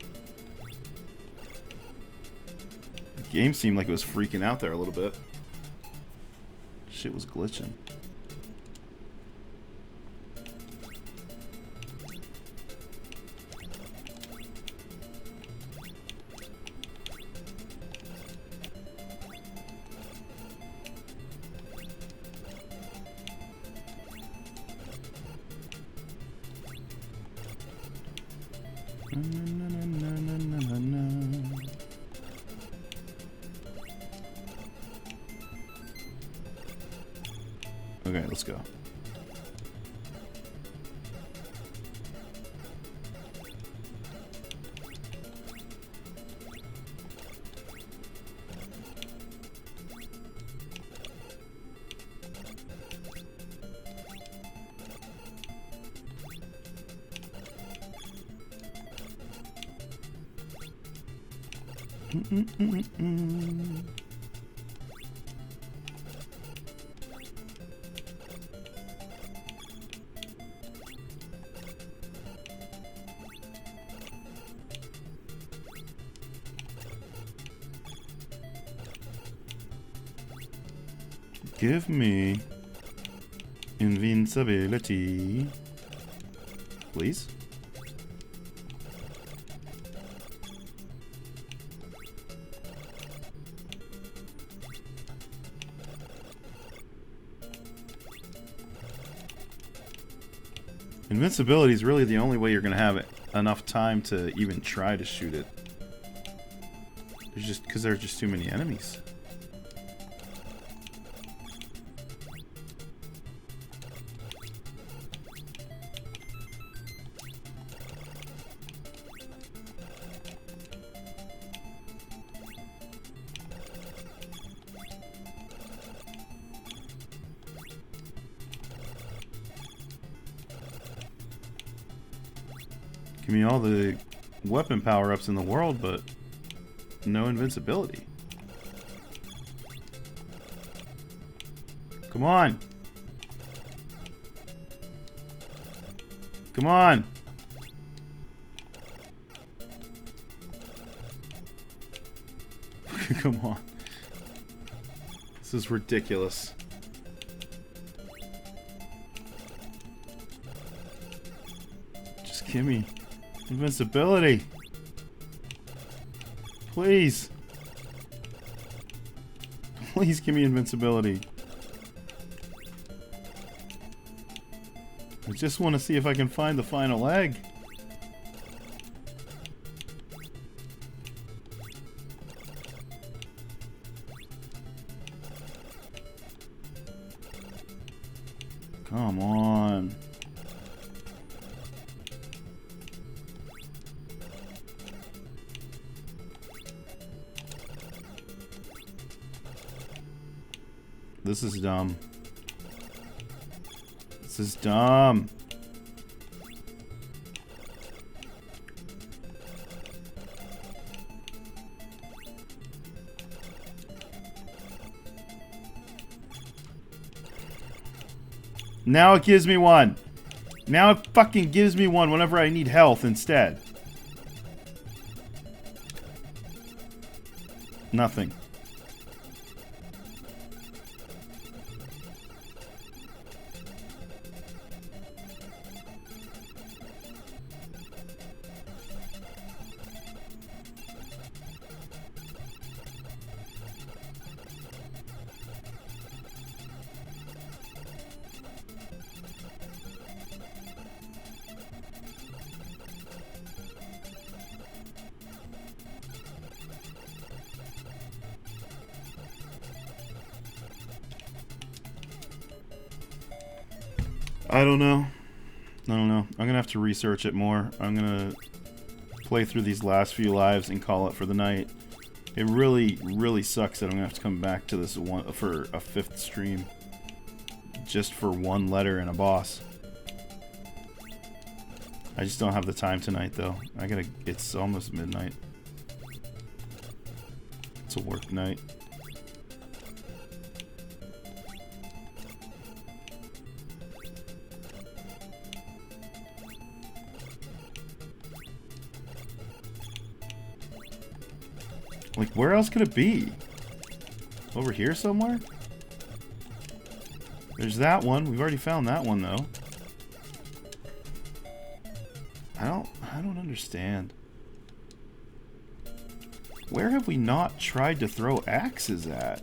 The game seemed like it was freaking out there a little bit. Shit was glitching. Okay, let's go. Give me invincibility, please. Invincibility is really the only way you're going to have enough time to even try to shoot it. There's just because there's just too many enemies. Give me all the weapon power-ups in the world, but no invincibility. Come on. Come on. Come on. This is ridiculous. Just give me invincibility. Please. Please give me invincibility. I just want to see if I can find the final egg. Come on. This is dumb. This is dumb. Now it gives me one. Now it fucking gives me one whenever I need health instead. Nothing. I don't know. I'm gonna have to research it more. I'm gonna play through these last few lives and call it for the night. It really, really sucks that I'm gonna have to come back to this one for a 5th stream. Just for one letter and a boss. I just don't have the time tonight though. It's almost midnight. It's a work night. Like, where else could it be? Over here somewhere? There's that one. We've already found that one, though. I don't understand. Where have we not tried to throw axes at?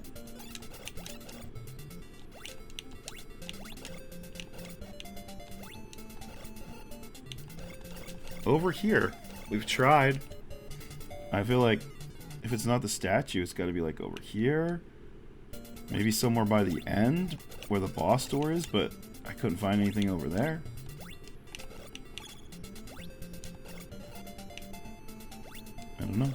Over here. We've tried. I feel like if it's not the statue, it's got to be like over here. Maybe somewhere by the end where the boss door is, but I couldn't find anything over there. I don't know.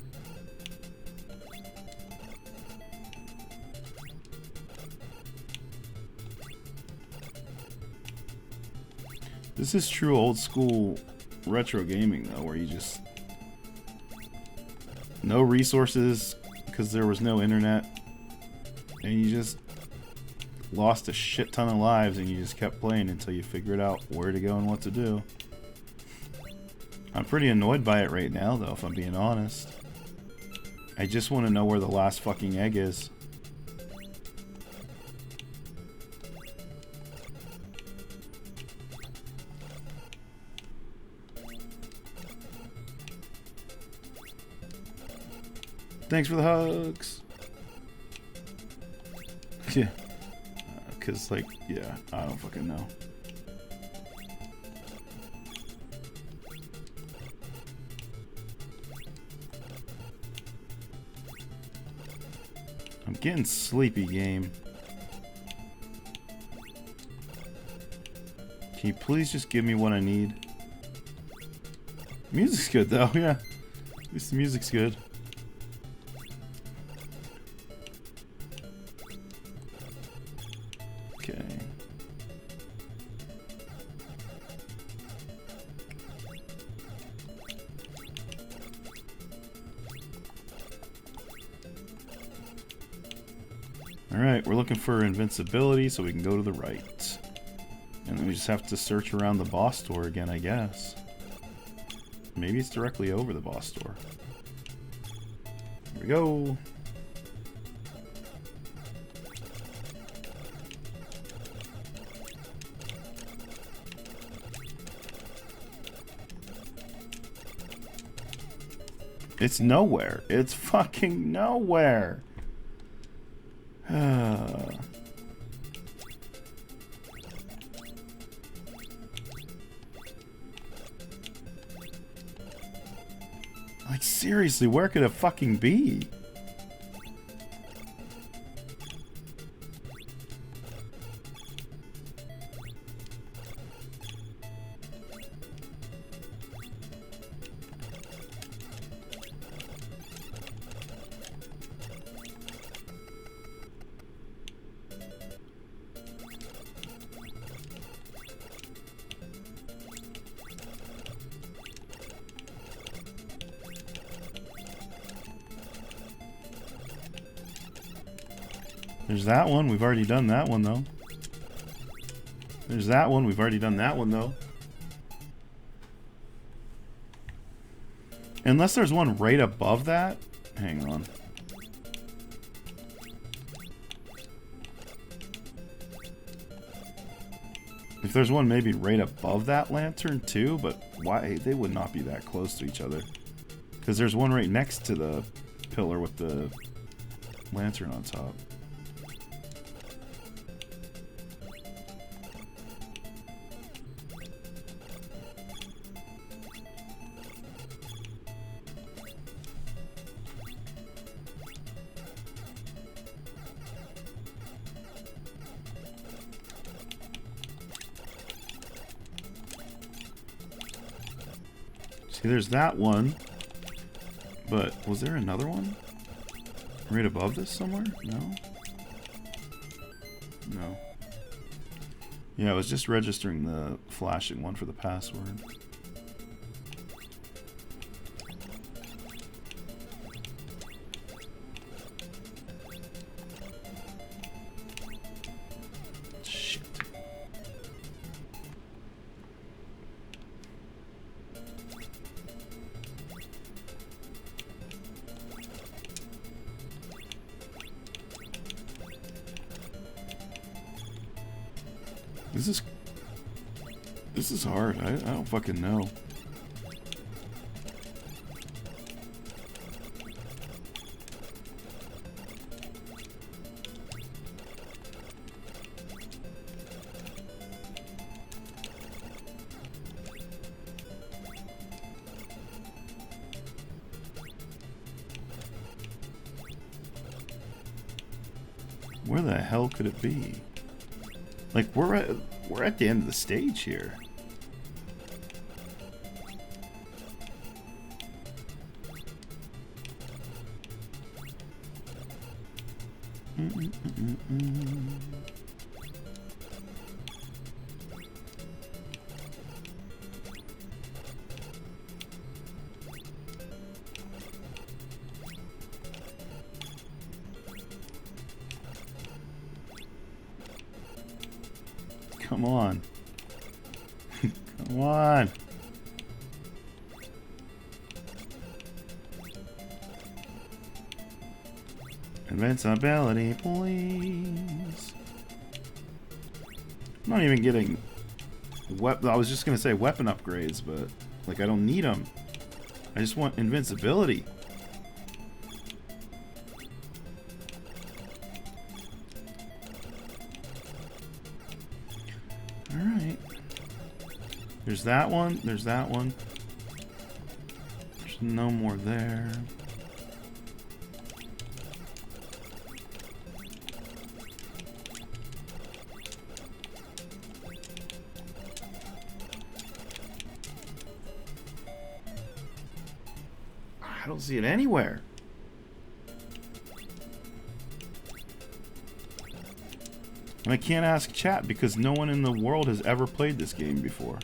This is true old school retro gaming though, where you just... No resources because there was no internet. And you just lost a shit ton of lives and you just kept playing until you figured out where to go and what to do. I'm pretty annoyed by it right now though, if I'm being honest. I just want to know where the last fucking egg is. Thanks for the hugs. Yeah. Cause like, yeah, I don't fucking know. I'm getting sleepy, game. Can you please just give me what I need? Music's good though, yeah. At least the music's good. Okay. Alright, we're looking for invincibility so we can go to the right. And then we just have to search around the boss door again, I guess. Maybe it's directly over the boss door. Here we go. It's nowhere. It's fucking nowhere. Like, seriously, where could it fucking be? There's that one. We've already done that one, though. There's that one. We've already done that one, though. Unless there's one right above that. Hang on. If there's one maybe right above that lantern, too, but why? They would not be that close to each other. Because there's one right next to the pillar with the lantern on top. See, there's that one. But was there another one? Right above this somewhere? No? No. Yeah, I was just registering the flashing one for the password. Shit. This is hard. I don't fucking know. Where the hell could it be? Like, we're at the end of the stage here. Come on. Come on. Invincibility, please. I'm not even getting I was just gonna say weapon upgrades, but like I don't need them. I just want invincibility. Alright. There's that one. There's that one. There's no more there. I don't see it anywhere. And I can't ask chat because no one in the world has ever played this game before.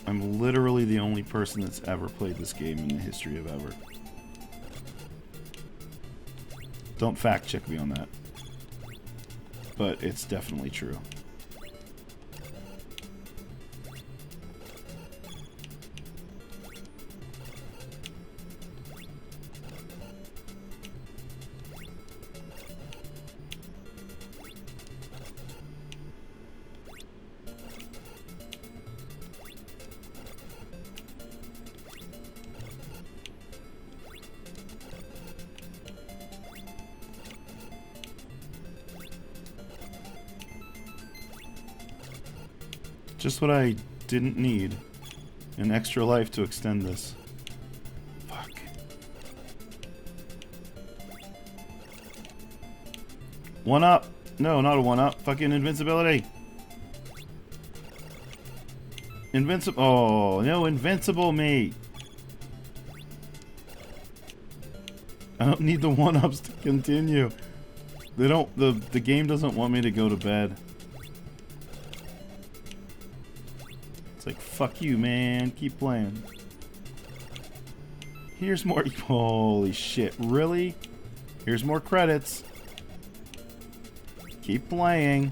I'm literally the only person that's ever played this game in the history of ever. Don't fact check me on that. But it's definitely true. Just what I didn't need. An extra life to extend this. Fuck. One up. No, not a one up. Fucking invincibility. Invincible. Oh, no, invincible me. I don't need the one ups to continue. They don't. The game doesn't want me to go to bed. It's like, fuck you, man. Keep playing. Here's more. Holy shit! Really? Here's more credits. Keep playing.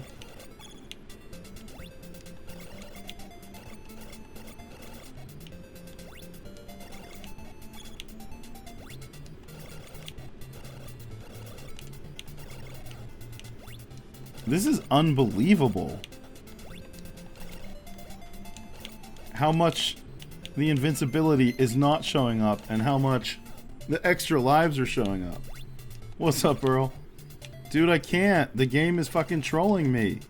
This is unbelievable. How much the invincibility is not showing up and how much the extra lives are showing up. What's up, Earl? Dude, I can't. The game is fucking trolling me.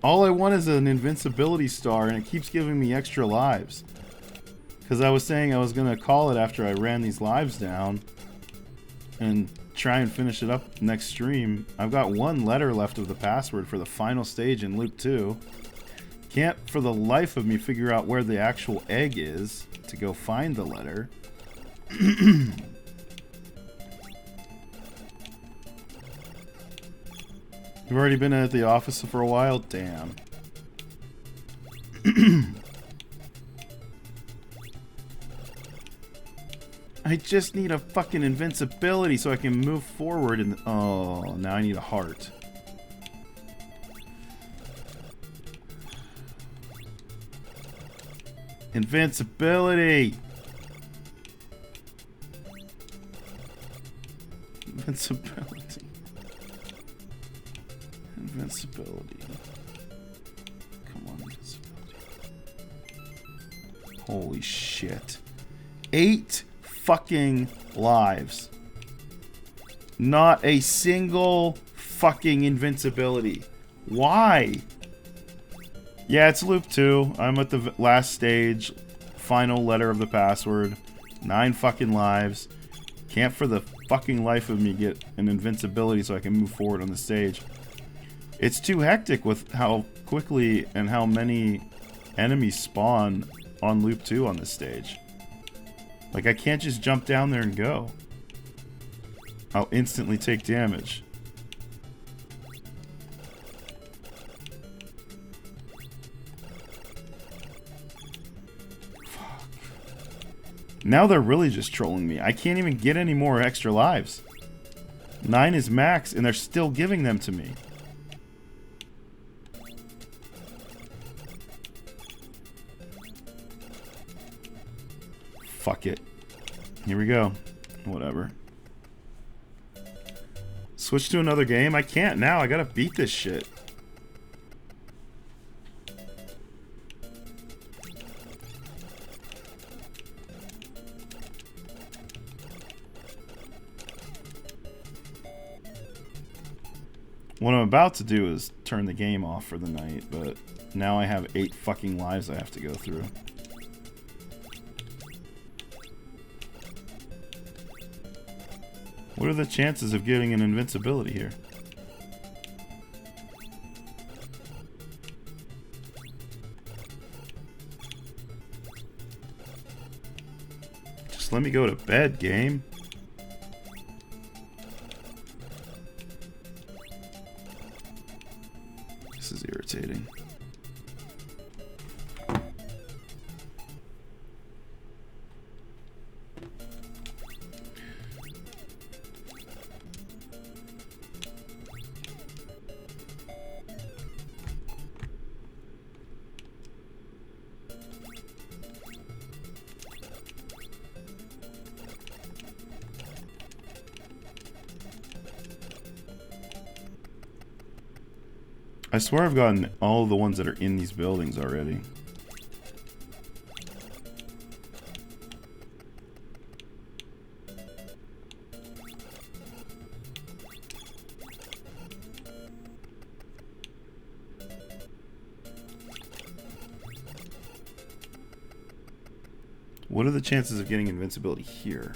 All I want is an invincibility star and it keeps giving me extra lives. Because I was saying I was going to call it after I ran these lives down and try and finish it up next stream. I've got one letter left of the password for the final stage in loop 2. Can't for the life of me figure out where the actual egg is to go find the letter. You've already been at the office for a while? Damn. I just need a fucking invincibility so I can move forward and... Oh, now I need a heart. Invincibility! Invincibility. Invincibility. Come on, invincibility. Holy shit. 8 fucking lives. Not a single fucking invincibility. Why? Yeah, it's loop 2. I'm at the last stage. Final letter of the password. 9 fucking lives. Can't for the fucking life of me get an invincibility so I can move forward on the stage. It's too hectic with how quickly and how many enemies spawn on loop 2 on this stage. Like, I can't just jump down there and go. I'll instantly take damage. Fuck. Now they're really just trolling me. I can't even get any more extra lives. 9 is max, and they're still giving them to me. Fuck it. Here we go. Whatever. Switch to another game? I can't now. I gotta beat this shit. What I'm about to do is turn the game off for the night, but now I have 8 fucking lives I have to go through. What are the chances of getting an invincibility here? Just let me go to bed, game. This is irritating. I swear I've gotten all the ones that are in these buildings already. What are the chances of getting invincibility here?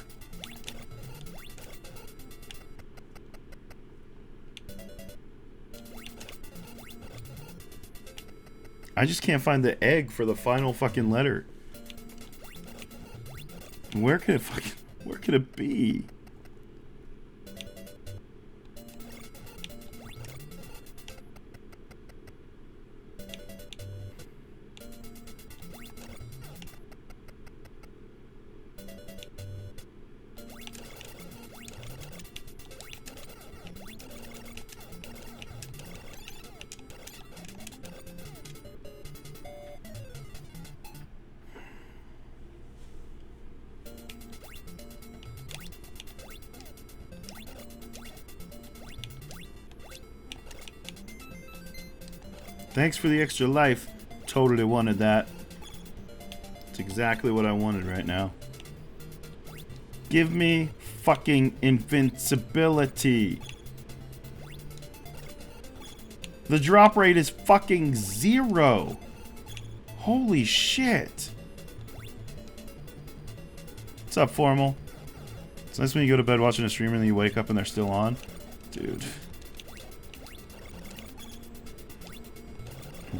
I just can't find the egg for the final fucking letter. Where could it be? Thanks for the extra life. Totally wanted that. It's exactly what I wanted right now. Give me fucking invincibility. The drop rate is fucking 0. Holy shit. What's up, Formal? It's nice when you go to bed watching a streamer and then you wake up and they're still on. Dude.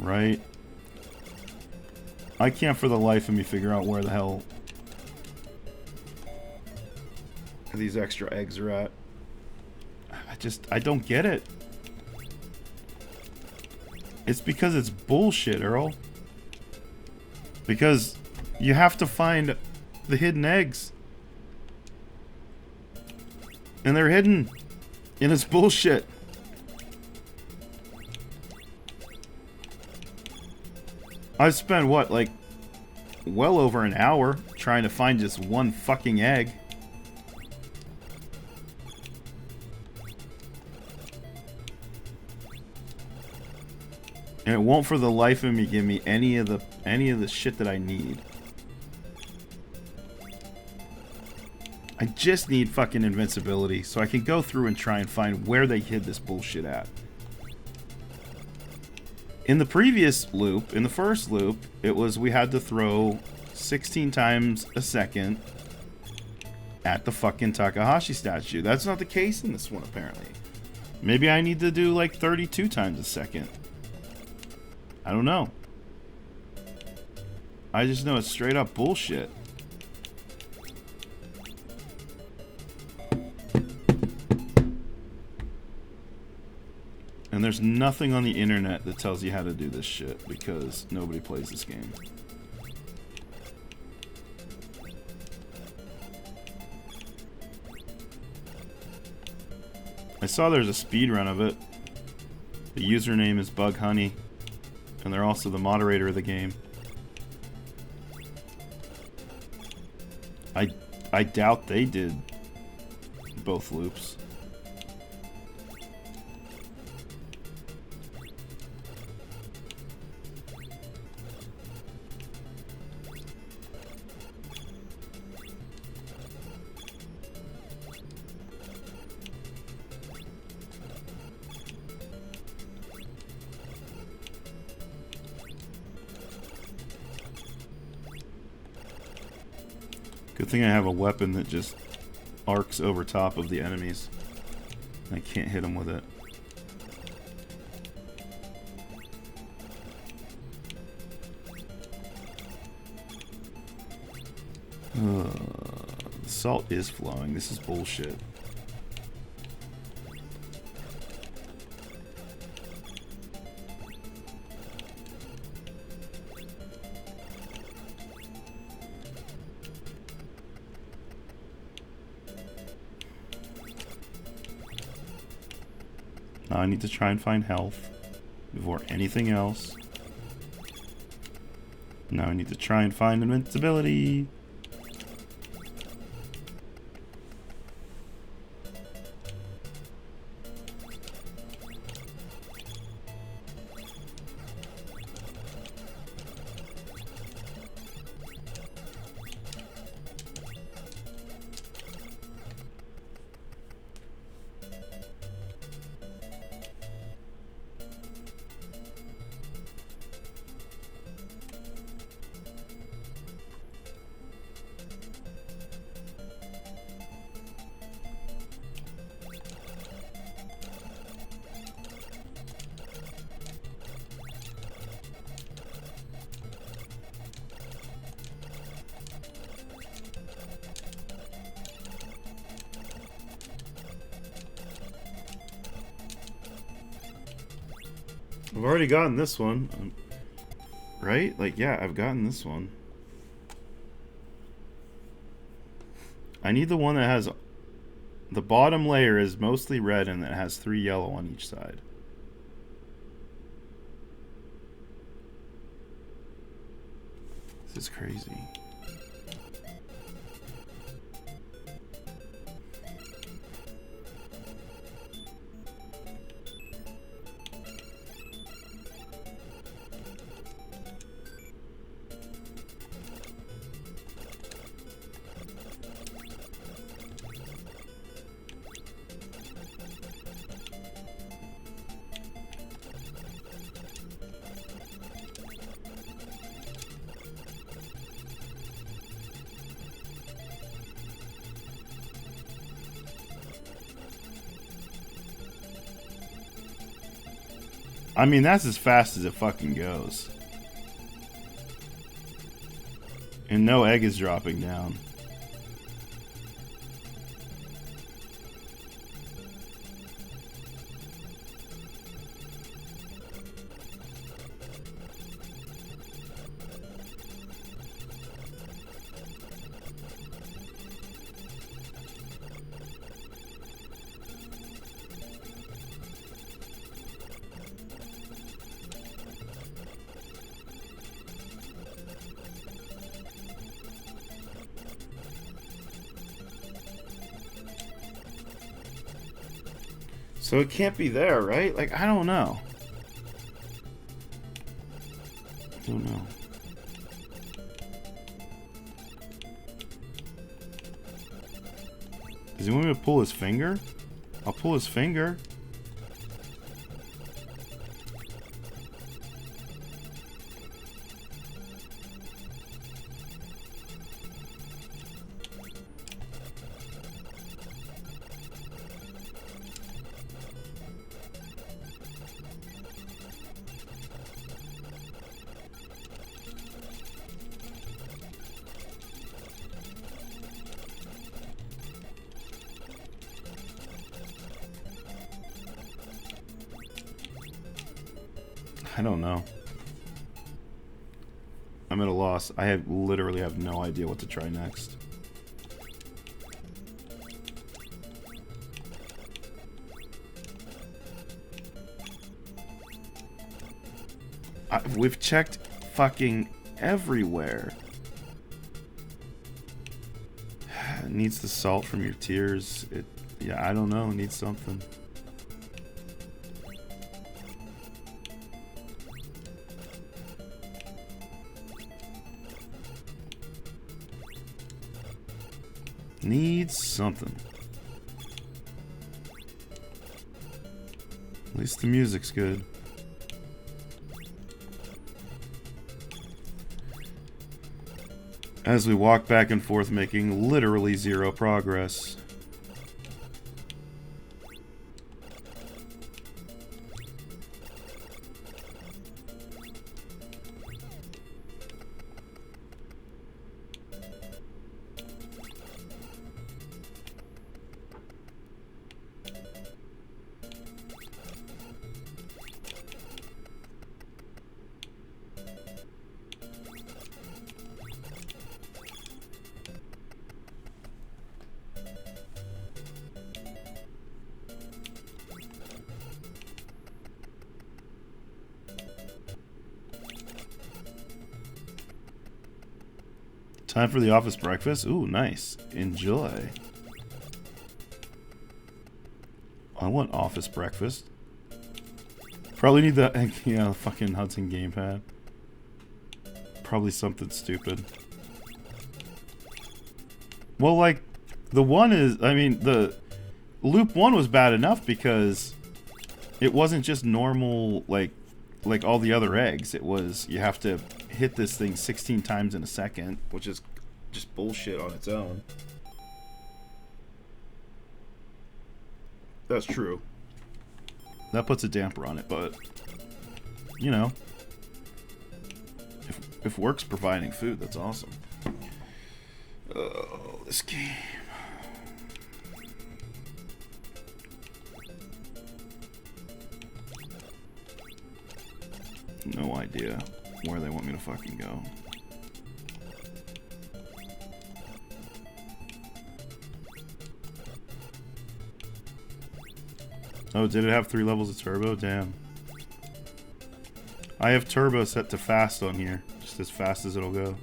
Right? I can't for the life of me figure out where the hell these extra eggs are at. I don't get it. It's because it's bullshit, Earl. Because you have to find the hidden eggs. And they're hidden. And it's bullshit. I've spent, what, like, well over an hour trying to find just one fucking egg. And it won't for the life of me give me any of the shit that I need. I just need fucking invincibility so I can go through and try and find where they hid this bullshit at. In the previous loop, in the first loop, it was we had to throw 16 times a second at the fucking Takahashi statue. That's not the case in this one, apparently. Maybe I need to do like 32 times a second. I don't know. I just know it's straight up bullshit. And there's nothing on the internet that tells you how to do this shit because nobody plays this game. I saw there's a speedrun of it. The username is BugHoney. And they're also the moderator of the game. I doubt they did both loops. Good thing I have a weapon that just arcs over top of the enemies. I can't hit them with it. The salt is flowing. This is bullshit. Now I need to try and find health before anything else. Now I need to try and find invincibility. I've already gotten this one, right? Like, yeah, I've gotten this one. I need the one that has... The bottom layer is mostly red and it has 3 yellow on each side. This is crazy. I mean, that's as fast as it fucking goes. And no egg is dropping down. So it can't be there, right? Like, I don't know. I don't know. Does he want me to pull his finger? I'll pull his finger. I don't know. I'm at a loss. I literally have no idea what to try next. We've checked fucking everywhere. It needs the salt from your tears. Yeah, I don't know. It needs something. Needs something. At least the music's good. As we walk back and forth, making literally zero progress. Time for the office breakfast? Ooh, nice. Enjoy. I want office breakfast. Probably need that, yeah, fucking Hudson gamepad. Probably something stupid. Well, like, the one is, I mean, the loop 1 was bad enough because it wasn't just normal, like all the other eggs. It was, you have to hit this thing 16 times in a second, which is just bullshit on its own. That's true. That puts a damper on it, but you know, if work's providing food, that's awesome. Oh, this game. No idea where they want me to fucking go. Oh, did it have 3 levels of turbo? Damn. I have turbo set to fast on here. Just as fast as it'll go.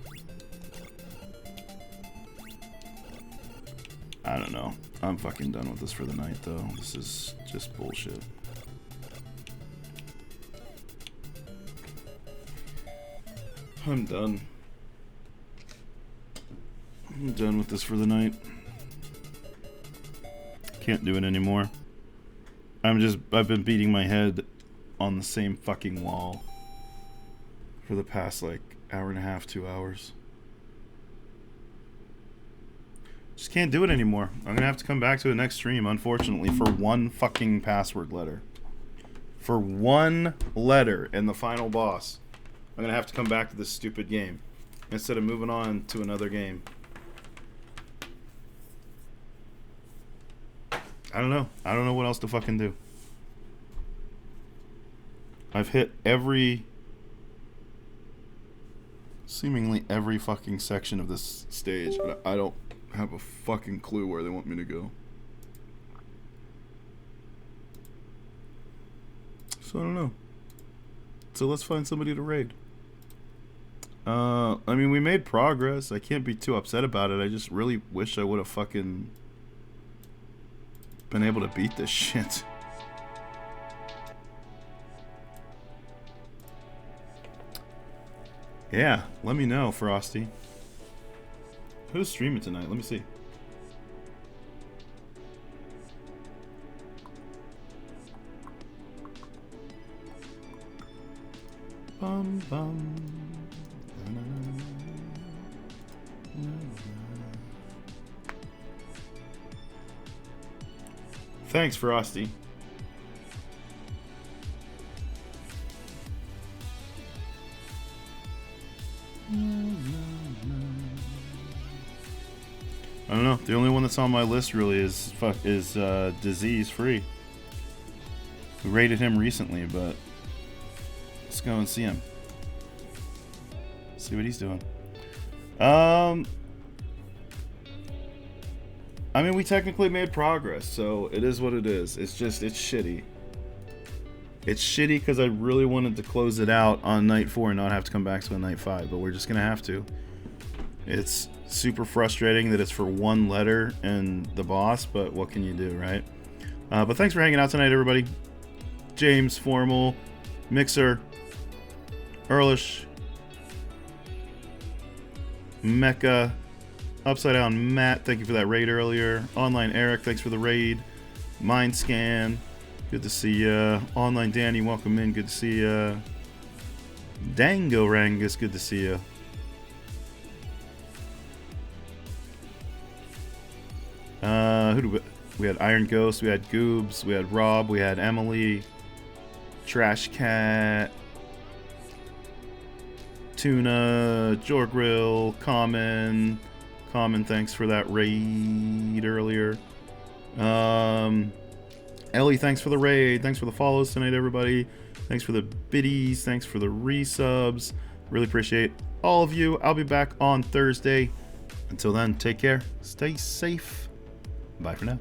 I don't know. I'm fucking done with this for the night, though. This is just bullshit. I'm done. I'm done with this for the night. Can't do it anymore. I've been beating my head on the same fucking wall for the past, like, hour and a half, 2 hours. Just can't do it anymore. I'm gonna have to come back to it next stream, unfortunately, for one fucking password letter. For one letter in the final boss, I'm gonna have to come back to this stupid game instead of moving on to another game. I don't know. I don't know what else to fucking do. I've hit seemingly every fucking section of this stage, but I don't have a fucking clue where they want me to go. So I don't know. So let's find somebody to raid. I mean, we made progress. I can't be too upset about it. I just really wish I would have fucking been able to beat this shit. Yeah, let me know, Frosty. Who's streaming tonight? Let me see. Bum, bum. Thanks, Frosty. I don't know. The only one that's on my list really is Disease Free. We rated him recently, but let's go and see him. See what he's doing. I mean, we technically made progress, so it is what it is. It's just, it's shitty. It's shitty because I really wanted to close it out on night 4 and not have to come back to a night 5, but we're just gonna have to. It's super frustrating that it's for one letter in the boss, but what can you do, right? But thanks for hanging out tonight, everybody. James, Formal, Mixer, Earlish, Mecha, Upside Down Matt, thank you for that raid earlier. Online Eric, thanks for the raid. Mindscan, good to see ya. Online Danny, welcome in, good to see ya. Dango Rangus, good to see ya. Who do we had? Iron Ghost, we had Goobs, we had Rob, we had Emily, Trash Cat, Tuna, Jorgrill, Common, thanks for that raid earlier. Ellie, thanks for the raid. Thanks for the follows tonight, everybody. Thanks for the biddies. Thanks for the resubs. Really appreciate all of you. I'll be back on Thursday. Until then, take care. Stay safe. Bye for now.